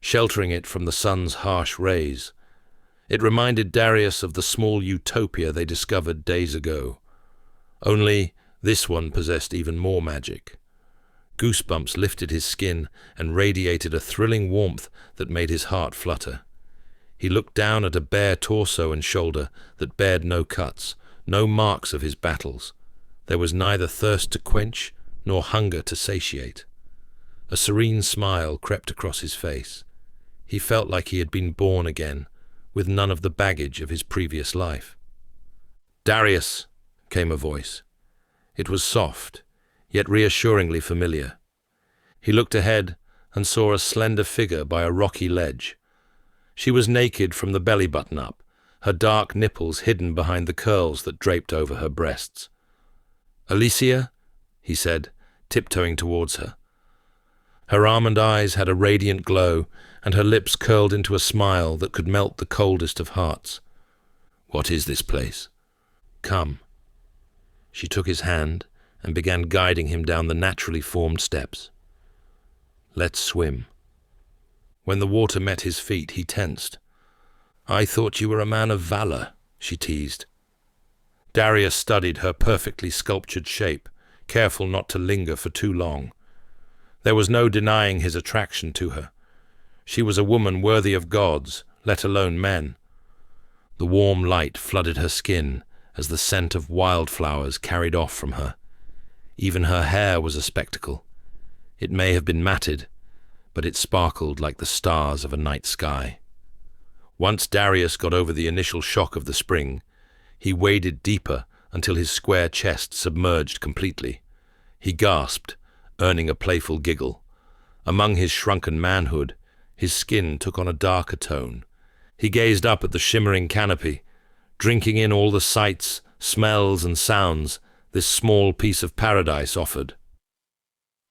Speaker 1: sheltering it from the sun's harsh rays. It reminded Darius of the small utopia they discovered days ago. Only this one possessed even more magic. Goosebumps lifted his skin and radiated a thrilling warmth that made his heart flutter. He looked down at a bare torso and shoulder that bared no cuts, no marks of his battles. There was neither thirst to quench nor hunger to satiate. A serene smile crept across his face. He felt like he had been born again, with none of the baggage of his previous life. "Darius," came a voice. It was soft, yet reassuringly familiar. He looked ahead and saw a slender figure by a rocky ledge. She was naked from the belly button up, her dark nipples hidden behind the curls that draped over her breasts. "Alicia?" he said, tiptoeing towards her. Her almond eyes had a radiant glow, and her lips curled into a smile that could melt the coldest of hearts. "What is this place?" "Come." She took his hand and began guiding him down the naturally formed steps. "Let's swim." When the water met his feet, he tensed. "I thought you were a man of valor," she teased. Darius studied her perfectly sculptured shape, careful not to linger for too long. There was no denying his attraction to her. She was a woman worthy of gods, let alone men. The warm light flooded her skin as the scent of wildflowers carried off from her. Even her hair was a spectacle. It may have been matted, but it sparkled like the stars of a night sky. Once Darius got over the initial shock of the spring, he waded deeper until his square chest submerged completely. He gasped, earning a playful giggle. Among his shrunken manhood, his skin took on a darker tone. He gazed up at the shimmering canopy, drinking in all the sights, smells, and sounds this small piece of paradise offered.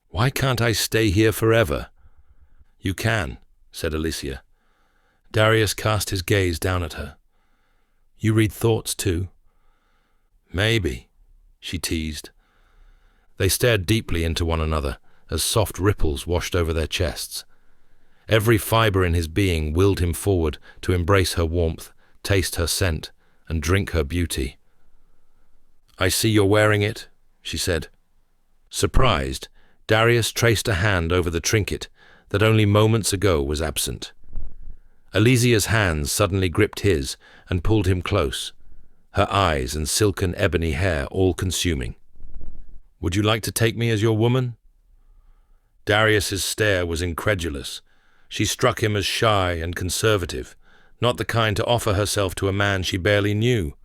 Speaker 1: "Why can't I stay here forever?" "You can," said Alicia. Darius cast his gaze down at her. "You read thoughts too?" "Maybe," she teased. They stared deeply into one another as soft ripples washed over their chests. Every fiber in his being willed him forward to embrace her warmth, taste her scent, and drink her beauty. "I see you're wearing it," she said. Surprised, Darius traced a hand over the trinket that only moments ago was absent. Alicia's hands suddenly gripped his and pulled him close, her eyes and silken ebony hair all consuming. "Would you like to take me as your woman?" Darius's stare was incredulous. She struck him as shy and conservative, not the kind to offer herself to a man she barely knew.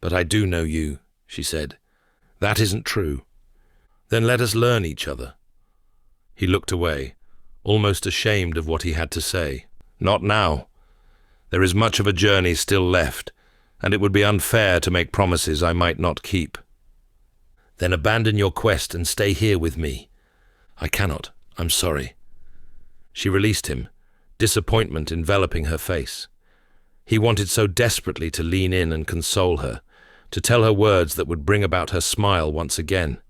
Speaker 1: "But I do know you," she said. "That isn't true." "Then let us learn each other." He looked away, almost ashamed of what he had to say. "Not now. There is much of a journey still left, and it would be unfair to make promises I might not keep." "Then abandon your quest and stay here with me." "I cannot. I'm sorry." She released him, disappointment enveloping her face. He wanted so desperately to lean in and console her, to tell her words that would bring about her smile once again.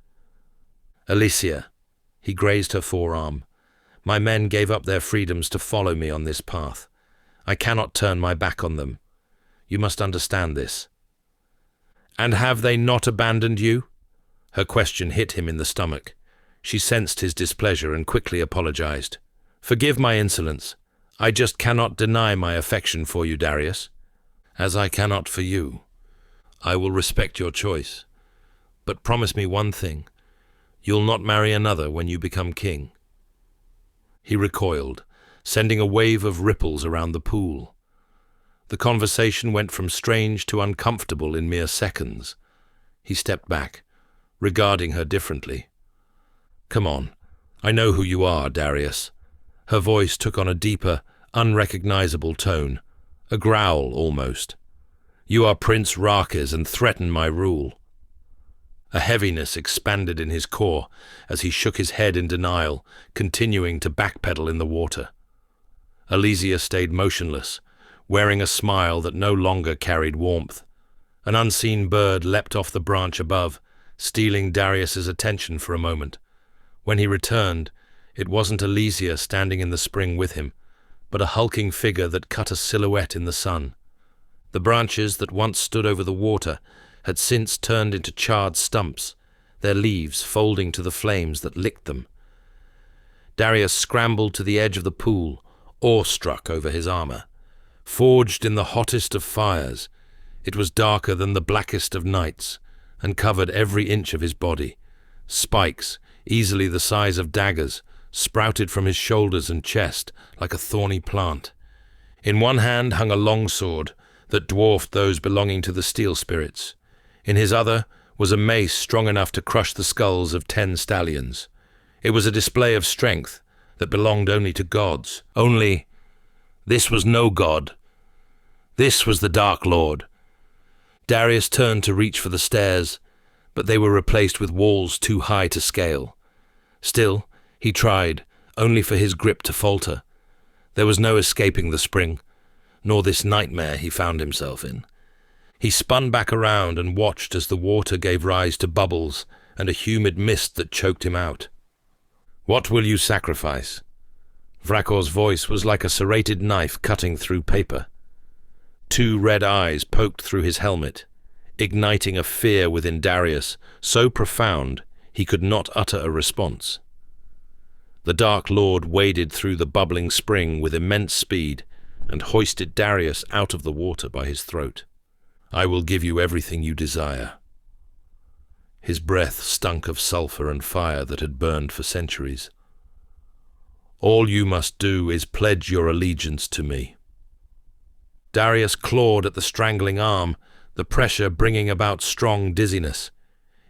Speaker 1: "Alicia," he grazed her forearm, "my men gave up their freedoms to follow me on this path. I cannot turn my back on them. You must understand this." "And have they not abandoned you?" Her question hit him in the stomach. She sensed his displeasure and quickly apologized. "Forgive my insolence. I just cannot deny my affection for you, Darius. As I cannot for you. I will respect your choice. But promise me one thing. You'll not marry another when you become king." He recoiled, sending a wave of ripples around the pool. The conversation went from strange to uncomfortable in mere seconds. He stepped back, regarding her differently. "Come on. I know who you are, Darius." Her voice took on a deeper, unrecognizable tone, a growl almost. "You are Prince Rakes and threaten my rule." A heaviness expanded in his core as he shook his head in denial, continuing to backpedal in the water. Alicia stayed motionless, wearing a smile that no longer carried warmth. An unseen bird leapt off the branch above, stealing Darius's attention for a moment. When he returned, it wasn't Alicia standing in the spring with him, but a hulking figure that cut a silhouette in the sun. The branches that once stood over the water had since turned into charred stumps, their leaves folding to the flames that licked them. Darius scrambled to the edge of the pool, awestruck over his armor. Forged in the hottest of fires, it was darker than the blackest of nights, and covered every inch of his body. Spikes, easily the size of daggers, sprouted from his shoulders and chest like a thorny plant. In one hand hung a longsword that dwarfed those belonging to the steel spirits. In his other was a mace strong enough to crush the skulls of 10 stallions. It was a display of strength that belonged only to gods. Only, this was no god. This was the Dark Lord. Darius turned to reach for the stairs, but they were replaced with walls too high to scale. Still, he tried, only for his grip to falter. There was no escaping the spring, nor this nightmare he found himself in. He spun back around and watched as the water gave rise to bubbles and a humid mist that choked him out. "What will you sacrifice?" Vrakor's voice was like a serrated knife cutting through paper. Two red eyes poked through his helmet, igniting a fear within Darius so profound he could not utter a response. The Dark Lord waded through the bubbling spring with immense speed and hoisted Darius out of the water by his throat. "I will give you everything you desire." His breath stunk of sulfur and fire that had burned for centuries. "All you must do is pledge your allegiance to me." Darius clawed at the strangling arm, the pressure bringing about strong dizziness.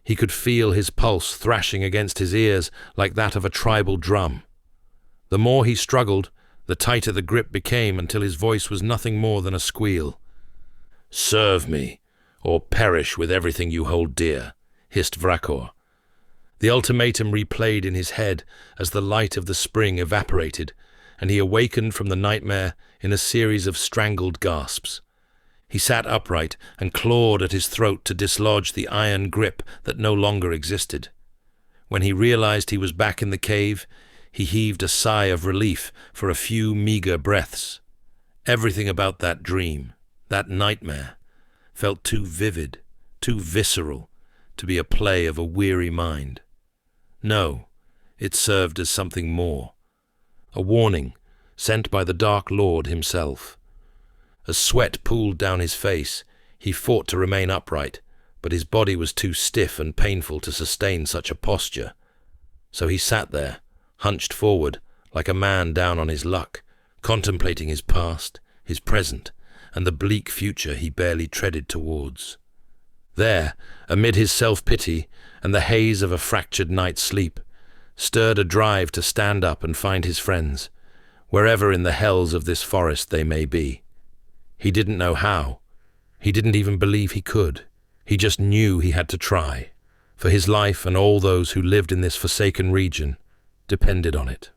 Speaker 1: He could feel his pulse thrashing against his ears like that of a tribal drum. The more he struggled, the tighter the grip became until his voice was nothing more than a squeal. "Serve me, or perish with everything you hold dear," hissed Vrakor. The ultimatum replayed in his head as the light of the spring evaporated, and he awakened from the nightmare in a series of strangled gasps. He sat upright and clawed at his throat to dislodge the iron grip that no longer existed. When he realized he was back in the cave, he heaved a sigh of relief for a few meager breaths. Everything about that dream, that nightmare, felt too vivid, too visceral, to be a play of a weary mind. No, it served as something more. A warning sent by the Dark Lord himself. As sweat pooled down his face, he fought to remain upright, but his body was too stiff and painful to sustain such a posture. So he sat there, hunched forward, like a man down on his luck, contemplating his past, his present, and the bleak future he barely treaded towards. There, amid his self-pity and the haze of a fractured night's sleep, stirred a drive to stand up and find his friends, wherever in the hells of this forest they may be. He didn't know how. He didn't even believe he could. He just knew he had to try, for his life and all those who lived in this forsaken region depended on it.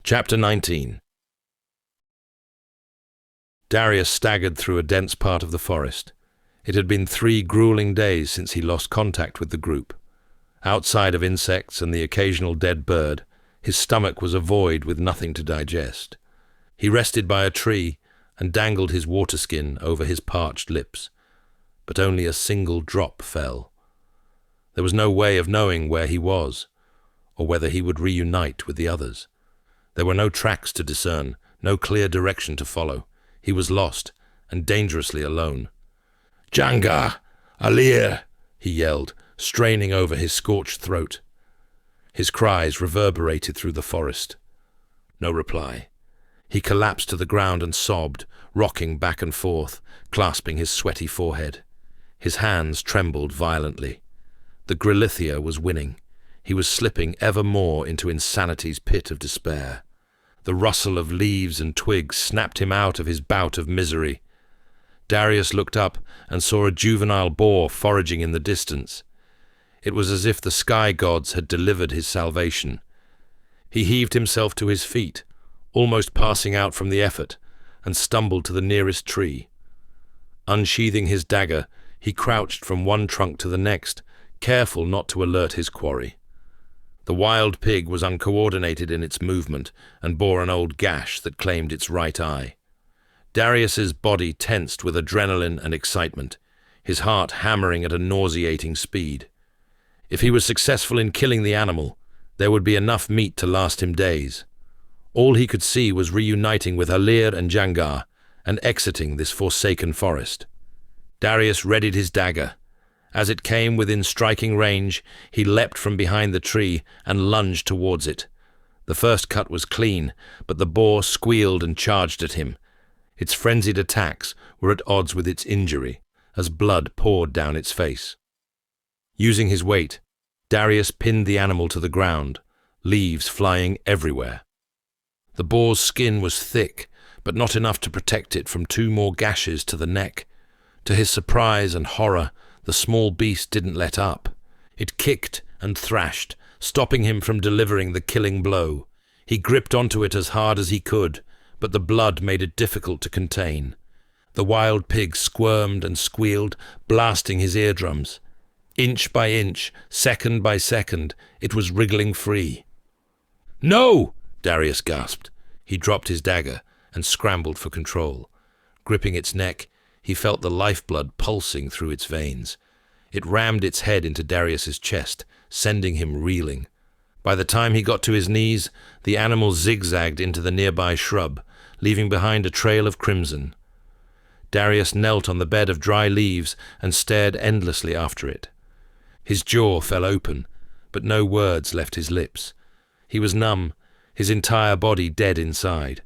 Speaker 1: Chapter 19. Darius staggered through a dense part of the forest. It had been 3 grueling days since he lost contact with the group. Outside of insects and the occasional dead bird, his stomach was a void with nothing to digest. He rested by a tree and dangled his water skin over his parched lips, but only a single drop fell. There was no way of knowing where he was, or whether he would reunite with the others. There were no tracks to discern, no clear direction to follow. He was lost and dangerously alone. "Jangar! Alir!" he yelled, straining over his scorched throat. His cries reverberated through the forest. No reply. He collapsed to the ground and sobbed, rocking back and forth, clasping his sweaty forehead. His hands trembled violently. The Grillithia was winning. He was slipping ever more into insanity's pit of despair. The rustle of leaves and twigs snapped him out of his bout of misery. Darius looked up and saw a juvenile boar foraging in the distance. It was as if the sky gods had delivered his salvation. He heaved himself to his feet, almost passing out from the effort, and stumbled to the nearest tree. Unsheathing his dagger, he crouched from one trunk to the next, careful not to alert his quarry. The wild pig was uncoordinated in its movement and bore an old gash that claimed its right eye. Darius's body tensed with adrenaline and excitement, his heart hammering at a nauseating speed. If he was successful in killing the animal, there would be enough meat to last him days. All he could see was reuniting with Alir and Jangar and exiting this forsaken forest. Darius readied his dagger. As it came within striking range, he leapt from behind the tree and lunged towards it. The first cut was clean, but the boar squealed and charged at him. Its frenzied attacks were at odds with its injury, as blood poured down its face. Using his weight, Darius pinned the animal to the ground, leaves flying everywhere. The boar's skin was thick, but not enough to protect it from 2 more gashes to the neck. To his surprise and horror, the small beast didn't let up. It kicked and thrashed, stopping him from delivering the killing blow. He gripped onto it as hard as he could, but the blood made it difficult to contain. The wild pig squirmed and squealed, blasting his eardrums. Inch by inch, second by second, it was wriggling free. "No!" Darius gasped. He dropped his dagger and scrambled for control. Gripping its neck, he felt the lifeblood pulsing through its veins. It rammed its head into Darius's chest, sending him reeling. By the time he got to his knees, the animal zigzagged into the nearby shrub, leaving behind a trail of crimson. Darius knelt on the bed of dry leaves and stared endlessly after it. His jaw fell open, but no words left his lips. He was numb, his entire body dead inside.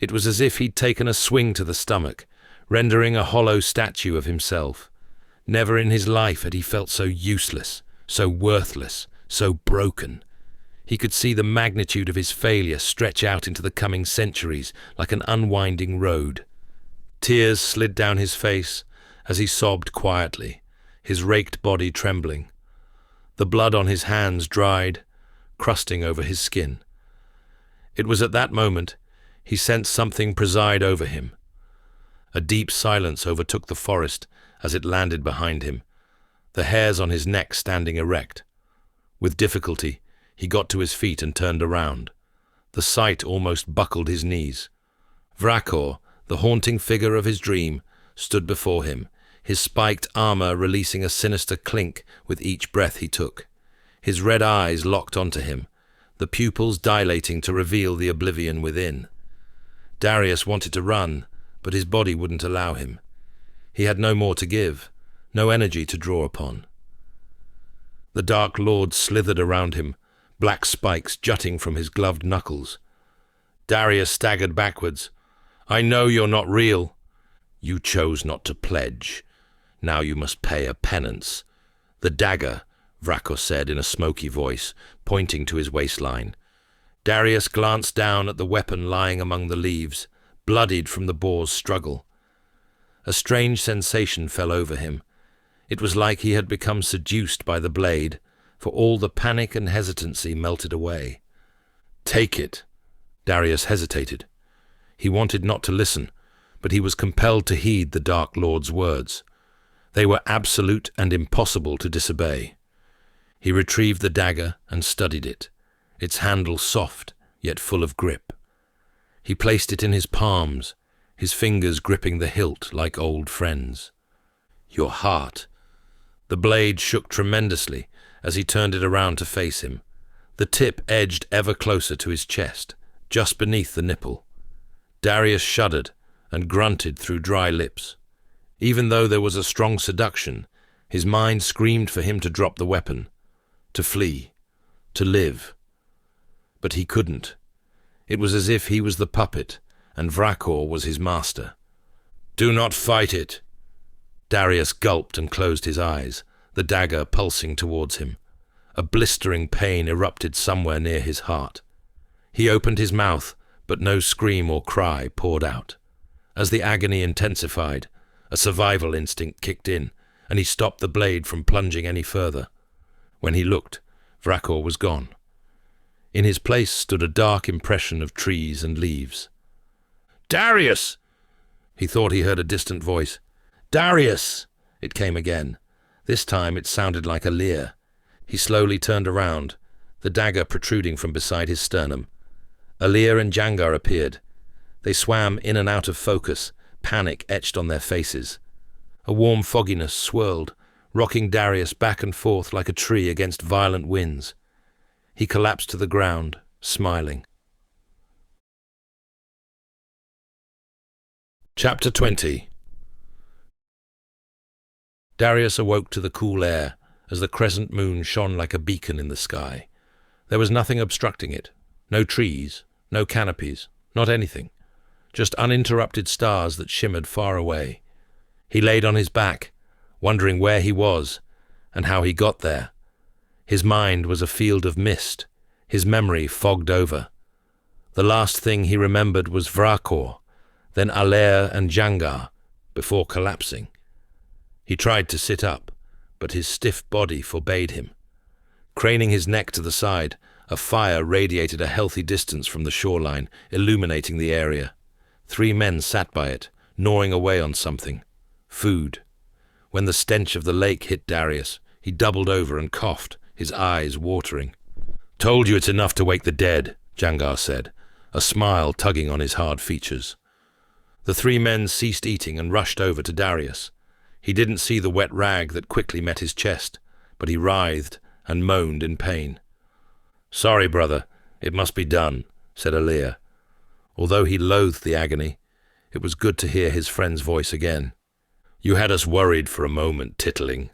Speaker 1: It was as if he'd taken a swing to the stomach, rendering a hollow statue of himself. Never in his life had he felt so useless, so worthless, so broken. He could see the magnitude of his failure stretch out into the coming centuries like an unwinding road. Tears slid down his face as he sobbed quietly, his raked body trembling. The blood on his hands dried, crusting over his skin. It was at that moment he sensed something preside over him. A deep silence overtook the forest as it landed behind him, the hairs on his neck standing erect. With difficulty, he got to his feet and turned around. The sight almost buckled his knees. Vrakor, the haunting figure of his dream, stood before him, his spiked armor releasing a sinister clink with each breath he took. His red eyes locked onto him, the pupils dilating to reveal the oblivion within. Darius wanted to run, but his body wouldn't allow him. He had no more to give, no energy to draw upon. The Dark Lord slithered around him, black spikes jutting from his gloved knuckles. Darius staggered backwards. "I know you're not real. You chose not to pledge. Now you must pay a penance." "The dagger," Vrakor said in a smoky voice, pointing to his waistline. Darius glanced down at the weapon lying among the leaves, bloodied from the boar's struggle. A strange sensation fell over him. It was like he had become seduced by the blade, for all the panic and hesitancy melted away. "Take it." Darius hesitated. He wanted not to listen, but he was compelled to heed the Dark Lord's words. They were absolute and impossible to disobey. He retrieved the dagger and studied it, its handle soft, yet full of grip. He placed it in his palms, his fingers gripping the hilt like old friends. "Your heart." The blade shook tremendously as he turned it around to face him. The tip edged ever closer to his chest, just beneath the nipple. Darius shuddered and grunted through dry lips. Even though there was a strong seduction, his mind screamed for him to drop the weapon, to flee, to live. But he couldn't. It was as if he was the puppet, and Vrakor was his master. "Do not fight it." Darius gulped and closed his eyes, the dagger pulsing towards him. A blistering pain erupted somewhere near his heart. He opened his mouth, but no scream or cry poured out. As the agony intensified, a survival instinct kicked in, and he stopped the blade from plunging any further. When he looked, Vrakor was gone. In his place stood a dark impression of trees and leaves. "Darius!" He thought he heard a distant voice. "Darius!" It came again. This time it sounded like a leer. He slowly turned around, the dagger protruding from beside his sternum. Alir and Jangar appeared. They swam in and out of focus, panic etched on their faces. A warm fogginess swirled, rocking Darius back and forth like a tree against violent winds. He collapsed to the ground, smiling. Chapter 20. Darius awoke to the cool air as the crescent moon shone like a beacon in the sky. There was nothing obstructing it. No trees, no canopies, not anything. Just uninterrupted stars that shimmered far away. He laid on his back, wondering where he was, and how he got there. His mind was a field of mist, his memory fogged over. The last thing he remembered was Vrakor, then Aller and Jangar, before collapsing. He tried to sit up, but his stiff body forbade him. Craning his neck to the side, a fire radiated a healthy distance from the shoreline, illuminating the area. 3 men sat by it, gnawing away on something. Food. When the stench of the lake hit Darius, he doubled over and coughed, his eyes watering. "Told you it's enough to wake the dead," Jangar said, a smile tugging on his hard features. The 3 men ceased eating and rushed over to Darius. He didn't see the wet rag that quickly met his chest, but he writhed and moaned in pain. "Sorry, brother, it must be done," said Aller. Although he loathed the agony, it was good to hear his friend's voice again. "You had us worried for a moment, Tittling."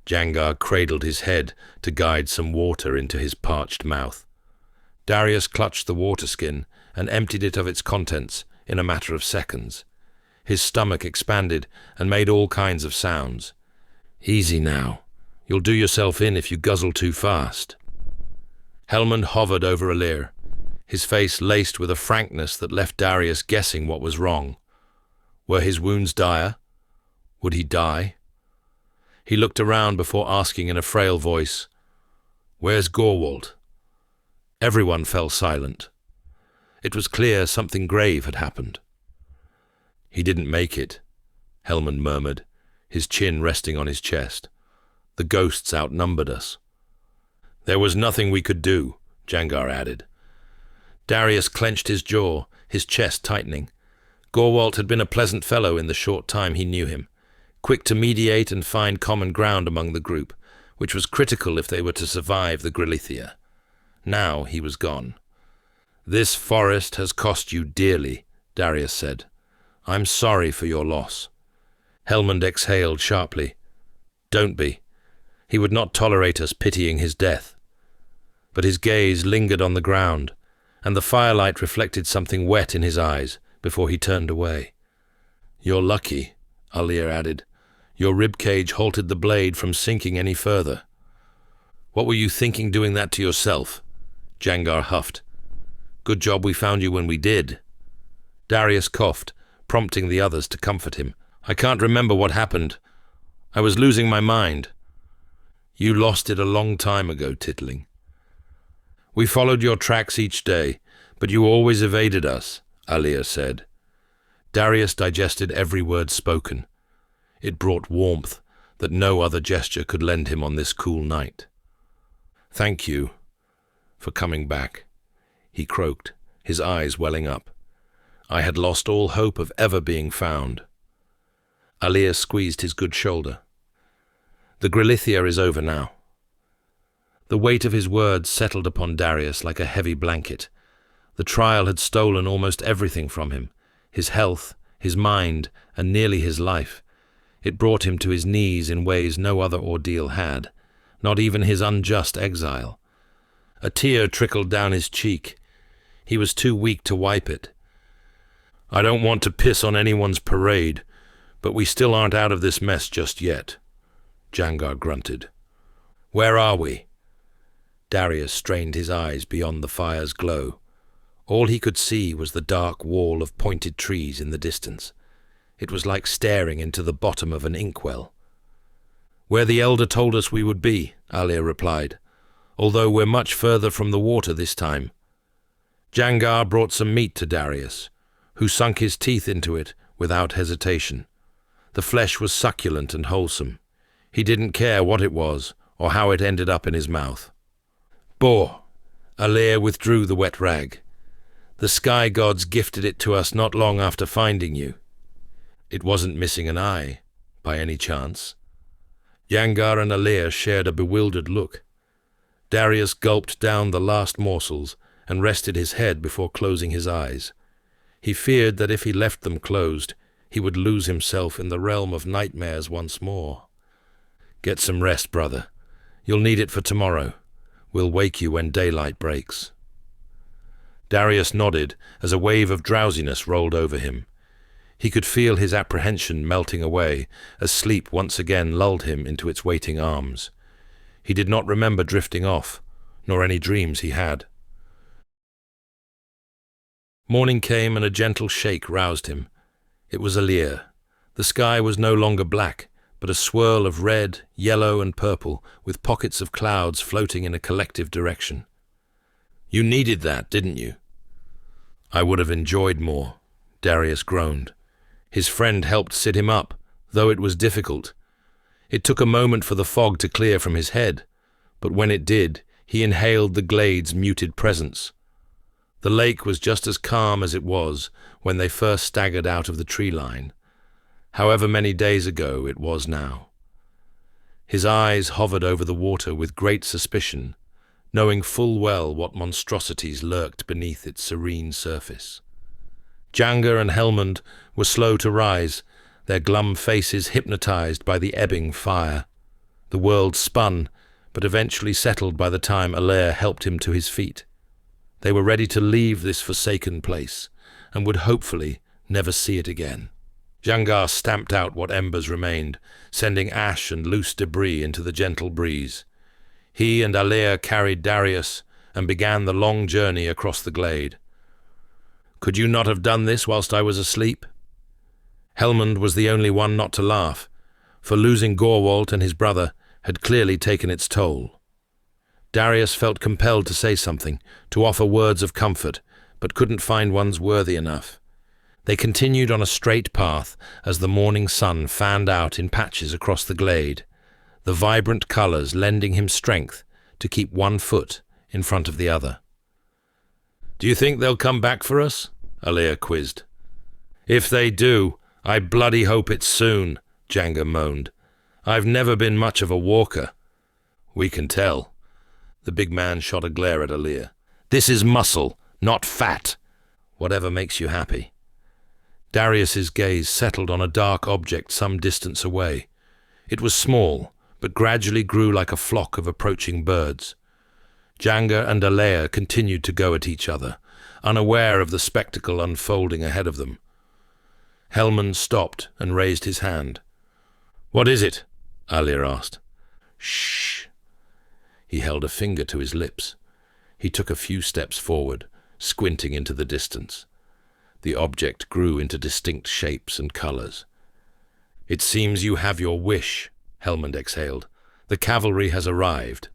Speaker 1: Jangar cradled his head to guide some water into his parched mouth. Darius clutched the water skin and emptied it of its contents in a matter of seconds. His stomach expanded and made all kinds of sounds. "Easy now. You'll do yourself in if you guzzle too fast." Hellman hovered over Aller, his face laced with a frankness that left Darius guessing what was wrong. Were his wounds dire? Would he die? He looked around before asking in a frail voice, "Where's Gorwald?" Everyone fell silent. It was clear something grave had happened. "He didn't make it," Hellman murmured, his chin resting on his chest. "The ghosts outnumbered us." "There was nothing we could do," Jangar added. Darius clenched his jaw, his chest tightening. Gorwald had been a pleasant fellow in the short time he knew him, quick to mediate and find common ground among the group, which was critical if they were to survive the Grillithia. Now he was gone. "This forest has cost you dearly," Darius said. "I'm sorry for your loss." Hellman exhaled sharply. "Don't be. He would not tolerate us pitying his death." But his gaze lingered on the ground, and the firelight reflected something wet in his eyes before he turned away. "You're lucky," Aller added. "Your ribcage halted the blade from sinking any further." "What were you thinking doing that to yourself?" Jangar huffed. "Good job we found you when we did." Darius coughed, prompting the others to comfort him. "I can't remember what happened. I was losing my mind." "You lost it a long time ago, Tittling. We followed your tracks each day, but you always evaded us," Aller said. Darius digested every word spoken. It brought warmth that no other gesture could lend him on this cool night. "Thank you for coming back," he croaked, his eyes welling up. "I had lost all hope of ever being found." Aller squeezed his good shoulder. "The Grillithia is over now." The weight of his words settled upon Darius like a heavy blanket. The trial had stolen almost everything from him, his health, his mind, and nearly his life. It brought him to his knees in ways no other ordeal had, not even his unjust exile. A tear trickled down his cheek. He was too weak to wipe it. "I don't want to piss on anyone's parade, but we still aren't out of this mess just yet," Jangar grunted. "Where are we?" Darius strained his eyes beyond the fire's glow. All he could see was the dark wall of pointed trees in the distance. It was like staring into the bottom of an inkwell. "Where the Elder told us we would be," Aller replied, "although we're much further from the water this time." Jangar brought some meat to Darius, who sunk his teeth into it without hesitation. The flesh was succulent and wholesome. He didn't care what it was or how it ended up in his mouth. "Boar," Aller withdrew the wet rag. "The sky gods gifted it to us not long after finding you. It wasn't missing an eye, by any chance?" Jangar and Aller shared a bewildered look. Darius gulped down the last morsels and rested his head before closing his eyes. He feared that if he left them closed, he would lose himself in the realm of nightmares once more. "Get some rest, brother. You'll need it for tomorrow. We'll wake you when daylight breaks." Darius nodded as a wave of drowsiness rolled over him. He could feel his apprehension melting away as sleep once again lulled him into its waiting arms. He did not remember drifting off, nor any dreams he had. Morning came and a gentle shake roused him. It was Alir. The sky was no longer black, but a swirl of red, yellow, and purple, with pockets of clouds floating in a collective direction. "You needed that, didn't you?" "I would have enjoyed more," Darius groaned. His friend helped sit him up, though it was difficult. It took a moment for the fog to clear from his head, but when it did, he inhaled the glade's muted presence. The lake was just as calm as it was when they first staggered out of the tree line. However many days ago it was now. His eyes hovered over the water with great suspicion, knowing full well what monstrosities lurked beneath its serene surface. Janga and Hellmund were slow to rise, their glum faces hypnotized by the ebbing fire. The world spun, but eventually settled by the time Alir helped him to his feet. They were ready to leave this forsaken place, and would hopefully never see it again. Jangar stamped out what embers remained, sending ash and loose debris into the gentle breeze. He and Alir carried Darius and began the long journey across the glade. "Could you not have done this whilst I was asleep?" Hellmund was the only one not to laugh, for losing Gorwald and his brother had clearly taken its toll. Darius felt compelled to say something, to offer words of comfort, but couldn't find ones worthy enough. They continued on a straight path as the morning sun fanned out in patches across the glade, the vibrant colours lending him strength to keep one foot in front of the other. "Do you think they'll come back for us?" Alir quizzed. "If they do, I bloody hope it's soon," Janga moaned. "I've never been much of a walker." "We can tell." The big man shot a glare at Alir. "This is muscle, not fat. Whatever makes you happy." Darius's gaze settled on a dark object some distance away. It was small, but gradually grew like a flock of approaching birds. Janga and Alir continued to go at each other, unaware of the spectacle unfolding ahead of them. Hellmund stopped and raised his hand. "What is it?" Alir asked. "Shh." He held a finger to his lips. He took a few steps forward, squinting into the distance. The object grew into distinct shapes and colours. "It seems you have your wish," Hellmund exhaled. "The cavalry has arrived."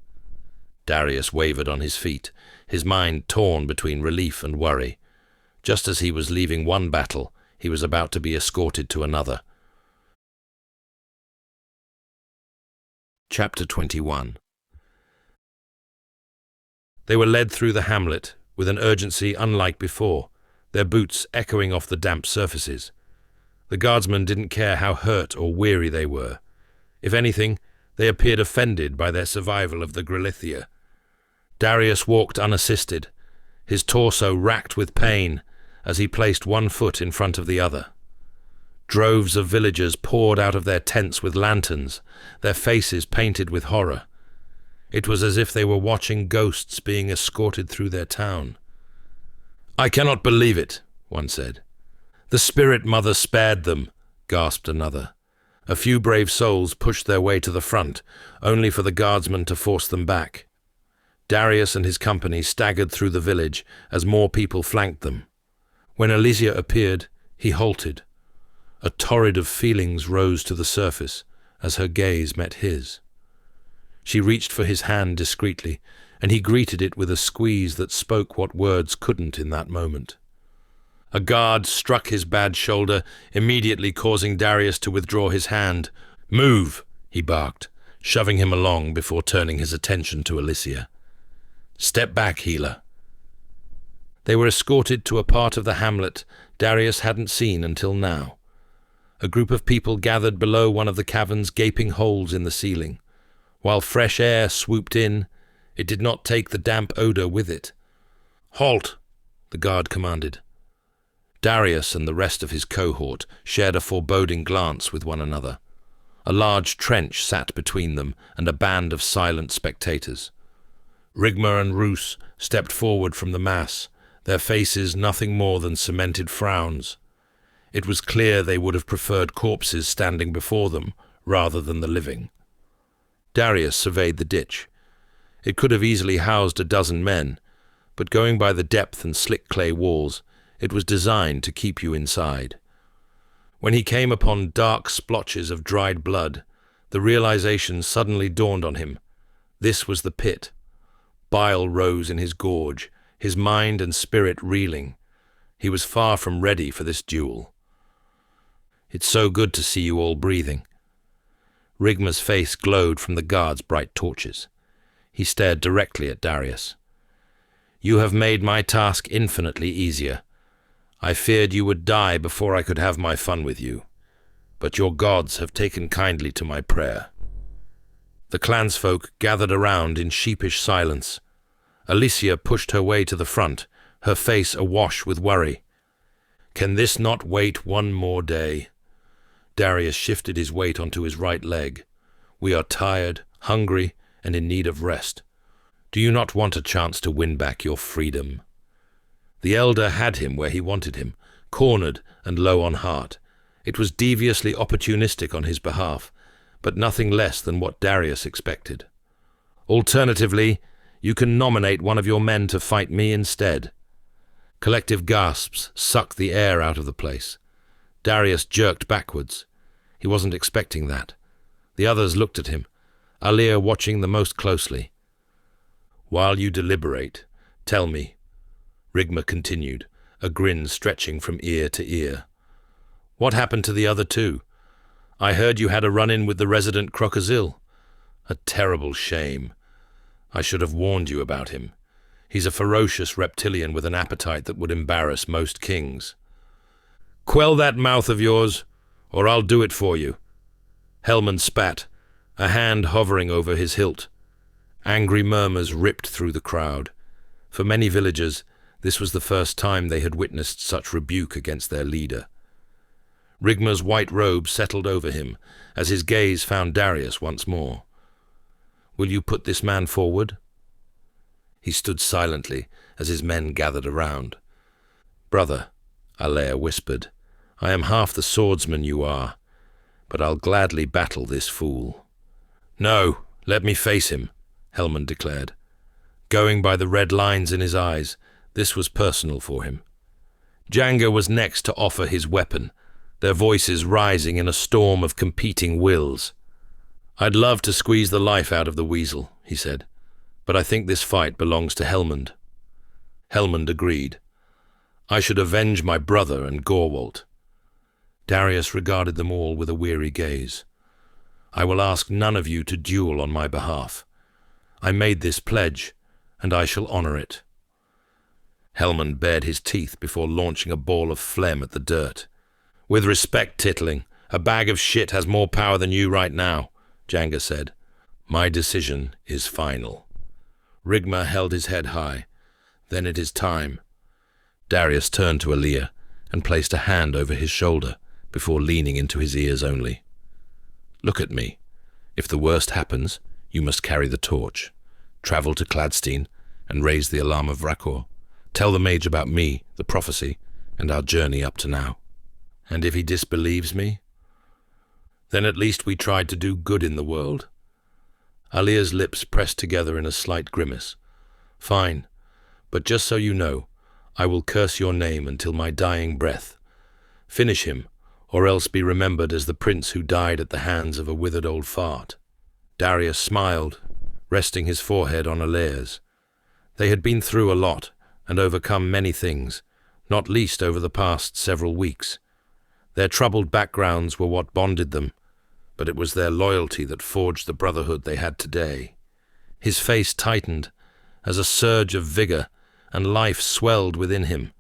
Speaker 1: Darius wavered on his feet, his mind torn between relief and worry. Just as he was leaving one battle, he was about to be escorted to another. Chapter 21. They were led through the hamlet with an urgency unlike before, their boots echoing off the damp surfaces. The guardsmen didn't care how hurt or weary they were. If anything, they appeared offended by their survival of the Grillithia. Darius walked unassisted, his torso racked with pain as he placed one foot in front of the other. Droves of villagers poured out of their tents with lanterns, their faces painted with horror. It was as if they were watching ghosts being escorted through their town. "I cannot believe it," one said. "The Spirit Mother spared them," gasped another. A few brave souls pushed their way to the front, only for the guardsmen to force them back. Darius and his company staggered through the village as more people flanked them. When Elysia appeared, he halted. A torrent of feelings rose to the surface as her gaze met his. She reached for his hand discreetly, and he greeted it with a squeeze that spoke what words couldn't in that moment. A guard struck his bad shoulder, immediately causing Darius to withdraw his hand. "Move," he barked, shoving him along before turning his attention to Elysia. "Step back, healer." They were escorted to a part of the hamlet Darius hadn't seen until now. A group of people gathered below one of the cavern's gaping holes in the ceiling. While fresh air swooped in, it did not take the damp odour with it. "Halt," the guard commanded. Darius and the rest of his cohort shared a foreboding glance with one another. A large trench sat between them and a band of silent spectators. Rigmar and Roos stepped forward from the mass, their faces nothing more than cemented frowns. It was clear they would have preferred corpses standing before them rather than the living. Darius surveyed the ditch. It could have easily housed a dozen men, but going by the depth and slick clay walls, it was designed to keep you inside. When he came upon dark splotches of dried blood, the realization suddenly dawned on him. This was the pit. Bile rose in his gorge, his mind and spirit reeling. He was far from ready for this duel. "It's so good to see you all breathing." Rigma's face glowed from the guards' bright torches. He stared directly at Darius. "You have made my task infinitely easier. I feared you would die before I could have my fun with you, but your gods have taken kindly to my prayer." The clansfolk gathered around in sheepish silence. Alicia pushed her way to the front, her face awash with worry. "Can this not wait one more day?" Darius shifted his weight onto his right leg. "We are tired, hungry, and in need of rest. Do you not want a chance to win back your freedom?" The elder had him where he wanted him, cornered and low on heart. It was deviously opportunistic on his behalf, but nothing less than what Darius expected. "Alternatively, you can nominate one of your men to fight me instead." Collective gasps sucked the air out of the place. Darius jerked backwards. He wasn't expecting that. The others looked at him, Alia watching the most closely. "While you deliberate, tell me," Rigma continued, a grin stretching from ear to ear. "What happened to the other two? I heard you had a run-in with the resident crocodile. A terrible shame. I should have warned you about him. He's a ferocious reptilian with an appetite that would embarrass most kings." "Quell that mouth of yours, or I'll do it for you." Hellman spat, a hand hovering over his hilt. Angry murmurs ripped through the crowd. For many villagers, this was the first time they had witnessed such rebuke against their leader. Rigma's white robe settled over him as his gaze found Darius once more. "Will you put this man forward?" He stood silently as his men gathered around. "Brother," Alea whispered, "I am half the swordsman you are, but I'll gladly battle this fool." "No, let me face him," Hellman declared. Going by the red lines in his eyes, this was personal for him. Janga was next to offer his weapon, their voices rising in a storm of competing wills. "I'd love to squeeze the life out of the weasel," he said, "but I think this fight belongs to Hellmund." Hellmund agreed. "I should avenge my brother and Gorwalt." Darius regarded them all with a weary gaze. "I will ask none of you to duel on my behalf. I made this pledge, and I shall honor it." Hellmund bared his teeth before launching a ball of phlegm at the dirt. "With respect, Titling, a bag of shit has more power than you right now," Janga said. "My decision is final." Rigma held his head high. "Then it is time." Darius turned to Alia and placed a hand over his shoulder before leaning into his ears only. "Look at me. If the worst happens, you must carry the torch, travel to Cladstein, and raise the alarm of Rakor. Tell the mage about me, the prophecy, and our journey up to now. And if he disbelieves me, then at least we tried to do good in the world." Alia's lips pressed together in a slight grimace. "Fine, but just so you know, I will curse your name until my dying breath. Finish him, or else be remembered as the prince who died at the hands of a withered old fart." Darius smiled, resting his forehead on Alia's. They had been through a lot and overcome many things, not least over the past several weeks. Their troubled backgrounds were what bonded them, but it was their loyalty that forged the brotherhood they had today. His face tightened as a surge of vigor and life swelled within him.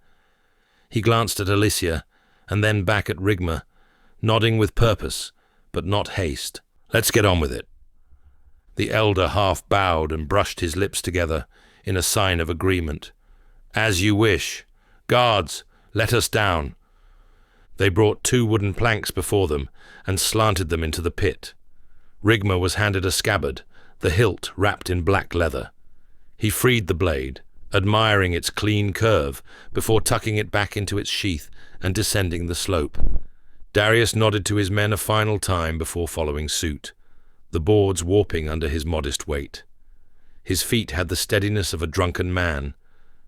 Speaker 1: He glanced at Alicia and then back at Rigma, nodding with purpose, but not haste. "Let's get on with it." The elder half bowed and brushed his lips together in a sign of agreement. "As you wish. Guards, let us down." They brought 2 wooden planks before them and slanted them into the pit. Rigma was handed a scabbard, the hilt wrapped in black leather. He freed the blade, admiring its clean curve before tucking it back into its sheath and descending the slope. Darius nodded to his men a final time before following suit, the boards warping under his modest weight. His feet had the steadiness of a drunken man,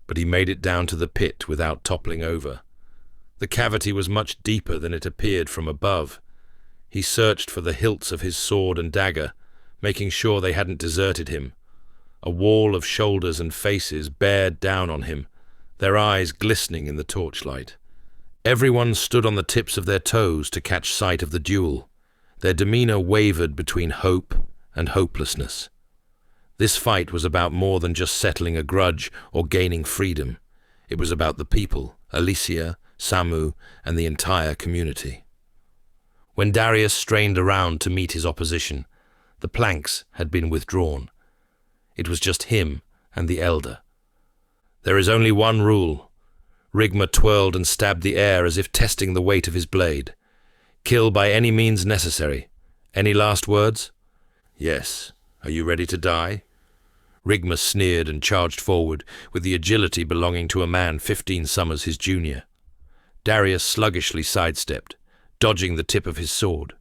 Speaker 1: but he made it down to the pit without toppling over. The cavity was much deeper than it appeared from above. He searched for the hilts of his sword and dagger, making sure they hadn't deserted him. A wall of shoulders and faces bared down on him, their eyes glistening in the torchlight. Everyone stood on the tips of their toes to catch sight of the duel. Their demeanor wavered between hope and hopelessness. This fight was about more than just settling a grudge or gaining freedom. It was about the people, Alicia, Samu, and the entire community. When Darius strained around to meet his opposition, the planks had been withdrawn. It was just him and the elder. There is only one rule. Rigma twirled and stabbed the air as if testing the weight of his blade. Kill by any means necessary. Any last words? Yes. Are you ready to die? Rigma sneered and charged forward with the agility belonging to a man 15 summers his junior. Darius sluggishly sidestepped, dodging the tip of his sword.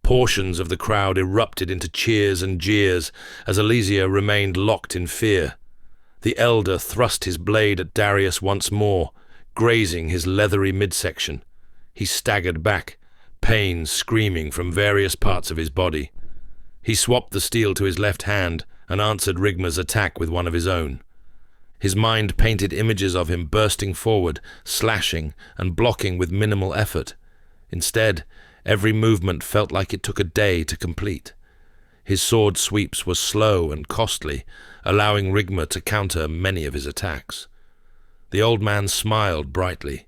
Speaker 1: Portions of the crowd erupted into cheers and jeers as Alicia remained locked in fear. The elder thrust his blade at Darius once more, grazing his leathery midsection. He staggered back, pain screaming from various parts of his body. He swapped the steel to his left hand and answered Rigma's attack with one of his own. His mind painted images of him bursting forward, slashing and blocking with minimal effort. Instead, every movement felt like it took a day to complete. His sword sweeps were slow and costly, allowing Rigma to counter many of his attacks. The old man smiled brightly.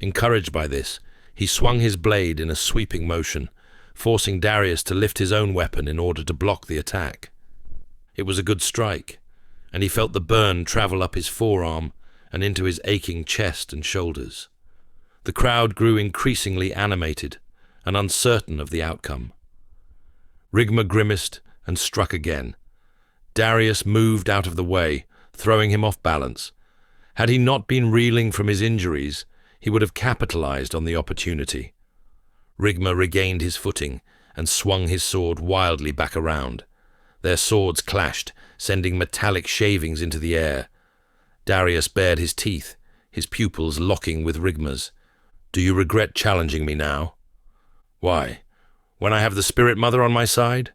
Speaker 1: Encouraged by this, he swung his blade in a sweeping motion, forcing Darius to lift his own weapon in order to block the attack. It was a good strike, and he felt the burn travel up his forearm and into his aching chest and shoulders. The crowd grew increasingly animated and uncertain of the outcome. Rigma grimaced and struck again. Darius moved out of the way, throwing him off balance. Had he not been reeling from his injuries, he would have capitalized on the opportunity. Rigma regained his footing and swung his sword wildly back around. Their swords clashed, sending metallic shavings into the air. Darius bared his teeth, his pupils locking with Rigma's. "Do you regret challenging me now?" "Why? When I have the Spirit Mother on my side?"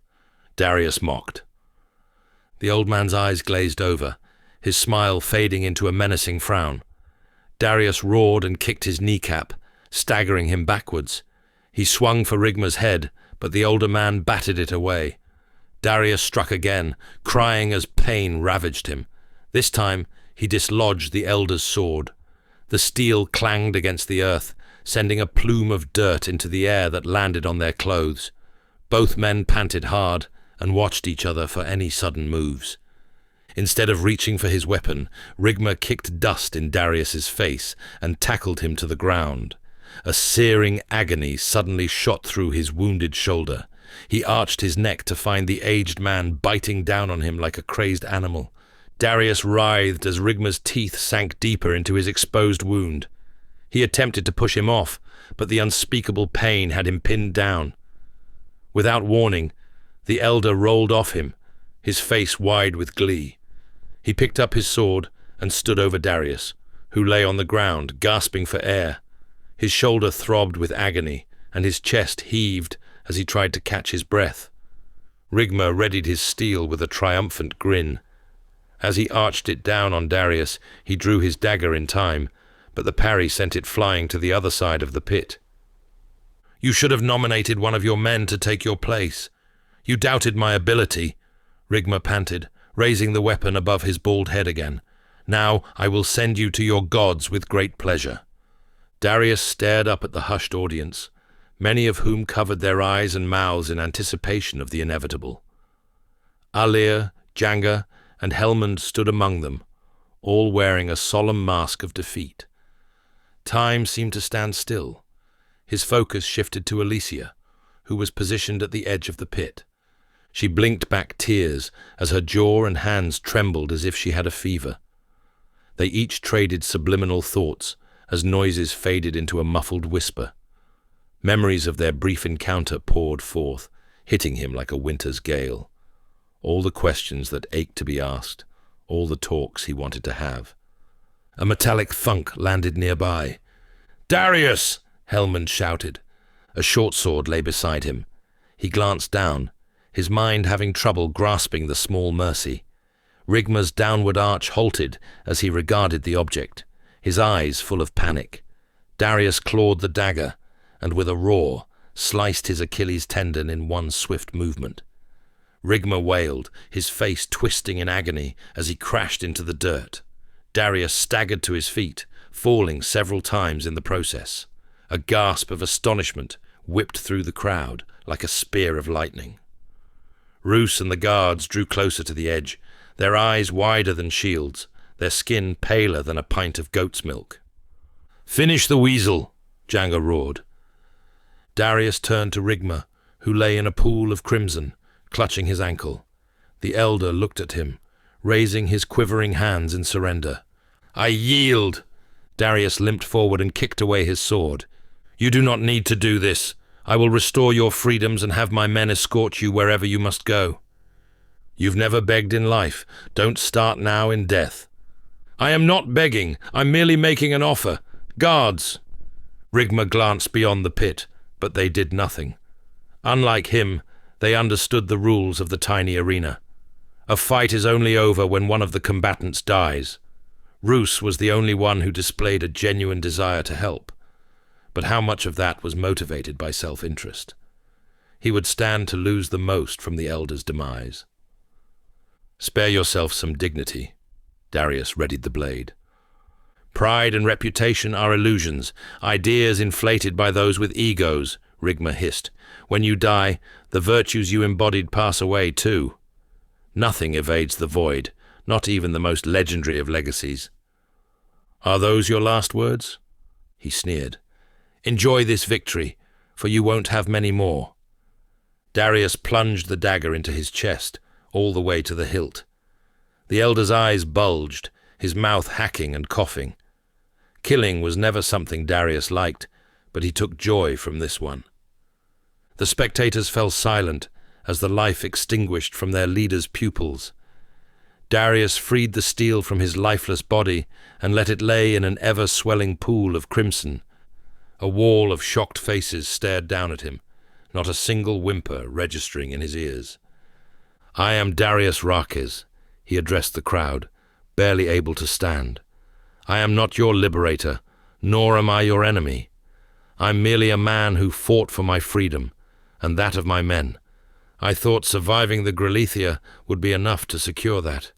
Speaker 1: Darius mocked. The old man's eyes glazed over, his smile fading into a menacing frown. Darius roared and kicked his kneecap, staggering him backwards. He swung for Rigma's head, but the older man batted it away. Darius struck again, crying as pain ravaged him. This time, he dislodged the elder's sword. The steel clanged against the earth, sending a plume of dirt into the air that landed on their clothes. Both men panted hard and watched each other for any sudden moves. Instead of reaching for his weapon, Rigma kicked dust in Darius's face and tackled him to the ground. A searing agony suddenly shot through his wounded shoulder. He arched his neck to find the aged man biting down on him like a crazed animal. Darius writhed as Rigma's teeth sank deeper into his exposed wound. He attempted to push him off, but the unspeakable pain had him pinned down. Without warning, the elder rolled off him, his face wide with glee. He picked up his sword and stood over Darius, who lay on the ground, gasping for air. His shoulder throbbed with agony, and his chest heaved as he tried to catch his breath. Rigma readied his steel with a triumphant grin. As he arched it down on Darius, he drew his dagger in time, but the parry sent it flying to the other side of the pit. "You should have nominated one of your men to take your place. You doubted my ability," Rigma panted, raising the weapon above his bald head again. "Now I will send you to your gods with great pleasure." Darius stared up at the hushed audience, many of whom covered their eyes and mouths in anticipation of the inevitable. Alir, Janga, and Hellmund stood among them, all wearing a solemn mask of defeat. Time seemed to stand still. His focus shifted to Alicia, who was positioned at the edge of the pit. She blinked back tears as her jaw and hands trembled as if she had a fever. They each traded subliminal thoughts as noises faded into a muffled whisper. Memories of their brief encounter poured forth, hitting him like a winter's gale. All the questions that ached to be asked, all the talks he wanted to have. A metallic thunk landed nearby. "Darius!" Hellman shouted. A short sword lay beside him. He glanced down, his mind having trouble grasping the small mercy. Rigma's downward arch halted as he regarded the object, his eyes full of panic. Darius clawed the dagger, and with a roar, sliced his Achilles tendon in one swift movement. Rigma wailed, his face twisting in agony as he crashed into the dirt. Darius staggered to his feet, falling several times in the process. A gasp of astonishment whipped through the crowd like a spear of lightning. Roos and the guards drew closer to the edge, their eyes wider than shields, their skin paler than a pint of goat's milk. "Finish the weasel!" Janga roared. Darius turned to Rigma, who lay in a pool of crimson, clutching his ankle. The elder looked at him, raising his quivering hands in surrender. "I yield!" Darius limped forward and kicked away his sword. "You do not need to do this. I will restore your freedoms and have my men escort you wherever you must go. You've never begged in life. Don't start now in death." "I am not begging. I'm merely making an offer. Guards!" Rigma glanced beyond the pit, but they did nothing. Unlike him, they understood the rules of the tiny arena. A fight is only over when one of the combatants dies. Roos was the only one who displayed a genuine desire to help. But how much of that was motivated by self-interest? He would stand to lose the most from the elder's demise. "Spare yourself some dignity." Darius readied the blade. "Pride and reputation are illusions, ideas inflated by those with egos," Rigma hissed. "When you die, the virtues you embodied pass away too. Nothing evades the void, not even the most legendary of legacies." "Are those your last words?" He sneered. "Enjoy this victory, for you won't have many more." Darius plunged the dagger into his chest, all the way to the hilt. The elder's eyes bulged, his mouth hacking and coughing. Killing was never something Darius liked, but he took joy from this one. The spectators fell silent as the life extinguished from their leader's pupils. Darius freed the steel from his lifeless body and let it lay in an ever-swelling pool of crimson. A wall of shocked faces stared down at him, not a single whimper registering in his ears. "I am Darius Rakes," he addressed the crowd, barely able to stand. "I am not your liberator, nor am I your enemy. I'm merely a man who fought for my freedom, and that of my men. I thought surviving the Grelithia would be enough to secure that.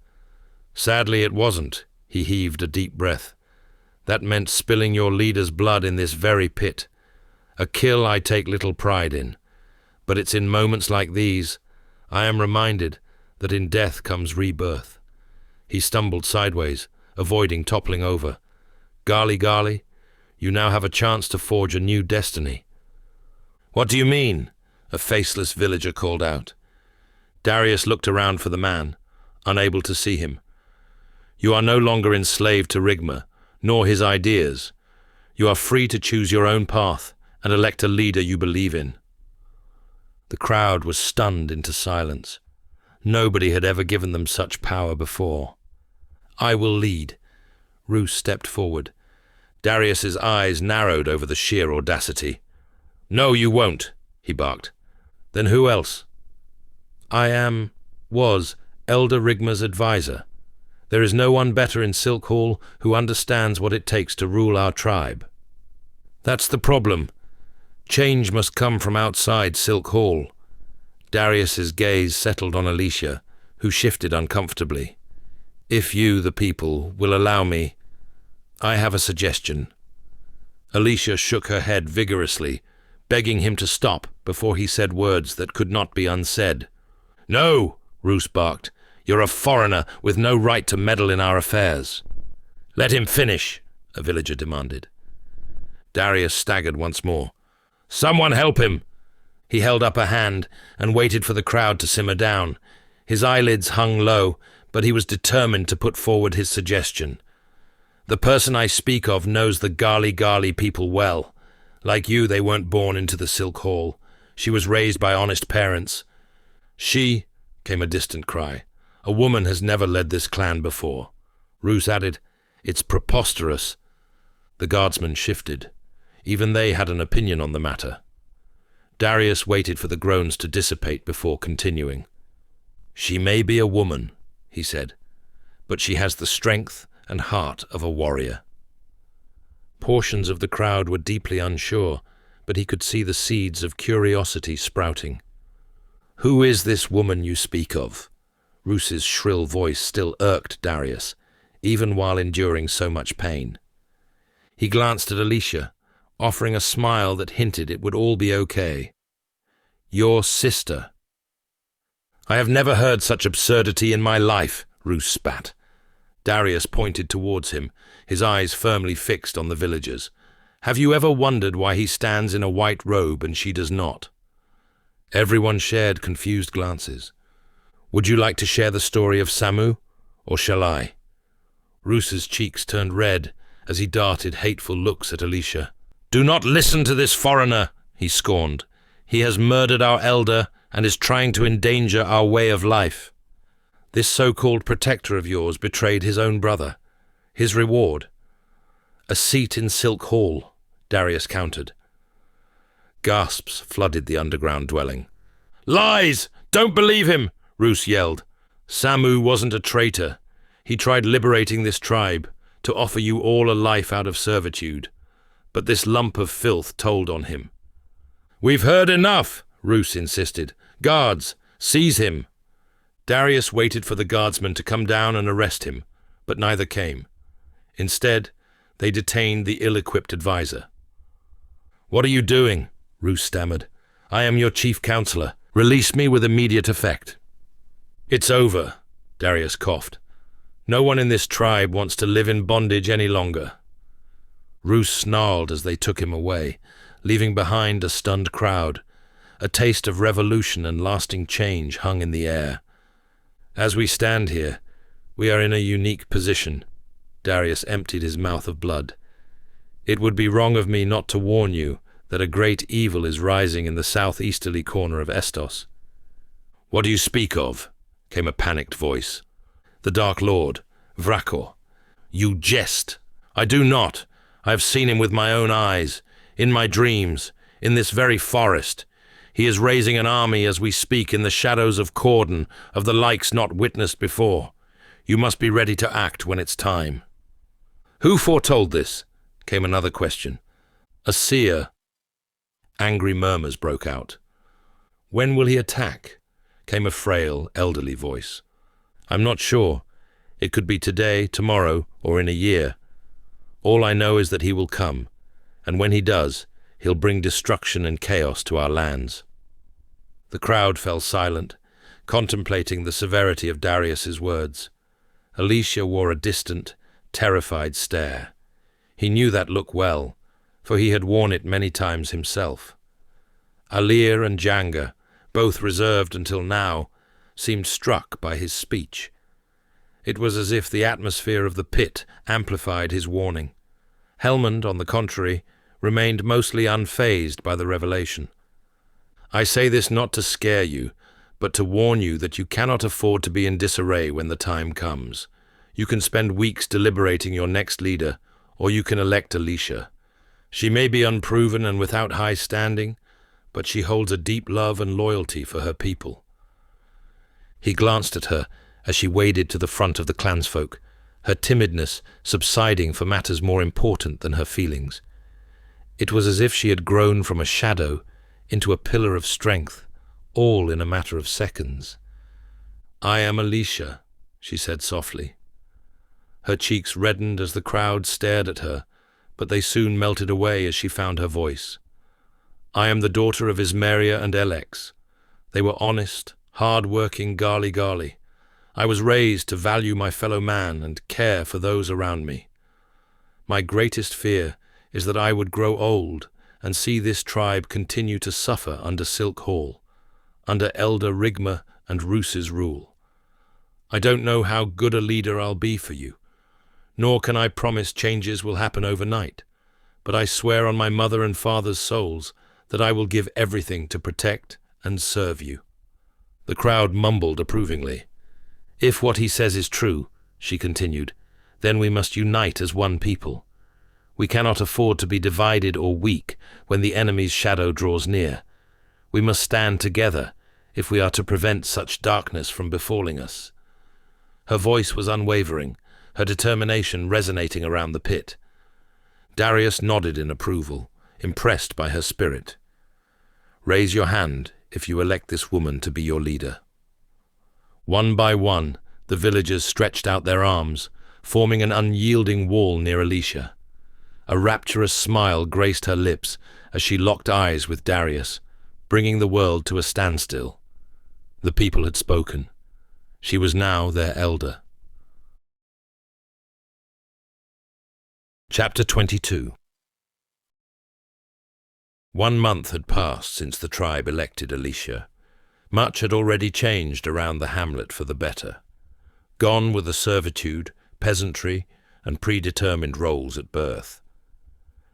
Speaker 1: Sadly, it wasn't." He heaved a deep breath. "That meant spilling your leader's blood in this very pit. A kill I take little pride in. But it's in moments like these I am reminded that in death comes rebirth." He stumbled sideways, avoiding toppling over. "Gali Gali, you now have a chance to forge a new destiny." "What do you mean?" a faceless villager called out. Darius looked around for the man, unable to see him. "You are no longer enslaved to Rigma, nor his ideas. You are free to choose your own path and elect a leader you believe in." The crowd was stunned into silence. Nobody had ever given them such power before. "I will lead." Roos stepped forward. Darius's eyes narrowed over the sheer audacity. "No, you won't," he barked. "Then who else?" Was Elder Rigma's advisor. There is no one better in Silk Hall who understands what it takes to rule our tribe." "That's the problem. Change must come from outside Silk Hall." Darius's gaze settled on Alicia, who shifted uncomfortably. "If you, the people, will allow me, I have a suggestion." Alicia shook her head vigorously, begging him to stop before he said words that could not be unsaid. "No!" Roos barked. "You're a foreigner with no right to meddle in our affairs." "Let him finish," a villager demanded. Darius staggered once more. "Someone help him!" He held up a hand and waited for the crowd to simmer down. His eyelids hung low, but he was determined to put forward his suggestion. The person I speak of knows the Gali people well. Like you, they weren't born into the Silk Hall. She was raised by honest parents. She, came a distant cry. A woman has never led this clan before. Roos added, It's preposterous. The guardsmen shifted. Even they had an opinion on the matter. Darius waited for the groans to dissipate before continuing. She may be a woman, he said, but she has the strength and heart of a warrior. Portions of the crowd were deeply unsure, but he could see the seeds of curiosity sprouting. Who is this woman you speak of? Roos's shrill voice still irked Darius, even while enduring so much pain. He glanced at Alicia, offering a smile that hinted it would all be okay. Your sister. I have never heard such absurdity in my life, Roos spat. Darius pointed towards him, his eyes firmly fixed on the villagers. Have you ever wondered why he stands in a white robe and she does not? Everyone shared confused glances. Would you like to share the story of Samu, or shall I? Roos's cheeks turned red as he darted hateful looks at Alicia. Do not listen to this foreigner, he scorned. He has murdered our elder and is trying to endanger our way of life. This so-called protector of yours betrayed his own brother. His reward? A seat in Silk Hall, Darius countered. Gasps flooded the underground dwelling. Lies! Don't believe him! Roos yelled. Samu wasn't a traitor. He tried liberating this tribe, to offer you all a life out of servitude. But this lump of filth told on him. We've heard enough, Roos insisted. Guards, seize him. Darius waited for the guardsmen to come down and arrest him, but neither came. Instead, they detained the ill-equipped advisor. What are you doing? Roos stammered. I am your chief counselor. Release me with immediate effect. It's over, Darius coughed. No one in this tribe wants to live in bondage any longer. Roos snarled as they took him away, leaving behind a stunned crowd. A taste of revolution and lasting change hung in the air. As we stand here, we are in a unique position. Darius emptied his mouth of blood. It would be wrong of me not to warn you that a great evil is rising in the southeasterly corner of Estos. What do you speak of? Came a panicked voice. The Dark Lord, Vrakor. You jest. I do not. I have seen him with my own eyes, in my dreams, in this very forest. He is raising an army as we speak in the shadows of Cordon, of the likes not witnessed before. You must be ready to act when it's time. Who foretold this? Came another question. A seer. Angry murmurs broke out. When will he attack? Came a frail, elderly voice. I'm not sure. It could be today, tomorrow, or in a year. All I know is that he will come, and when he does, he'll bring destruction and chaos to our lands. The crowd fell silent, contemplating the severity of Darius's words. Alicia wore a distant, terrified stare. He knew that look well, for he had worn it many times himself. Alir and Janga, both reserved until now, seemed struck by his speech. It was as if the atmosphere of the pit amplified his warning. Helmond, on the contrary, remained mostly unfazed by the revelation. I say this not to scare you, but to warn you that you cannot afford to be in disarray when the time comes. You can spend weeks deliberating your next leader, or you can elect Alicia. She may be unproven and without high standing, but she holds a deep love and loyalty for her people. He glanced at her as she waded to the front of the clansfolk, her timidness subsiding for matters more important than her feelings. It was as if she had grown from a shadow into a pillar of strength, all in a matter of seconds. I am Alicia, she said softly. Her cheeks reddened as the crowd stared at her, but they soon melted away as she found her voice. I am the daughter of Ismeria and Elex. They were honest, hard-working Gali. I was raised to value my fellow man and care for those around me. My greatest fear is that I would grow old and see this tribe continue to suffer under Silk Hall, under Elder Rigma and Roos's rule. I don't know how good a leader I'll be for you, nor can I promise changes will happen overnight, but I swear on my mother and father's souls that I will give everything to protect and serve you." The crowd mumbled approvingly. "If what he says is true," she continued, "then we must unite as one people. We cannot afford to be divided or weak when the enemy's shadow draws near. We must stand together if we are to prevent such darkness from befalling us." Her voice was unwavering, her determination resonating around the pit. Darius nodded in approval, impressed by her spirit. "Raise your hand if you elect this woman to be your leader." One by one, the villagers stretched out their arms, forming an unyielding wall near Alicia. A rapturous smile graced her lips as she locked eyes with Darius, bringing the world to a standstill. The people had spoken. She was now their elder. Chapter 22. 1 month had passed since the tribe elected Alicia. Much had already changed around the hamlet for the better. Gone were the servitude, peasantry, and predetermined roles at birth.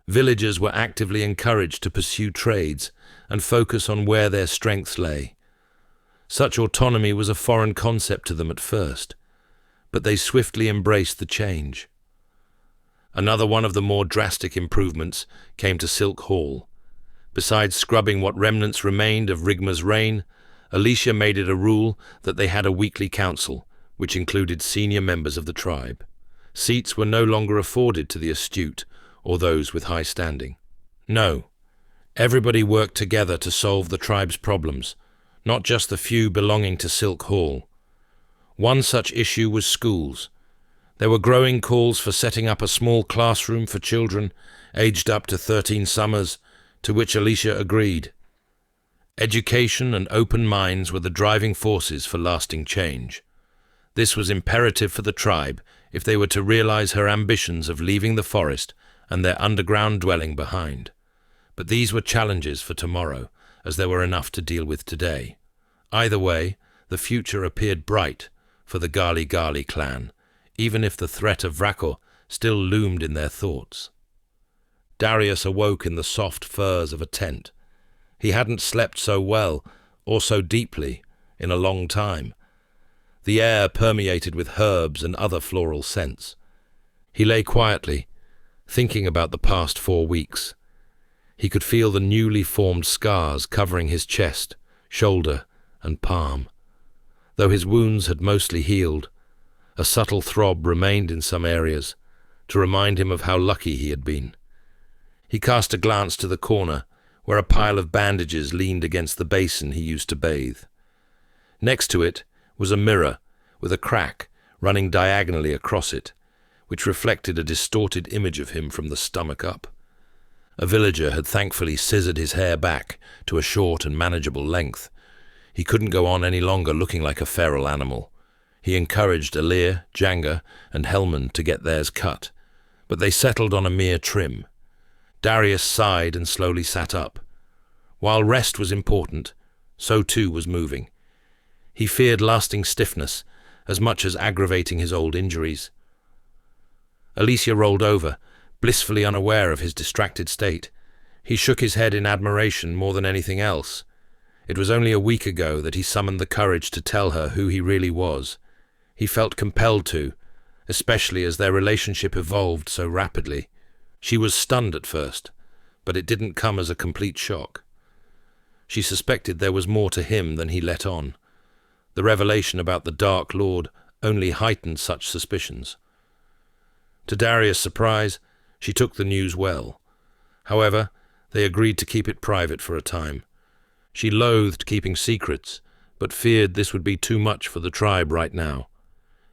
Speaker 1: Villagers were actively encouraged to pursue trades and focus on where their strengths lay. Such autonomy was a foreign concept to them at first, but they swiftly embraced the change. Another one of the more drastic improvements came to Silk Hall. Besides scrubbing what remnants remained of Rigma's reign, Alicia made it a rule that they had a weekly council, which included senior members of the tribe. Seats were no longer afforded to the astute or those with high standing. No, everybody worked together to solve the tribe's problems, not just the few belonging to Silk Hall. One such issue was schools. There were growing calls for setting up a small classroom for children aged up to 13 summers, to which Alicia agreed. Education and open minds were the driving forces for lasting change. This was imperative for the tribe if they were to realize her ambitions of leaving the forest and their underground dwelling behind. But these were challenges for tomorrow, as there were enough to deal with today. Either way, the future appeared bright for the Gali Gali clan, even if the threat of Vrako still loomed in their thoughts. Darius awoke in the soft furs of a tent. He hadn't slept so well, or so deeply, in a long time. The air permeated with herbs and other floral scents. He lay quietly, thinking about the past 4 weeks. He could feel the newly formed scars covering his chest, shoulder, and palm. Though his wounds had mostly healed, a subtle throb remained in some areas, to remind him of how lucky he had been. He cast a glance to the corner, where a pile of bandages leaned against the basin he used to bathe. Next to it was a mirror with a crack running diagonally across it, which reflected a distorted image of him from the stomach up. A villager had thankfully scissored his hair back to a short and manageable length. He couldn't go on any longer looking like a feral animal. He encouraged Alir, Janga, and Hellman to get theirs cut, but they settled on a mere trim. Darius sighed and slowly sat up. While rest was important, so too was moving. He feared lasting stiffness as much as aggravating his old injuries. Alicia rolled over, blissfully unaware of his distracted state. He shook his head in admiration more than anything else. It was only a week ago that he summoned the courage to tell her who he really was. He felt compelled to, especially as their relationship evolved so rapidly. She was stunned at first, but it didn't come as a complete shock. She suspected there was more to him than he let on. The revelation about the Dark Lord only heightened such suspicions. To Darius' surprise, she took the news well. However, they agreed to keep it private for a time. She loathed keeping secrets, but feared this would be too much for the tribe right now.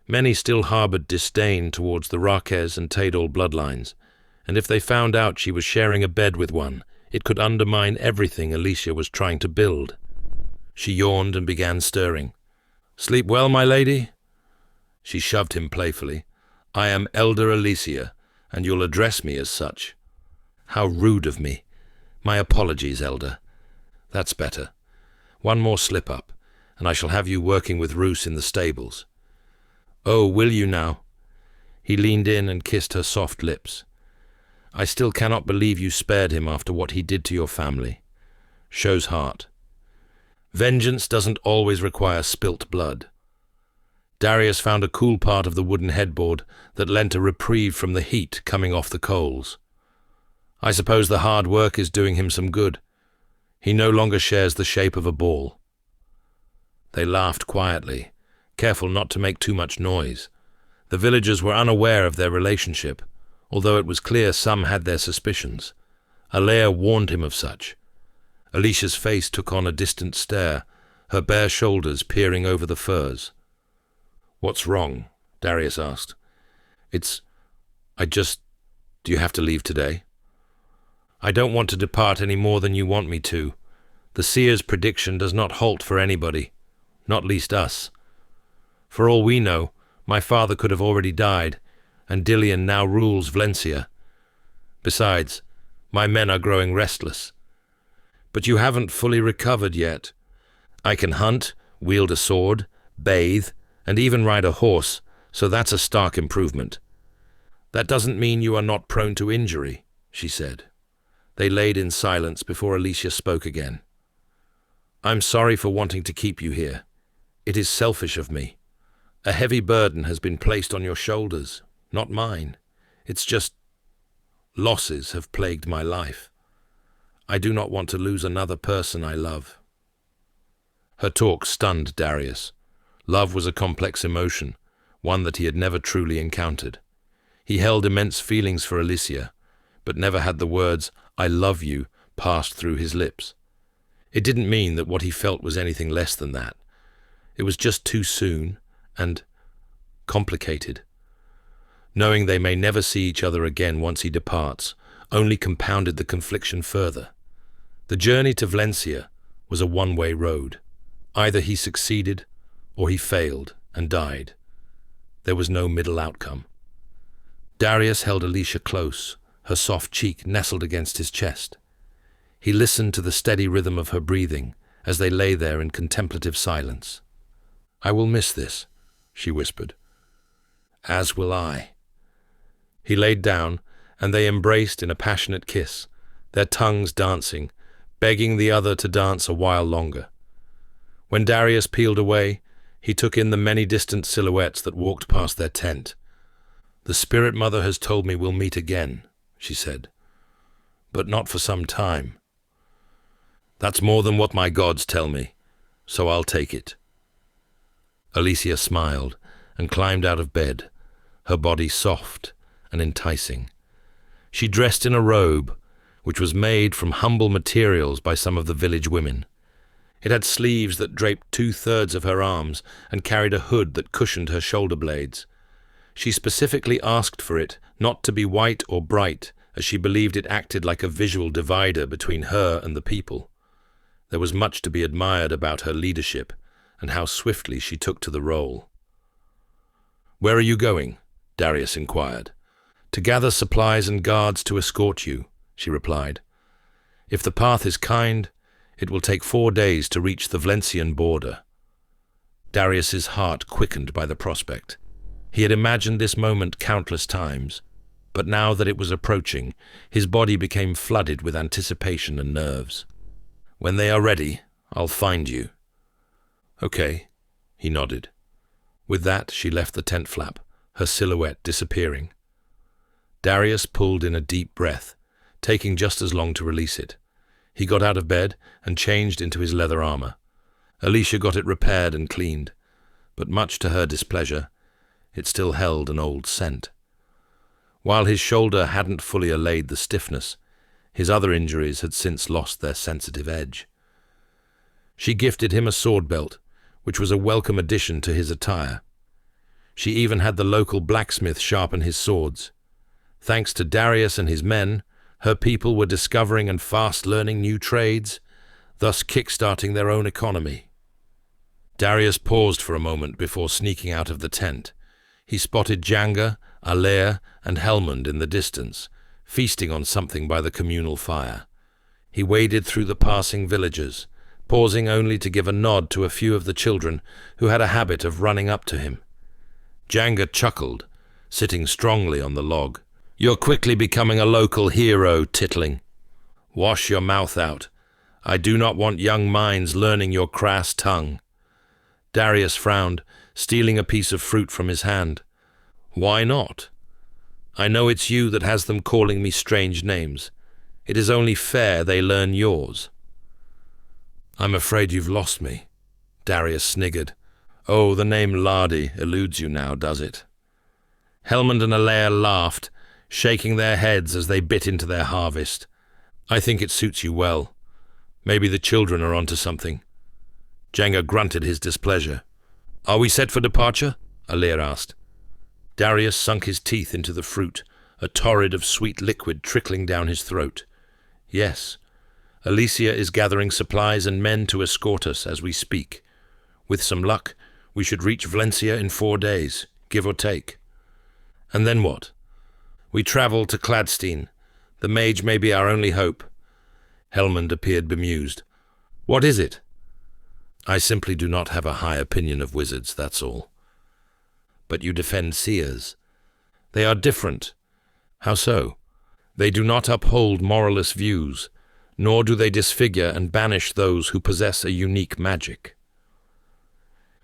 Speaker 1: Many still harbored disdain towards the Rakes and Tadol bloodlines, and if they found out she was sharing a bed with one, it could undermine everything Alicia was trying to build. She yawned and began stirring. "Sleep well, my lady?" She shoved him playfully. "I am Elder Alicia, and you'll address me as such." "How rude of me. My apologies, Elder." "That's better. One more slip-up, and I shall have you working with Roos in the stables." "Oh, will you now?" He leaned in and kissed her soft lips. I still cannot believe you spared him after what he did to your family. Shows heart. Vengeance doesn't always require spilt blood. Darius found a cool part of the wooden headboard that lent a reprieve from the heat coming off the coals. I suppose the hard work is doing him some good. He no longer shares the shape of a ball. They laughed quietly, careful not to make too much noise. The villagers were unaware of their relationship, although it was clear some had their suspicions. Alea warned him of such. Alicia's face took on a distant stare, her bare shoulders peering over the furs. "What's wrong?" Darius asked. Do you have to leave today?" "I don't want to depart any more than you want me to. The seer's prediction does not halt for anybody, not least us. For all we know, my father could have already died, and Dillion now rules Vlencia. Besides, my men are growing restless. But you haven't fully recovered yet. I can hunt, wield a sword, bathe, and even ride a horse, so that's a stark improvement. That doesn't mean you are not prone to injury," she said. They laid in silence before Alicia spoke again. "I'm sorry for wanting to keep you here. It is selfish of me. A heavy burden has been placed on your shoulders, not mine. It's just losses have plagued my life. I do not want to lose another person I love." Her talk stunned Darius. Love was a complex emotion, one that he had never truly encountered. He held immense feelings for Alicia, but never had the words, "I love you," passed through his lips. It didn't mean that what he felt was anything less than that. It was just too soon and complicated. Knowing they may never see each other again once he departs only compounded the confliction further. The journey to Vlencia was a one-way road. Either he succeeded or he failed and died. There was no middle outcome. Darius held Alicia close, her soft cheek nestled against his chest. He listened to the steady rhythm of her breathing as they lay there in contemplative silence. "I will miss this," she whispered. "As will I." He laid down, and they embraced in a passionate kiss, their tongues dancing, begging the other to dance a while longer. When Darius peeled away, he took in the many distant silhouettes that walked past their tent. "The Spirit Mother has told me we'll meet again," she said. "But not for some time. That's more than what my gods tell me, so I'll take it." Alicia smiled and climbed out of bed, her body soft and enticing. She dressed in a robe, which was made from humble materials by some of the village women. It had sleeves that draped 2/3 of her arms and carried a hood that cushioned her shoulder blades. She specifically asked for it not to be white or bright, as she believed it acted like a visual divider between her and the people. There was much to be admired about her leadership and how swiftly she took to the role. "Where are you going?" Darius inquired. "To gather supplies and guards to escort you," she replied. "If the path is kind, it will take 4 days to reach the Vlencian border." Darius's heart quickened by the prospect. He had imagined this moment countless times, but now that it was approaching, his body became flooded with anticipation and nerves. "When they are ready, I'll find you." "Okay," he nodded. With that, she left the tent flap, her silhouette disappearing. Darius pulled in a deep breath, taking just as long to release it. He got out of bed and changed into his leather armor. Alicia got it repaired and cleaned, but much to her displeasure, it still held an old scent. While his shoulder hadn't fully allayed the stiffness, his other injuries had since lost their sensitive edge. She gifted him a sword belt, which was a welcome addition to his attire. She even had the local blacksmith sharpen his swords. Thanks to Darius and his men, her people were discovering and fast learning new trades, thus kick-starting their own economy. Darius paused for a moment before sneaking out of the tent. He spotted Janga, Alea, and Hellmund in the distance, feasting on something by the communal fire. He waded through the passing villagers, pausing only to give a nod to a few of the children who had a habit of running up to him. Janga chuckled, sitting strongly on the log. "You're quickly becoming a local hero, Titling. Wash your mouth out. I do not want young minds learning your crass tongue." Darius frowned, stealing a piece of fruit from his hand. "Why not? I know it's you that has them calling me strange names. It is only fair they learn yours." "I'm afraid you've lost me," Darius sniggered. "Oh, the name Lardy eludes you now, does it?" Hellmund and Alea laughed, shaking their heads as they bit into their harvest. "I think it suits you well. Maybe the children are onto something." Jenga grunted his displeasure. "Are we set for departure?" Alea asked. Darius sunk his teeth into the fruit, a torrent of sweet liquid trickling down his throat. "Yes. Alicia is gathering supplies and men to escort us as we speak. With some luck, we should reach Vlencia in 4 days, give or take." "And then what?" "We travel to Cladstein. The mage may be our only hope." Hellmund appeared bemused. "What is it?" "I simply do not have a high opinion of wizards, that's all." "But you defend seers." "They are different." "How so?" "They do not uphold moralist views, nor do they disfigure and banish those who possess a unique magic."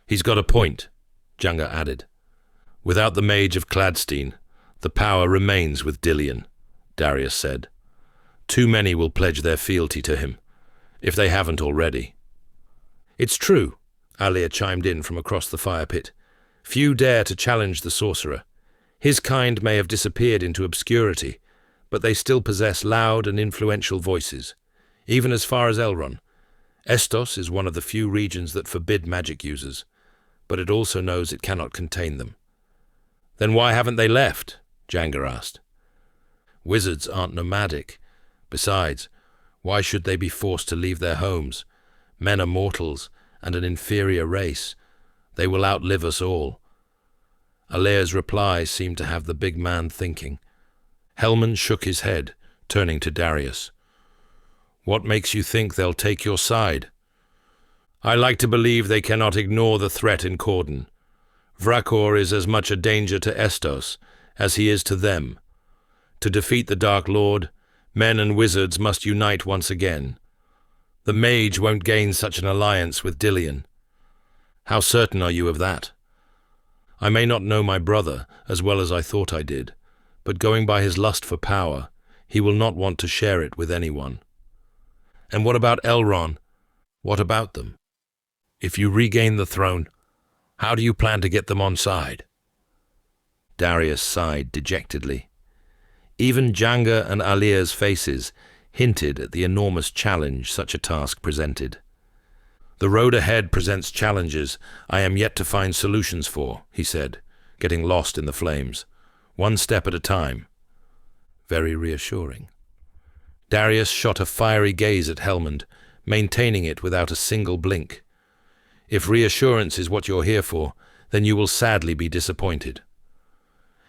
Speaker 1: "He's got a point," Jenga added. "Without the mage of Cladstein, the power remains with Dillion," Darius said. "Too many will pledge their fealty to him, if they haven't already." "It's true," Alea chimed in from across the fire pit. "Few dare to challenge the sorcerer. His kind may have disappeared into obscurity, but they still possess loud and influential voices, even as far as Elron. Estos is one of the few regions that forbid magic users, but it also knows it cannot contain them." "Then why haven't they left?" Jenga asked. "Wizards aren't nomadic. Besides, why should they be forced to leave their homes? Men are mortals, and an inferior race. They will outlive us all." Alea's reply seemed to have the big man thinking. Hellmund shook his head, turning to Darius. "What makes you think they'll take your side?" "I like to believe they cannot ignore the threat in Cordon. Vrakor is as much a danger to Estos as he is to them. To defeat the Dark Lord, men and wizards must unite once again. The mage won't gain such an alliance with Dillion." "How certain are you of that?" "I may not know my brother as well as I thought I did, but going by his lust for power, he will not want to share it with anyone." "And what about Elron?" "What about them? If you regain the throne, how do you plan to get them on side?" Darius sighed dejectedly. Even Jenga and Alea's faces hinted at the enormous challenge such a task presented. "The road ahead presents challenges I am yet to find solutions for," he said, getting lost in the flames. "One step at a time." Very reassuring. Darius shot a fiery gaze at Hellmund, maintaining it without a single blink. "If reassurance is what you're here for, then you will sadly be disappointed."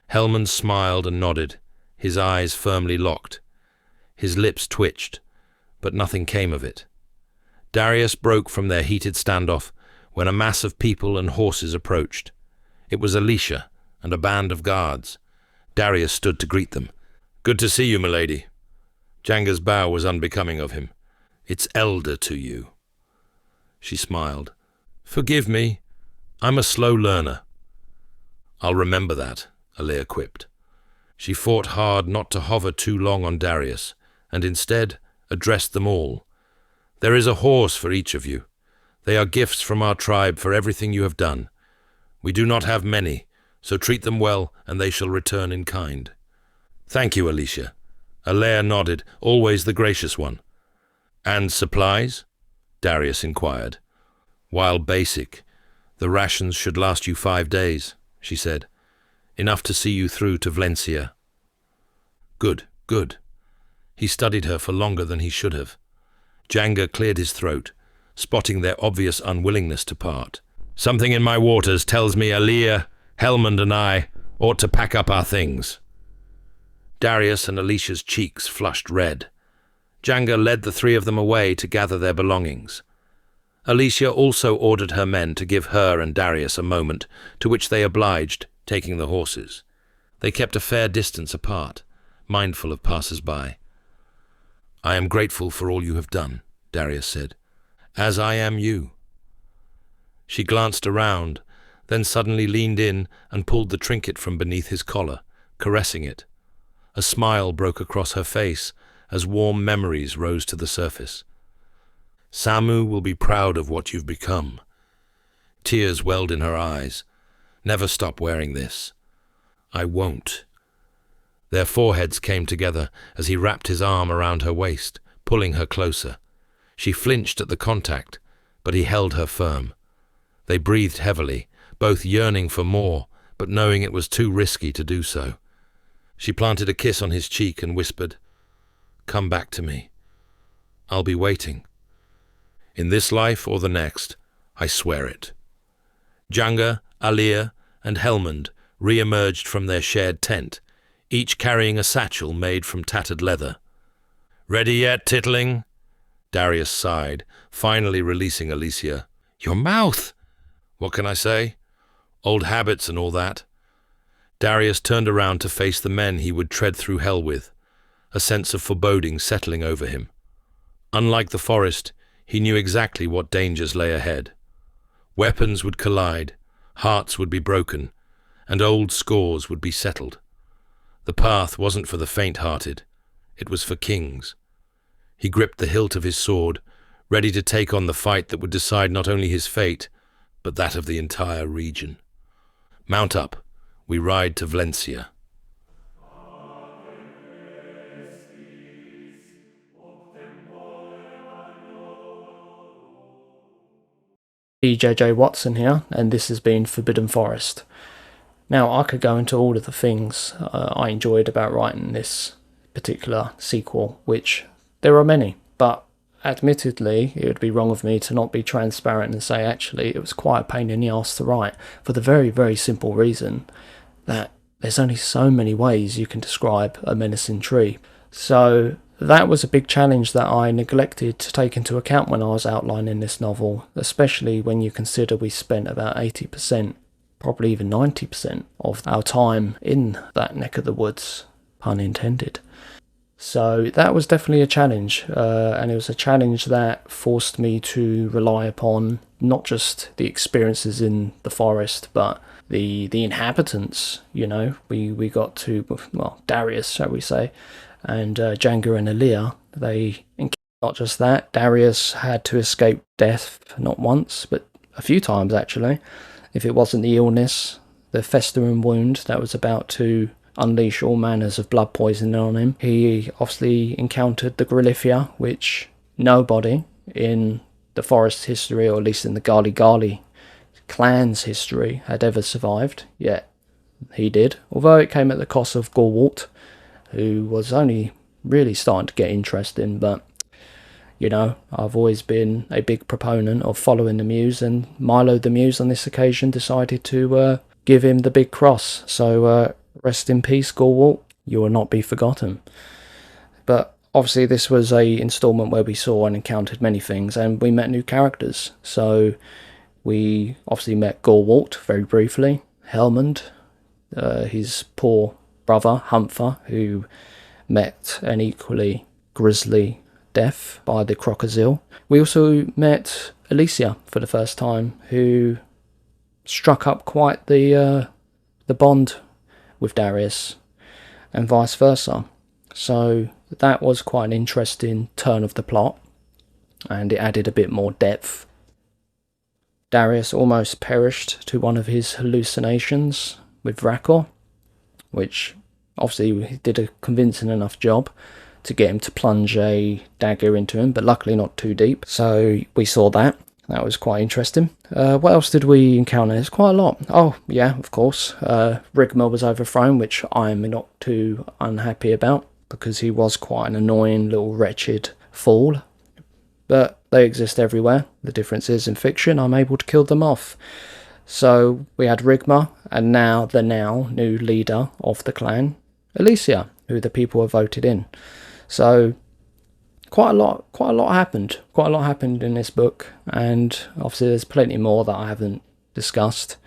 Speaker 1: Hellmund smiled and nodded, his eyes firmly locked. His lips twitched, but nothing came of it. Darius broke from their heated standoff when a mass of people and horses approached. It was Alicia and a band of guards. Darius stood to greet them. "Good to see you, milady." Jenga's bow was unbecoming of him. "It's elder to you." She smiled. "Forgive me. I'm a slow learner." "I'll remember that," Alea quipped. She fought hard not to hover too long on Darius, and instead addressed them all. "There is a horse for each of you. They are gifts from our tribe for everything you have done. We do not have many, so treat them well, and they shall return in kind." "Thank you, Alicia." Alea nodded, always the gracious one. "And supplies?" Darius inquired. "While basic, the rations should last you 5 days," she said. "Enough to see you through to Vlencia." "Good, good." He studied her for longer than he should have. Jenga cleared his throat, spotting their obvious unwillingness to part. "Something in my waters tells me Alea, Hellmund and I ought to pack up our things." Darius and Alicia's cheeks flushed red. Jenga led the 3 of them away to gather their belongings. Alicia also ordered her men to give her and Darius a moment, to which they obliged, taking the horses. They kept a fair distance apart, mindful of passers-by. "I am grateful for all you have done," Darius said, "as I am you." She glanced around, then suddenly leaned in and pulled the trinket from beneath his collar, caressing it. A smile broke across her face as warm memories rose to the surface. "Samu will be proud of what you've become." Tears welled in her eyes. "Never stop wearing this." "I won't." Their foreheads came together as he wrapped his arm around her waist, pulling her closer. She flinched at the contact, but he held her firm. They breathed heavily, both yearning for more, but knowing it was too risky to do so. She planted a kiss on his cheek and whispered, "Come back to me. I'll be waiting. In this life or the next, I swear it." Janga, Alir, and Helmand re-emerged from their shared tent, each carrying a satchel made from tattered leather. "Ready yet, Tittling?" Darius sighed, finally releasing Alicia. "Your mouth!" "What can I say? Old habits and all that." Darius turned around to face the men he would tread through hell with, a sense of foreboding settling over him. Unlike the forest, he knew exactly what dangers lay ahead. Weapons would collide, hearts would be broken, and old scores would be settled. The path wasn't for the faint-hearted, it was for kings. He gripped the hilt of his sword, ready to take on the fight that would decide not only his fate, but that of the entire region. "Mount up. We ride to Vlencia."
Speaker 2: D.J.J. Watson here, and this has been Forbidden Forest. Now, I could go into all of the things I enjoyed about writing this particular sequel, which there are many, but admittedly, it would be wrong of me to not be transparent and say actually it was quite a pain in the arse to write, for the very, very simple reason that there's only so many ways you can describe a menacing tree. So that was a big challenge that I neglected to take into account when I was outlining this novel, especially when you consider we spent about 80%, probably even 90% of our time in that neck of the woods, pun intended. So that was definitely a challenge, and it was a challenge that forced me to rely upon not just the experiences in the forest, but the inhabitants. You know, we got to, well, Darius, shall we say, and Janga and Alir. They, not just that, Darius had to escape death not once, but a few times actually. If it wasn't the illness, the festering wound that was about to unleash all manners of blood poisoning on him, he obviously encountered the Grilifia, which nobody in the forest history, or at least in the Gali clan's history, had ever survived, yet he did, although it came at the cost of Gorwalt, who was only really starting to get interesting. But you know, I've always been a big proponent of following the muse, and Milo the Muse on this occasion decided to give him the big cross. So rest in peace, Gorwalt. You will not be forgotten. But obviously this was a instalment where we saw and encountered many things, and we met new characters. So we obviously met Gorwalt very briefly, Helmand, his poor brother Humpher, who met an equally grisly death by the crocodile. We also met Alicia for the first time, who struck up quite the bond with Darius, and vice versa. So that was quite an interesting turn of the plot, and it added a bit more depth. Darius almost perished to one of his hallucinations with Vrakor, which obviously did a convincing enough job to get him to plunge a dagger into him, but luckily not too deep. So we saw that. That was quite interesting. What else did we encounter? There's quite a lot. Oh, yeah, of course. Rigma was overthrown, which I'm not too unhappy about, because he was quite an annoying little wretched fool. But they exist everywhere. The difference is, in fiction, I'm able to kill them off. So we had Rigma, and now the new leader of the clan, Alicia, who the people have voted in. So quite a lot happened. Quite a lot happened in this book, and obviously there's plenty more that I haven't discussed.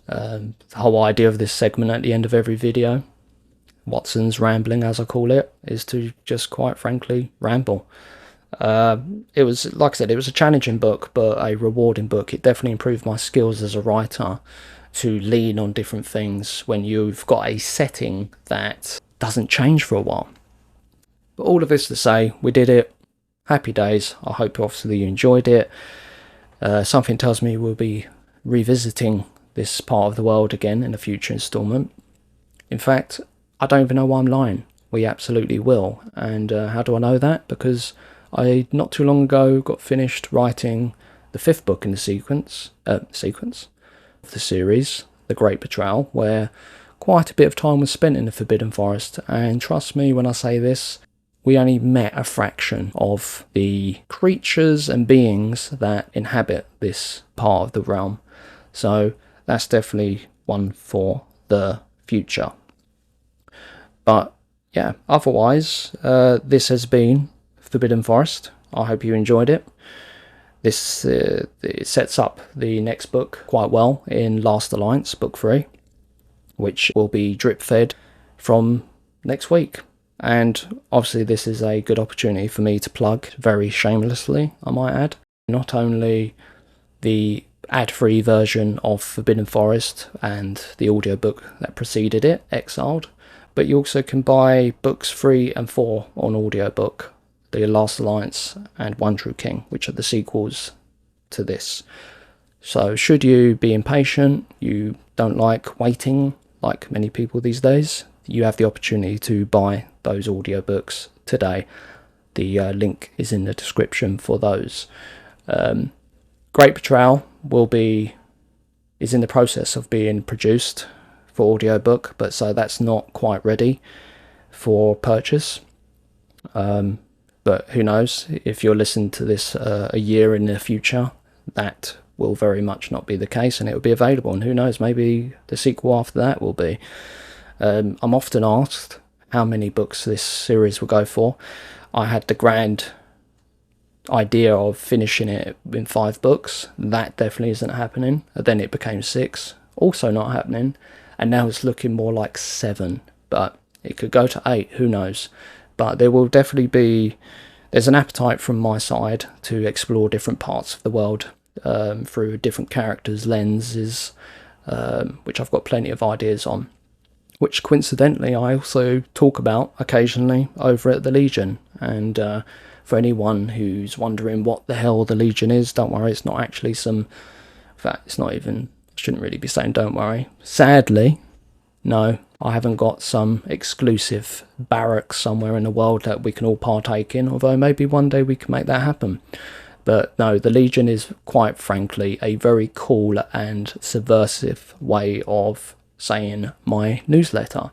Speaker 2: The whole idea of this segment at the end of every video, Watson's rambling as I call it, is to just quite frankly ramble. It was, like I said, it was a challenging book, but a rewarding book. It definitely improved my skills as a writer to lean on different things when you've got a setting that doesn't change for a while. But all of this to say, we did it. Happy days. I hope obviously you enjoyed it. Something tells me we'll be revisiting this part of the world again in a future instalment. In fact, I don't even know why I'm lying. We absolutely will. And how do I know that? Because I, not too long ago, got finished writing the 5th book in the sequence of the series, The Great Betrayal, where quite a bit of time was spent in the Forbidden Forest. And trust me when I say this, we only met a fraction of the creatures and beings that inhabit this part of the realm. So that's definitely one for the future. But yeah, otherwise, this has been Forbidden Forest. I hope you enjoyed it. This it sets up the next book quite well in Last Alliance, book 3, which will be drip fed from next week. And obviously this is a good opportunity for me to plug, very shamelessly I might add, not only the ad-free version of Forbidden Forest and the audiobook that preceded it, Exiled, but you also can buy books 3 and 4 on audiobook, The Last Alliance and One True King, which are the sequels to this. So should you be impatient, you don't like waiting like many people these days, you have the opportunity to buy those audiobooks today. The link is in the description for those. Great Betrayal is in the process of being produced for audiobook, but so that's not quite ready for purchase. But who knows, if you're listening to this a year in the future, that will very much not be the case, and it will be available, and who knows, maybe the sequel after that will be. I'm often asked how many books this series will go for. I had the grand idea of finishing it in 5 books. That definitely isn't happening. Then it became 6, also not happening, and now it's looking more like 7, but it could go to 8, who knows. But there will definitely be, there's an appetite from my side to explore different parts of the world through different characters' lenses, which I've got plenty of ideas on, which coincidentally I also talk about occasionally over at the Legion. And for anyone who's wondering what the hell the Legion is, don't worry, it's not actually some, in fact, it's not even, I shouldn't really be saying don't worry. Sadly, no, I haven't got some exclusive barracks somewhere in the world that we can all partake in, although maybe one day we can make that happen. But no, the Legion is quite frankly a very cool and subversive way of saying my newsletter.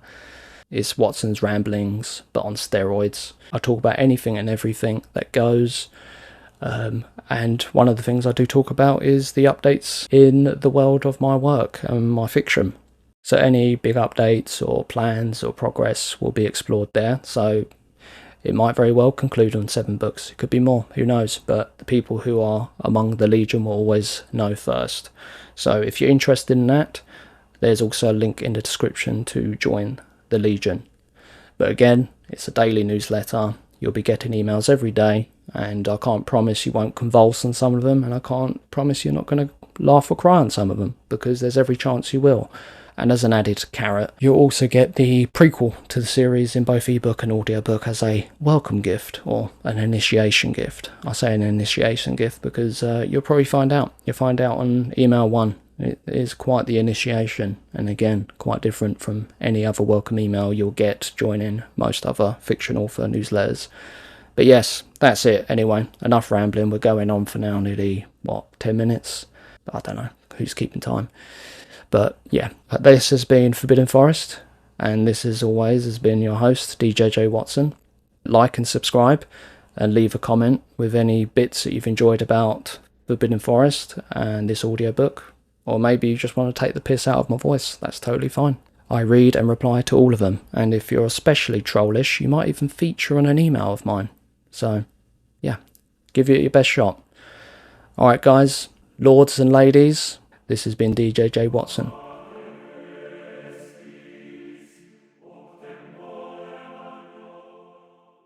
Speaker 2: It's Watson's Ramblings, but on steroids. I talk about anything and everything that goes. And one of the things I do talk about is the updates in the world of my work and my fiction. So any big updates or plans or progress will be explored there. So it might very well conclude on 7 books. It could be more, who knows? But the people who are among the Legion will always know first. So if you're interested in that, there's also a link in the description to join the Legion. But again, it's a daily newsletter. You'll be getting emails every day, and I can't promise you won't convulse on some of them, and I can't promise you're not going to laugh or cry on some of them, because there's every chance you will. And as an added carrot, you'll also get the prequel to the series in both ebook and audiobook as a welcome gift or an initiation gift. I say an initiation gift because you'll probably find out. You'll find out on email 1. It is quite the initiation, and again, quite different from any other welcome email you'll get joining most other fiction author newsletters. But yes, that's it. Anyway, enough rambling. We're going on for now nearly, 10 minutes? I don't know. Who's keeping time? But yeah, this has been Forbidden Forest, and this as always has been your host, D.J.J. Watson. Like and subscribe, and leave a comment with any bits that you've enjoyed about Forbidden Forest and this audiobook. Or maybe you just want to take the piss out of my voice. That's totally fine. I read and reply to all of them, and if you're especially trollish, you might even feature on an email of mine. So, yeah, give it your best shot. Alright guys, lords and ladies, this has been D.J.J. Watson.